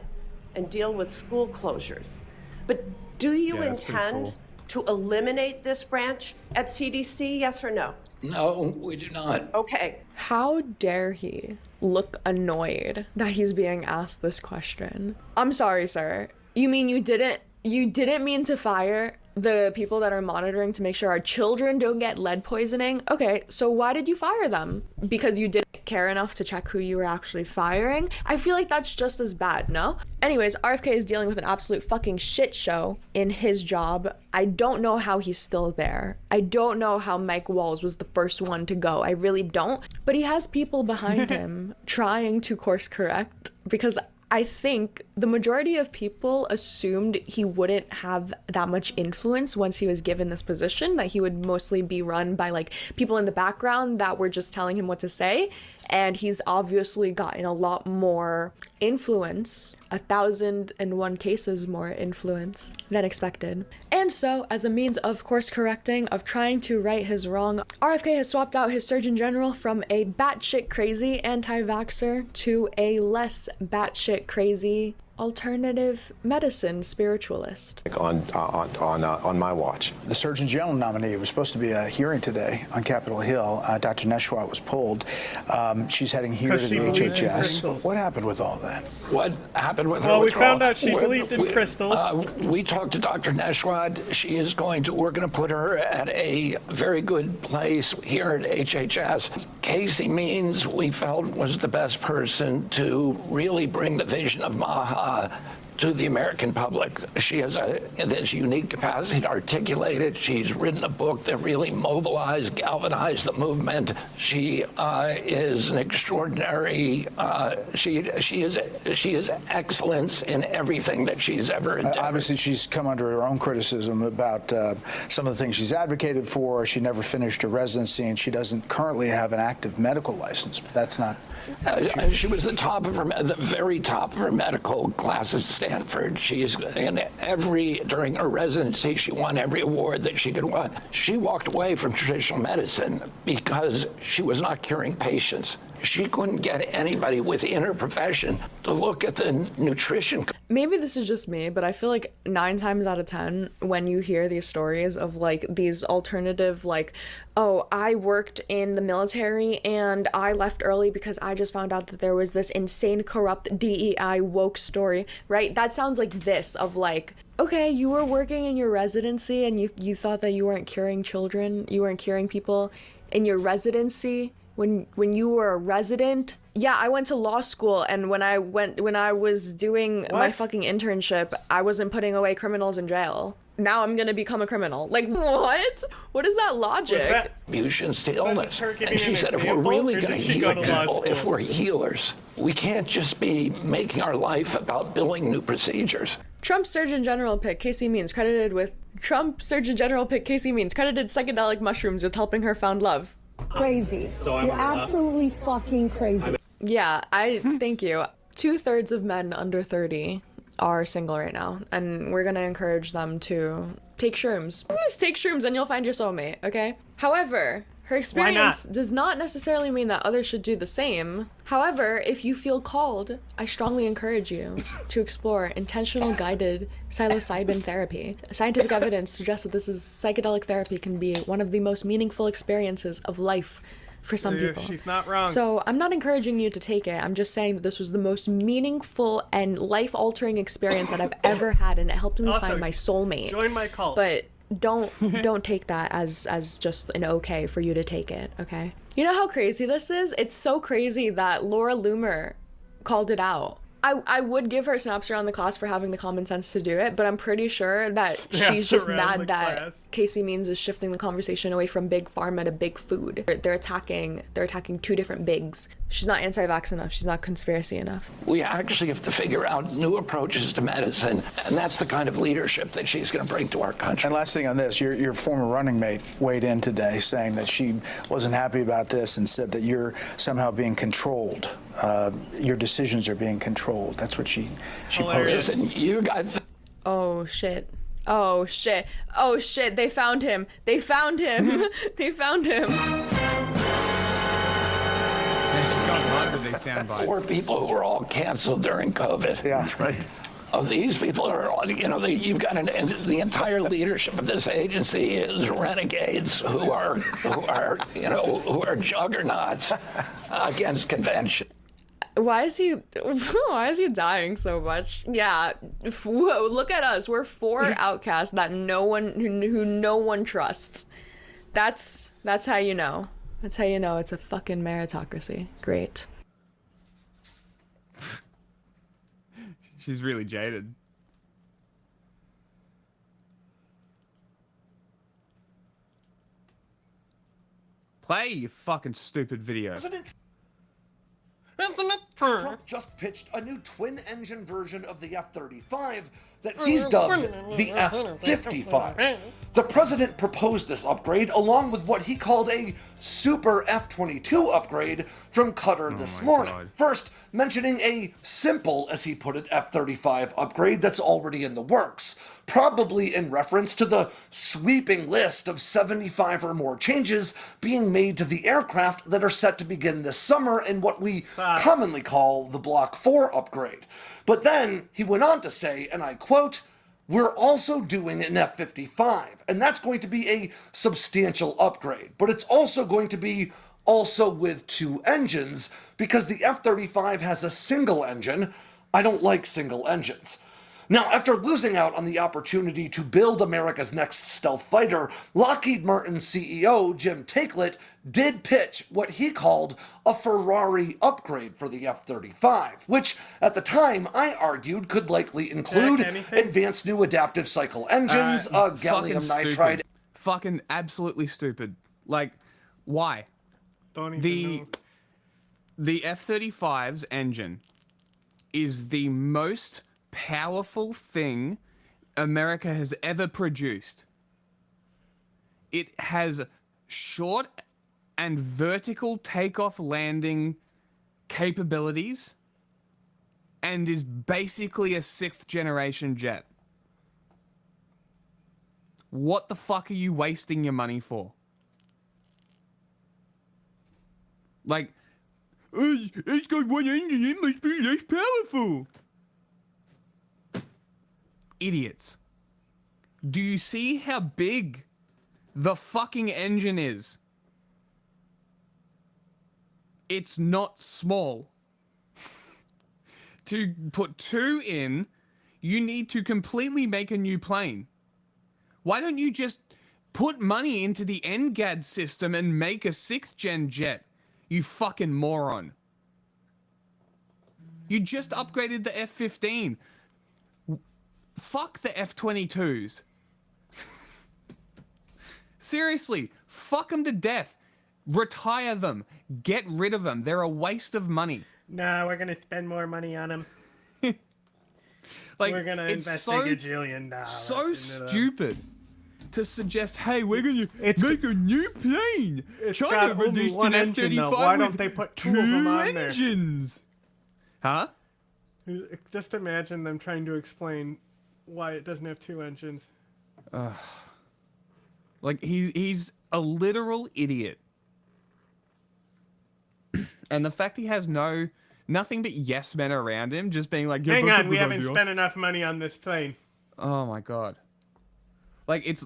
and deal with school closures. But do you intend to eliminate this branch at CDC, yes or no? No, we do not. Okay. How dare he look annoyed that he's being asked this question? I'm sorry, sir. You mean you didn't mean to fire the people that are monitoring to make sure our children don't get lead poisoning? Okay, so why did you fire them? Because you didn't care enough to check who you were actually firing? I feel like that's just as bad, no? Anyways, RFK is dealing with an absolute fucking shit show in his job. I don't know how he's still there. I don't know how Mike Walls was the first one to go. I really don't. But he has people behind him trying to course correct, because I think the majority of people assumed he wouldn't have that much influence once he was given this position, that he would mostly be run by like people in the background that were just telling him what to say. And he's obviously gotten a lot more influence, 1,001 cases more influence than expected. And so, as a means of course correcting, of trying to right his wrong, RFK has swapped out his Surgeon General from a batshit crazy anti-vaxxer to a less batshit crazy alternative medicine spiritualist. On my watch. The Surgeon General nominee was supposed to be a hearing today on Capitol Hill. Dr. Neshwat was pulled. She's heading here to the HHS. What happened with all that? What happened with her? Well, we found out she believed in crystals. We talked to Dr. Neshwat. We're going to put her at a very good place here at HHS. Casey Means, we felt, was the best person to really bring the vision of Maha to the American public. She has this unique capacity to articulate it. She's written a book that really mobilized, galvanized the movement. She is an extraordinary, she is excellence in everything that she's ever endeavored. Obviously, she's come under her own criticism about some of the things she's advocated for. She never finished her residency, and she doesn't currently have an active medical license. But that's not. She was the very top of her medical class at Stanford. She's during her residency, she won every award that she could win. She walked away from traditional medicine because she was not curing patients. She couldn't get anybody within her profession to look at the nutrition. Maybe this is just me, but I feel like 9 times out of 10, when you hear these stories of like these alternative, like, oh, I worked in the military and I left early because I just found out that there was this insane corrupt DEI woke story, right? That sounds like this of like, okay, you were working in your residency and you thought that you weren't curing children, you weren't curing people in your residency when you were a resident. Yeah, I went to law school, and when I was doing my fucking internship, I wasn't putting away criminals in jail. Now I'm gonna become a criminal. Like, what? What is that logic? Contributions to illness. And she said, if we're really going to heal people, if we're healers, we can't just be making our life about building new procedures. Trump Surgeon General pick Casey Means credited psychedelic mushrooms with helping her found love. Crazy. You're absolutely fucking crazy. Yeah, thank you. 2/3 of men under 30 are single right now, and we're gonna encourage them to take shrooms. Just take shrooms and you'll find your soulmate, okay? However, her experience does not necessarily mean that others should do the same. However, if you feel called, I strongly encourage you to explore intentional guided psilocybin therapy. Scientific evidence suggests that psychedelic therapy can be one of the most meaningful experiences of life for some people. She's not wrong. So I'm not encouraging you to take it. I'm just saying that this was the most meaningful and life-altering experience that I've ever had, and it helped me find my soulmate. Join my cult. But don't take that as just an okay for you to take it, okay? You know how crazy this is? It's so crazy that Laura Loomer called it out. I would give her snaps around the class for having the common sense to do it, but I'm pretty sure that she's just mad that Casey Means is shifting the conversation away from big pharma to big food. They're attacking 2 different bigs. She's not anti-vax enough. She's not conspiracy enough. We actually have to figure out new approaches to medicine, and that's the kind of leadership that she's going to bring to our country. And last thing on this, your former running mate weighed in today saying that she wasn't happy about this and said that you're somehow being controlled. Your decisions are being controlled. That's what she posted. Listen, you guys. Oh shit. Oh shit. Oh shit. They found him. They found him. They found him. 4 people who were all canceled during COVID. Yeah, right. Of these people are all, you've got the entire leadership of this agency is renegades who are juggernauts against convention. Why is he dying so much? Yeah, whoa, look at us. We're 4 outcasts that who no one trusts. That's how you know. That's how you know it's a fucking meritocracy. Great. She's really jaded. Play, you fucking stupid video. Trump just pitched a new twin-engine version of the F-35 that he's dubbed the F-55. The president proposed this upgrade along with what he called a super F-22 upgrade from Qatar this morning. First, mentioning a simple, as he put it, F-35 upgrade that's already in the works, probably in reference to the sweeping list of 75 or more changes being made to the aircraft that are set to begin this summer in what we commonly call the Block 4 upgrade. But then he went on to say, and I quote, "We're also doing an F-55, and that's going to be a substantial upgrade, but it's also going to be also with 2 engines, because the F-35 has a single engine. I don't like single engines." Now, after losing out on the opportunity to build America's next stealth fighter, Lockheed Martin's CEO, Jim Taiclet, did pitch what he called a Ferrari upgrade for the F-35, which, at the time, I argued could likely include advanced new adaptive cycle engines, gallium nitride... Fucking absolutely stupid. Like, why? Don't even know. The F-35's engine is the most powerful thing America has ever produced. It has short and vertical takeoff landing capabilities and is basically a 6th generation jet. What the fuck are you wasting your money for? Like, It's got one engine, it must be less powerful. Idiots. Do you see how big the fucking engine is? It's not small. To put 2 in, you need to completely make a new plane. Why don't you just put money into the NGAD system and make a 6th gen jet? You fucking moron. You just upgraded the F-15. Fuck the F-22s. Seriously, fuck them to death. Retire them. Get rid of them. They're a waste of money. No, we're gonna spend more money on them. Like, we're gonna invest a gajillion dollars. So stupid to suggest, hey, we're gonna make a new plane. China got only released one an engine, though. F-35 Why don't with they put 2 of them on there? engines. Huh? Just imagine them trying to explain why it doesn't have 2 engines. Like, he's a literal idiot. And the fact he has nothing but yes men around him, just being like, hang on, we haven't spent enough money on this plane. Oh my god. Like,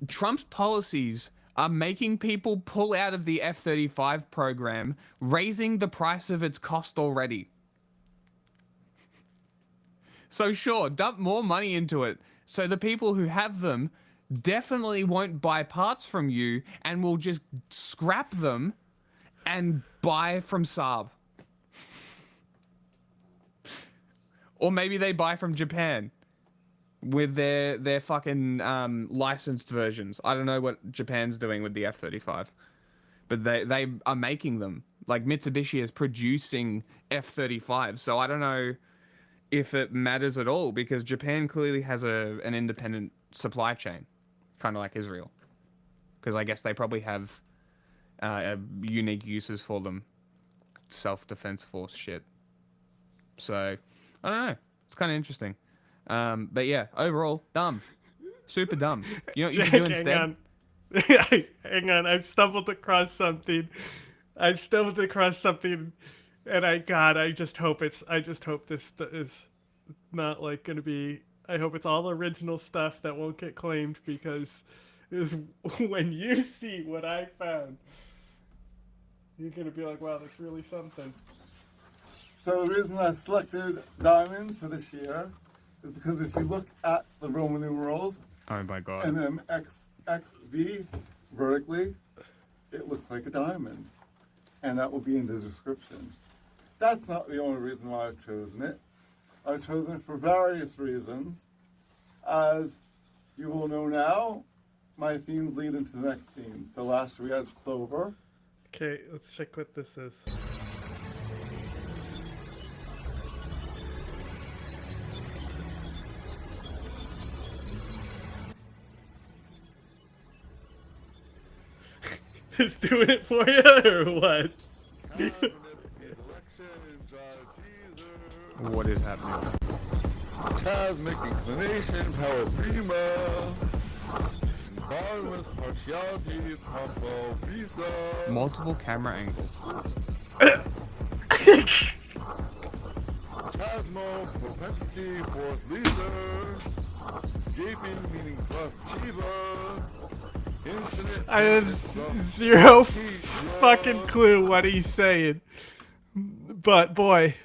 Trump's policies are making people pull out of the F-35 program, raising the price of its cost already. So sure, dump more money into it, so the people who have them definitely won't buy parts from you and will just scrap them and buy from Saab. Or maybe they buy from Japan with their fucking licensed versions. I don't know what Japan's doing with the F-35, but they are making them. Like, Mitsubishi is producing F-35, so I don't know if it matters at all, because Japan clearly has an independent supply chain, kind of like Israel, because I guess they probably have unique uses for them, self-defense force shit. So I don't know, it's kind of interesting. But yeah, overall, dumb, super dumb. You know what you can do instead? Hang on, I've stumbled across something, and I just hope this is not like gonna be. I hope it's all original stuff that won't get claimed, because when you see what I found, you're gonna be like, wow, that's really something. So the reason I selected diamonds for this year is because if you look at the Roman numerals, oh my god, and then XXV vertically, it looks like a diamond, and that will be in the description. That's not the only reason why I've chosen it. I've chosen it for various reasons. As you will know now, my themes lead into the next theme. So last year we had clover. Okay, let's check what this is. Is doing it for you, or what? What is happening? Cosmic inclination, power prima. Environment's partiality, papa visa. Multiple camera angles. Chasmo, propensity, force laser. Gaping, meaning plus chiba. Infinite. I have zero fucking clue what he's saying. But boy.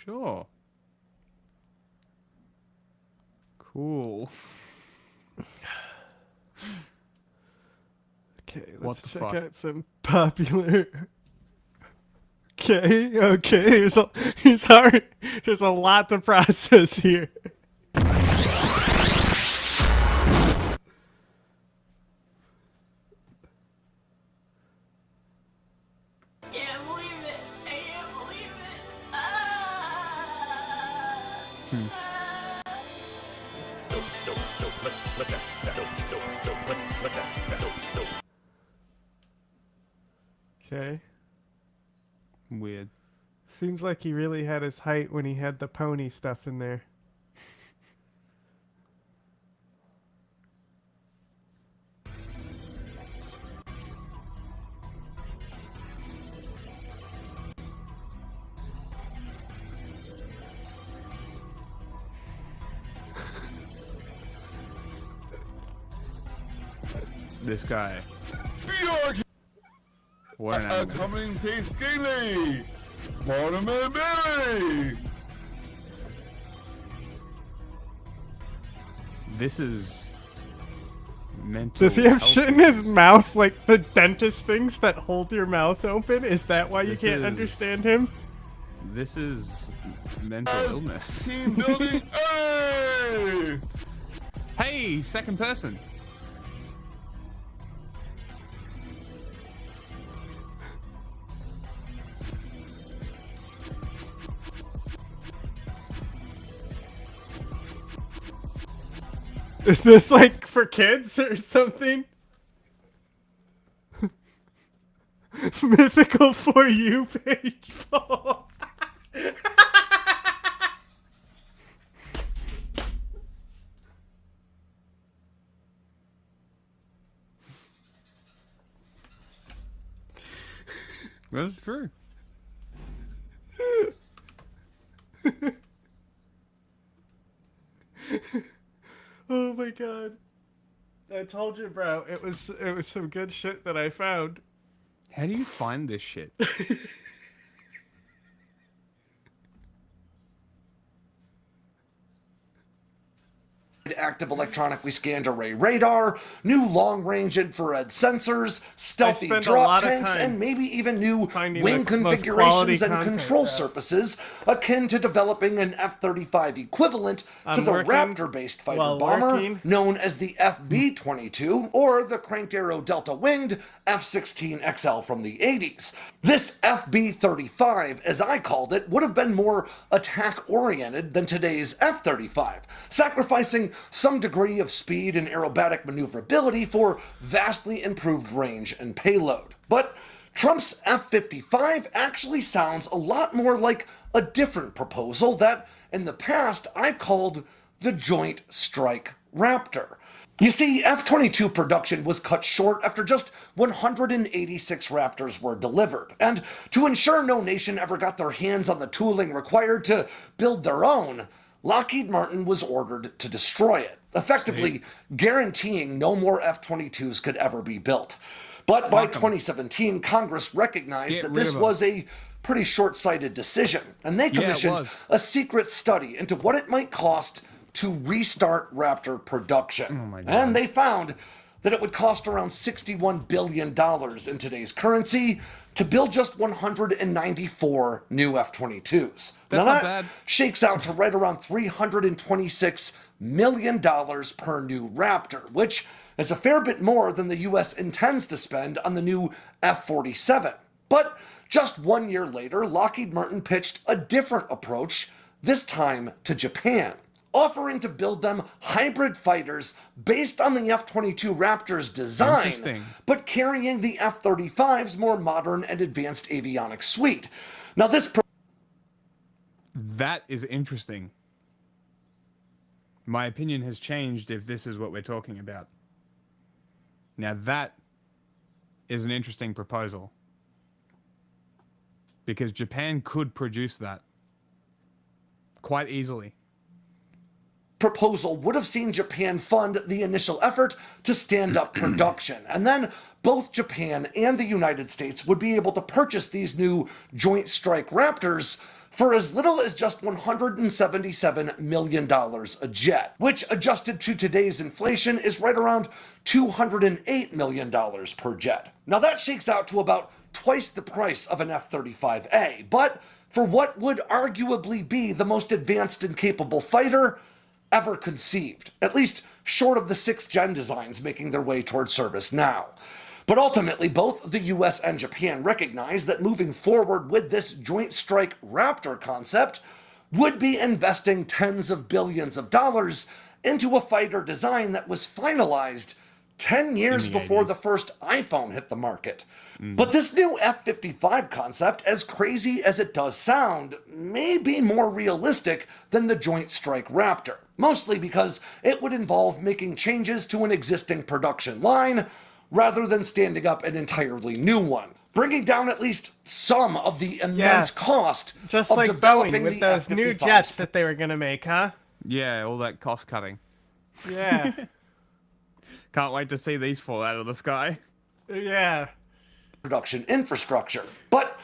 Sure. Cool. Okay, What let's the check fuck? out some popular. Okay, there's a lot to process here. Okay. Weird. Seems like he really had his height when he had the pony stuff in there. This guy. What an animal. Coming Peace Gailey! Mortimer Berry! This is mental. Does he have health shit in his mouth like the dentist things that hold your mouth open? Is that why you can't understand him? This is mental illness. Team building. Hey! Hey, second person. Is this like for kids or something? Mythical For You page, Paul. That's true. Oh my god. I told you, bro. It was some good shit that I found. How do you find this shit? Active electronically scanned array radar, new long-range infrared sensors, stealthy drop tanks, and maybe even new wing configurations and control surfaces akin to developing an F-35 equivalent to the Raptor-based fighter bomber known as the FB-22 or the cranked arrow delta-winged F-16XL from the 80s. This FB-35, as I called it, would have been more attack-oriented than today's F-35, sacrificing some degree of speed and aerobatic maneuverability for vastly improved range and payload. But Trump's F-55 actually sounds a lot more like a different proposal that, in the past, I've called the Joint Strike Raptor. You see, F-22 production was cut short after just 186 Raptors were delivered, and to ensure no nation ever got their hands on the tooling required to build their own, Lockheed Martin was ordered to destroy it, effectively guaranteeing no more F-22s could ever be built. But by 2017, Congress recognized that this was a pretty short-sighted decision, and they commissioned a secret study into what it might cost to restart Raptor production. And they found that it would cost around $61 billion in today's currency to build just 194 new F-22s. Now that shakes out to right around $326 million per new Raptor, which is a fair bit more than the US intends to spend on the new F-47. But just 1 year later, Lockheed Martin pitched a different approach, this time to Japan, offering to build them hybrid fighters based on the F-22 Raptor's design, but carrying the F-35's more modern and advanced avionics suite. Now that is interesting. My opinion has changed if this is what we're talking about. Now that is an interesting proposal, because Japan could produce that quite easily. Proposal would have seen Japan fund the initial effort to stand up production, and then both Japan and the United States would be able to purchase these new Joint Strike Raptors for as little as just $177 million a jet, which adjusted to today's inflation is right around $208 million per jet. Now that shakes out to about twice the price of an F-35A, but for what would arguably be the most advanced and capable fighter ever conceived, at least short of the 6th gen designs making their way toward service now. But ultimately, both the US and Japan recognize that moving forward with this Joint Strike Raptor concept would be investing tens of billions of dollars into a fighter design that was finalized 10 years before the first iPhone hit the market. But this new F-55 concept, as crazy as it does sound, may be more realistic than the Joint Strike Raptor, mostly because it would involve making changes to an existing production line rather than standing up an entirely new one, bringing down at least some of the immense cost just of like developing Boeing with those new jets that they were going to make, huh? Yeah, all that cost cutting. Yeah. Can't wait to see these fall out of the sky. Yeah. Production infrastructure. But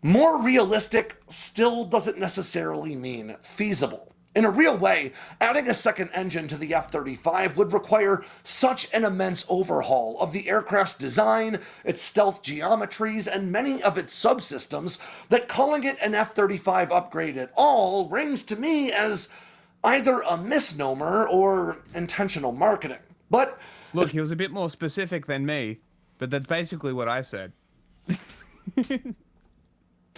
more realistic still doesn't necessarily mean feasible. In a real way, adding a second engine to the F-35 would require such an immense overhaul of the aircraft's design, its stealth geometries, and many of its subsystems that calling it an F-35 upgrade at all rings to me as either a misnomer or intentional marketing. But look, he was a bit more specific than me, but that's basically what I said. It's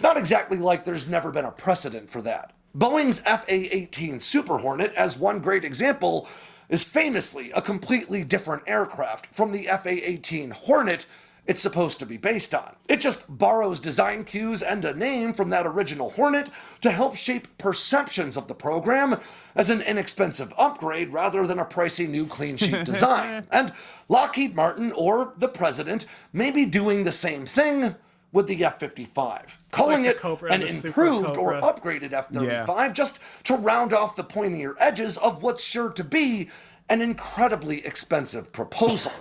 not exactly like there's never been a precedent for that. Boeing's FA-18 Super Hornet, as one great example, is famously a completely different aircraft from the FA-18 Hornet it's supposed to be based on. It just borrows design cues and a name from that original Hornet to help shape perceptions of the program as an inexpensive upgrade rather than a pricey new clean sheet design. And Lockheed Martin, or the president, may be doing the same thing with the F-55, calling it an improved or upgraded F-35 just to round off the pointier edges of what's sure to be an incredibly expensive proposal.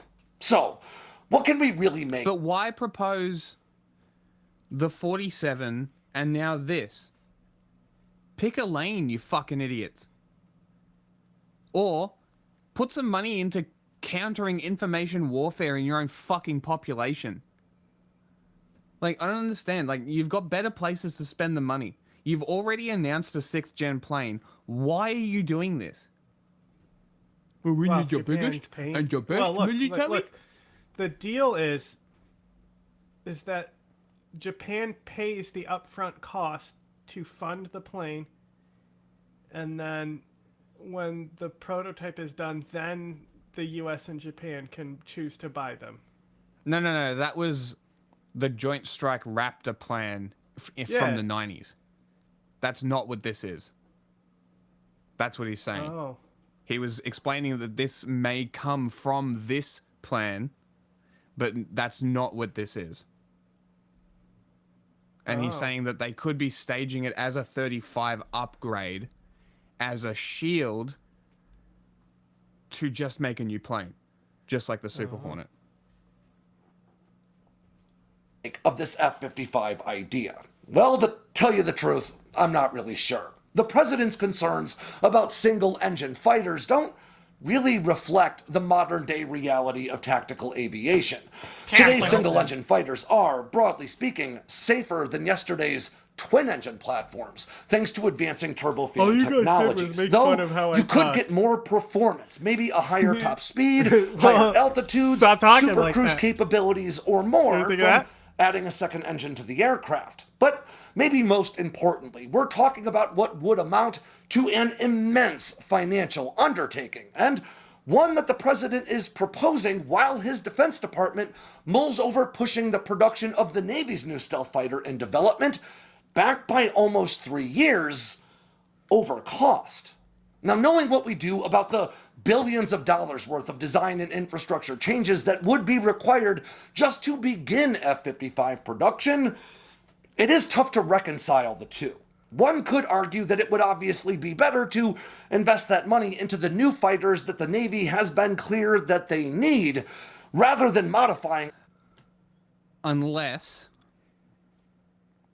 So, what can we really make? But why propose the 47 and now this? Pick a lane, you fucking idiots. Or put some money into countering information warfare in your own fucking population. Like, I don't understand. Like, you've got better places to spend the money. You've already announced a 6th gen plane. Why are you doing this? Well, we need your biggest and your best military. Look, the deal is that Japan pays the upfront cost to fund the plane, and then when the prototype is done, then the US and Japan can choose to buy them. No. That was the Joint Strike Raptor plan from the 90s. That's not what this is. That's what he's saying. Oh. He was explaining that this may come from this plan, but that's not what this is. And he's saying that they could be staging it as a 35 upgrade, as a shield to just make a new plane, just like the Super Hornet. Of this F-55 idea? Well, to tell you the truth, I'm not really sure. The president's concerns about single-engine fighters don't really reflect the modern-day reality of tactical aviation. Today's single-engine fighters are, broadly speaking, safer than yesterday's twin-engine platforms, thanks to advancing turbofan technologies. Though you could get more performance, maybe a higher top speed, higher altitudes, super cruise capabilities, or more from adding a second engine to the aircraft. But maybe most importantly, we're talking about what would amount to an immense financial undertaking, and one that the president is proposing while his Defense Department mulls over pushing the production of the Navy's new stealth fighter in development, back by almost 3 years, over cost. Now, knowing what we do about the billions of dollars worth of design and infrastructure changes that would be required just to begin F-55 production, it is tough to reconcile the two. One could argue that it would obviously be better to invest that money into the new fighters that the Navy has been clear that they need, rather than modifying. Unless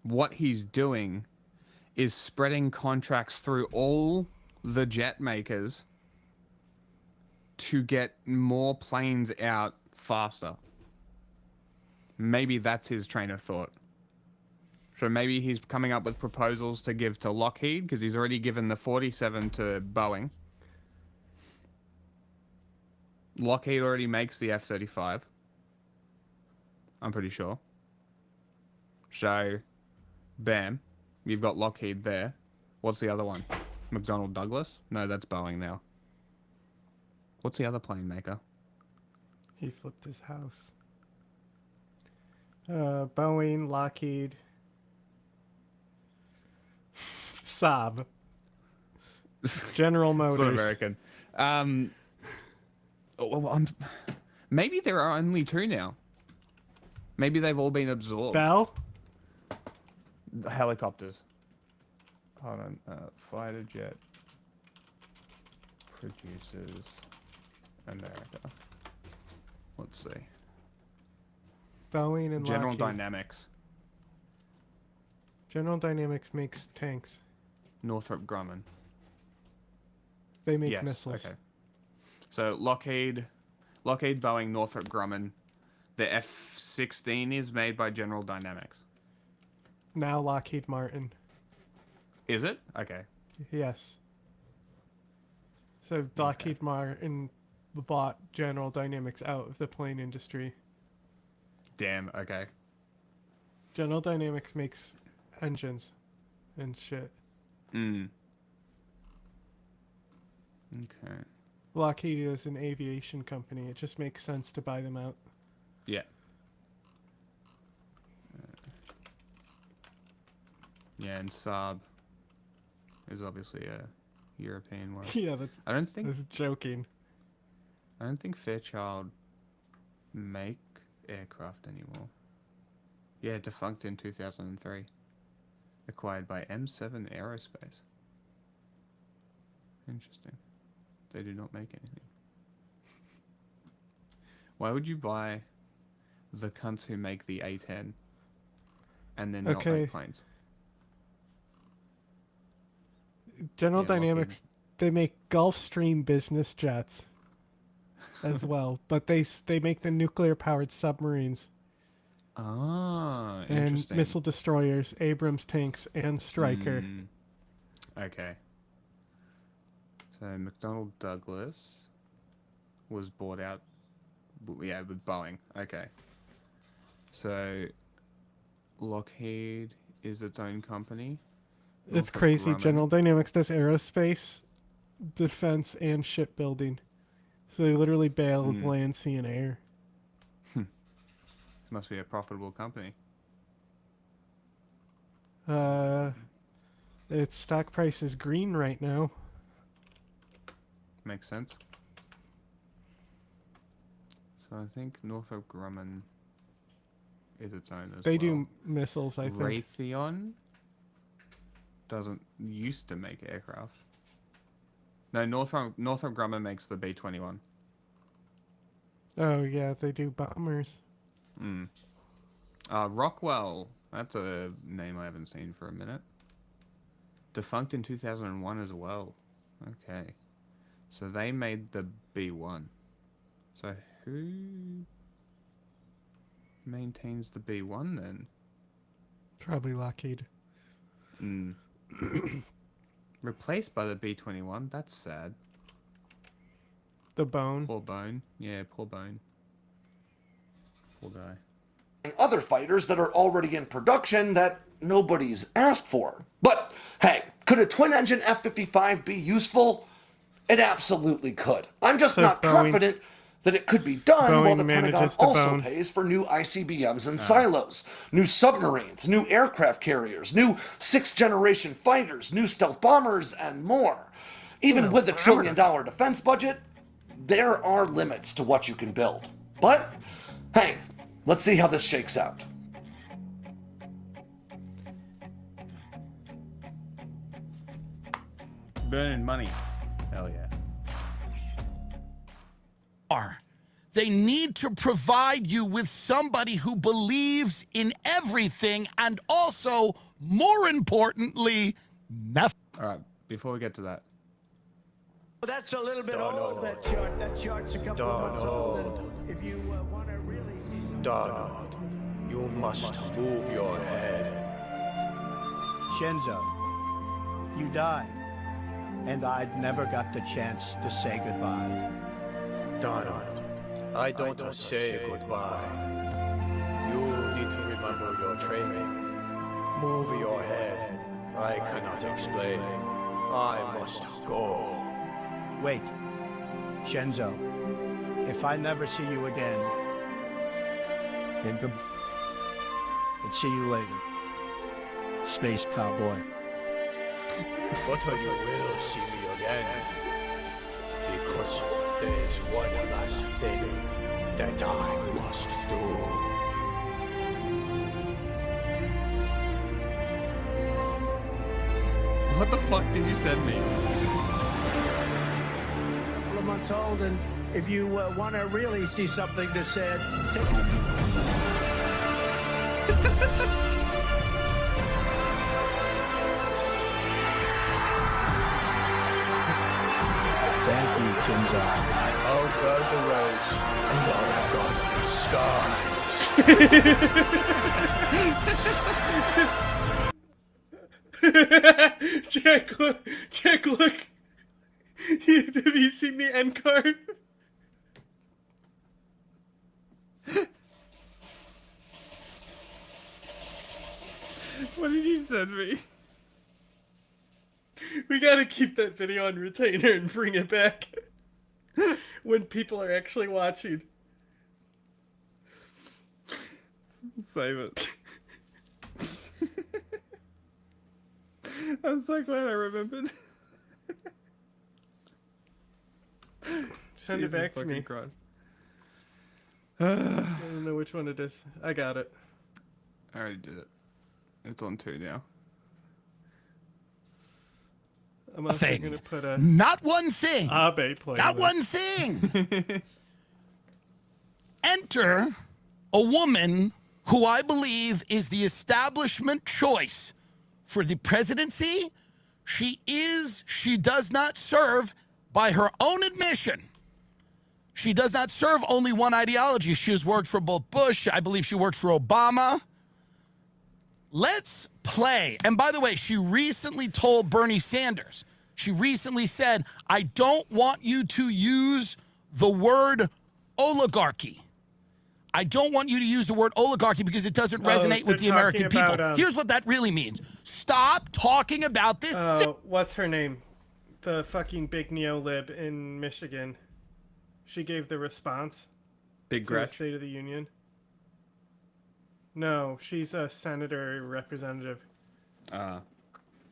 what he's doing is spreading contracts through all the jet makers to get more planes out faster. Maybe that's his train of thought. So maybe he's coming up with proposals to give to Lockheed, because he's already given the 47 to Boeing. Lockheed already makes the F-35. I'm pretty sure. So, bam. You've got Lockheed there. What's the other one? McDonnell Douglas? No, that's Boeing now. What's the other plane maker? He flipped his house. Boeing, Lockheed, Saab, General Motors. Still American. Maybe there are only 2 now. Maybe they've all been absorbed. Bell? Helicopters. Hold on. Fighter jet producers America. Let's see. Boeing and General Lockheed. Dynamics. General Dynamics makes tanks. Northrop Grumman. They make Yes, missiles. okay. So Lockheed, Boeing, Northrop Grumman. The F-16 is made by General Dynamics. Now Lockheed Martin. Is it? Okay. Yes. So Lockheed Martin bought General Dynamics out of the plane industry. Damn, okay. General Dynamics makes engines and shit. Mm. Okay. Lockheed is an aviation company. It just makes sense to buy them out. Yeah. Yeah, and Saab is obviously a European one. Yeah, that's. I don't think. This is joking. I don't think Fairchild make aircraft anymore. Yeah, defunct in 2003. Acquired by M7 Aerospace. Interesting. They do not make anything. Why would you buy the cunts who make the A10 and then not make planes? General Yeah, Dynamics, they make Gulfstream business jets as well, but they make the nuclear-powered submarines. Ah, and interesting. missile destroyers, Abrams tanks, and Stryker. Okay. So McDonnell Douglas was bought out, yeah, with Boeing. Okay. So Lockheed is its own company. It's Northrop crazy. Grumman. General Dynamics does aerospace, defense, and shipbuilding. So they literally bailed land, sea, and air. This must be a profitable company. Its stock price is green right now. Makes sense. So I think Northrop Grumman is its own as They well. do missiles, I think. Raytheon doesn't used to make aircraft. No, Northrop Grumman makes the B-21. Oh yeah, they do bombers. Rockwell. That's a name I haven't seen for a minute. Defunct in 2001 as well. Okay. So they made the B-1. So who maintains the B-1 then? Probably Lockheed. Replaced by the B-21. That's sad. The Bone. Poor Bone. Yeah, poor Bone. Poor guy. Other fighters that are already in production that nobody's asked for. But hey, could a twin-engine F-55 be useful? It absolutely could. I'm just not confident that it could be done while the Pentagon also pays for new ICBMs and silos, new submarines, new aircraft carriers, new sixth-generation fighters, new stealth bombers, and more. Even with a $1 trillion defense budget, there are limits to what you can build. But hey, let's see how this shakes out. Burning money. Hell yeah. They need to provide you with somebody who believes in everything and also, more importantly, nothing. All right, before we get to that. That's a little bit old, that chart. That chart's a couple of months old. And if you want to really see something... Donald, you must move your head. Shenzo, you died. And I'd never got the chance to say goodbye. Donald, I don't say goodbye. You need to remember your training. Move your head. I cannot explain. I must go. Wait, Shenzo, if I never see you again, then see you later, Space Cowboy. But you will see me again, because there is one last thing that I must do. What the fuck did you send me? A couple of months old, and If you want to really see something that's said, take Thank you, Jimzo. I outguard the roads and all the skies. Check, look. Have you seen the end card? What did you send me? We gotta keep that video on retainer and bring it back when people are actually watching. Save it. I'm so glad I remembered. Send it back to me. I don't know which one it is. I got it. I already did it. It's on 2 now. I'm also gonna put a not one thing. Abe play. Not one thing. Enter a woman who I believe is the establishment choice for the presidency. She does not serve, by her own admission, she does not serve only one ideology. She has worked for both Bush. I believe she worked for Obama. Let's play. And by the way, she recently told Bernie Sanders, she recently said, I don't want you to use the word oligarchy. I don't want you to use the word oligarchy because it doesn't resonate with the American people. Here's what that really means. Stop talking about this. What's her name? The fucking big neolib in Michigan. She gave the response. Big to the Gretch? State of the Union. No, she's a senator representative.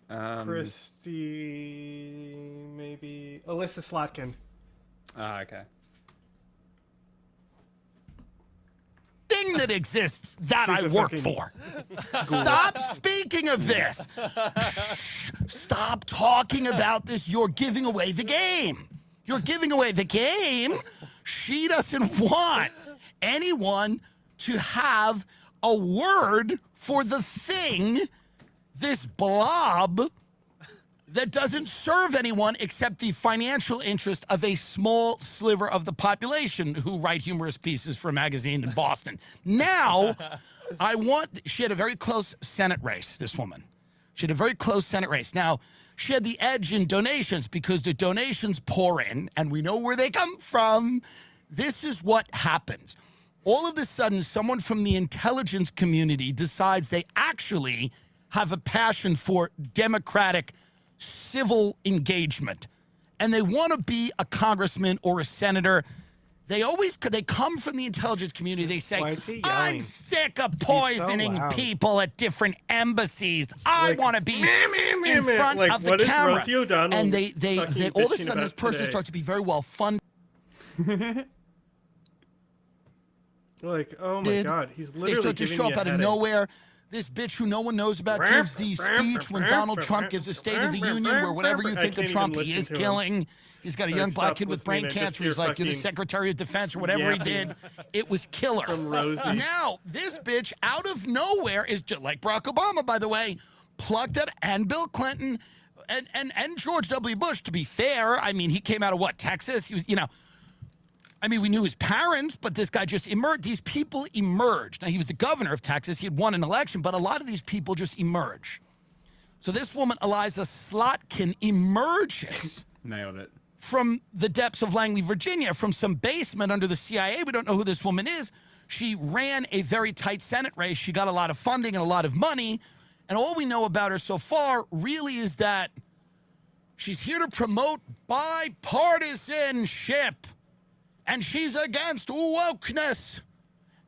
Christy, maybe Alyssa Slotkin. Okay. Thing that exists that I work for. Stop speaking of this. Shh. Stop talking about this. You're giving away the game. You're giving away the game. She doesn't want anyone to have a word for the thing, this blob that doesn't serve anyone except the financial interest of a small sliver of the population who write humorous pieces for a magazine in Boston. Now, she had a very close Senate race, this woman. She had a very close Senate race. Now, she had the edge in donations because the donations pour in, and we know where they come from. This is what happens. All of a sudden, someone from the intelligence community decides they actually have a passion for democratic civil engagement, and they want to be a congressman or a senator. They come from the intelligence community. They say, I'm sick of poisoning people at different embassies. I want to be in front of the camera. And they all of a sudden, this person starts to be very well funded. Like, oh my God, he's literally They start to show up out of nowhere. This bitch who no one knows about gives the speech when Donald Trump gives a State of the Union where whatever you think of Trump, he is killing. He's got a young black kid with brain cancer. He's like, you're the Secretary of Defense or whatever he did. It was killer. Now, this bitch out of nowhere is just like Barack Obama, by the way, plucked it, and Bill Clinton and George W. Bush, to be fair. I mean, he came out of what, Texas? He was, I mean, we knew his parents, but this guy just emerged. These people emerged. Now, he was the governor of Texas. He had won an election, but a lot of these people just emerge. So this woman, Eliza Slotkin, emerges. Nailed it. From the depths of Langley, Virginia, from some basement under the CIA. We don't know who this woman is. She ran a very tight Senate race. She got a lot of funding and a lot of money. And all we know about her so far really is that she's here to promote bipartisanship. And she's against wokeness.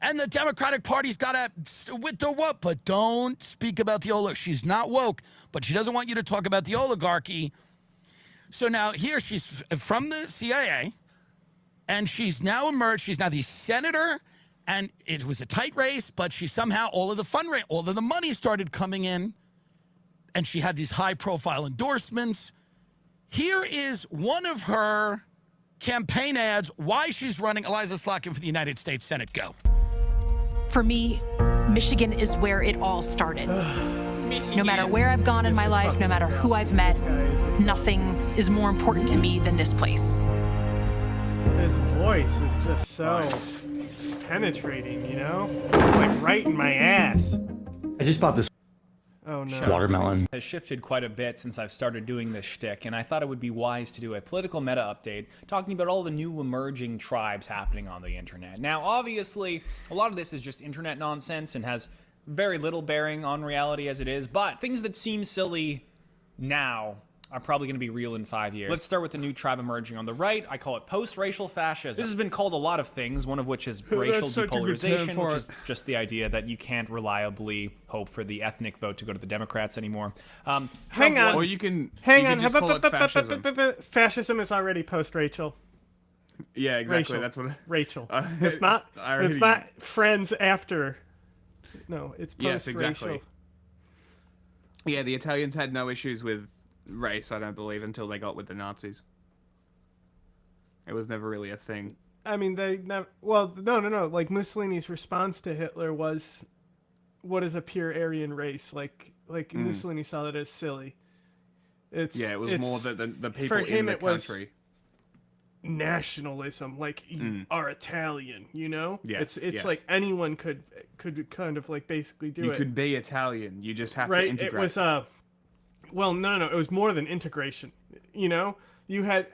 And the Democratic Party's got to, with the woke, but don't speak about the oligarchy. She's not woke, but she doesn't want you to talk about the oligarchy. So now here she's from the CIA, and she's now emerged. She's now the senator, and it was a tight race, but she somehow, all of the money started coming in, and she had these high-profile endorsements. Here is one of her campaign ads, why she's running. Eliza Slotkin for the United States Senate. Go. For me, Michigan is where it all started. No matter where I've gone in my life, no matter who I've met, nothing is more important to me than this place. His voice is just so penetrating, you know? It's like right in my ass. I just bought this watermelon. Has shifted quite a bit since I've started doing this shtick, and I thought it would be wise to do a political meta update talking about all the new emerging tribes happening on the internet. Now, obviously, a lot of this is just internet nonsense and has very little bearing on reality as it is, but things that seem silly now are probably going to be real in 5 years. Let's start with the new tribe emerging on the right. I call it post-racial fascism. This has been called a lot of things, one of which is racial depolarization, which is just the idea that you can't reliably hope for the ethnic vote to go to the Democrats anymore. Hang on. Or you can just call it fascism. Fascism is already post-Rachel. Yeah, exactly. Rachel. That's what. Rachel. It's not. It's not friends after. No, it's post-racial. Yes, exactly. Yeah, the Italians had no issues with race, I don't believe, until they got with the Nazis. It was never really a thing. I mean, they never. Well, no. Like Mussolini's response to Hitler was, "What is a pure Aryan race?" Like Mussolini saw that as silly. It was more the people in the country. Nationalism, like you are Italian, you know. Yes, it's like anyone could kind of like basically do it. You could be Italian. You just have to integrate. It was well, no, it was more than integration. You know, you had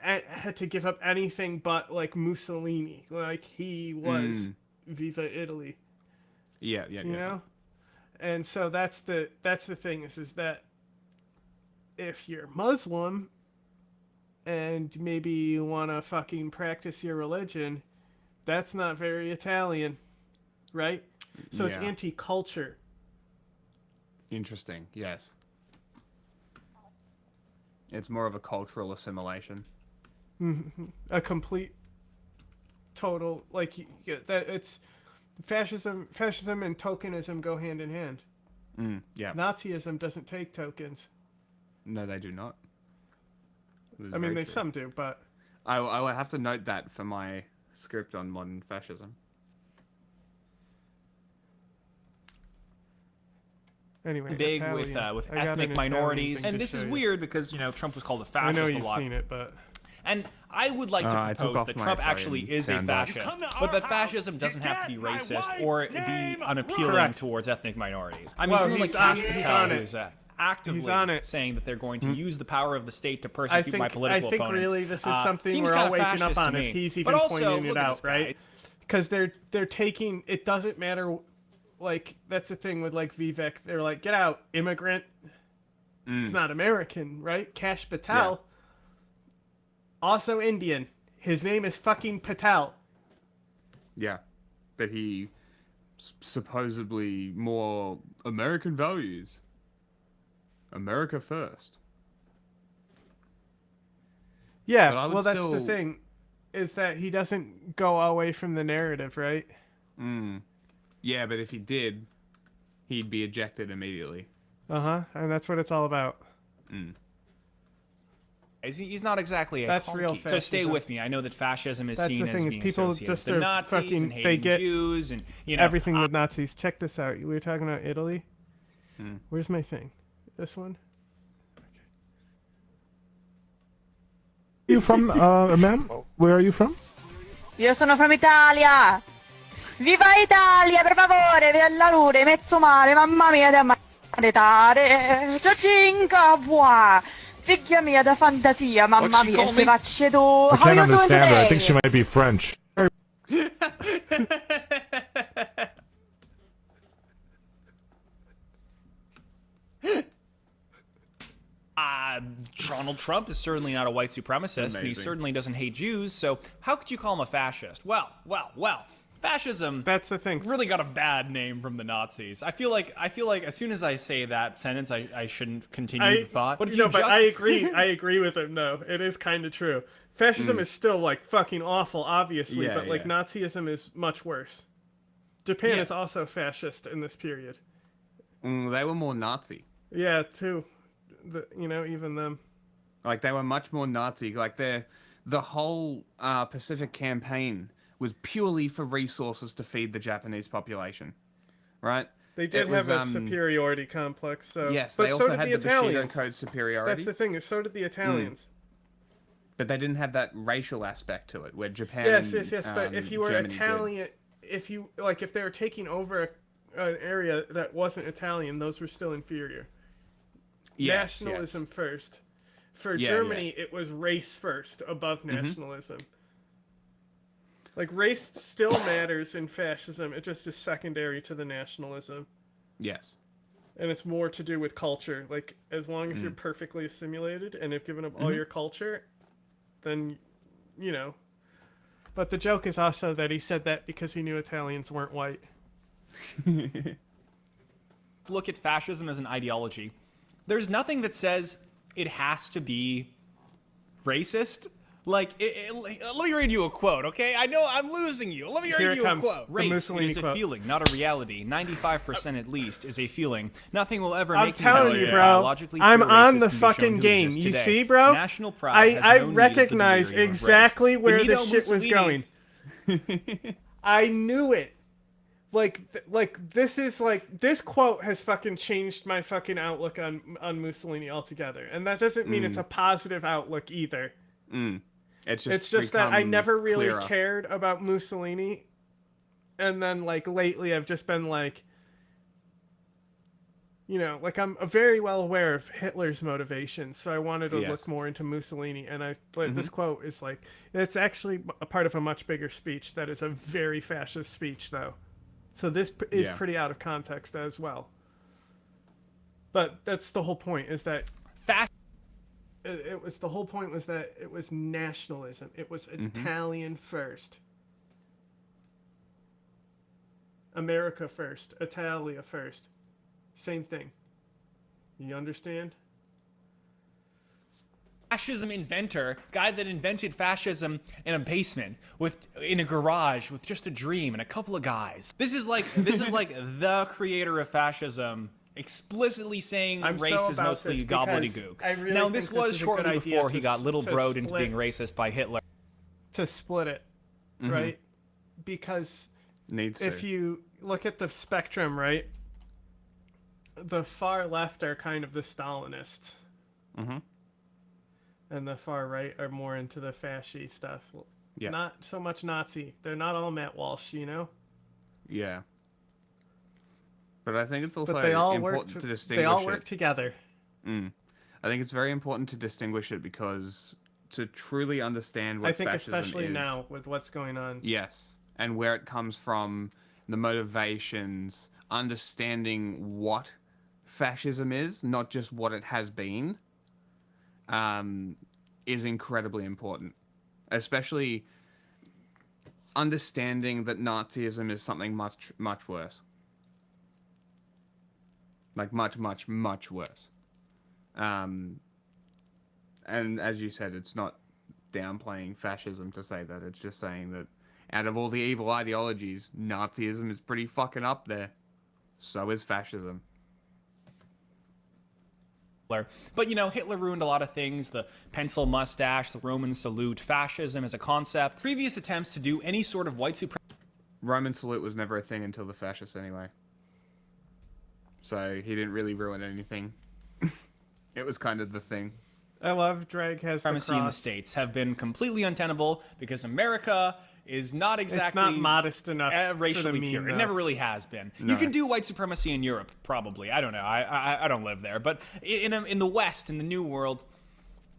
to give up anything but like Mussolini, like he was Viva Italy. Yeah. You know, and so that's the thing is that if you're Muslim and maybe you want to fucking practice your religion, that's not very Italian, right? So it's anti-culture. Interesting, yes. It's more of a cultural assimilation. A complete, total, like, that it's fascism and tokenism go hand in hand. Yeah. Nazism doesn't take tokens. No, they do not. I mean, some do, but I will have to note that for my script on modern fascism. Anyway, big with ethnic minorities, and this is weird because Trump was called a fascist I know a you've lot. seen it, but and I would like to propose that Trump actually is a fascist, but that fascism doesn't have to be racist or be unappealing towards ethnic minorities. I mean, someone like Kash Patel is actively saying that they're going to use the power of the state to persecute my political opponents. I think really this is something we're all waking up on if he's even pointing it out, right? Because they're taking, it doesn't matter, like, that's the thing with, like, Vivek. They're like, get out, immigrant. It's not American, right? Kash Patel, also Indian. His name is fucking Patel. Yeah. That he supposedly more American values. America first. Yeah, well, that's the thing, is that he doesn't go away from the narrative, right? Yeah, but if he did, he'd be ejected immediately. And that's what it's all about. He's not exactly a That's real honky. So stay with me. I know that fascism is seen as being people associated just with the are Nazis fucking, and they hating get Jews and everything with Nazis. Check this out. We were talking about Italy. Where's my thing? This one? Are you from, ma'am? Where are you from? Io sono from Italia. Viva Italia, per favore, via la luce, mezzo male, mamma mia, da maritare. Ciacinca, buah. Figlia mia, da fantasia, mamma mia, se facce tu. I can't understand her. I think she might be French. Donald Trump is certainly not a white supremacist, and he certainly doesn't hate Jews, so how could you call him a fascist? Well, fascism, that's the thing, really got a bad name from the Nazis. I feel like as soon as I say that sentence, I shouldn't continue the thought. But I agree with him. No, it is kind of true. Fascism is still like fucking awful, obviously, but like Nazism is much worse. Japan is also fascist in this period. They were more Nazi. Yeah, too. Even them. Like, they were much more Nazi. Like, the the whole Pacific campaign was purely for resources to feed the Japanese population, right? They did have a superiority complex, so... Yes, but they also so did had the the Bushido Italians. Code superiority. That's the thing, is so did the Italians. But they didn't have that racial aspect to it, where Japan Yes, but if you were Germany Italian... If you, like, if they were taking over an area that wasn't Italian, those were still inferior. Yes, Nationalism yes. first. For Yeah, Germany, it was race first, above nationalism. Like, race still matters in fascism, it just is secondary to the nationalism. Yes. And it's more to do with culture. Like, as long as you're perfectly assimilated and have given up all your culture, then, you know. But the joke is also that he said that because he knew Italians weren't white. Look at fascism as an ideology. There's nothing that says it has to be racist. Like, let me read you a quote, okay? I know I'm losing you. Let me read you a quote. Race is a feeling, not a reality. 95% at least is a feeling. Nothing will ever make me biologically I'm pure on racist the can be fucking shown to game. exist You today. see, bro? National pride has I no need of the recognize delirium of race. exactly where Benito this shit was Mussolini- going. I knew it. This quote has fucking changed my fucking outlook on Mussolini altogether, and that doesn't mean it's a positive outlook either. It's just that I never really clearer. cared about Mussolini, and then like lately I've just been like, you know, like I'm very well aware of Hitler's motivations, so I wanted to look more into Mussolini, and this quote is like, it's actually a part of a much bigger speech that is a very fascist speech, though. So this is pretty out of context as well. But that's the whole point, is that the whole point was that it was nationalism. It was Italian first. America first. Italia first. Same thing. You understand? Fascism inventor, guy that invented fascism in a basement in a garage with just a dream and a couple of guys. This is like the creator of fascism explicitly saying race is mostly gobbledygook. Really now this was shortly before he got little broed into being split- racist by Hitler. To split it, right? Because if you look at the spectrum, right, the far left are kind of the Stalinists. And the far right are more into the fasci stuff. Yeah. Not so much Nazi. They're not all Matt Walsh, you know? Yeah. But I think it's also But they all important work to distinguish They all it. work together. I think it's very important to distinguish it, because to truly understand what I think fascism especially is, now with what's going on. Yes. And where it comes from, the motivations, understanding what fascism is, not just what it has been, is incredibly important. Especially understanding that Nazism is something much, much worse. Like much, much, much worse. And as you said, it's not downplaying fascism to say that. It's just saying that out of all the evil ideologies, Nazism is pretty fucking up there. So is fascism. But, you know, Hitler ruined a lot of things. The pencil mustache, the Roman salute, fascism as a concept. Previous attempts to do any sort of white supremacy. Roman salute was never a thing until the fascists anyway. So he didn't really ruin anything. It was kind of the thing. I love Drag has the Supremacy in the cross. States have been completely untenable because America is not exactly It's not modest enough racially for the meme, pure. It though. never really has been. No. You can do white supremacy in Europe, probably. I don't know. I don't live there. But in the West, in the New World,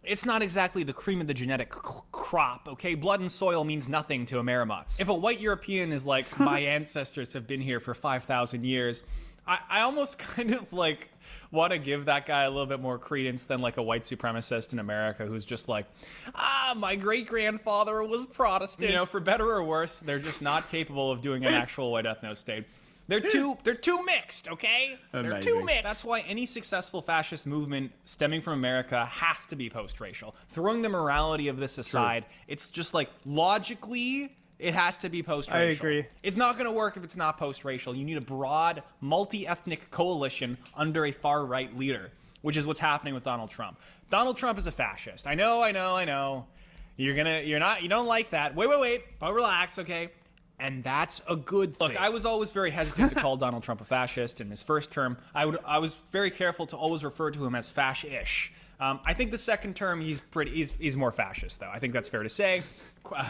it's not exactly the cream of the genetic crop, okay? Blood and soil means nothing to Amerimuts. If a white European is like, my ancestors have been here for 5,000 years, I almost kind of like want to give that guy a little bit more credence than like a white supremacist in America who's just like, my great-grandfather was Protestant. You know, for better or worse, they're just not capable of doing an actual white ethno-state. They're too mixed, okay? Amazing. They're too mixed. That's why any successful fascist movement stemming from America has to be post-racial. Throwing the morality of this aside, it's just like logically it has to be post-racial. I agree. It's not going to work if it's not post-racial. You need a broad, multi-ethnic coalition under a far-right leader, which is what's happening with Donald Trump. Donald Trump is a fascist. I know. You don't like that. Wait. But relax, okay? And that's a good thing. Look, I was always very hesitant to call Donald Trump a fascist in his first term. I was very careful to always refer to him as fash-ish. I think the second term he's more fascist though. I think that's fair to say.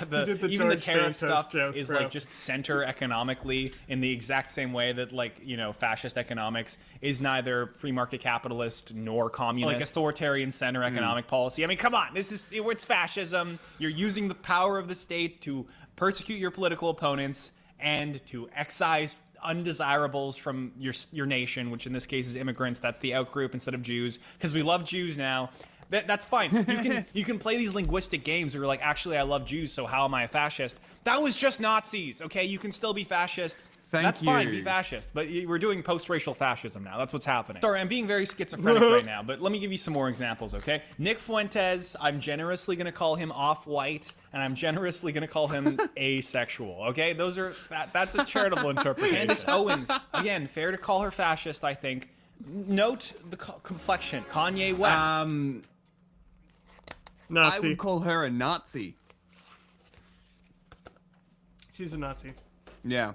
Even the tariff stuff is like just center economically in the exact same way that fascist economics is neither free market capitalist nor communist. Like authoritarian center economic policy. I mean, come on, it's fascism. You're using the power of the state to persecute your political opponents and to excise undesirables from your nation, which in this case is immigrants. That's the out group instead of Jews, because we love Jews now. That's fine. You can play these linguistic games where you're like, actually, I love Jews, so how am I a fascist? That was just Nazis, okay? You can still be fascist. That's fine, be fascist. But we're doing post-racial fascism now. That's what's happening. Sorry, I'm being very schizophrenic right now, but let me give you some more examples, okay? Nick Fuentes, I'm generously going to call him off-white, and I'm generously going to call him asexual, okay? That's a charitable interpretation. Candace Owens, again, fair to call her fascist, I think. Note the complexion. Kanye West. Nazi. I would call her a Nazi. She's a Nazi. Yeah.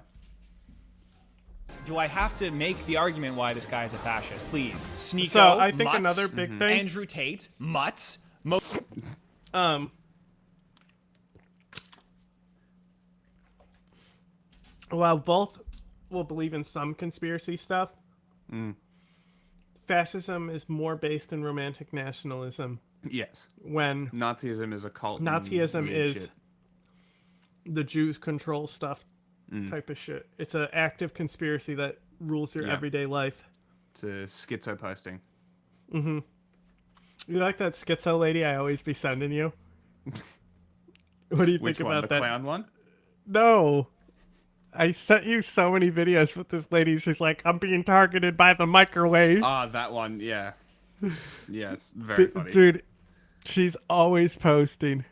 Do I have to make the argument why this guy is a fascist? Please. Sneeko, So I think Mutz, another big thing. Andrew Tate, Mutz, While both will believe in some conspiracy stuff, fascism is more based in romantic nationalism. Yes. When Nazism is a cult. Nazism is shit. the Jews control stuff type of shit. It's an active conspiracy that rules your everyday life. It's a schizo posting. Mm-hmm. You like that schizo lady I always be sending you? What do you Which think one, about the that? clown one? No. I sent you so many videos with this lady. She's like, I'm being targeted by the microwave. Ah, that one, yeah. Yes, very funny. Dude, she's always posting.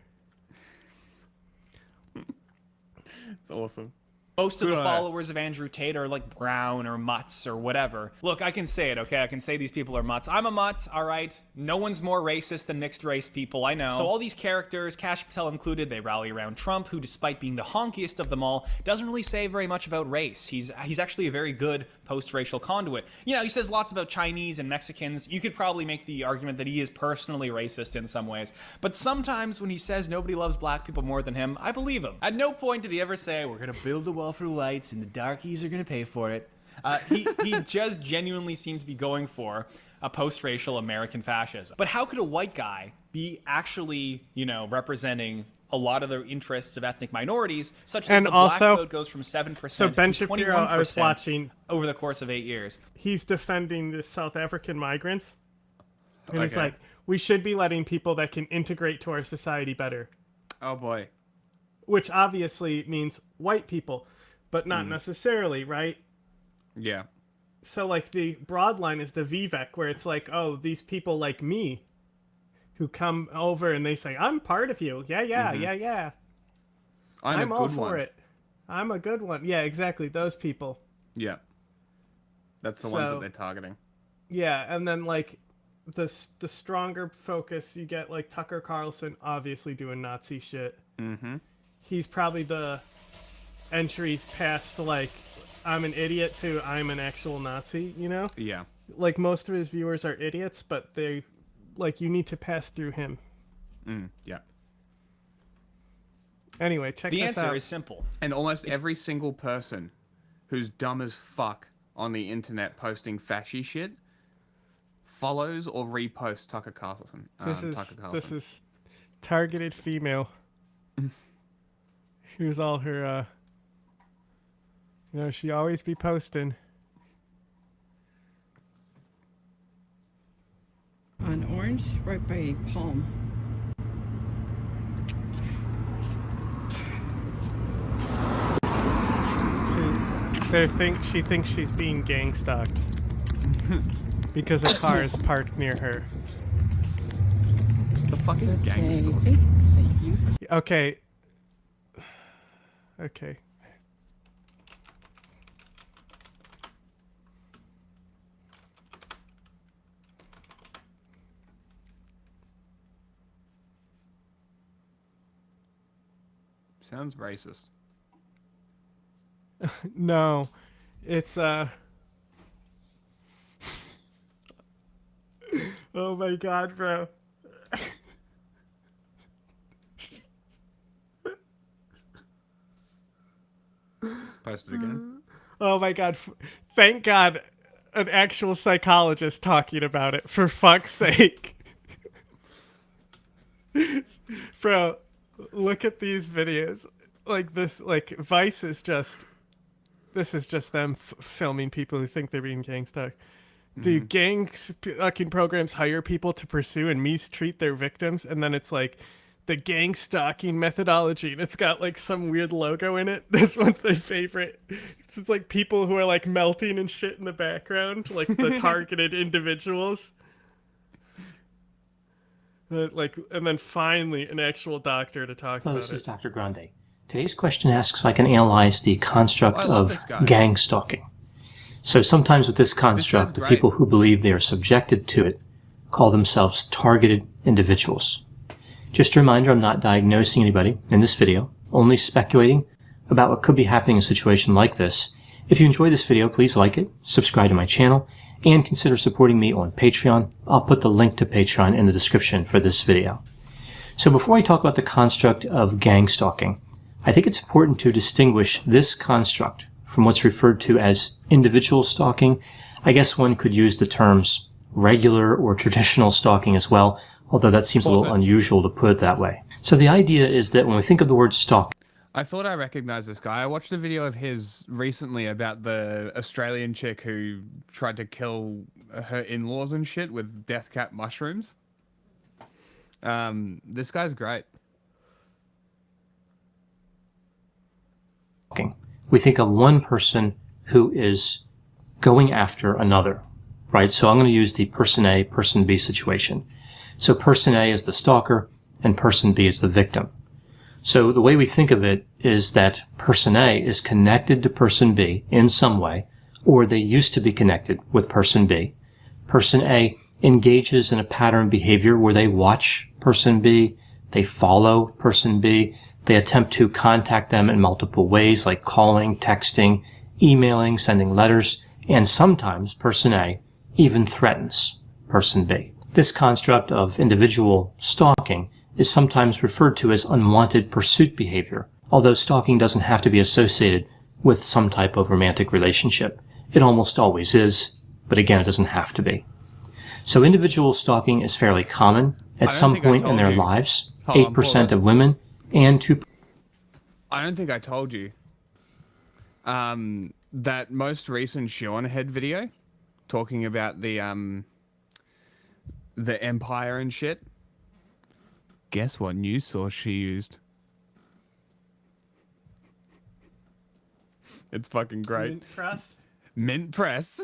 It's awesome. Most of the followers of Andrew Tate are like brown or mutts or whatever. Look, I can say it, okay? I can say these people are mutts. I'm a mutt, all right? No one's more racist than mixed race people, I know. So all these characters, Kash Patel included, they rally around Trump, who despite being the honkiest of them all, doesn't really say very much about race. He's actually a very good post-racial conduit. You know, he says lots about Chinese and Mexicans. You could probably make the argument that he is personally racist in some ways. But sometimes when he says nobody loves black people more than him, I believe him. At no point did he ever say, we're gonna build a wall for whites and the darkies are gonna pay for it. He just genuinely seemed to be going for a post-racial American fascism. But how could a white guy be actually, you know, representing a lot of the interests of ethnic minorities, such that And the black also- vote goes from 7% So Ben to 21% Shapiro, I was watching over the course of 8 years. He's defending the South African migrants. And he's Okay. like, we should be letting people that can integrate to our society better. Oh boy. Which obviously means white people, but not necessarily, right? Yeah. So, like, the broad line is the Vivek, where it's like, oh, these people like me who come over and they say, I'm part of you. Yeah. I'm a all good for one. it. I'm a good one. Yeah, exactly. Those people. Yeah. That's the ones So- that they're targeting. Yeah, and then, like, the stronger focus, you get, like, Tucker Carlson obviously doing Nazi shit. Mm-hmm. He's probably the entry past, like, I'm an idiot to I'm an actual Nazi, you know? Yeah. Like, most of his viewers are idiots, but they, like, you need to pass through him. Yeah. Anyway, check The this answer out. is simple. And almost every single person who's dumb as fuck on the internet posting fashy shit follows or reposts Tucker Carlson. This is targeted female. Who's all her, you know, she always be posting. On Orange, right by Palm. She thinks she's being gang stalked because a car is parked near her. The fuck is gang stalking? Okay. Okay. Sounds racist. No, it's oh my god, bro. Post it again. Oh my god. Thank God an actual psychologist talking about it, for fuck's sake. Bro, look at these videos. Like this, like Vice is just, this is just them filming people who think they're being gangstalked. Do gang fucking programs hire people to pursue and mistreat their victims? And then it's like the gang stalking methodology, and it's got like some weird logo in it. This one's my favorite. It's like people who are like melting and shit in the background, like the targeted individuals. Like, and then finally an actual doctor to talk Hello, about this it. is Dr. Grande. Today's question asks if I can analyze the construct of gang stalking. So sometimes with this construct, the people who believe they are subjected to it call themselves targeted individuals. Just a reminder, I'm not diagnosing anybody in this video, only speculating about what could be happening in a situation like this. If you enjoy this video, please like it, subscribe to my channel, and consider supporting me on Patreon. I'll put the link to Patreon in the description for this video. So before I talk about the construct of gang stalking, I think it's important to distinguish this construct from what's referred to as individual stalking. I guess one could use the terms regular or traditional stalking as well, although that seems a little unusual to put it that way. So the idea is that when we think of the word stalk, I thought I recognized this guy. I watched a video of his recently about the Australian chick who tried to kill her in-laws and shit with death cap mushrooms. This guy's great. we think of one person who is going after another, right? So I'm going to use the person A, person B situation. So person A is the stalker and person B is the victim. So the way we think of it is that person A is connected to person B in some way, or they used to be connected with person B. Person A engages in a pattern of behavior where they watch person B, they follow person B, they attempt to contact them in multiple ways like calling, texting, emailing, sending letters, and sometimes person A even threatens person B. This construct of individual stalking is sometimes referred to as unwanted pursuit behavior, although stalking doesn't have to be associated with some type of romantic relationship. It almost always is, but again, it doesn't have to be. So individual stalking is fairly common at some point in their lives. 8% of women and 2%. I don't think I told you that most recent Shion Head video talking about the Empire and shit. Guess what news source she used? It's fucking great. Mint Press? Mint Press.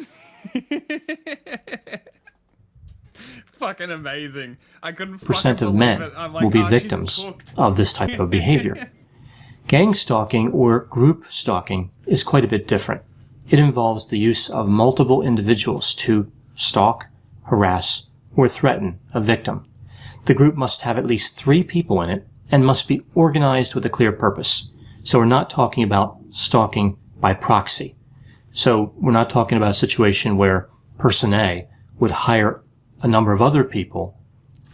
Fucking amazing. I couldn't Percent of men will be victims of this type of behavior. Gang stalking or group stalking is quite a bit different. It involves the use of multiple individuals to stalk, harass, or threaten a victim. The group must have at least 3 people in it and must be organized with a clear purpose. So we're not talking about stalking by proxy. So we're not talking about a situation where person A would hire a number of other people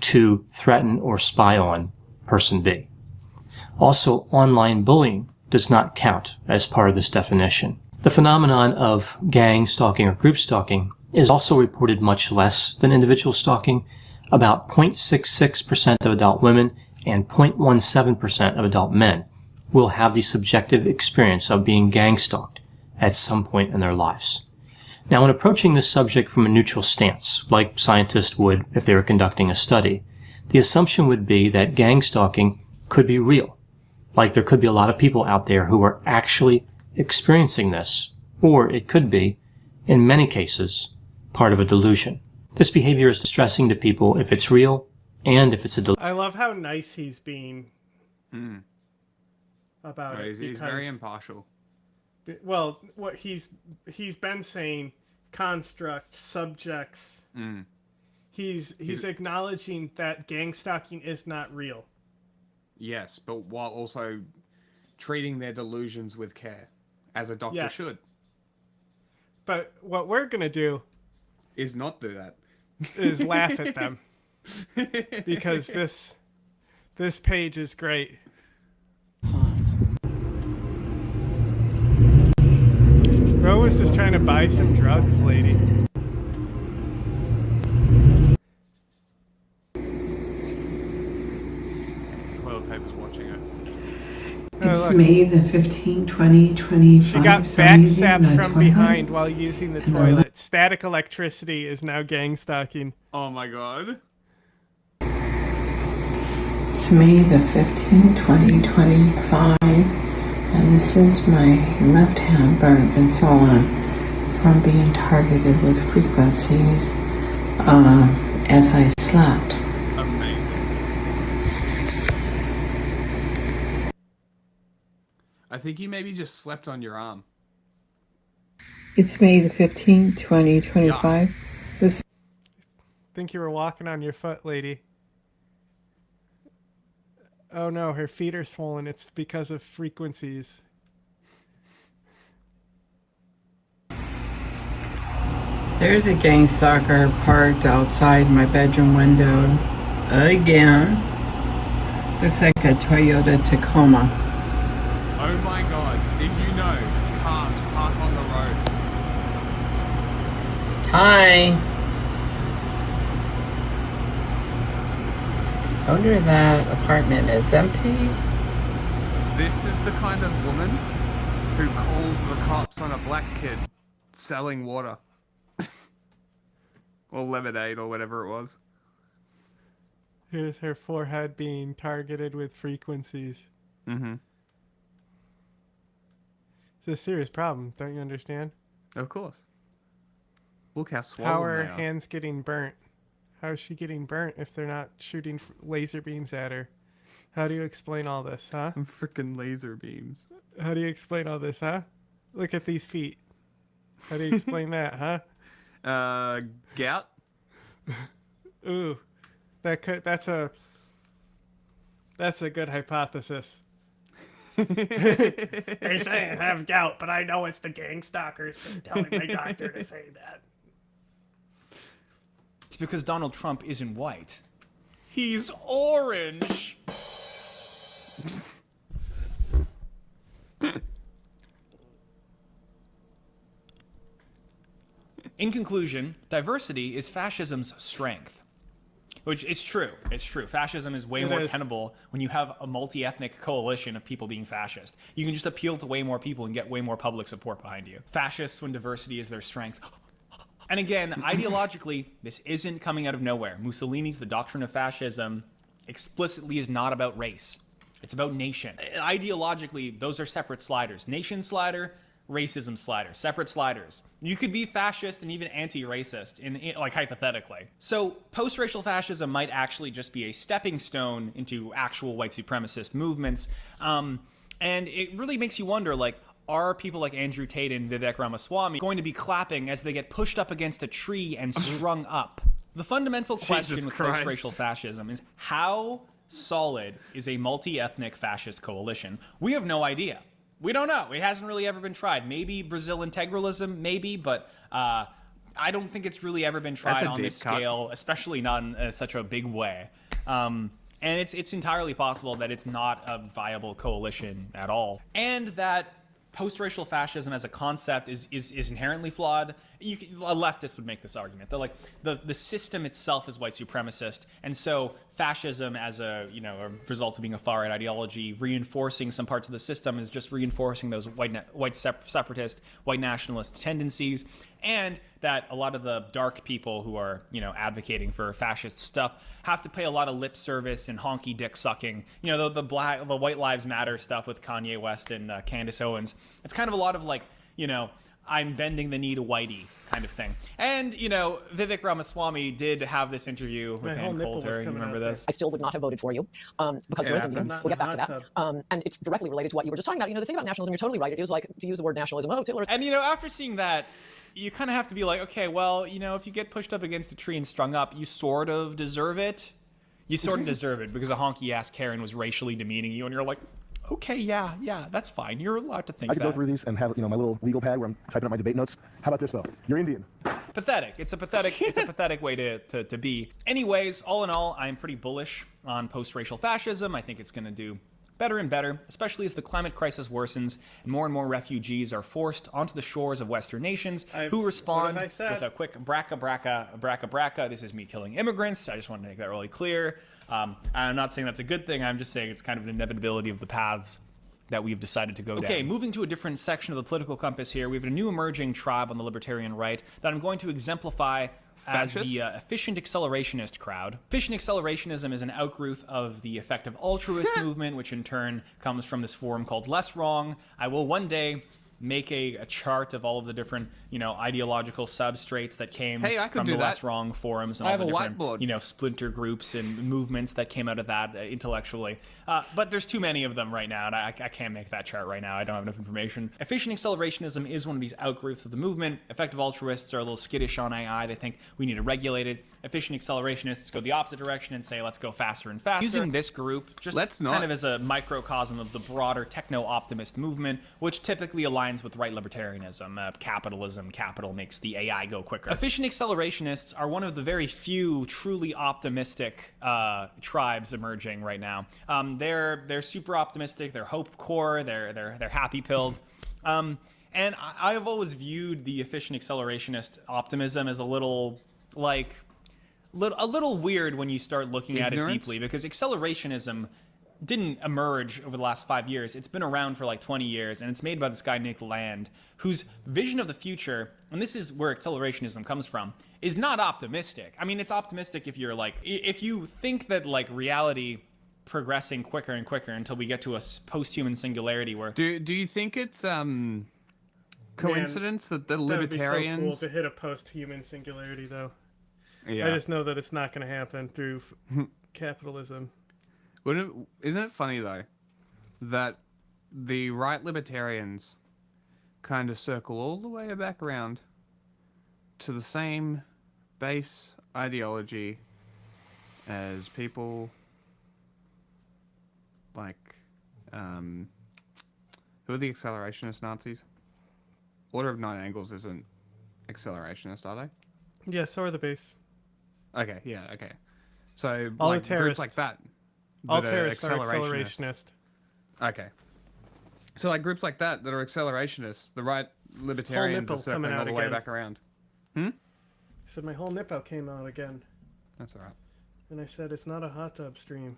to threaten or spy on person B. Also, online bullying does not count as part of this definition. The phenomenon of gang stalking or group stalking is also reported much less than individual stalking. About 0.66% of adult women and 0.17% of adult men will have the subjective experience of being gang stalked at some point in their lives. Now, when approaching this subject from a neutral stance, like scientists would if they were conducting a study, the assumption would be that gang stalking could be real. Like there could be a lot of people out there who are actually experiencing this, or it could be, in many cases, part of a delusion. This behavior is distressing to people if it's real and if it's a delusion. I love how nice he's being about it. He's very impartial. Well, what he's been saying, construct, subjects. He's acknowledging that gang stalking is not real. Yes, but while also treating their delusions with care, as a doctor should. But what we're gonna do is not do that. Is laugh at them. Because this page is great. Bro was just trying to buy some drugs, lady. Toilet paper's watching it. It's May the 15th, 2025. She got backstabbed from behind while using the toilet. Static electricity is now gang stalking. Oh my god. It's May the 15th, 2025, and this is my left hand burnt and swollen from being targeted with frequencies as I slept. Amazing. I think you maybe just slept on your arm. It's May the 15th, 2025. This Think you were walking on your foot, lady. Oh no, her feet are swollen. It's because of frequencies. There's a gang stalker parked outside my bedroom window again. Looks like a Toyota Tacoma. Oh my god, did you know cars park on the road? Hi. I wonder if that apartment is empty. This is the kind of woman who calls the cops on a black kid selling water. Or lemonade or whatever it was. Here's her forehead being targeted with frequencies. Mm-hmm. It's a serious problem, don't you understand? Of course. Look how swollen How are they her are. hands getting burnt? How is she getting burnt if they're not shooting laser beams at her? How do you explain all this, huh? Freaking laser beams. How do you explain all this, huh? Look at these feet. How do you explain that, huh? Gout? Ooh. That's a good hypothesis. They say I have gout, but I know it's the gang stalkers telling my doctor to say that. It's because Donald Trump isn't white. He's orange. In conclusion, diversity is fascism's strength. Which is true. It's true. Fascism is way more tenable when you have a multi-ethnic coalition of people being fascist. You can just appeal to way more people and get way more public support behind you. Fascists, when diversity is their strength. And again, ideologically, this isn't coming out of nowhere. Mussolini's The Doctrine of Fascism explicitly is not about race. It's about nation. Ideologically, those are separate sliders. Nation slider, racism slider. Separate sliders. You could be fascist and even anti-racist, like hypothetically. So post-racial fascism might actually just be a stepping stone into actual white supremacist movements. And it really makes you wonder, like, are people like Andrew Tate and Vivek Ramaswamy going to be clapping as they get pushed up against a tree and strung up? The fundamental question with post-racial fascism is how solid is a multi-ethnic fascist coalition? We have no idea. We don't know. It hasn't really ever been tried. Maybe Brazil integralism, maybe, but I don't think it's really ever been tried on this scale, especially not in such a big way. And it's entirely possible that it's not a viable coalition at all. And that post-racial fascism as a concept is inherently flawed. A leftist would make this argument. They're like, the system itself is white supremacist, and so fascism as a result of being a far-right ideology, reinforcing some parts of the system is just reinforcing those white separatist, white nationalist tendencies, and that a lot of the dark people who are advocating for fascist stuff have to pay a lot of lip service and honky dick sucking. The White Lives Matter stuff with Kanye West and Candace Owens. It's kind of a lot of like, I'm bending the knee to whitey kind of thing. And, Vivek Ramaswamy did have this interview with Ann Coulter. You remember this? I still would not have voted for you because you're Indian. We'll get back to that. And it's directly related to what you were just talking about. The thing about nationalism, you're totally right. It is like to use the word nationalism. Oh, Hitler. And, after seeing that, you kind of have to be like, okay, well, if you get pushed up against a tree and strung up, you sort of deserve it. You sort of deserve it because a honky-ass Karen was racially demeaning you, and you're like, Okay, yeah, that's fine. You're allowed to think I could that. go through these and have, my little legal pad where I'm typing up my debate notes. How about this, though? You're Indian. Pathetic. It's a pathetic way to be. Anyways, all in all, I'm pretty bullish on post-racial fascism. I think it's going to do better and better, especially as the climate crisis worsens and more refugees are forced onto the shores of Western nations who respond with a quick bracca. This is me killing immigrants. I just want to make that really clear. I'm not saying that's a good thing. I'm just saying it's kind of an inevitability of the paths that we've decided to go down. Okay, moving to a different section of the political compass here, we have a new emerging tribe on the libertarian right that I'm going to exemplify as the efficient accelerationist crowd. Efficient accelerationism is an outgrowth of the effective altruist movement, which in turn comes from this forum called Less Wrong. I will one day make a chart of all of the different, ideological substrates that came from the Less Wrong forums and all the different, splinter groups and movements that came out of that intellectually. But there's too many of them right now, and I can't make that chart right now. I don't have enough information. Efficient accelerationism is one of these outgrowths of the movement. Effective altruists are a little skittish on AI. They think we need to regulate it. Efficient accelerationists go the opposite direction and say, let's go faster and faster. Using this group just kind of as a microcosm of the broader techno-optimist movement, which typically aligns with right libertarianism. Capital makes the AI go quicker. Efficient accelerationists are one of the very few truly optimistic tribes emerging right now. They're super optimistic. They're hope core. They're happy pilled. And I've always viewed the efficient accelerationist optimism as a little weird when you start looking at it deeply, because accelerationism didn't emerge over the last 5 years. It's been around for like 20 years, and it's made by this guy Nick Land, whose vision of the future, and this is where accelerationism comes from, is not optimistic. I mean, it's optimistic if you're if you think that reality progressing quicker and quicker until we get to a post-human singularity where... Do you think it's coincidence that the libertarians... That would be so cool to hit a post-human singularity, though. Yeah. I just know that it's not going to happen through capitalism. Isn't it funny, though, that the right libertarians kind of circle all the way back around to the same base ideology as people like, who are the accelerationist Nazis? Order of 9 Angles isn't accelerationist, are they? Yeah, so are the base. Okay, yeah, okay. So, all like, the terrorists, groups like that. All terrorists are accelerationist. Okay. So, like, groups like that are accelerationists, the right libertarians are circling all the way back around. I said my whole nipple came out again. That's all right. And I said it's not a hot tub stream.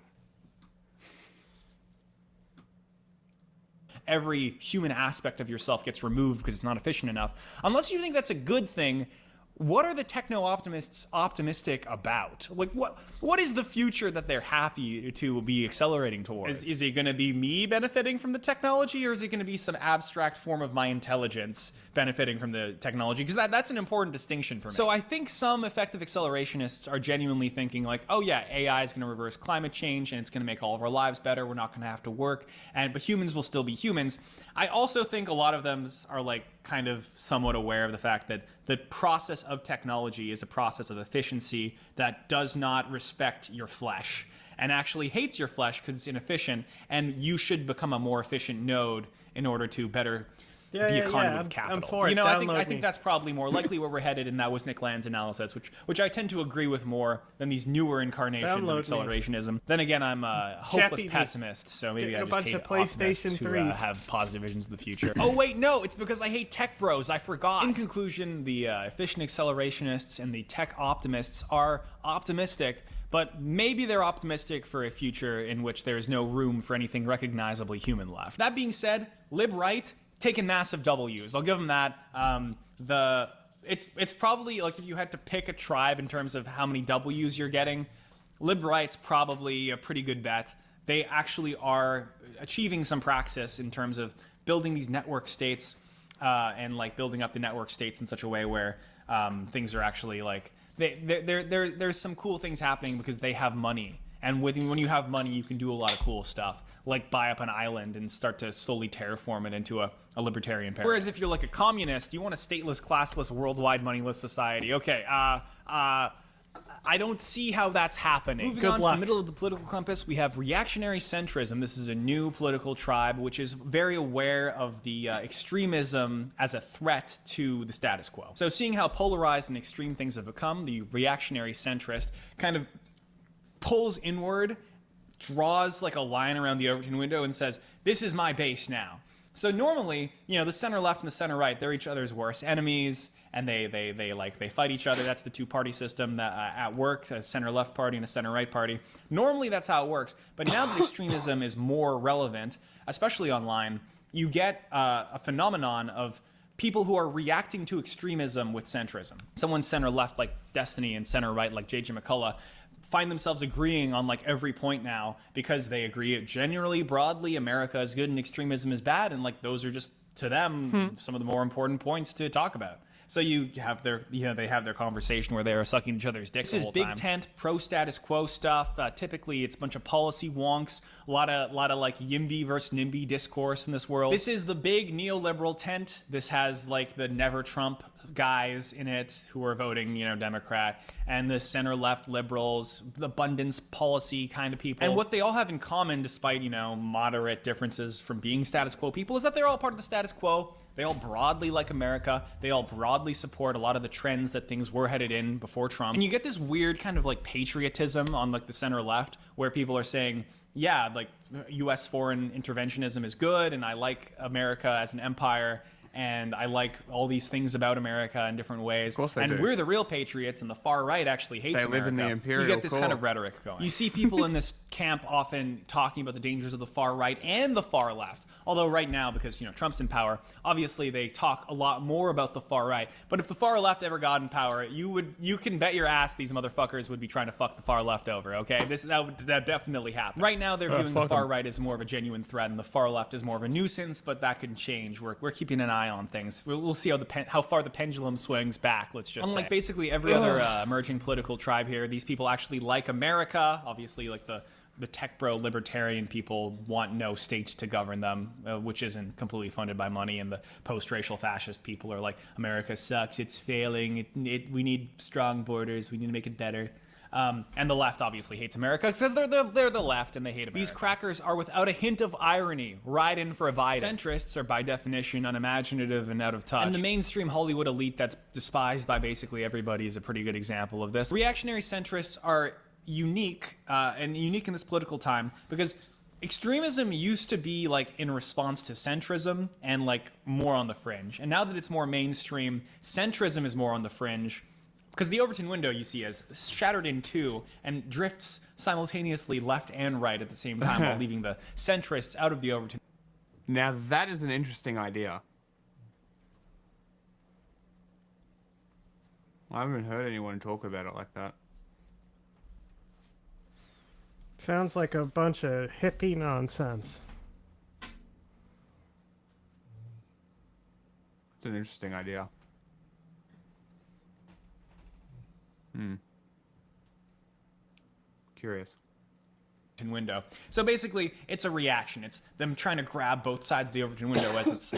Every human aspect of yourself gets removed because it's not efficient enough. Unless you think that's a good thing, what are the techno-optimists optimistic about? Like, what is the future that they're happy to be accelerating towards? Is it going to be me benefiting from the technology, or is it going to be some abstract form of my intelligence benefiting from the technology? Because that's an important distinction for me. So I think some effective accelerationists are genuinely thinking like, oh yeah, AI is going to reverse climate change and it's going to make all of our lives better. We're not going to have to work, but humans will still be humans. I also think a lot of them are like kind of somewhat aware of the fact that the process of technology is a process of efficiency that does not respect your flesh and actually hates your flesh because it's inefficient, and you should become a more efficient node in order to better be a conduit of capital. I'm for it. I think that's probably more likely where we're headed, and that was Nick Land's analysis, which I tend to agree with more than these newer incarnations of accelerationism. Then again, I'm a hopeless pessimist, so maybe I just hate optimists who have positive visions of the future. Oh wait, no, it's because I hate tech bros. I forgot. In conclusion, the efficient accelerationists and the tech optimists are optimistic, but maybe they're optimistic for a future in which there's no room for anything recognizably human left. That being said, lib-right taking massive W's. I'll give them that. It's probably like if you had to pick a tribe in terms of how many W's you're getting, lib-right's probably a pretty good bet. They actually are achieving some praxis in terms of building these network states and like building up the network states in such a way where things are actually like there's some cool things happening because they have money. And when you have money, you can do a lot of cool stuff, like buy up an island and start to slowly terraform it into a libertarian paradigm. Whereas if you're like a communist, you want a stateless, classless, worldwide, moneyless society. Okay, I don't see how that's happening. Moving on to the middle of the political compass, we have reactionary centrism. This is a new political tribe which is very aware of the extremism as a threat to the status quo. So seeing how polarized and extreme things have become, the reactionary centrist kind of pulls inward, draws like a line around the Overton window and says, this is my base now. So normally, you know, the center left and the center right, they're each other's worst enemies, and they fight each other. That's the two-party system that at work, a center left party and a center right party. Normally that's how it works, but now that extremism is more relevant, especially online, you get a phenomenon of people who are reacting to extremism with centrism. Someone center left like Destiny and center right like J.J. McCullough find themselves agreeing on like every point now because they agree generally broadly America is good and extremism is bad, and like those are just to them some of the more important points to talk about. So you have their, they have their conversation where they are sucking each other's dicks the whole time. This is big tent, pro-status quo stuff. Typically, it's a bunch of policy wonks, a lot of like YIMBY versus NIMBY discourse in this world. This is the big neoliberal tent. This has like the never Trump guys in it who are voting, Democrat, and the center-left liberals, the abundance policy kind of people. And what they all have in common, despite, moderate differences from being status quo people, is that they're all part of the status quo. They all broadly like America. They all broadly support a lot of the trends that things were headed in before Trump. And you get this weird kind of like patriotism on like the center left where people are saying, yeah, like US foreign interventionism is good and I like America as an empire and I like all these things about America in different ways. Of course they do. We're the real patriots, and the far right actually hates America. They live in the imperial You get this kind of rhetoric going. You see people in this camp often talking about the dangers of the far right and the far left. Although right now, because Trump's in power, obviously they talk a lot more about the far right. But if the far left ever got in power, you can bet your ass these motherfuckers would be trying to fuck the far left over. Okay, that would definitely happen. Right now they're viewing the far right as more of a genuine threat, and the far left is more of a nuisance. But that could change. We're keeping an eye on things. We'll see how far the pendulum swings back. Let's just unlike basically every other emerging political tribe here, these people actually like America. Obviously, like the tech bro libertarian people want no state to govern them, which isn't completely funded by money, and the post-racial fascist people are like, America sucks, it's failing, we need strong borders, we need to make it better. And the left obviously hates America because they're the left and they hate America. These crackers are without a hint of irony right in for a Biden. Centrists are by definition unimaginative and out of touch. And the mainstream Hollywood elite that's despised by basically everybody is a pretty good example of this. Reactionary centrists are unique in this political time because extremism used to be like in response to centrism and like more on the fringe. And now that it's more mainstream, centrism is more on the fringe. Because the Overton window, you see, is shattered in two and drifts simultaneously left and right at the same time while leaving the centrists out of the Overton. Now that is an interesting idea. I haven't heard anyone talk about it like that. Sounds like a bunch of hippie nonsense. It's an interesting idea. Curious. Window. So basically, it's a reaction. It's them trying to grab both sides of the Overton window as it's,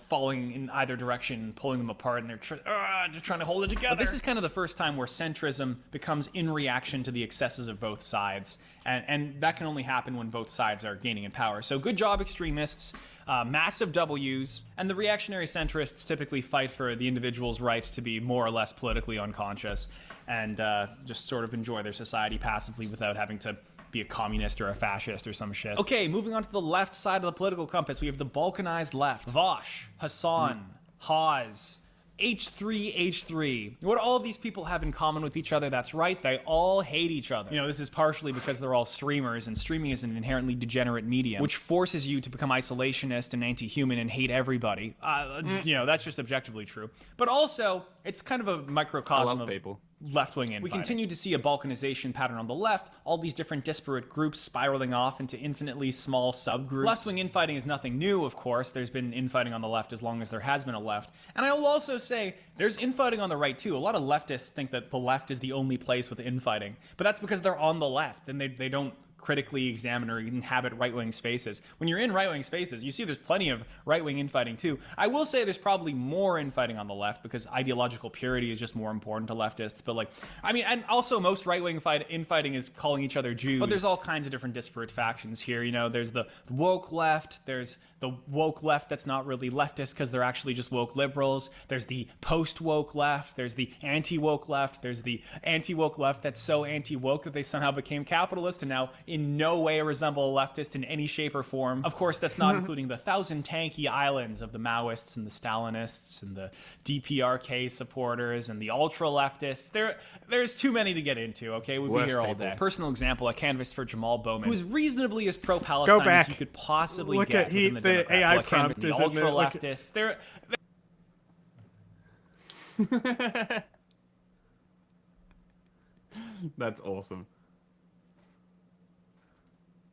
falling in either direction, pulling them apart, and they're just trying to hold it together. But this is kind of the first time where centrism becomes in reaction to the excesses of both sides. And that can only happen when both sides are gaining in power. So good job, extremists. Massive W's. And the reactionary centrists typically fight for the individual's right to be more or less politically unconscious and just sort of enjoy their society passively without having to be a communist or a fascist or some shit. Okay, moving on to the left side of the political compass, we have the balkanized left. Vosh, Hassan, Hawes, H3. What do all of these people have in common with each other? That's right, they all hate each other. This is partially because they're all streamers, and streaming is an inherently degenerate medium, which forces you to become isolationist and anti-human and hate everybody. That's just objectively true. But also, it's kind of a microcosm of people. Left-wing infighting. We continue to see a balkanization pattern on the left, all these different disparate groups spiraling off into infinitely small subgroups. Left-wing infighting is nothing new, of course. There's been infighting on the left as long as there has been a left. And I will also say, there's infighting on the right, too. A lot of leftists think that the left is the only place with infighting. But that's because they're on the left, and they don't critically examine or inhabit right-wing spaces. When you're in right-wing spaces, you see there's plenty of right-wing infighting too. I will say there's probably more infighting on the left because ideological purity is just more important to leftists. But like, I mean, and also most right-wing infighting is calling each other Jews. But there's all kinds of different disparate factions here. You know, there's the woke left, there's the woke left that's not really leftist because they're actually just woke liberals. There's the post-woke left. There's the anti-woke left. There's the anti-woke left that's so anti-woke that they somehow became capitalist and now in no way resemble a leftist in any shape or form. Of course, that's not including the 1,000 tanky islands of the Maoists and the Stalinists and the DPRK supporters and the ultra-leftists. There's too many to get into, okay? We'd be here all day. Personal example, I canvassed for Jamal Bowman, who's reasonably as pro-Palestine as you could possibly get within the Democrat. AI prompt the is ultra-leftists. That's awesome.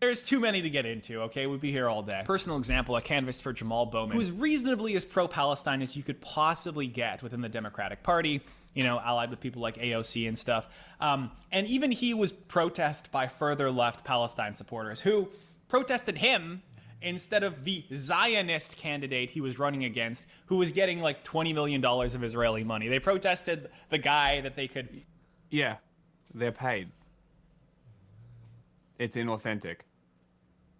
There's too many to get into, okay? We'd be here all day. Personal example, I canvassed for Jamal Bowman, who's reasonably as pro-Palestine as you could possibly get within the Democratic Party, you know, allied with people like AOC and stuff. And even he was protested by further left Palestine supporters who protested him instead of the Zionist candidate he was running against, who was getting like $20 million of Israeli money. They protested the guy that they could... Yeah, they're paid. It's inauthentic.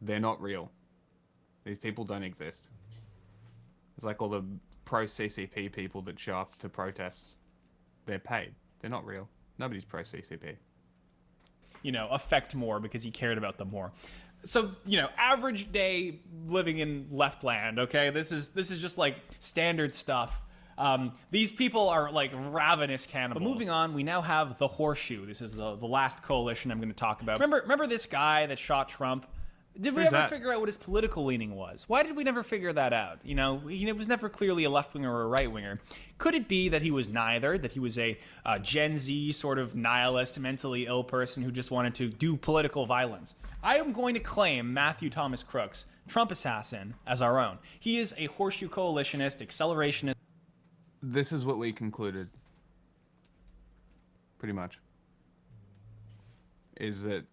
They're not real. These people don't exist. It's like all the pro-CCP people that show up to protests. They're paid. They're not real. Nobody's pro-CCP. You know, affect more because he cared about them more. So, you know, average day living in left land, okay? This is just like standard stuff. These people are like ravenous cannibals. But moving on, we now have the Horseshoe. This is the last coalition I'm going to talk about. Remember this guy that shot Trump? Did we ever figure out what his political leaning was? Why did we never figure that out? You know, he was never clearly a left-winger or a right-winger. Could it be that he was neither, that he was a Gen Z sort of nihilist, mentally ill person who just wanted to do political violence? I am going to claim Matthew Thomas Crooks, Trump assassin, as our own. He is a Horseshoe coalitionist, accelerationist. This is what we concluded. Pretty much. Is that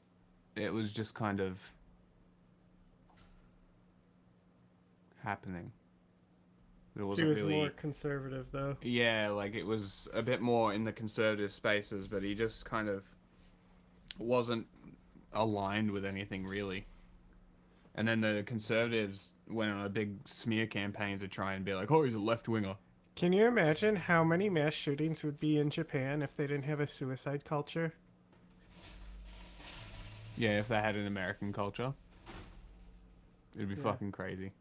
it was just kind of happening. It wasn't he was really more conservative, though. Yeah, like it was a bit more in the conservative spaces, but he just kind of wasn't aligned with anything really. And then the conservatives went on a big smear campaign to try and be like, oh, he's a left-winger. Can you imagine how many mass shootings would be in Japan if they didn't have a suicide culture? Yeah, if they had an American culture. It'd be fucking crazy.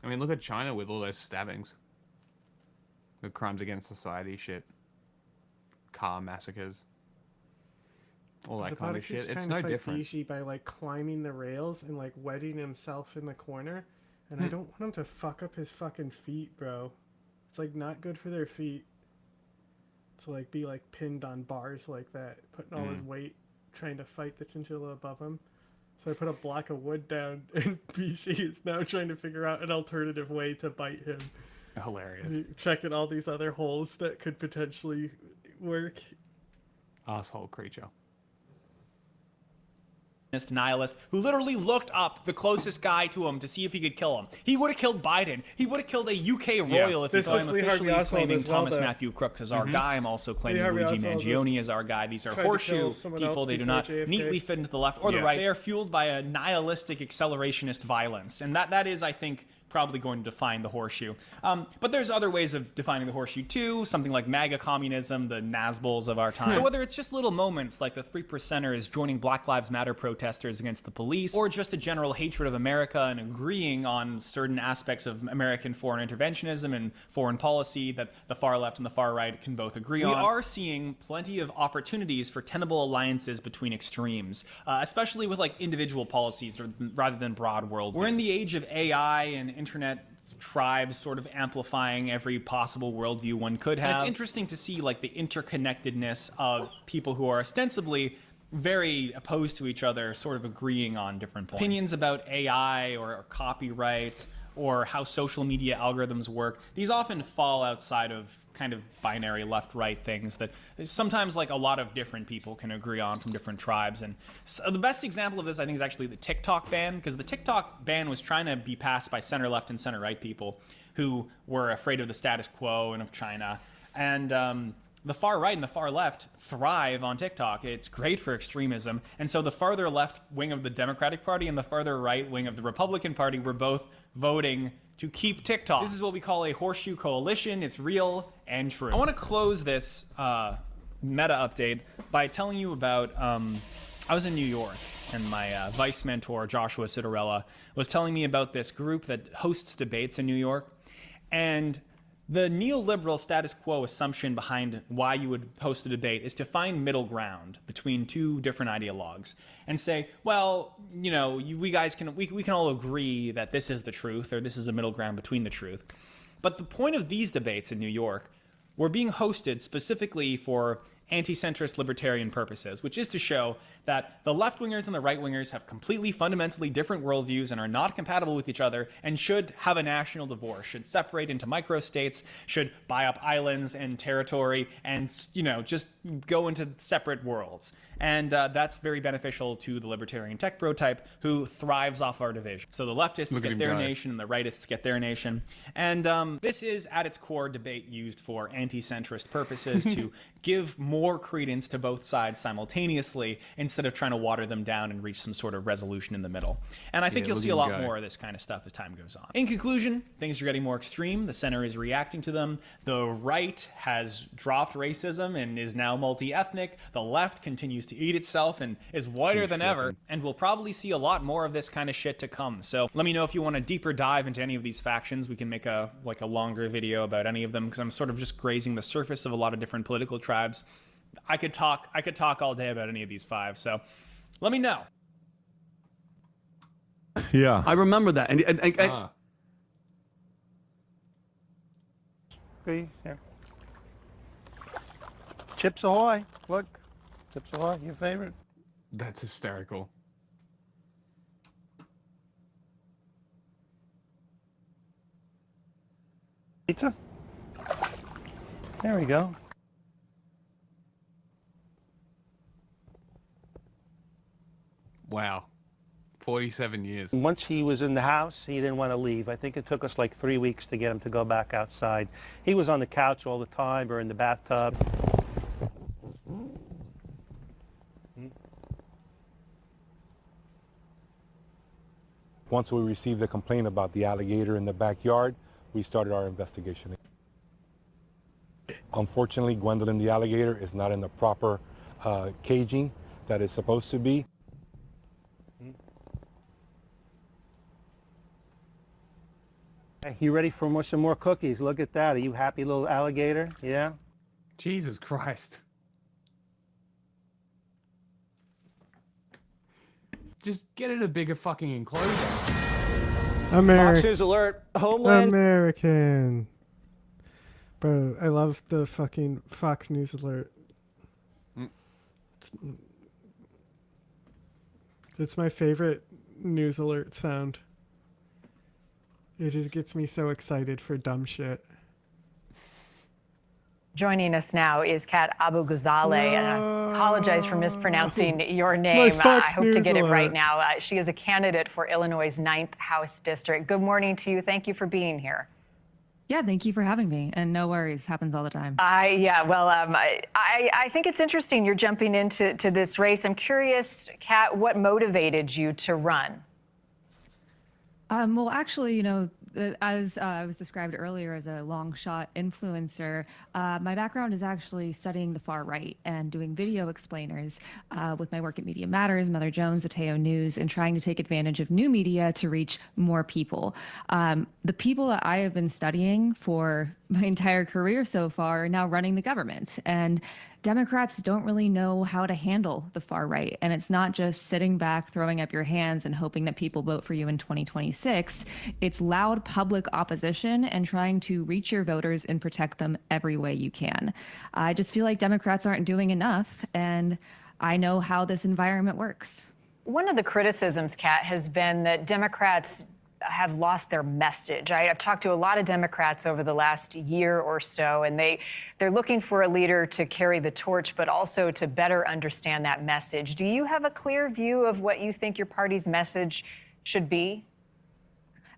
I mean, look at China with all those stabbings. The crimes against society shit. Car massacres. All that kind of shit. It's no different. Bishi by like climbing the rails and like wetting himself in the corner. And I don't want him to fuck up his fucking feet, bro. It's like not good for their feet to like be like pinned on bars like that, putting all his weight trying to fight the chinchilla above him. So I put a block of wood down, and Bishi is now trying to figure out an alternative way to bite him. Hilarious. Checking all these other holes that could potentially work. Asshole creature. Nihilist who literally looked up the closest guy to him to see if he could kill him. He would have killed Biden. He would have killed a UK royal if he saw him. Officially claiming Thomas Matthew Crooks as our guy. I'm also claiming Luigi Mangione as our guy. These are horseshoe people. They do not neatly fit into the left or the right. They are fueled by a nihilistic accelerationist violence. And that is, I think, probably going to define the horseshoe. But there's other ways of defining the horseshoe too, something like MAGA communism, the Nazbols of our time. So whether it's just little moments like the 3%ers joining Black Lives Matter protesters against the police, or just a general hatred of America and agreeing on certain aspects of American foreign interventionism and foreign policy that the far left and the far right can both agree on, we are seeing plenty of opportunities for tenable alliances between extremes, especially with like individual policies rather than broad worldview. We're in the age of AI and internet tribes sort of amplifying every possible worldview one could have. And it's interesting to see like the interconnectedness of people who are ostensibly very opposed to each other sort of agreeing on different points. Opinions about AI or copyright or how social media algorithms work, these often fall outside of kind of binary left-right things that sometimes like a lot of different people can agree on from different tribes. And so the best example of this, I think, is actually the TikTok ban, because the TikTok ban was trying to be passed by center-left and center-right people who were afraid of the status quo and of China. And the far right and the far left thrive on TikTok. It's great for extremism. And so the farther left wing of the Democratic Party and the farther right wing of the Republican Party were both voting to keep TikTok. This is what we call a horseshoe coalition. It's real and true. I want to close this meta update by telling you about, I was in New York, and my vice mentor, Joshua Citarella, was telling me about this group that hosts debates in New York. And the neoliberal status quo assumption behind why you would host a debate is to find middle ground between two different ideologues and say, well, you know, we can all agree that this is the truth, or this is a middle ground between the truth. But the point of these debates in New York were being hosted specifically for anti-centrist libertarian purposes, which is to show that the left-wingers and the right-wingers have completely fundamentally different worldviews and are not compatible with each other and should have a national divorce, should separate into micro-states, should buy up islands and territory and, you know, just go into separate worlds. And that's very beneficial to the libertarian tech bro type who thrives off our division. So the leftists get their nation and the rightists get their nation. And this is, at its core, debate used for anti-centrist purposes to give more credence to both sides simultaneously instead of trying to water them down and reach some sort of resolution in the middle. And I think you'll see a lot more of this kind of stuff as time goes on. In conclusion, things are getting more extreme. The center is reacting to them. The right has dropped racism and is now multi-ethnic. The left continues to eat itself and is whiter than ever. And we'll probably see a lot more of this kind of shit to come. So let me know if you want a deeper dive into any of these factions. We can make a longer video about any of them, because I'm sort of just grazing the surface of a lot of different political tribes. I could talk all day about any of these five, so let me know. Yeah, I remember that. And Okay, here. Chips Ahoy! Look, Chips Ahoy, your favorite. That's hysterical. Pizza. There we go. Wow. 47 years. Once he was in the house, he didn't want to leave. I think it took us like 3 weeks to get him to go back outside. He was on the couch all the time or in the bathtub. Once we received the complaint about the alligator in the backyard, we started our investigation. Unfortunately, Gwendolyn the alligator is not in the proper caging that it's supposed to be. You ready for some more cookies? Look at that. Are you happy, little alligator? Yeah? Jesus Christ. Just get it a bigger fucking enclosure. Fox News alert. Homeland. American. Bro, I love the fucking Fox News alert. It's my favorite news alert sound. It just gets me so excited for dumb shit. Joining us now is Kat Abu Ghazaleh, and I apologize for mispronouncing your name. I hope to get it right now. She is a candidate for Illinois' 9th House District. Good morning to you. Thank you for being here. Yeah, thank you for having me. And no worries, happens all the time. I think it's interesting you're jumping into this race. I'm curious, Kat, what motivated you to run? Well, actually, you know, as I was described earlier as a long shot influencer, my background is actually studying the far right and doing video explainers with my work at Media Matters, Mother Jones, Ateo News, and trying to take advantage of new media to reach more people. The people that I have been studying for my entire career so far are now running the government, and Democrats don't really know how to handle the far right. And it's not just sitting back, throwing up your hands and hoping that people vote for you in 2026. It's loud public opposition and trying to reach your voters and protect them every way you can. I just feel like Democrats aren't doing enough, and I know how this environment works. One of the criticisms, Kat, has been that Democrats have lost their message. I've talked to a lot of Democrats over the last year or so, and they're looking for a leader to carry the torch, but also to better understand that message. Do you have a clear view of what you think your party's message should be?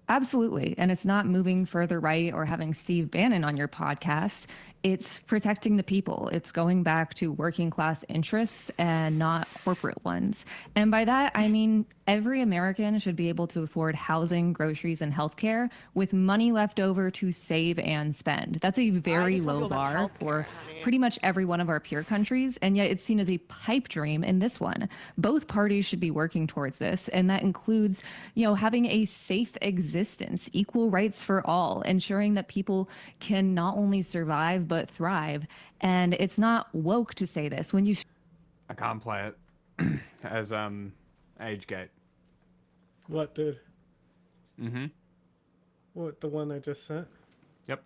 Absolutely. And it's not moving further right or having Steve Bannon on your podcast. It's protecting the people. It's going back to working class interests and not corporate ones. And by that, I mean every American should be able to afford housing, groceries, and healthcare with money left over to save and spend. That's a very low bar for pretty much every one of our peer countries, and yet it's seen as a pipe dream in this one. Both parties should be working towards this, and that includes, having a safe existence, equal rights for all, ensuring that people can not only survive but thrive. And it's not woke to say this. When you I can't play it as age gate. What, dude? Mm-hmm. What, the one I just sent? Yep.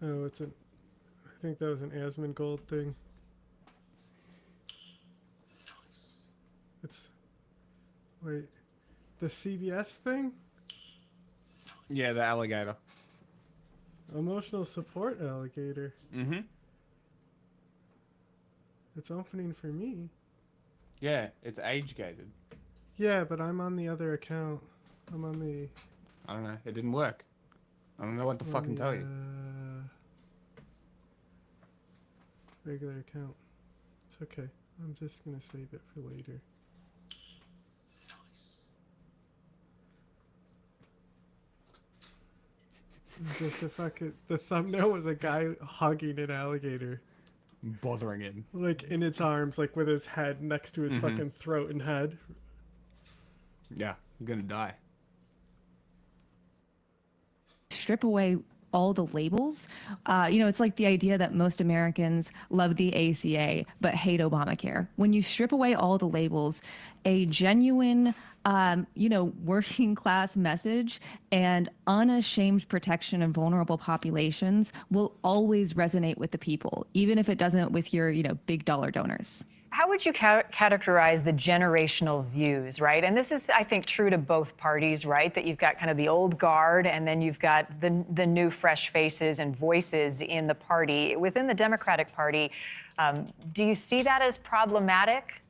Oh, I think that was an Asmongold thing. Wait, the CBS thing? Yeah, the alligator. Emotional support alligator. Mm-hmm. It's opening for me. Yeah, it's age gated. Yeah, but I'm on the other account. I'm on the... I don't know. It didn't work. I don't know what to fucking tell you. Regular account. It's okay. I'm just gonna save it for later. Just the thumbnail was a guy hugging an alligator. Bothering him. Like in its arms, like with his head next to his fucking throat and head. Yeah, you're gonna die. strip away all the labels, it's like the idea that most Americans love the ACA but hate Obamacare. When you strip away all the labels, a genuine, working class message and unashamed protection of vulnerable populations will always resonate with the people, even if it doesn't with your, big dollar donors. How would you categorize the generational views, right? And this is, I think, true to both parties, right? That you've got kind of the old guard and then you've got the new fresh faces and voices in the party. Within the Democratic Party, do you see that as problematic?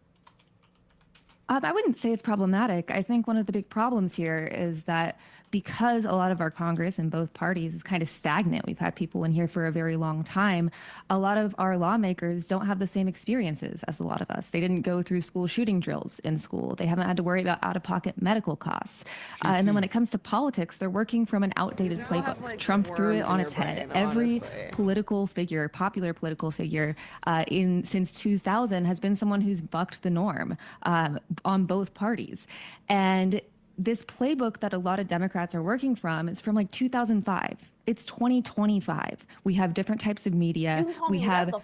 I wouldn't say it's problematic. I think one of the big problems here is that because a lot of our Congress in both parties is kind of stagnant, we've had people in here for a very long time, a lot of our lawmakers don't have the same experiences as a lot of us. They didn't go through school shooting drills in school. They haven't had to worry about out-of-pocket medical costs. And then when it comes to politics, they're working from an outdated playbook. Trump threw it on its head. Every political figure, popular political figure since 2000 has been someone who's bucked the norm on both parties. And this playbook that a lot of Democrats are working from is from like 2005. It's 2025. We have different types of media. We have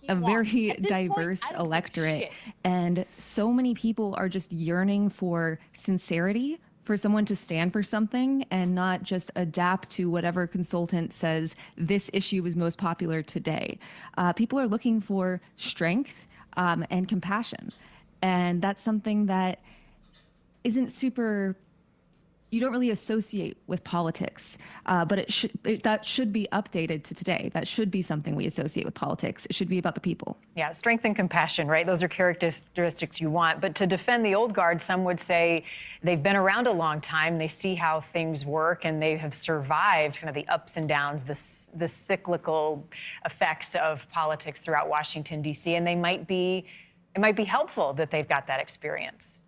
a very diverse electorate. And so many people are just yearning for sincerity, for someone to stand for something and not just adapt to whatever consultant says this issue is most popular today. People are looking for strength and compassion. And that's something that isn't super, you don't really associate with politics, but that should be updated to today. That should be something we associate with politics. It should be about the people. Yeah, strength and compassion, right? Those are characteristics you want. But to defend the old guard, some would say they've been around a long time. They see how things work and they have survived kind of the ups and downs, the cyclical effects of politics throughout Washington, D.C. And it might be helpful that they've got that experience.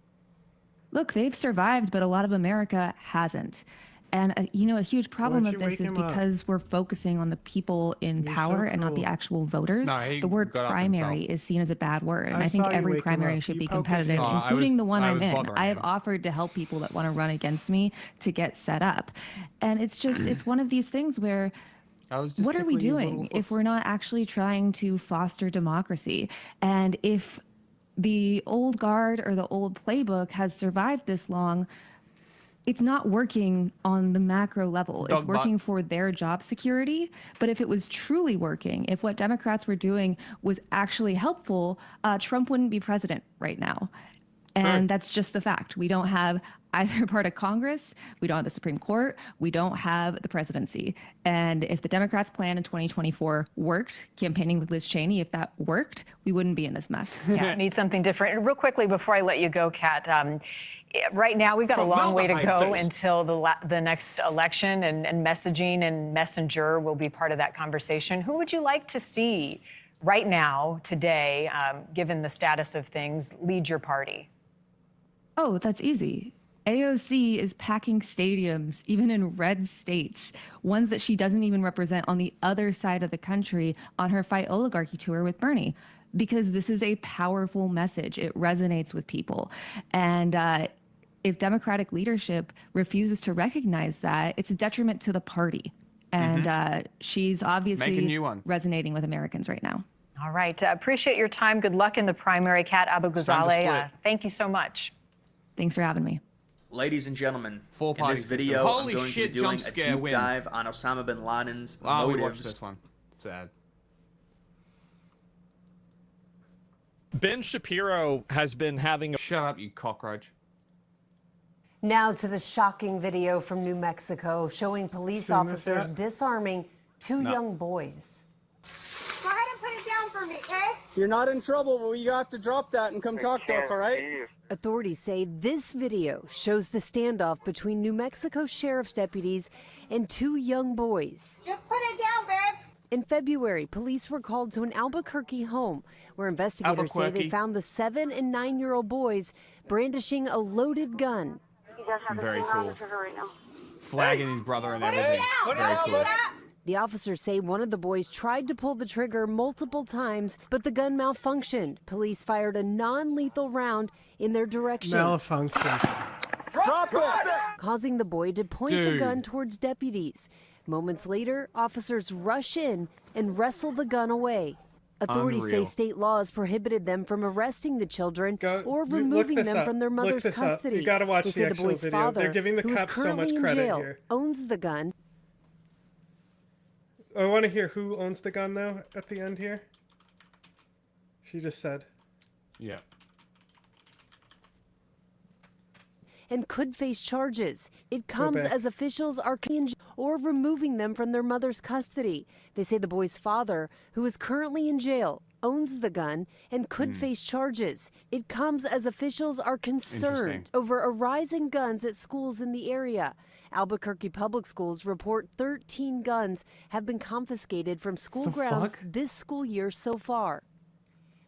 Look, they've survived, but a lot of America hasn't. And, a huge problem of this is because we're focusing on the people in power and not the actual voters. The word primary is seen as a bad word. And I think every primary should be competitive, including the one I'm in. I have offered to help people that want to run against me to get set up. And it's just, it's one of these things where what are we doing if we're not actually trying to foster democracy? And if the old guard or the old playbook has survived this long, it's not working on the macro level. It's working for their job security. But if it was truly working, if what Democrats were doing was actually helpful, Trump wouldn't be president right now. And that's just the fact. We don't have either part of Congress. We don't have the Supreme Court. We don't have the presidency. And if the Democrats' plan in 2024 worked, campaigning with Liz Cheney, if that worked, we wouldn't be in this mess. Yeah, need something different. And real quickly, before I let you go, Kat, right now we've got a long way to go until the next election, and messaging and messenger will be part of that conversation. Who would you like to see right now, today, given the status of things, lead your party? Oh, that's easy. AOC is packing stadiums, even in red states, ones that she doesn't even represent, on the other side of the country on her Fight Oligarchy tour with Bernie, because this is a powerful message. It resonates with people. And if Democratic leadership refuses to recognize that, it's a detriment to the party. And she's obviously resonating with Americans right now. All right. Appreciate your time. Good luck in the primary, Kat Abu-Ghazaleh. Thank you so much. Thanks for having me. Ladies and gentlemen, in this video, I'm going to be doing a deep dive on Osama bin Laden's motives. We watched this one. Sad. Ben Shapiro has been having a... Shut up, you cockroach. Now to the shocking video from New Mexico showing police officers disarming two young boys. Go ahead and put it down for me, okay? You're not in trouble, but you have to drop that and come talk to us, all right? Authorities say this video shows the standoff between New Mexico sheriff's deputies and two young boys. Just put it down, babe. In February, police were called to an Albuquerque home where investigators say they found the 7- and 9-year-old boys brandishing a loaded gun. Very cool. Flagging his brother and everything. Very cool. The officers say one of the boys tried to pull the trigger multiple times, but the gun malfunctioned. Police fired a non-lethal round in their direction. Malfunctioned. Drop it! Causing the boy to point the gun towards deputies. Moments later, officers rush in and wrestle the gun away. Authorities say state laws prohibited them from arresting the children or removing them from their mother's custody. You gotta watch they say the boy's video. father, They're giving the who is cops so much currently in credit jail, here. owns the gun. I want to hear who owns the gun, though, at the end here. She just said. Yeah. And could face charges. It comes as officials are or removing them from their mother's custody. They say the boy's father, who is currently in jail, owns the gun and could face charges. It comes as officials are concerned over a rise in guns at schools in the area. Albuquerque Public Schools report 13 guns have been confiscated from school grounds this school year so far.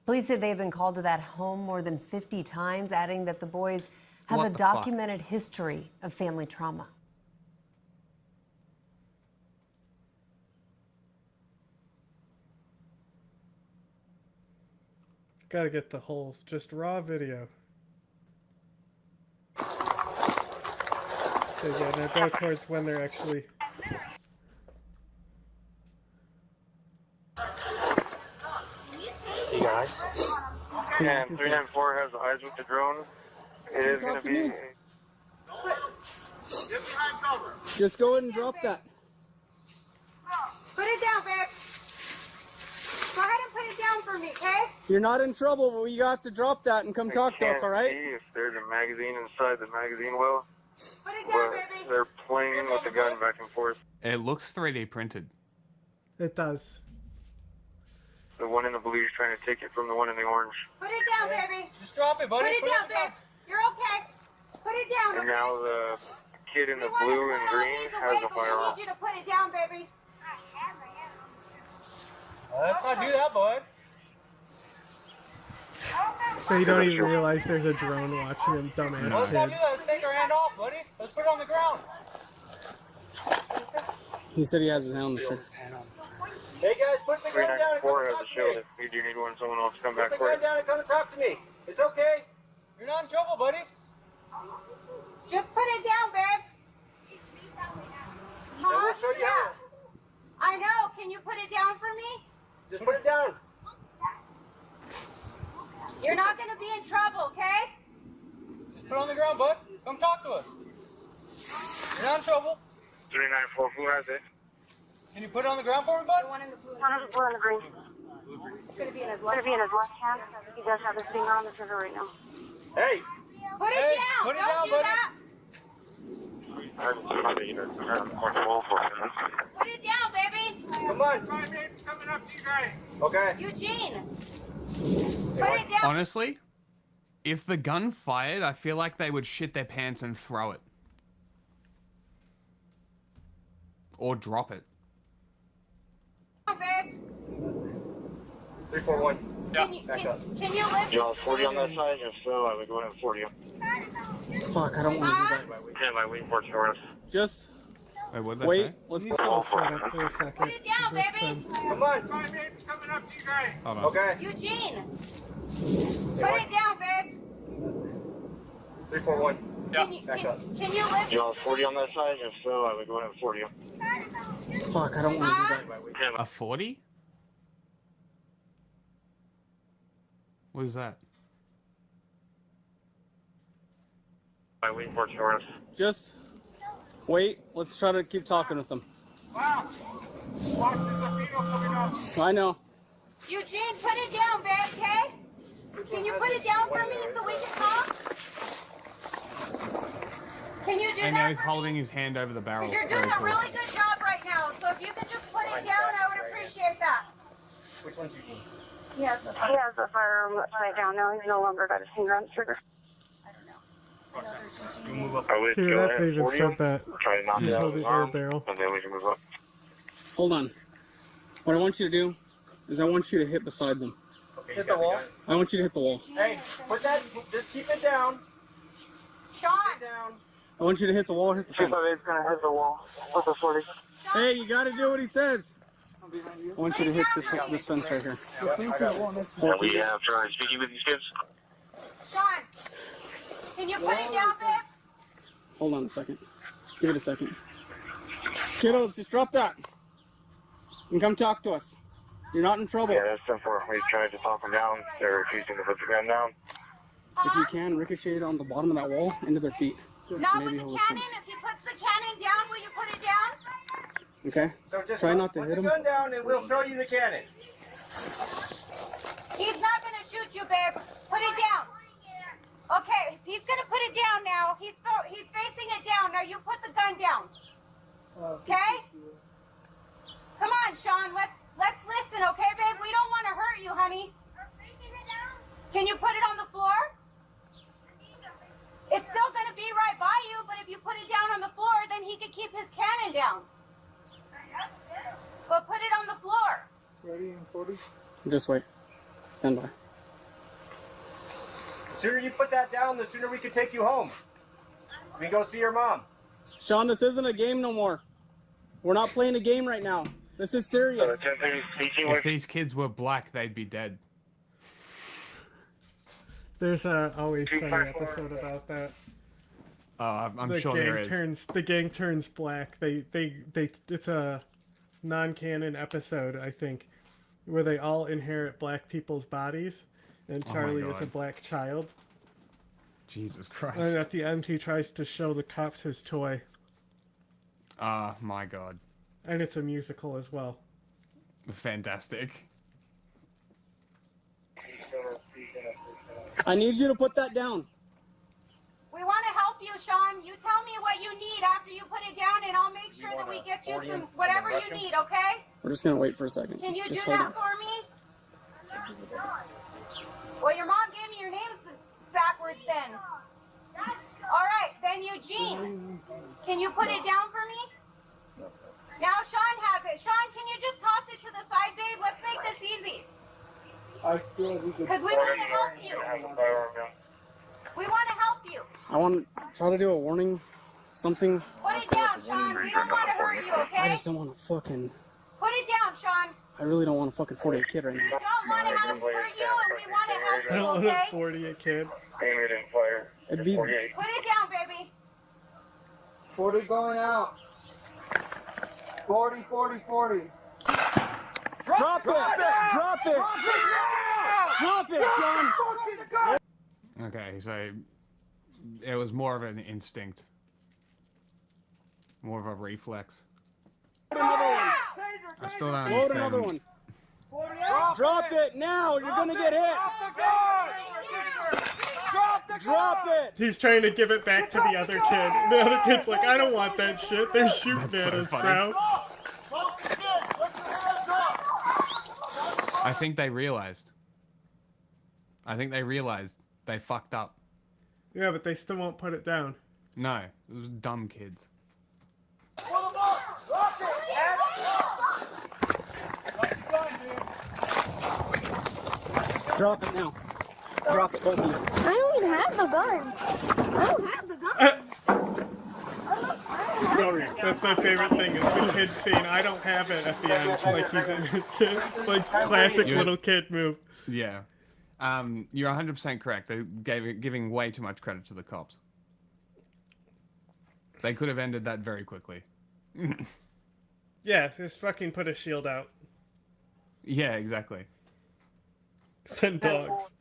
Police say they've been called to that home more than 50 times, adding that the boys have a documented history of family trauma. Gotta get the whole, just raw video. Okay, yeah, now go towards when they're actually... Hey guys. And 394 has eyes with the drone. It is going to be... Just go ahead and drop that. Put it down, babe. Go ahead and put it down for me, okay? You're not in trouble, but you have to drop that and come talk to us, all right? See if there's a magazine inside the magazine well. Put it down, baby. They're playing with the gun back and forth. It looks 3D printed. It does. The one in the blue is trying to take it from the one in the orange. Put it down, baby. Just drop it, buddy. Put it down, babe. You're okay. Put it down. And now the kid in the blue and green has a firearm. I need you to put it down, baby. Let's not do that, bud. So you don't even realize there's a drone watching them, dumbass Let's not kids. do that. Let's take our hand off, buddy. Let's put it on the ground. He said he has his hand on the trigger. Hey guys, put the gun down and come 394 has talk a to shield me. if you do need one. Someone else come back Put the for gun it. down and come and talk to me. It's okay. You're not in trouble, buddy. Just put it down, babe. Then we'll show you how. I know. Can you put it down for me? Just put it down. You're not going to be in trouble, okay? Just put it on the ground, bud. Come talk to us. You're not in trouble. 394, who has it? Can you put it on the ground for me, bud? The one in the blue. One of the blue and the green. It's going to be in his It's going to be in his left hand. He does have his finger on the trigger right now. Hey! Put it down! Put it Don't down, do buddy. that! Put it down, baby! Come on! It's coming up to you guys! Okay. Eugene! Put it down! Honestly, if the gun fired, I feel like they would shit their pants and throw it. Or drop it. Babe. 341. Yeah, back up. Can you lift? You all 40 on that side? If so, I would go ahead and 40. Fuck, I don't want to do that. Yeah, my wing porch north. Just wait, wait, let's go. Shut up for a second. Put it down, baby! Come on! It's coming up to you guys! Hold on. Okay. Eugene! Put it down, babe! 341. Yeah, back up. Can you lift? You all 40 on that side? If so, I would go ahead and 40. Fuck, I don't want to do that. A 40? What is that? My wing porch north. Just wait, let's try to keep talking with them. Wow! Watch the torpedo coming up. I know. Eugene, put it down, babe, okay? Can you put it down for me so we can talk? Can you do And that now he's for holding me? his hand over the barrel. Because you're doing a really good job right now, so if you could just put it down, I would appreciate that. Which one's Eugene? He has the firearm upside down now. He's no longer got his finger on the trigger. You move up. Hear that? They even said that. Try to knock He's it out of holding his air arm, barrel. and then we can move up. Hold on. What I want you to do is I want you to hit beside them. Okay, hit the wall. I want you to hit the wall. Hey, put that. Just keep it down. Sean! Down. I want you to hit the wall, hit the fence. 258's gonna hit the wall with a 40. Hey, you gotta do what he says. I want you to hit this fence right here. And we have Charlie speaking with these kids. Sean! Can you put it down, babe? Hold on a second. Give it a second. Kiddos, just drop that. And come talk to us. You're not in trouble. Yeah, that's 10-4. We tried to talk them down. They're refusing to put the gun down. If you can, ricochet it on the bottom of that wall into their feet. Not Maybe with the he'll cannon. listen. If he puts the cannon down, will you put it down? Okay? So just Try not to put hit the him. gun down and we'll show you the cannon. He's not gonna shoot you, babe. Put it down. Okay, he's gonna put it down now. He's facing it down. Now you put the gun down. Okay? Come on, Sean. Let's listen, okay, babe? We don't want to hurt you, honey. Can you put it on the floor? It's still gonna be right by you, but if you put it down on the floor, then he could keep his cannon down. But put it on the floor. Ready in 40? Just wait. Stand by. The sooner you put that down, the sooner we can take you home. We can go see your mom. Sean, this isn't a game no more. We're not playing a game right now. This is serious. If these kids were black, they'd be dead. There's a Always Sunny episode about that. I'm sure there is. The gang turns black. It's a non-canon episode, I think, where they all inherit black people's bodies, and Charlie is a black child. Jesus Christ. And at the end, he tries to show the cops his toy. My God. And it's a musical as well. Fantastic. I need you to put that down. We want to help you, Sean. You tell me what you need after you put it down, and I'll make sure that we get you some whatever you need, okay? We're just gonna wait for a second. Can you Just do hold that on. for me? Well, your mom gave me your name backwards then. All right, then Eugene. Can you put it down for me? Now Sean has it. Sean, can you just toss it to the side, babe? Let's make this easy. Because we want to help you. We want to help you. I want to try to do a warning, something. Put it down, Sean. We don't want to hurt you, I okay? just don't want to fucking. Put it down, Sean. I really don't want to fucking 40 a kid right We now. don't want to hurt you, and we want to I help don't you, want okay? a 40 a kid. It'd be. Put it down, baby. 40 going out. 40, 40, 40. Drop it! Drop it! Drop it, Sean! Okay, so it was more of an instinct. More of a reflex. I still don't Load understand. another one. Drop it now! You're gonna get hit! Drop the Drop it! He's trying to give it back to the other kid. The other kid's like, I don't want that shit. They're shooting at us, bro. I think they realized. They fucked up. Yeah, but they still won't put it down. No, it was dumb kids. Drop it now. Drop it, both of you. I don't even have the gun. I don't have the gun. That's my favorite thing is the kid saying, I don't have it at the end. Like he's innocent. Like classic little kid move. Yeah. You're 100% correct. They're giving way too much credit to the cops. They could have ended that very quickly. Yeah, just fucking put a shield out. Yeah, exactly. Send dogs.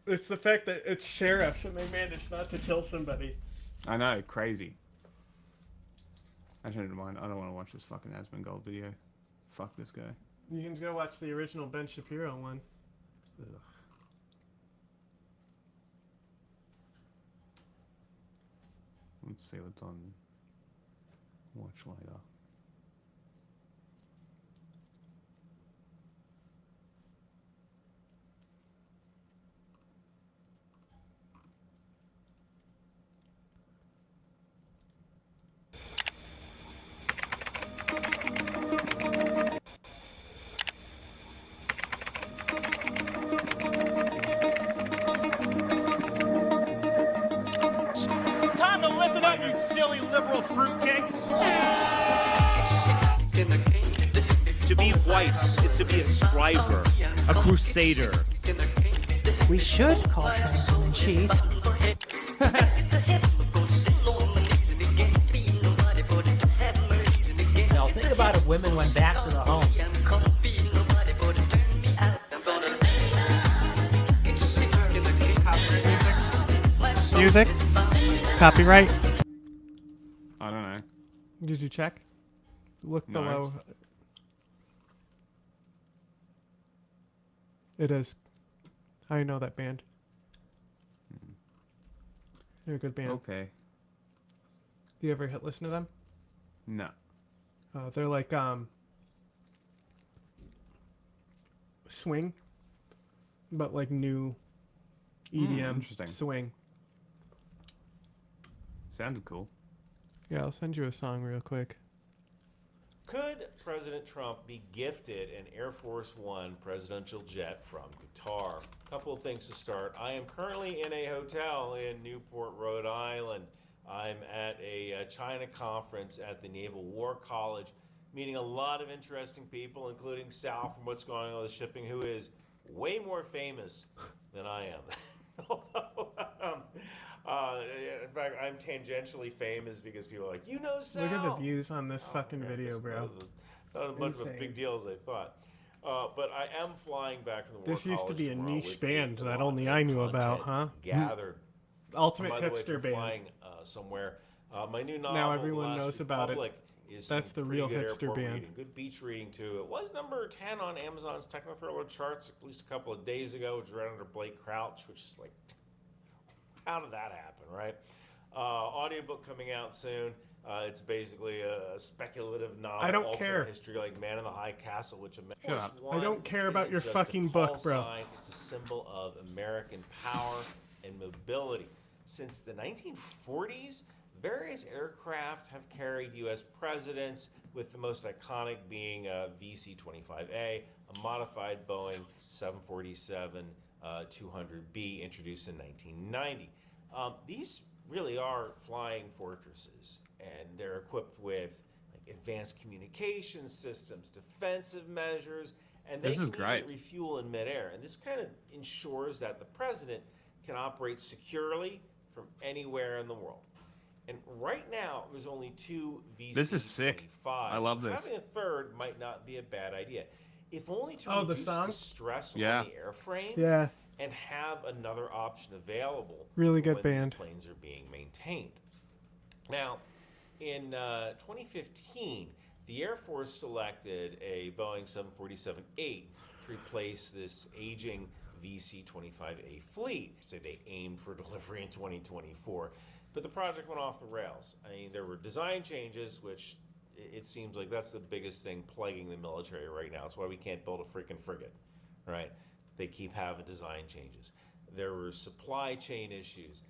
It's the fact that it's sheriffs and they managed not to kill somebody. I know, crazy. Actually, never mind. I don't want to watch this fucking Asmongold video. Fuck this guy. You can go watch the original Ben Shapiro one. Ugh. Let's see what's on watch later. Time to listen up, you silly liberal fruitcakes. To be white is to be a striver, a crusader. We should call trans women she. Now think about if women went back to the home. Music? Copyright? I don't know. Did you check? Look No. below. It is. I know that band. They're a good band. Okay. You ever listen to them? No. They're like swing, but like new EDM interesting. swing. Sounded cool. Yeah, I'll send you a song real quick. Could President Trump be gifted an Air Force One presidential jet from Qatar? A couple of things to start. I am currently in a hotel in Newport, Rhode Island. I'm at a China conference at the Naval War College, meeting a lot of interesting people, including Sal from What's Going On with Shipping, who is way more famous than I am. Although, in fact, I'm tangentially famous because people are like, you know Sal? Look at the views on this fucking video, bro. Not as much of a big deal as I thought. But I am flying back from the War This used to College be a tomorrow niche with band a that lot only of I knew content about, huh? Gathered. Ultimate By the way, if hipster you're band. flying somewhere. My new novel, Now The everyone Last knows about it. Republic, is That's some the pretty real good hipster airport band. reading, good beach reading too. It was number 10 on Amazon's Techno Thriller charts at least a couple of days ago, which ran under Blake Crouch, which is like, how did that happen, right? Audiobook coming out soon. It's basically a speculative novel. I don't alternate care. history like Man in the High Castle, which Shut up. One I don't care about isn't your just a fucking call book, bro. sign, it's a symbol of American power and mobility. Since the 1940s, various aircraft have carried U.S. presidents, with the most iconic being VC-25A, a modified Boeing 747-200B introduced in 1990. These really are flying fortresses, and they're equipped with advanced communication systems, defensive measures, and they This is can great. even refuel in midair. And this kind of ensures that the president can operate securely from anywhere in the world. And right now, there's only two VC-25s. This is sick. I love so this. having a third might not be a bad idea, if only to Oh, the reduce the song? stress Yeah. on the airframe. Yeah. And have another option available. Really for good when band. These planes are being maintained. Now, in 2015, the Air Force selected a Boeing 747-8 to replace this aging VC-25A fleet. So they aimed for delivery in 2024. But the project went off the rails. I mean, there were design changes, which it seems like that's the biggest thing plaguing the military right now. It's why we can't build a freaking frigate, right? They keep having design changes. There were supply chain issues.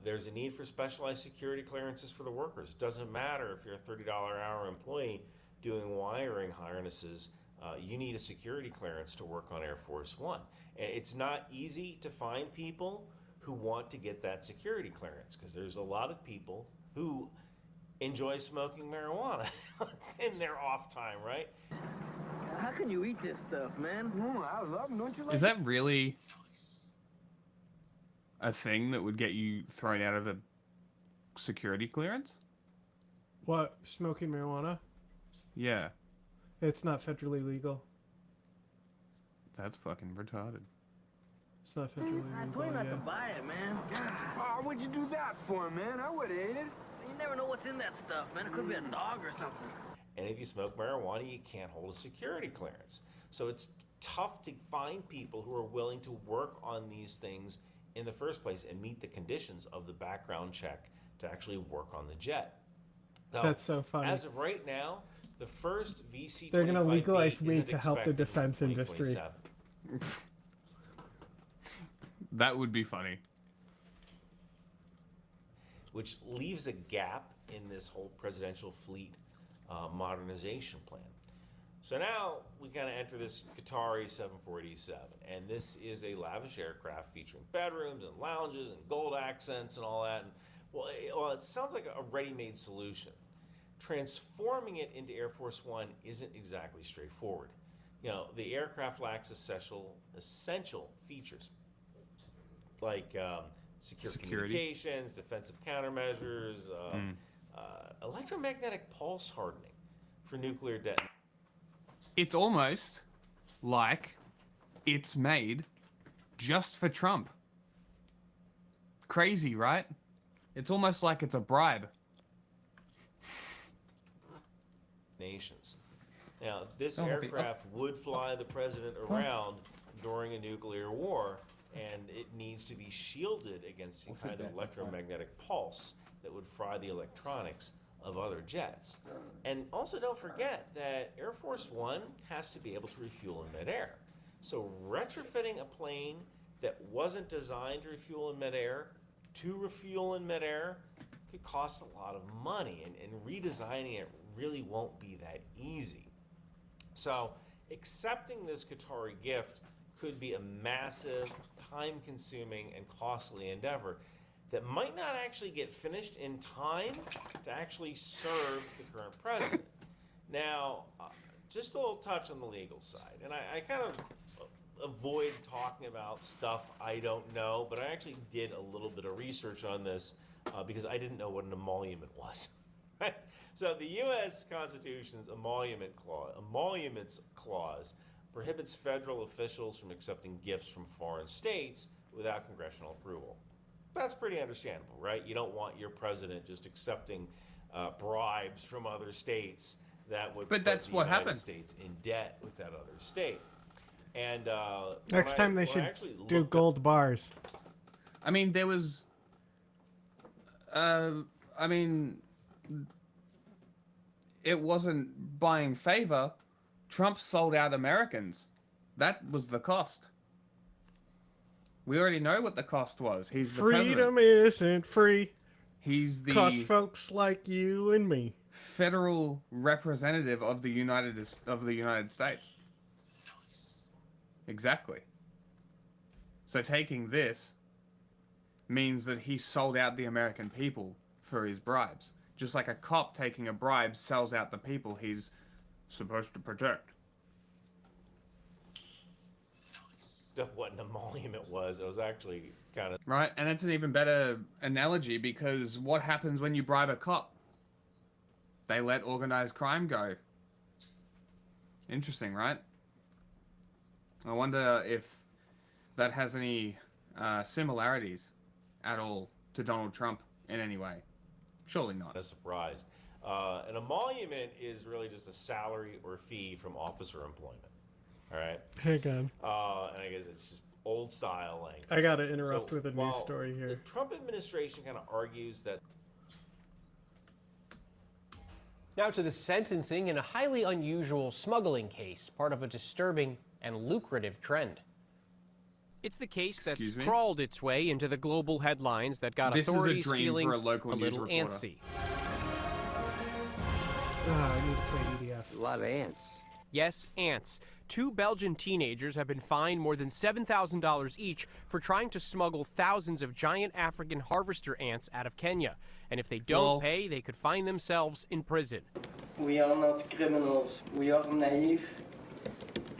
There's a need for specialized security clearances for the workers. It doesn't matter if you're a $30 an hour employee doing wiring harnesses. You need a security clearance to work on Air Force One. And it's not easy to find people who want to get that security clearance, because there's a lot of people who enjoy smoking marijuana in their off time, right? How can you eat this stuff, man? I love them, don't you like Is that really a thing that would get you thrown out of a security clearance? What? Smoking marijuana? Yeah. It's not federally legal. That's fucking retarded. It's not federally I legal. told you not yeah. to buy it, man. Oh, what'd you do that for, man? I would've ate it. You never know what's in that stuff, man. It could be a dog or something. And if you smoke marijuana, you can't hold a security clearance. So it's tough to find people who are willing to work on these things in the first place and meet the conditions of the background check to actually work on the jet. Now, That's so funny. As of right now, the first VC-25B They're gonna legalize isn't weed to help the expected defense until industry. 2027. That would be funny. Which leaves a gap in this whole presidential fleet modernization plan. So now we kind of enter this Qatari 747, and this is a lavish aircraft featuring bedrooms and lounges and gold accents and all that. And, well, it sounds like a ready-made solution. Transforming it into Air Force One isn't exactly straightforward. You know, the aircraft lacks essential features like secure communications, defensive countermeasures, electromagnetic pulse hardening for nuclear detonation. It's almost like it's made just for Trump. Crazy, right? It's almost like it's a bribe. Nations. Now, this aircraft would fly the president around during a nuclear war, and it needs to be shielded against the kind of electromagnetic pulse that would fry the electronics of other jets. And also don't forget that Air Force One has to be able to refuel in midair. So retrofitting a plane that wasn't designed to refuel in midair to refuel in midair could cost a lot of money, and redesigning it really won't be that easy. So accepting this Qatari gift could be a massive, time-consuming, and costly endeavor that might not actually get finished in time to actually serve the current president. Now, just a little touch on the legal side, and I kind of avoid talking about stuff I don't know, but I actually did a little bit of research on this because I didn't know what an emolument was. Right? So the U.S. Constitution's emoluments clause prohibits federal officials from accepting gifts from foreign states without congressional approval. That's pretty understandable, right? You don't want your president just accepting bribes from other states that would put the United States in debt with that other state. And next time they should do gold bars. I mean, there was. I mean, it wasn't buying favor. Trump sold out Americans. That was the cost. We already know what the cost was. He's the president. Freedom isn't free. He's the cost folks like you and me. Federal representative of the United States. Exactly. So taking this means that he sold out the American people for his bribes. Just like a cop taking a bribe sells out the people he's supposed to protect. What an emolument was. It was actually kind of... Right, and that's an even better analogy because what happens when you bribe a cop? They let organized crime go. Interesting, right? I wonder if that has any similarities at all to Donald Trump in any way. Surely not. A surprise. An emolument is really just a salary or fee from officer employment. All right. Hey, God. And I guess it's just old-style language. I gotta interrupt So with a news while story here. The Trump administration kind of argues that. Now to the sentencing in a highly unusual smuggling case, part of a disturbing and lucrative trend. It's the case that's crawled its way into the global headlines that got authorities feeling a little antsy. I need to play EDF. A lot of ants. Yes, ants. 2 Belgian teenagers have been fined more than $7,000 each for trying to smuggle thousands of giant African harvester ants out of Kenya. And if they don't pay, they could find themselves in prison. We are not criminals. We are naive.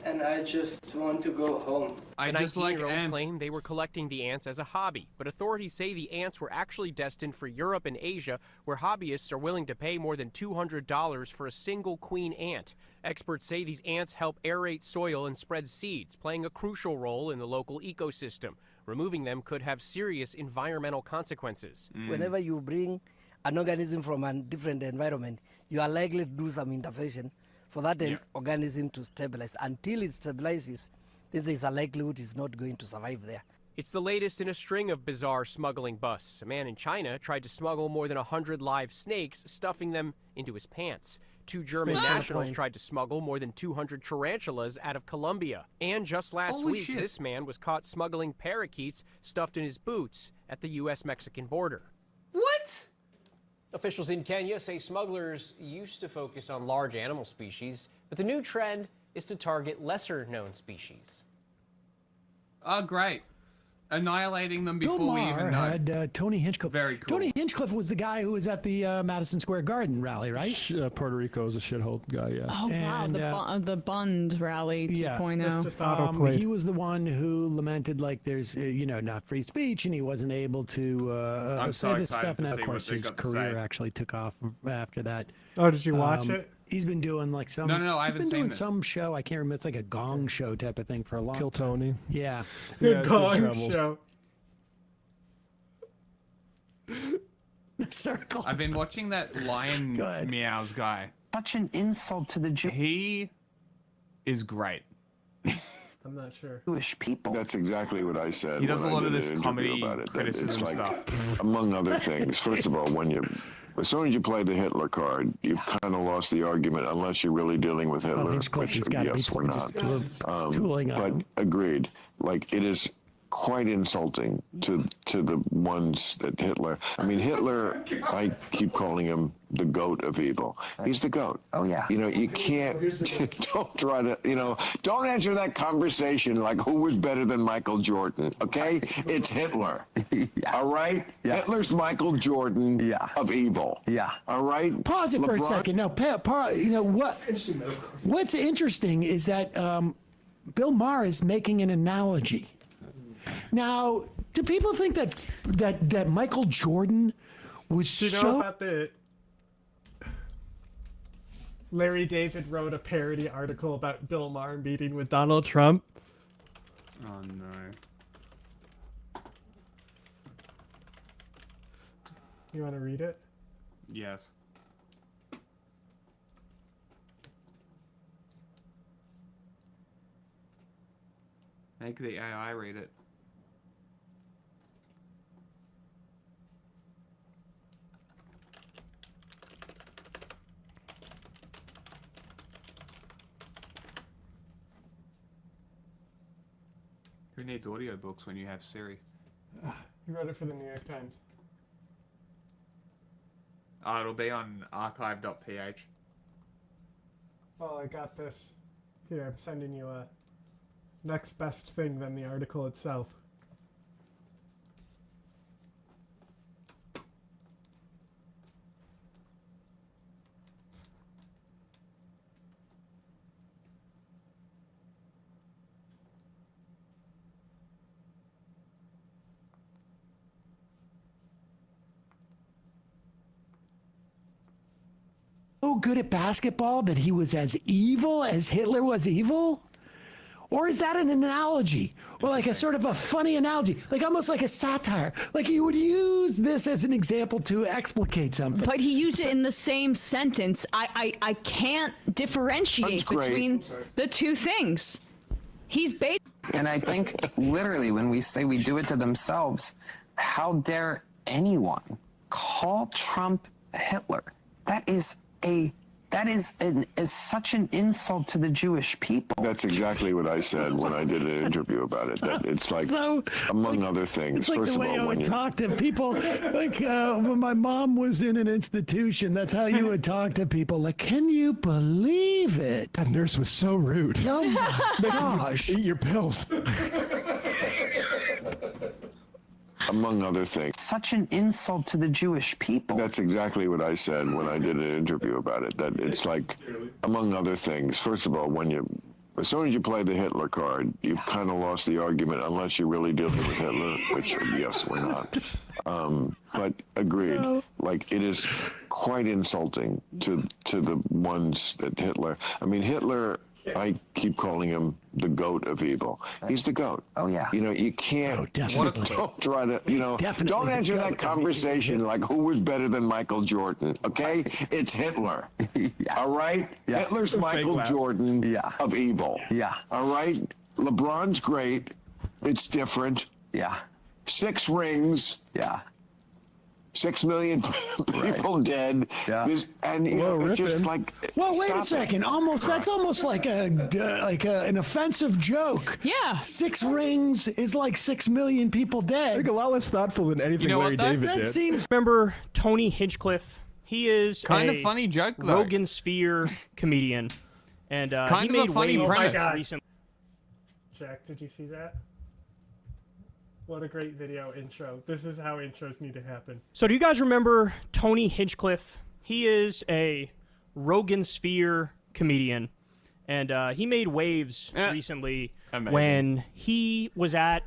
And I just want to go home. The 19-year-olds claim they were collecting the ants as a hobby, but authorities say the ants were actually destined for Europe and Asia, where hobbyists are willing to pay more than $200 for a single queen ant. Experts say these ants help aerate soil and spread seeds, playing a crucial role in the local ecosystem. Removing them could have serious environmental consequences. Whenever you bring an organism from a different environment, you are likely to do some intervention for that organism to stabilize. Until it stabilizes, there is a likelihood it's not going to survive there. It's the latest in a string of bizarre smuggling busts. A man in China tried to smuggle more than 100 live snakes, stuffing them into his pants. 2 German nationals tried to smuggle more than 200 tarantulas out of Colombia. And just last week, this man was caught smuggling parakeets stuffed in his boots at the U.S.-Mexican border. What? Officials in Kenya say smugglers used to focus on large animal species, but the new trend is to target lesser-known species. Oh, great. Annihilating them before Bill we Maher even know. had Tony Hinchcliffe. Very cool. Tony Hinchcliffe was the guy who was at the Madison Square Garden rally, right? Puerto Rico is a shithole guy, yeah. Oh, wow, the Bund rally 2.0. He was the one who lamented, like, there's, not free speech, and he wasn't able to say this stuff. And of course, his career actually took off after that. Oh, did you watch it? He's been doing like some. No, I haven't He's been doing seen some show. I can't remember. It's like a Gong Show type of thing for a long Kill time. Tony. Yeah. The Gong Show. Circle. I've been watching that Lion Meows guy. Such an insult to the He is great. I'm not sure. Jewish people. That's exactly what I said. He does a when I lot of did this an interview comedy about it, that criticism it's like, stuff. Among other things, first of all, as soon as you play the Hitler card, you've kind of lost the argument, unless you're really dealing with Hitler, which yes, we're not. But agreed. Like, it is quite insulting to the ones that Hitler. I mean, Hitler, I keep calling him the goat of evil. He's the goat. Oh, yeah. You can't, don't try to, don't answer that conversation like who was better than Michael Jordan, okay? It's Hitler. All right? Yeah. Hitler's Michael Jordan of evil. Yeah. All right? Pause it for a second. No, what's interesting is that Bill Maher is making an analogy. Now, do people think that Michael Jordan was Do you know about the... Larry David wrote a parody article about Bill Maher meeting with Donald Trump. Oh, no. You want to read it? Yes. Make the AI read it. Who needs audiobooks when you have Siri? He wrote it for the New York Times. Oh, it'll be on archive.ph. Well, I got this. Here, I'm sending you a next best thing than the article itself. So good at basketball that he was as evil as Hitler was evil? Or is that an analogy? Or like a sort of a funny analogy? Like almost like a satire? Like you would use this as an example to explicate something. But he used it in the same sentence. I can't differentiate between the two things. He's And I think literally when we say we do it to themselves, how dare anyone call Trump Hitler? That is such an insult to the Jewish people. That's exactly what I said when I did an interview about it. That it's like, among other things. It's like First the way of all, I would talk to people. Like when my mom was in an institution, that's how you would talk to people. Like, can you believe it? That nurse was so rude. Oh my gosh. Eat your pills. among other things. Such an insult to the Jewish people. That's exactly what I said when I did an interview about it. That it's like, among other things. First of all, as soon as you play the Hitler card, you've kind of lost the argument, unless you're really dealing with Hitler, which, yes, we're not. But agreed. Like, it is quite insulting to the ones that Hitler. I mean, Hitler, I keep calling him the goat of evil. He's the goat. Oh, yeah. You know, you can't. Definitely. Don't try to, don't enter that conversation like who was better than Michael Jordan, okay? It's Hitler. All right? Yeah. Hitler's Michael Jordan of evil. Yeah. All right? LeBron's great. It's different. Yeah. 6 rings. Yeah. 6 million people dead. Yeah. And it's just like. Well, wait a second. That's almost like an offensive joke. Yeah. 6 rings is like 6 million people dead. I think a lot less thoughtful than anything Larry David did. Seems. Remember Tony Hinchcliffe? He is kind of funny joke, though. Rogan Sphere comedian, and kind he of made a funny waves premise. recently. Jack, did you see that? What a great video intro. This is how intros need to happen. So do you guys remember Tony Hinchcliffe? He is a Rogan Sphere comedian, and he made waves recently when he was at...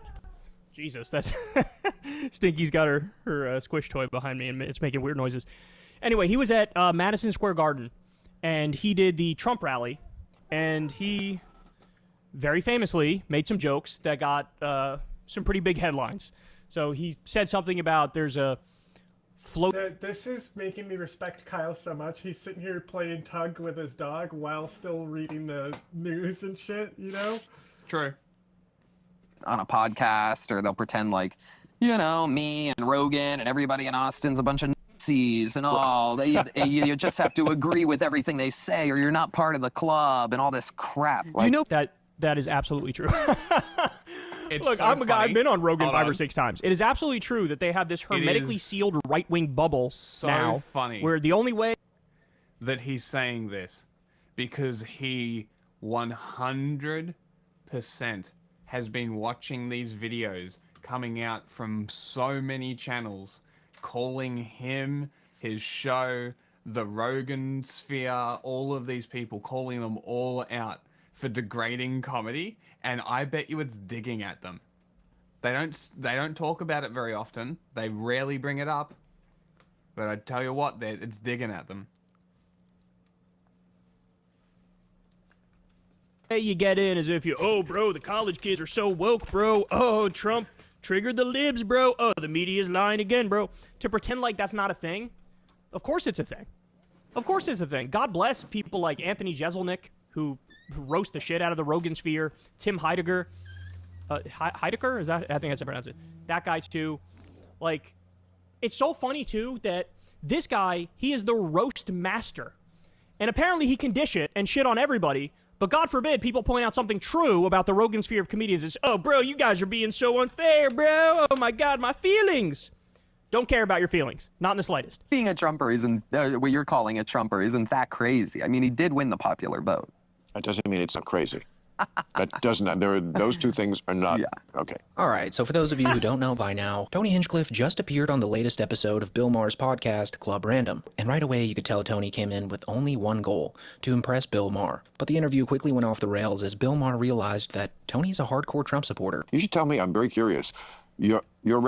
Jesus, that's... Stinky's got her squish toy behind me, and it's making weird noises. Anyway, he was at Madison Square Garden, and he did the Trump rally, and he very famously made some jokes that got... some pretty big headlines. So he said something about there's a float. This is making me respect Kyle so much. He's sitting here playing tug with his dog while still reading the news and shit, you know? True. On a podcast, or they'll pretend like, me and Rogan and everybody in Austin's a bunch of Nazis and all. You just have to agree with everything they say, or you're not part of the club and all this crap. Like, that is absolutely true. Look, so I'm a guy. funny. I've been on Rogan Hold 5 or on. 6 times. It is absolutely true that they have this hermetically sealed right-wing bubble now. Funny. Where the only way that he's saying this, because he 100% has been watching these videos coming out from so many channels, calling him, his show, the Rogan Sphere, all of these people, calling them all out for degrading comedy, and I bet you it's digging at them. They don't talk about it very often. They rarely bring it up, but I tell you what, it's digging at them. Hey, you get in as if bro, the college kids are so woke, bro. Oh, Trump triggered the libs, bro. Oh, the media's lying again, bro. To pretend like that's not a thing. Of course it's a thing. Of course it's a thing. God bless people like Anthony Jeselnik, who roast the shit out of the Rogan Sphere. Tim Heidecker. Heidecker? I think that's how to pronounce it. That guy, too. Like, it's so funny, too, that this guy, he is the roast master. And apparently he can dish it and shit on everybody. But God forbid people point out something true about the Rogan Sphere of comedians. It's, oh, bro, you guys are being so unfair, bro. Oh, my God, my feelings. Don't care about your feelings. Not in the slightest. Being a Trumper isn't, what you're calling a Trumper isn't that crazy. I mean, he did win the popular vote. That doesn't mean it's not crazy. That does not. Those two things are not. Yeah. Okay. All right, so for those of you who don't know by now, Tony Hinchcliffe just appeared on the latest episode of Bill Maher's podcast, Club Random. And right away, you could tell Tony came in with only one goal, to impress Bill Maher. But the interview quickly went off the rails as Bill Maher realized that Tony's a hardcore Trump supporter. You should tell me. I'm very curious. Your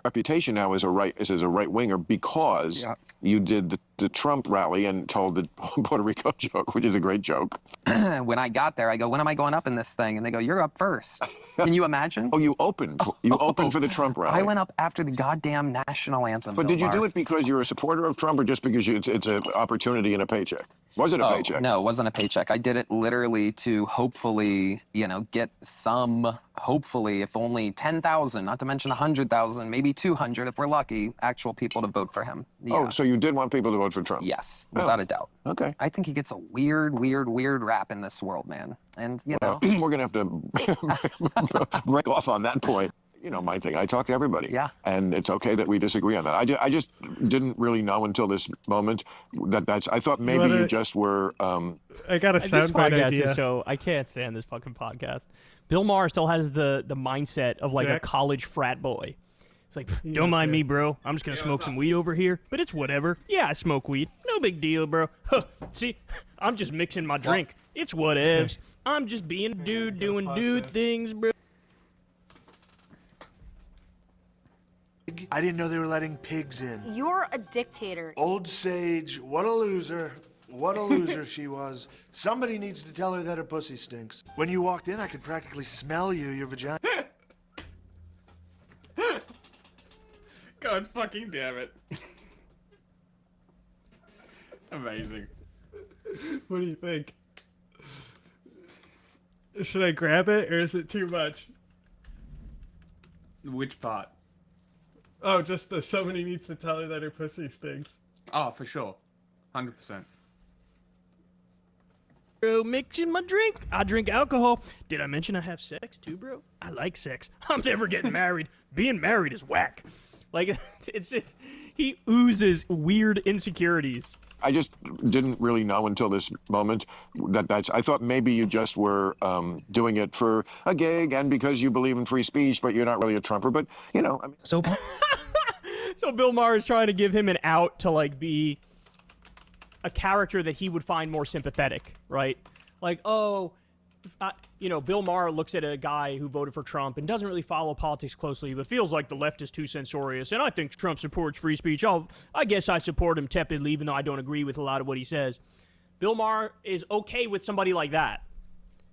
reputation now is as a right winger because you did the Trump rally and told the Puerto Rico joke, which is a great joke. When I got there, I go, when am I going up in this thing? And they go, you're up first. Can you imagine? Oh, you opened. You opened for the Trump rally. I went up after the goddamn national anthem. But did you do it because you're a supporter of Trump or just because it's an opportunity and a paycheck? Was it a paycheck? No, it wasn't a paycheck. I did it literally to hopefully, get some, hopefully, if only 10,000, not to mention 100,000, maybe 200 if we're lucky, actual people to vote for him. Yeah. Oh, so you did want people to vote for Trump? Yes, without a doubt. Okay. I think he gets a weird rap in this world, man. And, We're going to have to break off on that point. My thing, I talk to everybody. Yeah. And it's okay that we disagree on that. I just didn't really know until this moment I thought maybe you just were. I got a soundbite idea. So I can't stand this fucking podcast. Bill Maher still has the mindset of like a college frat boy. It's like, don't mind me, bro. I'm just going to smoke some weed over here. But it's whatever. Yeah, I smoke weed. No big deal, bro. Huh. See, I'm just mixing my drink. It's whatevs. I'm just being a dude doing dude things, bro. I didn't know they were letting pigs in. You're a dictator. Old Sage, what a loser. What a loser she was. Somebody needs to tell her that her pussy stinks. When you walked in, I could practically smell your vagina. God fucking damn it. Amazing. What do you think? Should I grab it, or is it too much? Which part? Oh, just the somebody needs to tell her that her pussy stinks. Oh, for sure. 100%. Bro, mixing my drink. I drink alcohol. Did I mention I have sex too, bro? I like sex. I'm never getting married. Being married is whack. Like, it's just, he oozes weird insecurities. I just didn't really know until this moment I thought maybe you just were doing it for a gig and because you believe in free speech, but you're not really a Trumper. But, So Bill Maher is trying to give him an out to, like, be a character that he would find more sympathetic, right? Like, Bill Maher looks at a guy who voted for Trump and doesn't really follow politics closely, but feels like the left is too censorious, and I think Trump supports free speech. I guess I support him tepidly, even though I don't agree with a lot of what he says. Bill Maher is okay with somebody like that.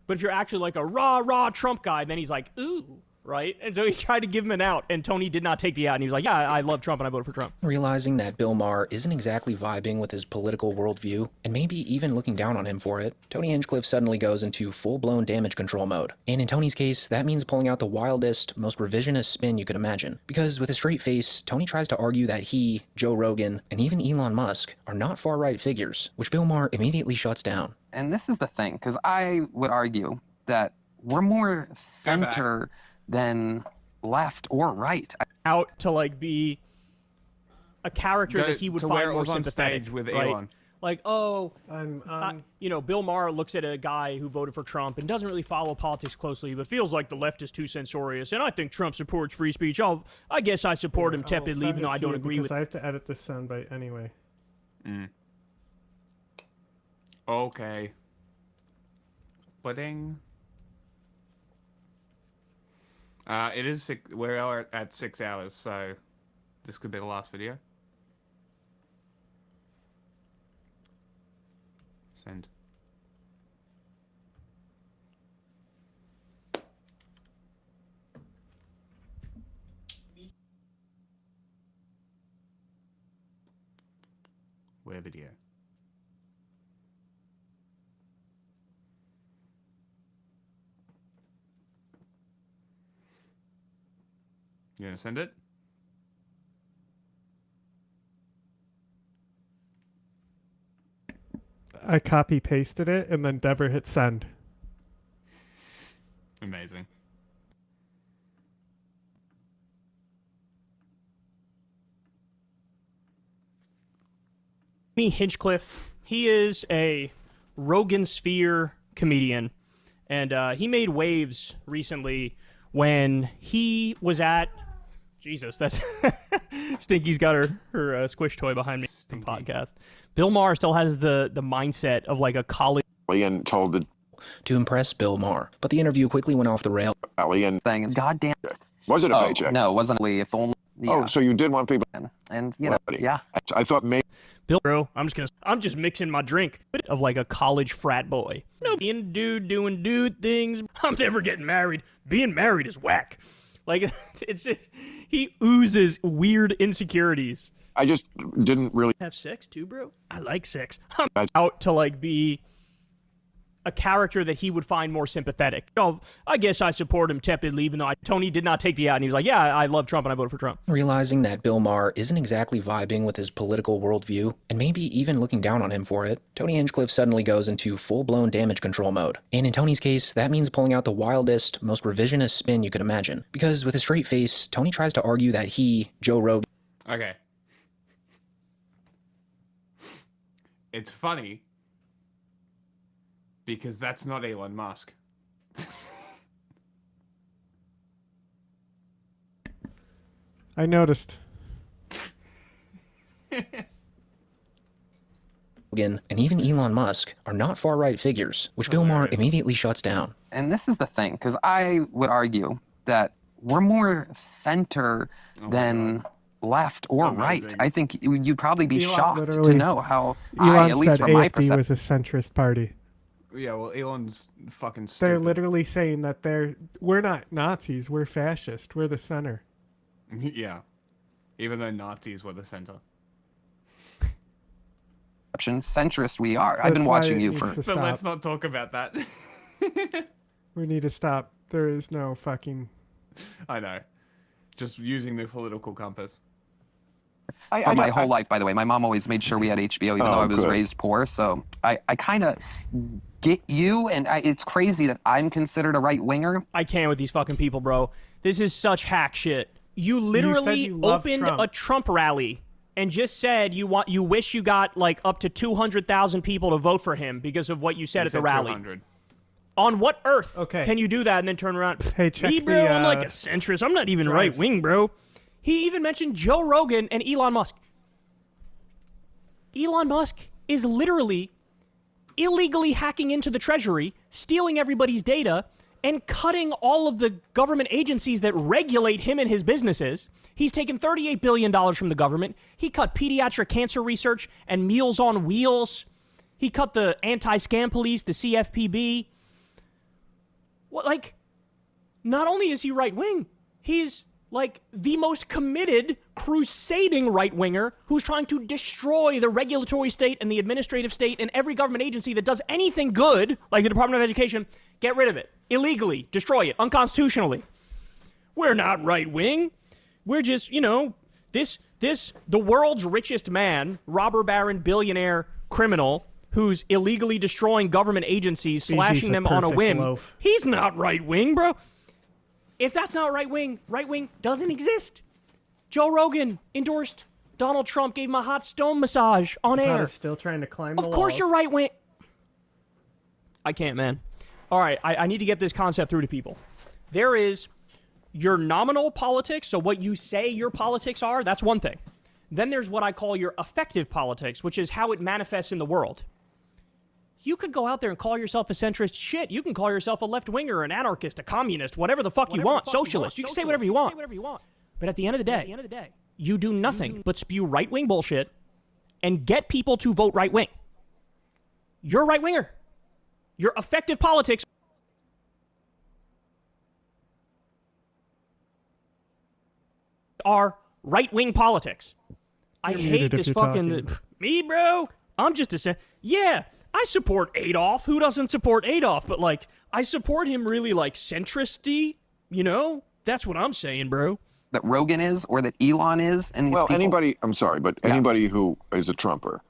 But if you're actually like a rah Trump guy, then he's like, ooh, right? And so he tried to give him an out, and Tony did not take the out, and he was like, yeah, I love Trump, and I voted for Trump. Realizing that Bill Maher isn't exactly vibing with his political worldview, and maybe even looking down on him for it, Tony Hinchcliffe suddenly goes into full-blown damage control mode. And in Tony's case, that means pulling out the wildest, most revisionist spin you could imagine. Because with a straight face, Tony tries to argue that he, Joe Rogan, and even Elon Musk are not far-right figures, which Bill Maher immediately shuts down. And this is the thing, because I would argue that we're more center than left or right. Out to, like, be a character that he would find more sympathetic. With right? Elon. Like, Bill Maher looks at a guy who voted for Trump and doesn't really follow politics closely, but feels like the left is too censorious, and I think Trump supports free speech. I guess I support him tepidly, even though I don't agree with. I have to edit this soundbite anyway. Okay. Pudding. It is we're at 6 hours, so this could be the last video. Send. Where video? You gonna send it? I copy pasted it and then Dever hit send. Amazing. Hinchcliffe, he is a Rogan Sphere comedian, and he made waves recently when he was at Jesus, that's Stinky's got her squish toy behind me from podcast. Bill Maher still has the mindset of like a college and told to impress Bill Maher, but the interview quickly went off the rail. Thing, goddamn. Was it a paycheck? No, it wasn't. If only. Yeah. Oh, so you did want people. And yeah. I thought maybe. Bill, bro, I'm just mixing my drink of like a college frat boy. No, being a dude doing dude things. I'm never getting married. Being married is whack. Like, it's just, he oozes weird insecurities. I just didn't really have sex too, bro. I like sex. I'm out to like be a character that he would find more sympathetic. Oh, I guess I support him tepidly, even though Tony did not take the ad, and he was like, yeah, I love Trump and I voted for Trump. Realizing that Bill Maher isn't exactly vibing with his political worldview, and maybe even looking down on him for it, Tony Hinchcliffe suddenly goes into full-blown damage control mode. And in Tony's case, that means pulling out the wildest, most revisionist spin you could imagine. Because with a straight face, Tony tries to argue that he, Joe Rogan... Okay. It's funny because that's not Elon Musk. I noticed. And even Elon Musk are not far-right figures, which Bill Maher immediately shuts down. And this is the thing, because I would argue that we're more center than left or right. I think you'd probably be shocked to know how Elon at least said from my AFD perspective. was a centrist party. Yeah, well, Elon's fucking stupid. They're literally saying that we're not Nazis, we're fascist, we're the center. Yeah. Even though Nazis were the center. Centrist we are. I've been watching you for... But let's not talk about that. We need to stop. There is no fucking... I know. Just using the political compass. For my whole life, by the way. My mom always made sure we had HBO, even though I was raised poor. So I kind of get you, and it's crazy that I'm considered a right-winger. I can't with these fucking people, bro. This is such hack shit. You literally opened a Trump rally and just said you wish you got like up to 200,000 people to vote for him because of what you said at the rally. 200. On what earth can you do that and then turn around? Hey, check me, bro, I'm like a centrist. I'm not even right-wing, bro. He even mentioned Joe Rogan and Elon Musk. Elon Musk is literally illegally hacking into the Treasury, stealing everybody's data, and cutting all of the government agencies that regulate him and his businesses. He's taken $38 billion from the government. He cut pediatric cancer research and Meals on Wheels. He cut the anti-scam police, the CFPB. What, like, not only is he right-wing, he's like the most committed, crusading right-winger who's trying to destroy the regulatory state and the administrative state and every government agency that does anything good, like the Department of Education. Get rid of it. Illegally. Destroy it. Unconstitutionally. We're not right-wing. We're just, the world's richest man, robber baron, billionaire, criminal, who's illegally destroying government agencies, slashing them on a whim. Loaf. He's not right-wing, bro. If that's not right-wing doesn't exist. Joe Rogan endorsed Donald Trump, gave him a hot stone massage on air. Still trying to climb Of course you're right-wing. I can't, man. All right, I need to get this concept through to people. There is your nominal politics, so what you say your politics are, that's one thing. Then there's what I call your effective politics, which is how it manifests in the world. You could go out there and call yourself a centrist. Shit, you can call yourself a left-winger, an anarchist, a communist, whatever the fuck you want, socialist. You can say whatever you want. But at the end of the day, you do nothing but spew right-wing bullshit and get people to vote right-wing. You're a right-winger. Your effective politics are right-wing politics. I hate this fucking... Me, bro? I'm just a... Yeah, I support Adolf. Who doesn't support Adolf? But, like, I support him really, like, centristy, That's what I'm saying, bro. That Rogan is, or that Elon is, and these people... anybody, I'm sorry, but anybody who is a Trumper,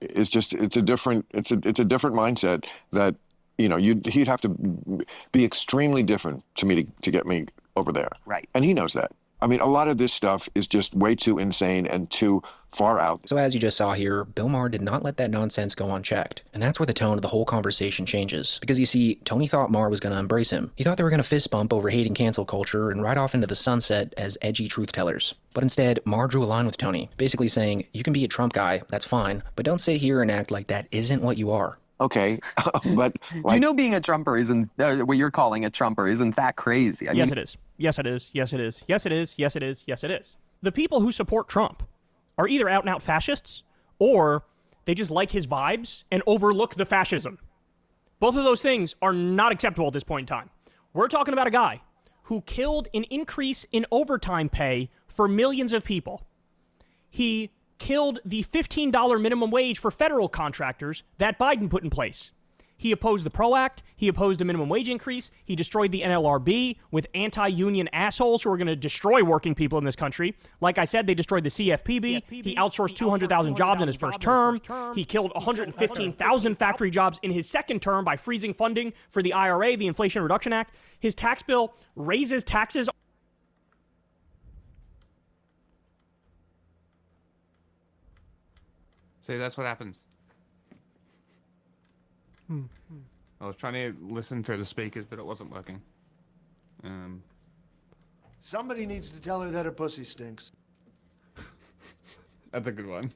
it's a different mindset that, he'd have to be extremely different to get me over there. Right. And he knows that. I mean, a lot of this stuff is just way too insane and too far out. So as you just saw here, Bill Maher did not let that nonsense go unchecked. And that's where the tone of the whole conversation changes. Because you see, Tony thought Maher was going to embrace him. He thought they were going to fist bump over hating cancel culture and ride off into the sunset as edgy truth tellers. But instead, Maher drew a line with Tony, basically saying, you can be a Trump guy, that's fine, but don't sit here and act like that isn't what you are. Okay, but... being a Trumper isn't... what you're calling a Trumper isn't that crazy. Yes, it is. Yes, it is. Yes, it is. Yes, it is. Yes, it is. Yes, it is. The people who support Trump are either out-and-out fascists or they just like his vibes and overlook the fascism. Both of those things are not acceptable at this point in time. We're talking about a guy who killed an increase in overtime pay for millions of people. he killed the $15 minimum wage for federal contractors that Biden put in place. He opposed the PRO Act. He opposed a minimum wage increase. He destroyed the NLRB with anti-union assholes who are going to destroy working people in this country. Like I said, they destroyed the CFPB. He outsourced 200,000 jobs in his first term. He killed 115,000 factory jobs in his second term by freezing funding for the IRA, the Inflation Reduction Act. His tax bill raises taxes. See, that's what happens. I was trying to listen through the speakers, but it wasn't working. Somebody needs to tell her that her pussy stinks. That's a good one.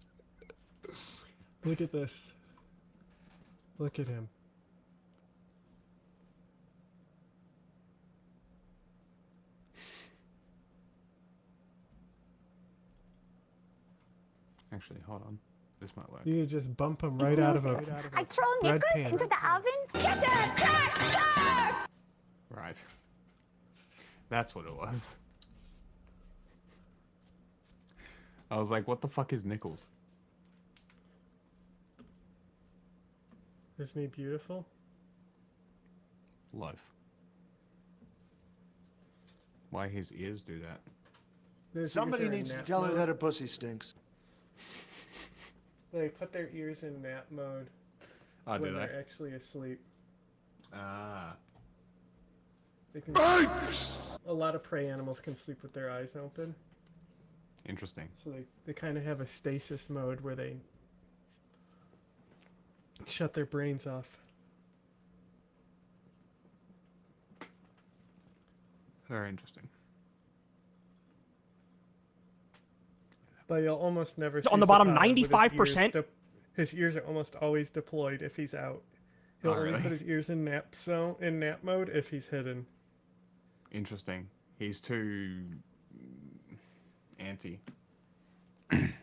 Look at this. Look at him. Actually, hold on. This might work. You could just bump him right out of a I throw bread knickers pan. into the oven. Get her crushed! Right. That's what it was. I was like, what the fuck is nickels? Isn't he beautiful? Loaf. Why his ears do that? Those Somebody ears are in needs to nap tell her mode. that her pussy stinks. They put their ears in nap mode Oh, do when they? they're actually asleep. Ah. They can, a lot of prey animals can sleep with their eyes open. Interesting. So they kind of have a stasis mode where they shut their brains off. Very interesting. But you'll almost never see On the bottom, Zapata with his 95%? ears his ears are almost always deployed if he's out. He'll Oh, only really? put his ears in nap mode if he's hidden. Interesting. He's too anti.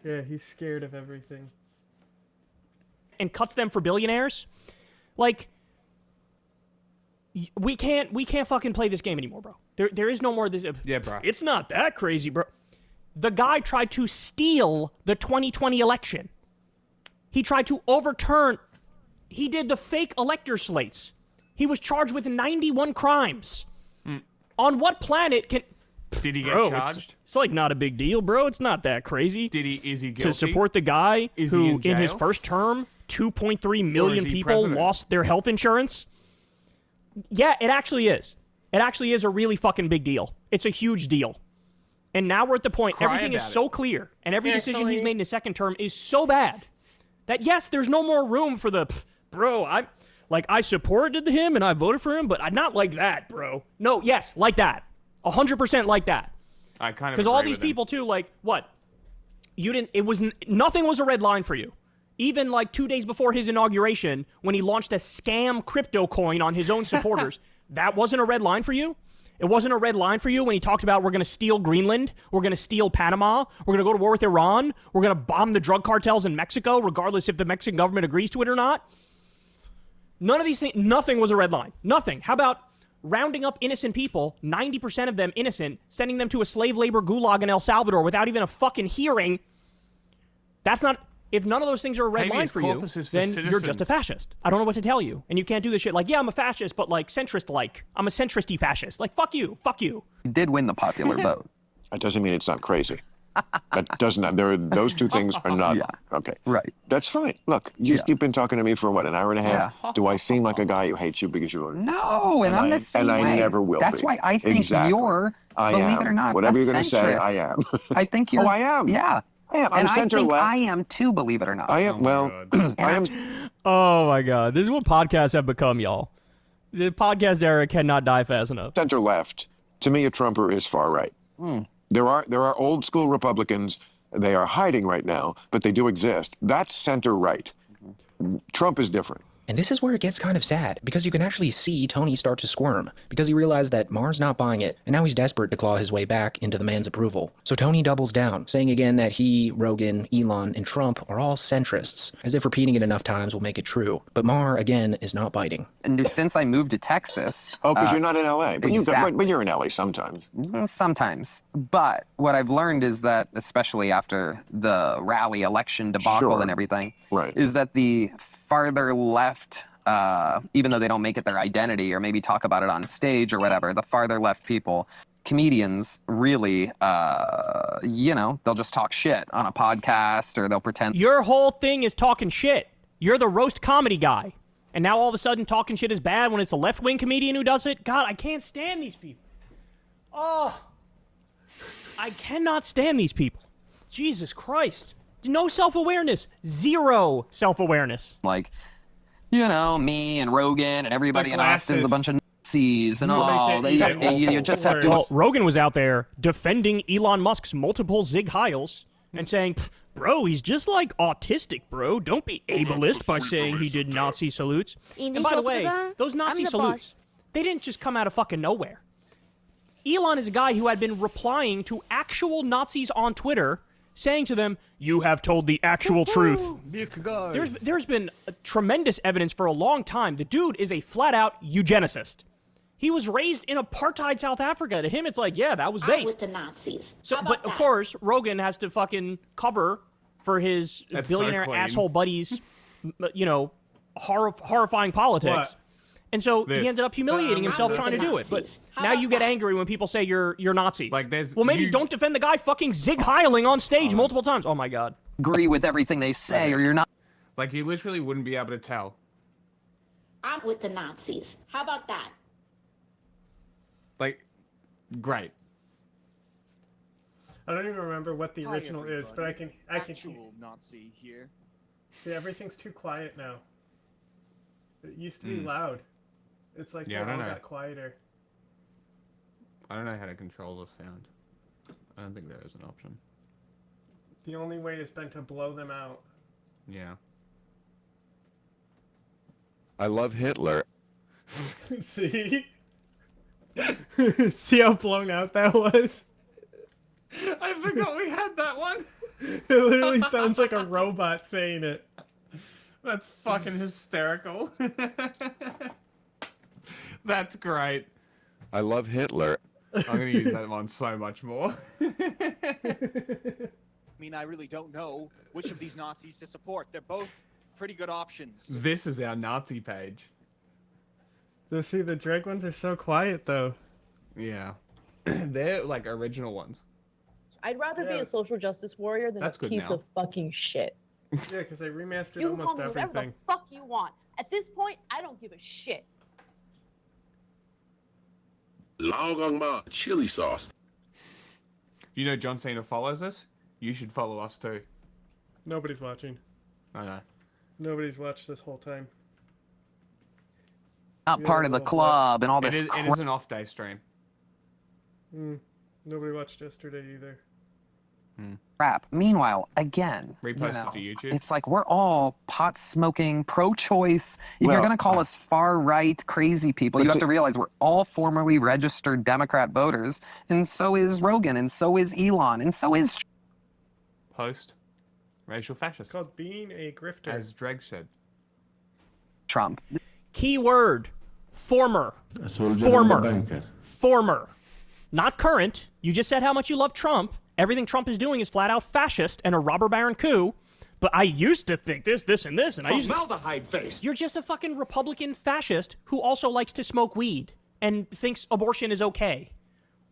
Yeah, he's scared of everything. And cuts them for billionaires. Like, we can't fucking play this game anymore, bro. There is no more this. Yeah, bro. It's not that crazy, bro. The guy tried to steal the 2020 election. He tried to overturn. He did the fake elector slates. He was charged with 91 crimes. On what planet can... Did he get Bro, charged? It's like not a big deal, bro. It's not that crazy. Is he guilty? To support the guy Is he who, in his jail? first term, 2.3 million he people president? lost their health insurance? Yeah, it actually is. It actually is a really fucking big deal. It's a huge deal. And now we're at the point, Cry everything is about so clear, and every decision he's Actually- made in his second term is so bad that, yes, there's no more room for the, bro, I supported him and I voted for him, but I'm not like that, bro. No, yes, like that. 100% like that. I kind of Because all agree these with him. people, too, like, what? Nothing was a red line for you. Even, like, 2 days before his inauguration, when he launched a scam crypto coin on his own supporters, that wasn't a red line for you? It wasn't a red line for you when he talked about we're going to steal Greenland, we're going to steal Panama, we're going to go to war with Iran, we're going to bomb the drug cartels in Mexico, regardless if the Mexican government agrees to it or not? None of these things, nothing was a red line. Nothing. How about rounding up innocent people, 90% of them innocent, sending them to a slave labor gulag in El Salvador without even a fucking hearing? That's not... If none of those things are a red Habeas line for you, corpus is for then you're just a citizens. fascist. I don't know what to tell you. And you can't do this shit like, yeah, I'm a fascist, but like centrist-like. I'm a centrist-y fascist. Like, fuck you. Fuck you. He did win the popular vote. That doesn't mean it's not crazy. That does not. Those two things are not. Yeah. Okay. Right. That's fine. Look, you've been talking to me for what, an hour and a half? Yeah. Do I seem like a guy who hates you because you voted? No, and I'm the same and way. I never will That's be. why I think Exactly. you're, I believe am. it or not, Whatever a you're going to say, centrist. I am. I think you're... Oh, I am. Yeah. I am. I'm and I center think left. I am too, believe it or not. I am. Well, I am. Oh my God. This is what podcasts have become, y'all. The podcast era cannot die fast enough. Center left. To me, a Trumper is far right. There are old school Republicans. They are hiding right now, but they do exist. That's center right. Trump is different. And this is where it gets kind of sad, because you can actually see Tony start to squirm, because he realized that Mar's not buying it, and now he's desperate to claw his way back into the man's approval. So Tony doubles down, saying again that he, Rogan, Elon, and Trump are all centrists, as if repeating it enough times will make it true. But Mar, again, is not biting. And since I moved to Texas... Oh, because you're not in L.A., but, exactly. but you're in L.A. sometimes. Sometimes. But what I've learned is that, especially after the rally election debacle and everything, is that the farther left, even though they don't make it their identity or maybe talk about it on stage or whatever, the farther left people, comedians really, you know, they'll just talk shit on a podcast or they'll pretend. Your whole thing is talking shit. You're the roast comedy guy. And now all of a sudden talking shit is bad when it's a left-wing comedian who does it? God, I can't stand these people. Oh, I cannot stand these people. Jesus Christ. No self-awareness. Zero self-awareness. Like, you know, me and Rogan and everybody in Austin's a bunch of Nazis and all. You just have to... Well, Rogan was out there defending Elon Musk's multiple Zig Heils and saying, bro, he's just like autistic, bro. Don't be ableist by saying he did Nazi salutes. And by the way, those Nazi salutes, they didn't just come out of fucking nowhere. Elon is a guy who had been replying to actual Nazis on Twitter, saying to them, you have told the actual truth. There's been tremendous evidence for a long time. The dude is a flat-out eugenicist. He was raised in apartheid South Africa. To him, it's like, yeah, that was based. With the Nazis. So, but of course, Rogan has to fucking cover for his billionaire asshole buddies, you know, horrifying politics. What? And so he ended up humiliating himself trying to do it. But now you get angry when people say you're Nazis. Like well, maybe don't defend the guy fucking Zig Heiling on stage multiple times. Oh my God. Agree with everything they say, or you're not. Like you literally wouldn't be able to tell. I'm with the Nazis. How about that? Like, great. I don't even remember what the original is, but I can Nazi here. See, everything's too quiet now. It used to be loud. It's like they all got quieter. I don't know how to control the sound. I don't think there is an option. The only way has been to blow them out. Yeah. I love Hitler. See? See how blown out that was? I forgot we had that one. It literally sounds like a robot saying it. That's fucking hysterical. That's great. I love Hitler. I'm going to use that one so much more. I mean, I really don't know which of these Nazis to support. They're both pretty good options. This is our Nazi page. See, the drag ones are so quiet, though. Yeah. They're, like, original ones. I'd rather be a social justice warrior than a piece of fucking shit. Yeah, because I remastered You almost call me whatever the everything. fuck you want. At this point, I don't give a shit. Long on chili sauce. You know John Cena follows us? You should follow us too. Nobody's watching. I know. Nobody's watched this whole time. Not part of the club and all this. It is an off-day stream. Nobody watched yesterday either. Crap. Meanwhile, again, Reposted to YouTube. it's like we're all pot-smoking, pro-choice. If you're going to call us far-right crazy people, you have to realize we're all formerly registered Democrat voters, and so is Rogan, and so is Elon, and so is... Post-racial fascist. It's called being a grifter. As Dreg said. Trump. Keyword. Former. Former. Not current. You just said how much you love Trump. Everything Trump is doing is flat out fascist and a robber baron coup. But I used to think this, and this, and I used to... Formaldehyde face. You're just a fucking Republican fascist who also likes to smoke weed and thinks abortion is okay.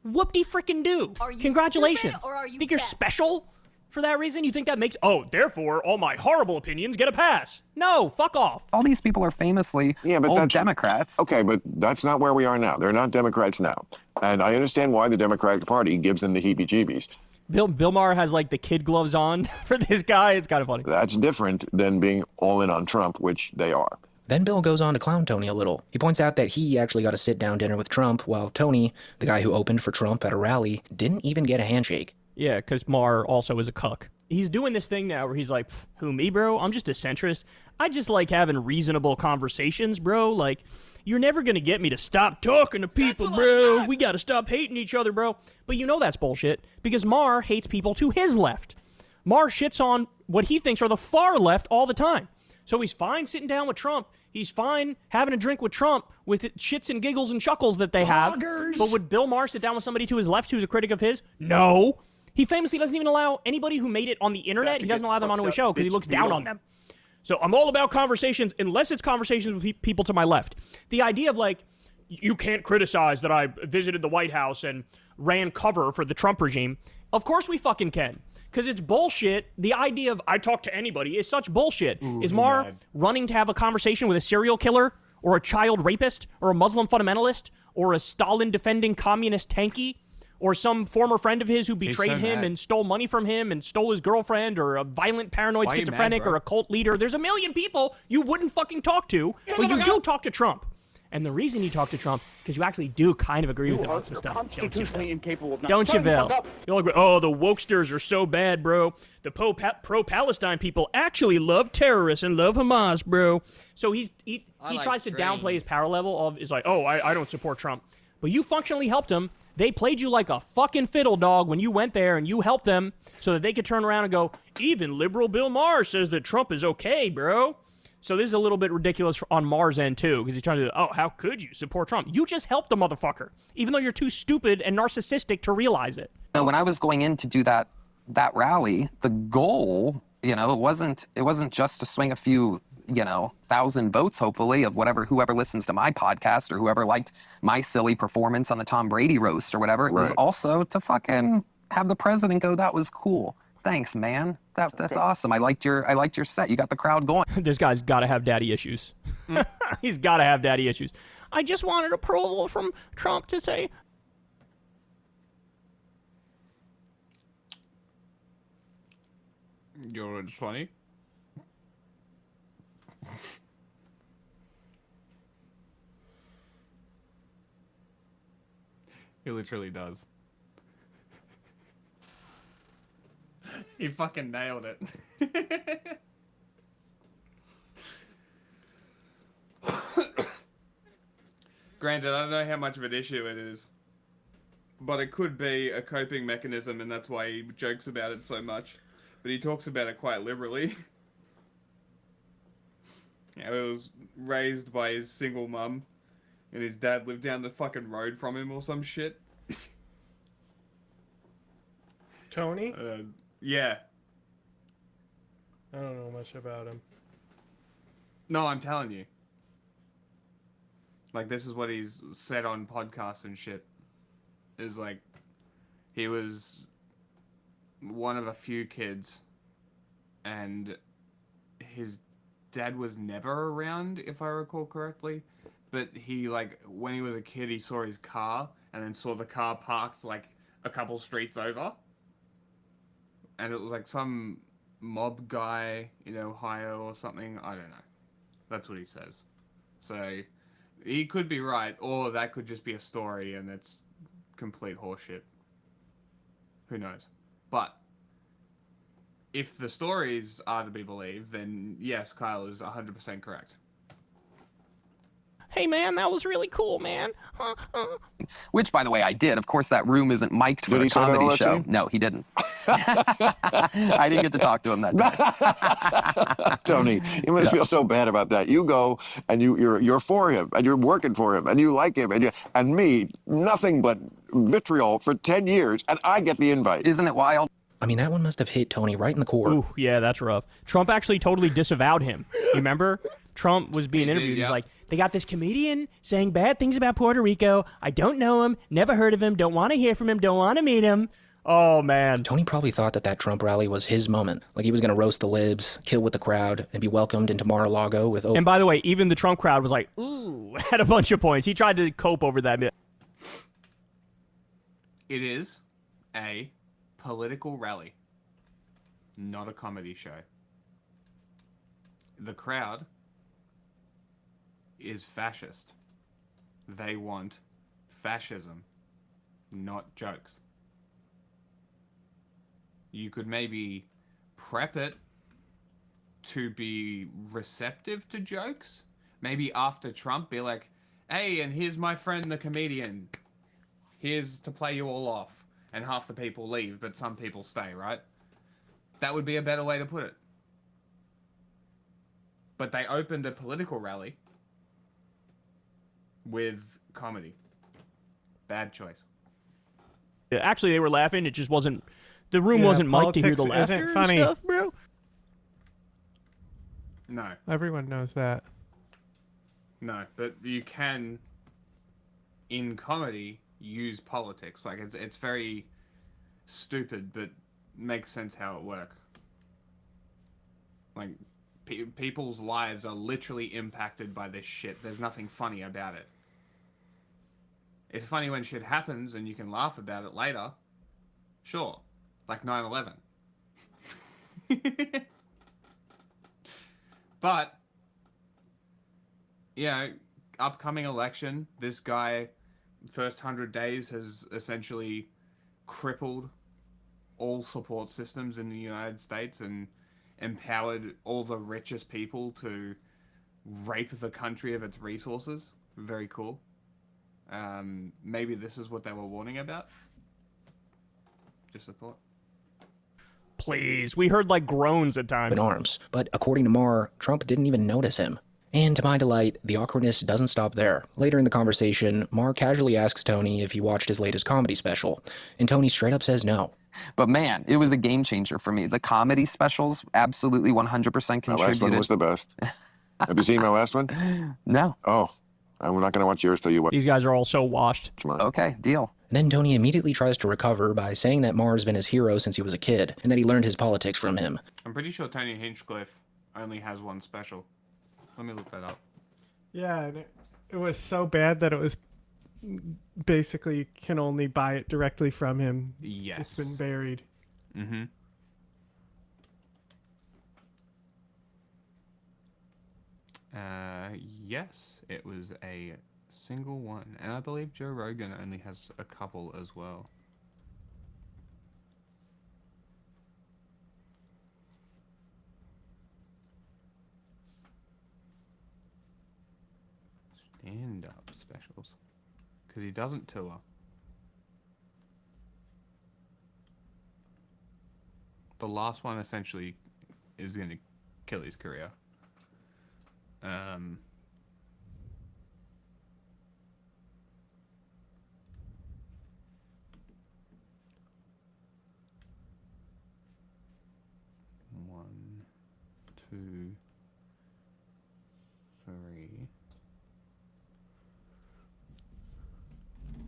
Whoop-de-frickin-do. Congratulations. stupid or are you think you're deaf? special for that reason? You think that makes... Oh, therefore, all my horrible opinions get a pass. No, fuck off. All these people are famously old Democrats. Okay, but that's not where we are now. They're not Democrats now. And I understand why the Democratic Party gives them the heebie-jeebies. Bill Maher has, like, the kid gloves on for this guy. It's kind of funny. That's different than being all in on Trump, which they are. Then Bill goes on to clown Tony a little. He points out that he actually got a sit-down dinner with Trump, while Tony, the guy who opened for Trump at a rally, didn't even get a handshake. Yeah, because Maher also is a cuck. he's doing this thing now where he's like, who, me, bro? I'm just a centrist. I just like having reasonable conversations, bro. Like, you're never going to get me to stop talking to people, bro. We got to stop hating each other, bro. But you know that's bullshit, because Maher hates people to his left. Maher shits on what he thinks are the far left all the time. So he's fine sitting down with Trump. He's fine having a drink with Trump with shits and giggles and chuckles that they have. Poggers. But would Bill Maher sit down with somebody to his left who's a critic of his? No. He famously doesn't even allow anybody who made it on the internet, he doesn't allow them onto his show because he looks down on them. So I'm all about conversations unless it's conversations with people to my left. The idea of like, you can't criticize that I visited the White House and ran cover for the Trump regime. Of course we fucking can. Because it's bullshit. The idea of I talk to anybody is such bullshit. Is Maher running to have a conversation with a serial killer or a child rapist or a Muslim fundamentalist or a Stalin-defending communist tanky or some former friend of his who betrayed him and stole money from him and stole his girlfriend or a violent paranoid schizophrenic or a cult leader? There's a million people you wouldn't fucking talk to, but you do talk to Trump. And the reason you talk to Trump, because you actually do kind of agree with him on some stuff. Constitutionally incapable of not Don't you, Shut the Bill? fuck up. You're like, oh, the wokesters are so bad, bro. The pro-Palestine people actually love terrorists and love Hamas, bro. So he like tries to trains. downplay his power level of, is like, oh, I don't support Trump. But you functionally helped him. They played you like a fucking fiddle dog when you went there and you helped them so that they could turn around and go, even liberal Bill Maher says that Trump is okay, bro. So this is a little bit ridiculous on Maher's end, too, because he's trying to, oh, how could you support Trump? You just helped the motherfucker, even though you're too stupid and narcissistic to realize it. When I was going in to do that rally, the goal, it wasn't just to swing a few, 1,000 votes, hopefully, of whoever listens to my podcast or whoever liked my silly performance on the Tom Brady roast or whatever. It was also to fucking have the president go, that was cool. Thanks, man. That's awesome. I liked your set. You got the crowd going. This guy's got to have daddy issues. He's got to have daddy issues. I just wanted approval from Trump to say. You know what's funny? He literally does. He fucking nailed it. Granted, I don't know how much of an issue it is, but it could be a coping mechanism, and that's why he jokes about it so much. But he talks about it quite liberally. He was raised by his single mum, and his dad lived down the fucking road from him or some shit. Tony? Yeah. I don't know much about him. No, I'm telling you. Like, this is what he's said on podcasts and shit. Is like, he was one of a few kids, and his dad was never around, if I recall correctly. But he, like, when he was a kid, he saw his car, and then saw the car parked, like, a couple streets over. And it was, like, some mob guy in Ohio or something. I don't know. That's what he says. So, he could be right, or that could just be a story, and it's complete horseshit. Who knows? But if the stories are to be believed, then yes, Kyle is 100% correct. Hey, man, that was really cool, man. Which, by the way, I did. Of course, that room isn't mic'd for the comedy show. No, he didn't. I didn't get to talk to him that day. Tony, you must feel so bad about that. You go and you're for him and you're working for him and you like him and me, nothing but vitriol for 10 years, and I get the invite. Isn't it wild? I mean, that one must have hit Tony right in the core. Ooh, yeah, that's rough. Trump actually totally disavowed him. You remember? Trump was being interviewed. He's like, they got this comedian saying bad things about Puerto Rico. I don't know him, never heard of him, don't want to hear from him, don't want to meet him. Oh, man. Tony probably thought that Trump rally was his moment. Like he was going to roast the libs, kill with the crowd, and be welcomed into Mar-a-Lago with... And by the way, even the Trump crowd was like, ooh, at a bunch of points. He tried to cope over that bit. It is a political rally, not a comedy show. The crowd is fascist. They want fascism, not jokes. You could maybe prep it to be receptive to jokes. Maybe after Trump, be like, hey, and here's my friend the comedian. Here's to play you all off. And half the people leave, but some people stay, right? That would be a better way to put it. But they opened a political rally with comedy. Bad choice. Yeah, actually, they were laughing. It just wasn't... The room wasn't mic'd to hear the politics laughter isn't funny. and stuff, bro. No. Everyone knows that. No, but you can, in comedy, use politics. Like, it's very stupid, but makes sense how it works. Like, people's lives are literally impacted by this shit. There's nothing funny about it. It's funny when shit happens and you can laugh about it later. Sure. Like 9/11. But, you know, upcoming election, this guy, first 100 days, has essentially crippled all support systems in the United States and empowered all the richest people to rape the country of its resources. Very cool. Maybe this is what they were warning about. Just a thought. Please, we heard like groans at times. In arms, but according to Marr, Trump didn't even notice him. And to my delight, the awkwardness doesn't stop there. Later in the conversation, Marr casually asks Tony if he watched his latest comedy special, and Tony straight up says no. But man, it was a game changer for me. The comedy specials absolutely 100% contributed. My last one was the best. Have you seen my last one? No. Oh, I'm not going to watch yours till you watch. These guys are all so washed. Okay, deal. Then Tony immediately tries to recover by saying that Marr's been his hero since he was a kid, and that he learned his politics from him. I'm pretty sure Tony Hinchcliffe only has one special. Let me look that up. Yeah, and it was so bad that it was basically you can only buy it directly from him. Yes. It's been buried. Mm-hmm. Yes, it was a single one. And I believe Joe Rogan only has a couple as well. Stand-up specials. Because he doesn't tour. The last one essentially is going to kill his career. One, two, three.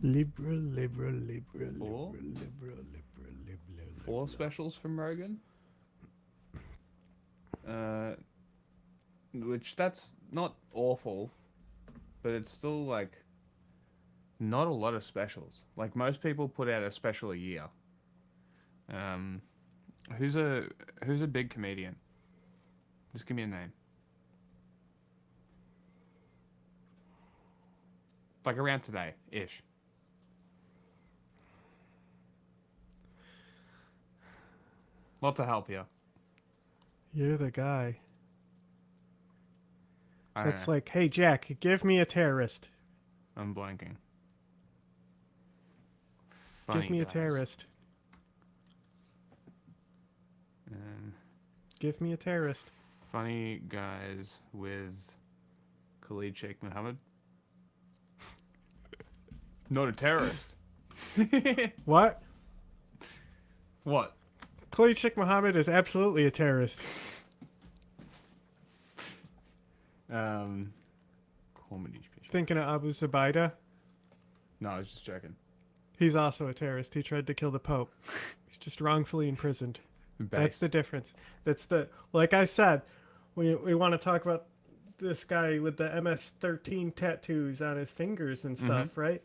Liberal. Four specials from Rogan. Which that's not awful, but it's still like not a lot of specials. Like most people put out a special a year. Who's a big comedian? Just give me a name. Like around today ish. Lot to help you. You're the guy. It's know. like, hey, Jack, give me a terrorist. I'm blanking. Give me a terrorist. Give me a terrorist. Funny guys with Khalid Sheikh Mohammed. Not a terrorist. What? What? Khalid Sheikh Mohammed is absolutely a terrorist. Comedy. Thinking of Abu Zubaydah? No, I was just joking. He's also a terrorist. He tried to kill the Pope. He's just wrongfully imprisoned. That's the difference. Like I said, we want to talk about this guy with the MS-13 tattoos on his fingers and stuff, right?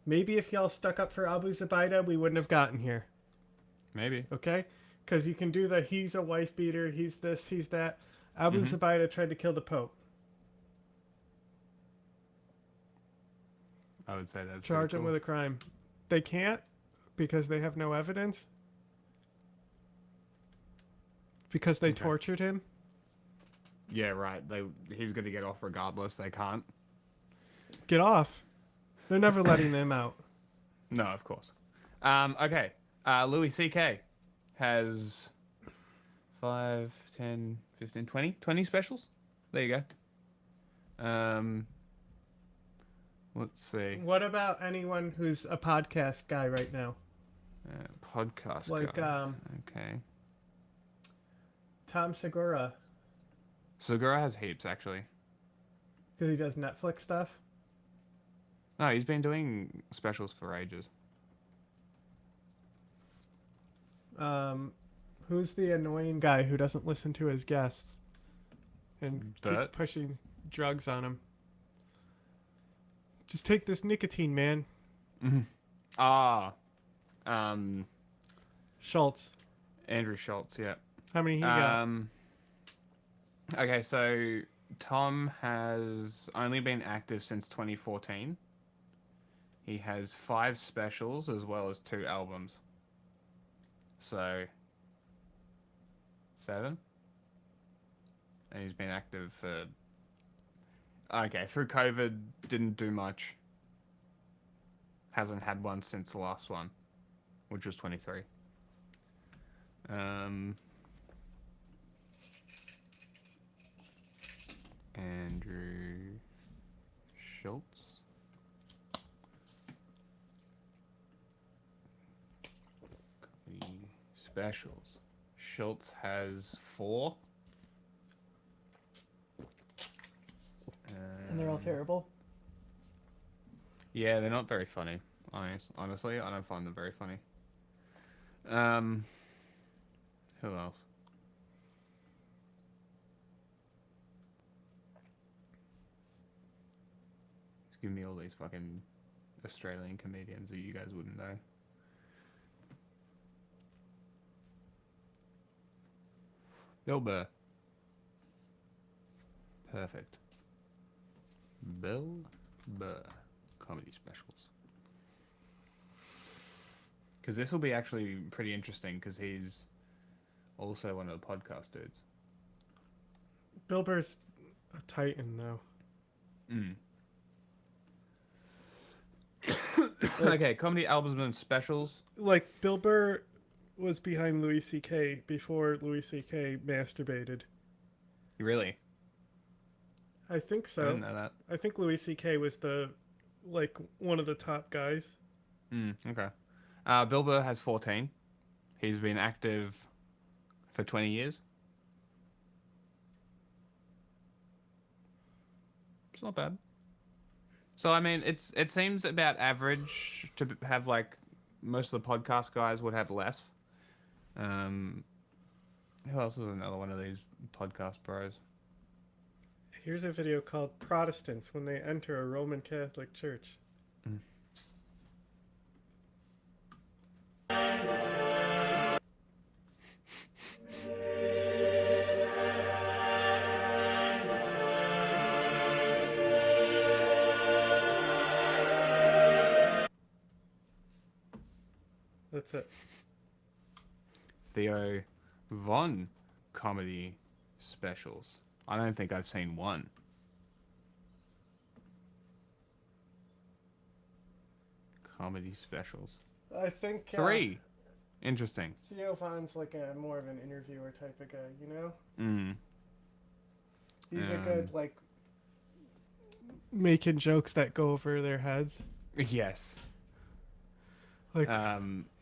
Maybe if y'all stuck up for Abu Zubaydah, we wouldn't have gotten here. Maybe. Okay? Because you can do the he's a wife beater, he's this, he's that. Abu Zubaydah tried to kill the Pope. I would say that's Charge him with a crime. They can't because they have no evidence. Because they tortured him? Yeah, right. He's going to get off regardless. They can't. Get off. They're never letting them out. No, of course. Okay. Louis C.K. has 5, 10, 15, 20 specials. There you go. Let's see. What about anyone who's a podcast guy right now? Podcast like, guy. Okay. Tom Segura. Segura has heaps, actually. Because he does Netflix stuff? No, he's been doing specials for ages. Who's the annoying guy who doesn't listen to his guests and keeps Bert? pushing drugs on him? Just take this nicotine, man. Schultz. Andrew Schultz, yeah. How many he got? Okay, so Tom has only been active since 2014. He has 5 specials as well as 2 albums. So 7. And he's been active for... Okay, through COVID, didn't do much. Hasn't had one since the last one, which was 23. Andrew Schultz. Comedy specials. Schultz has 4. And they're all terrible. Yeah, they're not very funny. Honestly, I don't find them very funny. Who else? Just give me all these fucking Australian comedians that you guys wouldn't know. Bill Burr. Perfect. Bill Burr. Comedy specials. Because this will be actually pretty interesting because he's also one of the podcast dudes. Bill Burr's a titan, though. Okay, comedy albums and specials. Like, Bill Burr was behind Louis C.K. before Louis C.K. masturbated. Really? I think so. I didn't know that. I think Louis C.K. was one of the top guys. Okay. Bill Burr has 14. He's been active for 20 years. It's not bad. So, I mean, it seems about average to have, like, most of the podcast guys would have less. Who else is another one of these podcast bros? Here's a video called Protestants When They Enter a Roman Catholic Church. That's it. Theo Von comedy specials. I don't think I've seen one. Comedy specials. I think 3. Interesting. Theo Von's like more of an interviewer type of guy, you know? He's a good, like, making jokes that go over their heads. Yes. Like,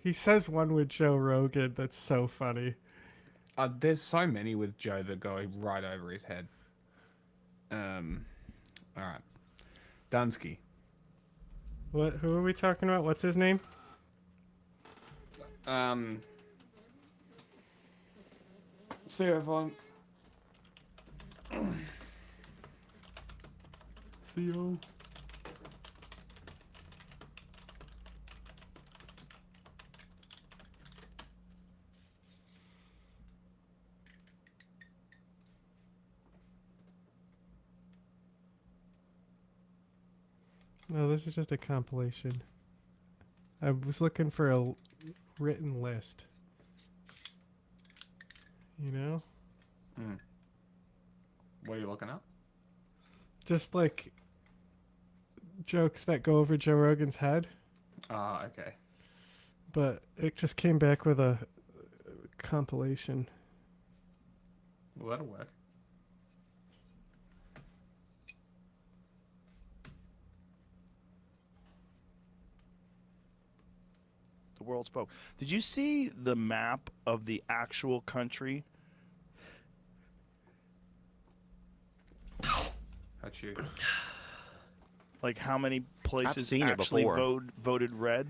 he says one with Joe Rogan that's so funny. There's so many with Joe that go right over his head. All right. Dunsky. What? Who are we talking about? What's his name? Theo Von. Theo. No, this is just a compilation. I was looking for a written list. You know? What are you looking at? Just like jokes that go over Joe Rogan's head. Ah, okay. But it just came back with a compilation. Well, that'll work. The world spoke. Did you see the map of the actual country? That's you. Like how many places seen it actually before. voted red?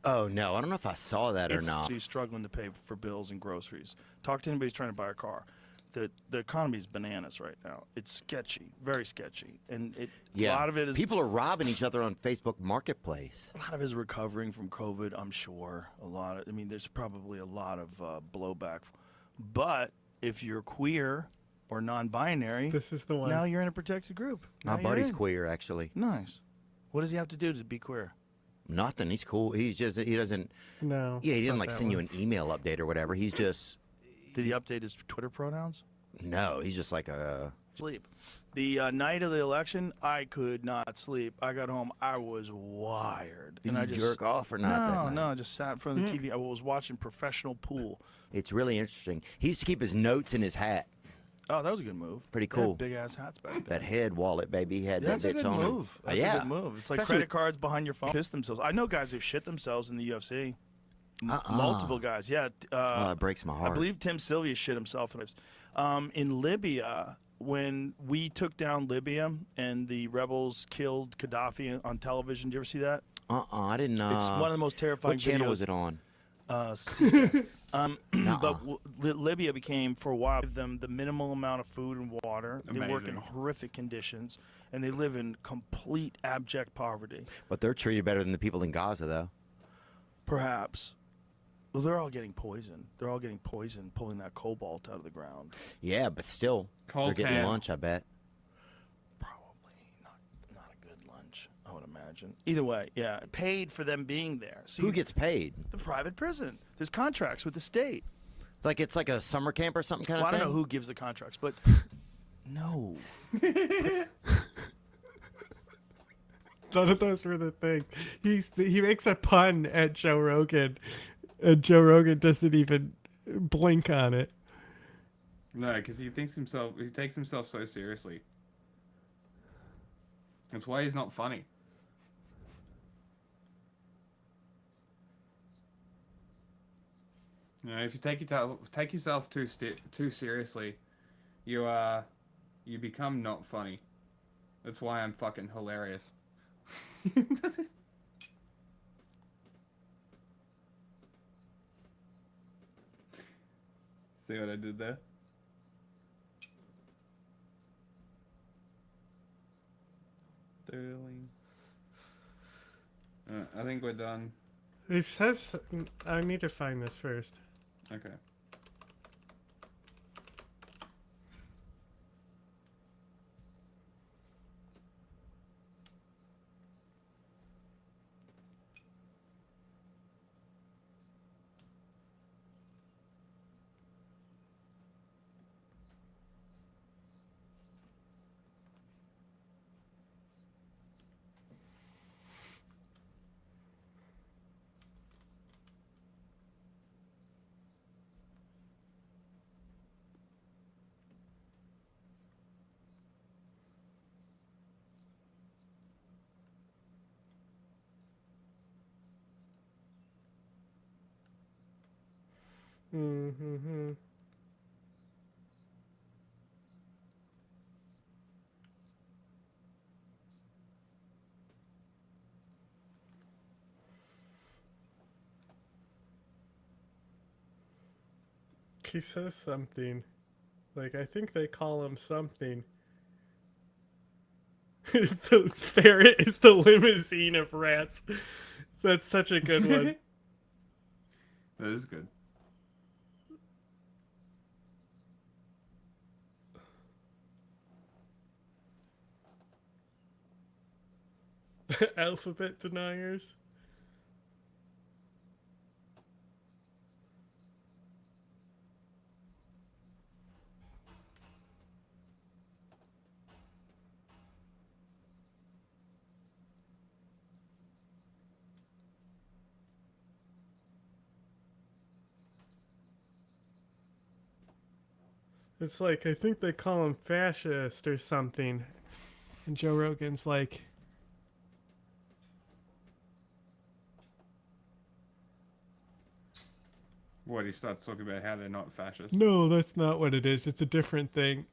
Oh, no. I don't know if I saw that or not. It's struggling to pay for bills and groceries. Talk to anybody who's trying to buy a car. The economy is bananas right now. It's sketchy, very sketchy. And a lot of it is... People are robbing each other on Facebook Marketplace. A lot of it is recovering from COVID, I'm sure. There's probably a lot of blowback. But if you're queer or non-binary... This is the one. Now you're in a protected group. My buddy's queer, actually. Nice. What does he have to do to be queer? Nothing. He's cool. He doesn't... No. Yeah, he didn't not that send you one. an email update or whatever. He's just... Did he update his Twitter pronouns? No, he's just like a... Sleep. The night of the election, I could not sleep. I got home, I was wired. Did you jerk off or not that night? No, I just sat in front of the TV. I was watching professional pool. It's really interesting. He used to keep his notes in his hat. Oh, that was a good move. Pretty They had cool. big-ass hats back then. That head wallet, baby. He had That's that a bitch good on him. move. That's yeah. a good move. It's like Especially credit cards behind your phone. Piss themselves. I know guys who've shit themselves in the UFC. Uh-uh. Multiple guys, yeah. It breaks my heart. I believe Tim Sylvia shit himself. In Libya, when we took down Libya and the rebels killed Gaddafi on television, did you ever see that? I didn't know. It's one of the most terrifying What channel videos. was it on? But Libya became, for a while, give them the minimal amount of food and water. They work in Amazing. horrific conditions, and they live in complete abject poverty. But they're treated better than the people in Gaza, though. Perhaps. Well, they're all getting poisoned. They're all getting poisoned, pulling that cobalt out of the ground. Yeah, but still, they're getting lunch, I bet. Not a good lunch, I would imagine. Either way, yeah, paid for them being there. So Who gets paid? The private prison. There's contracts with the state. Like it's like a summer camp or something kind Well, of I thing? don't know who gives the contracts, but no. None of those were the thing. He makes a pun at Joe Rogan, and Joe Rogan doesn't even blink on it. No, because he takes himself so seriously. That's why he's not funny. You know, if you take yourself too seriously, you become not funny. That's why I'm fucking hilarious. See what I did there? Sterling. I think we're done. He says, I need to find this first. Okay. Mm-hmm. He says something. Like, I think they call him something. The ferret is the limousine of rats. That's such a good one. That is good. Alphabet deniers. It's like, I think they call him fascist or something. And Joe Rogan's like, What, he starts talking about how they're not fascist? no, that's not what it is. It's a different thing.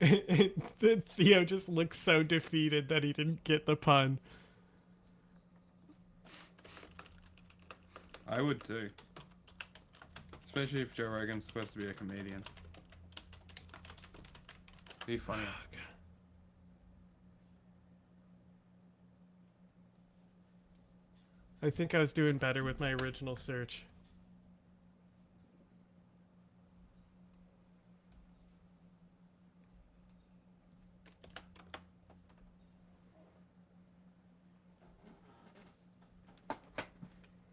Then Theo just looks so defeated that he didn't get the pun. I would too. Especially if Joe Rogan's supposed to be a comedian. Be funny. I think I was doing better with my original search.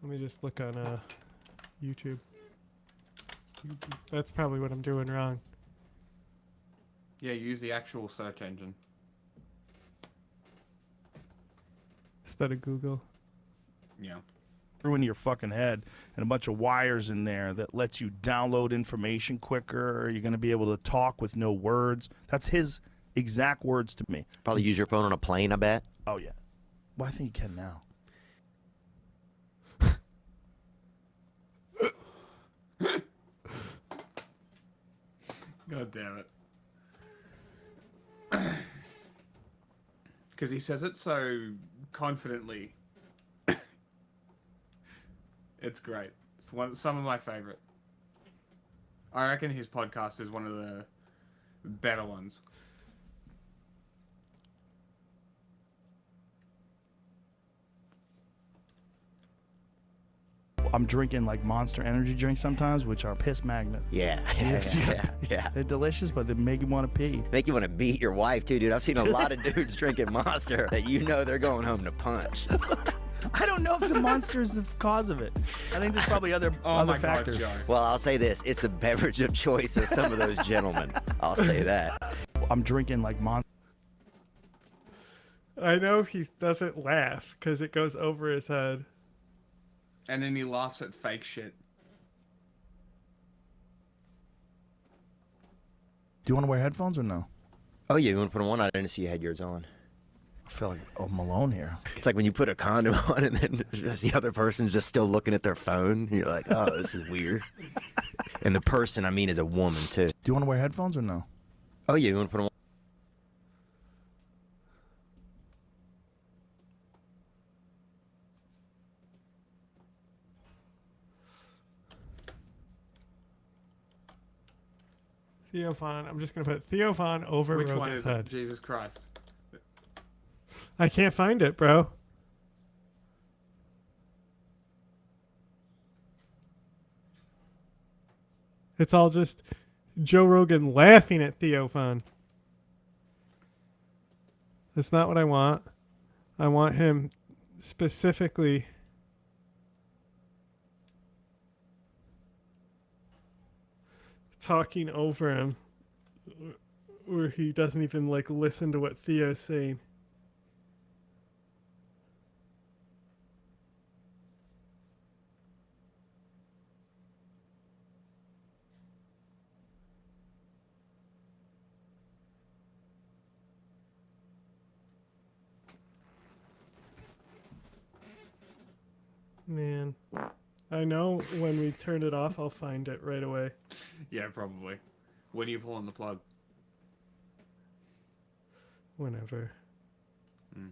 Let me just look on YouTube. That's probably what I'm doing wrong. Yeah, use the actual search engine. Instead of Google. Yeah. Through into your fucking head and a bunch of wires in there that lets you download information quicker. You're going to be able to talk with no words. That's his exact words to me. Probably use your phone on a plane, I bet. Oh, yeah. Well, I think you can now. God damn it. Because he says it so confidently. It's great. It's some of my favorite. I reckon his podcast is one of the better ones. I'm drinking like Monster energy drinks sometimes, which are piss magnets. Yeah. They're delicious, but they make you want to pee. Make you want to beat your wife, too, dude. I've seen a lot of dudes drinking Monster that you know they're going home to punch. I don't know if the Monster is the cause of it. I think there's probably other factors. Well, I'll say this. It's the beverage of choice of some of those gentlemen. I'll say that. I'm drinking like Monster. I know he doesn't laugh because it goes over his head. And then he laughs at fake shit. Do you want to wear headphones or no? Oh, yeah. You want to put them on? I didn't see you had yours on. I feel like I'm alone here. It's like when you put a condom on and then the other person's just still looking at their phone. You're like, oh, this is weird. And the person, I mean, is a woman, too. Do you want to wear headphones or no? Oh, yeah. You want to put them on? Theophan. I'm just going to put Theophan over Which Rogan's one is head. it? Jesus Christ. I can't find it, bro. It's all just Joe Rogan laughing at Theophan. That's not what I want. I want him specifically talking over him, where he doesn't even like listen to what Theo's saying. Man, I know when we turn it off, I'll find it right away. Yeah, probably. When are you pulling the plug? Whenever.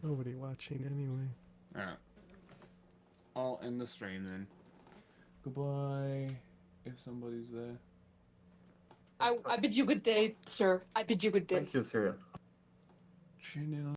Nobody watching anyway. Alright. I'll end the stream then. Goodbye, if somebody's there. I bid you good day, sir. I bid you good day. Thank you, Syria. Tune in on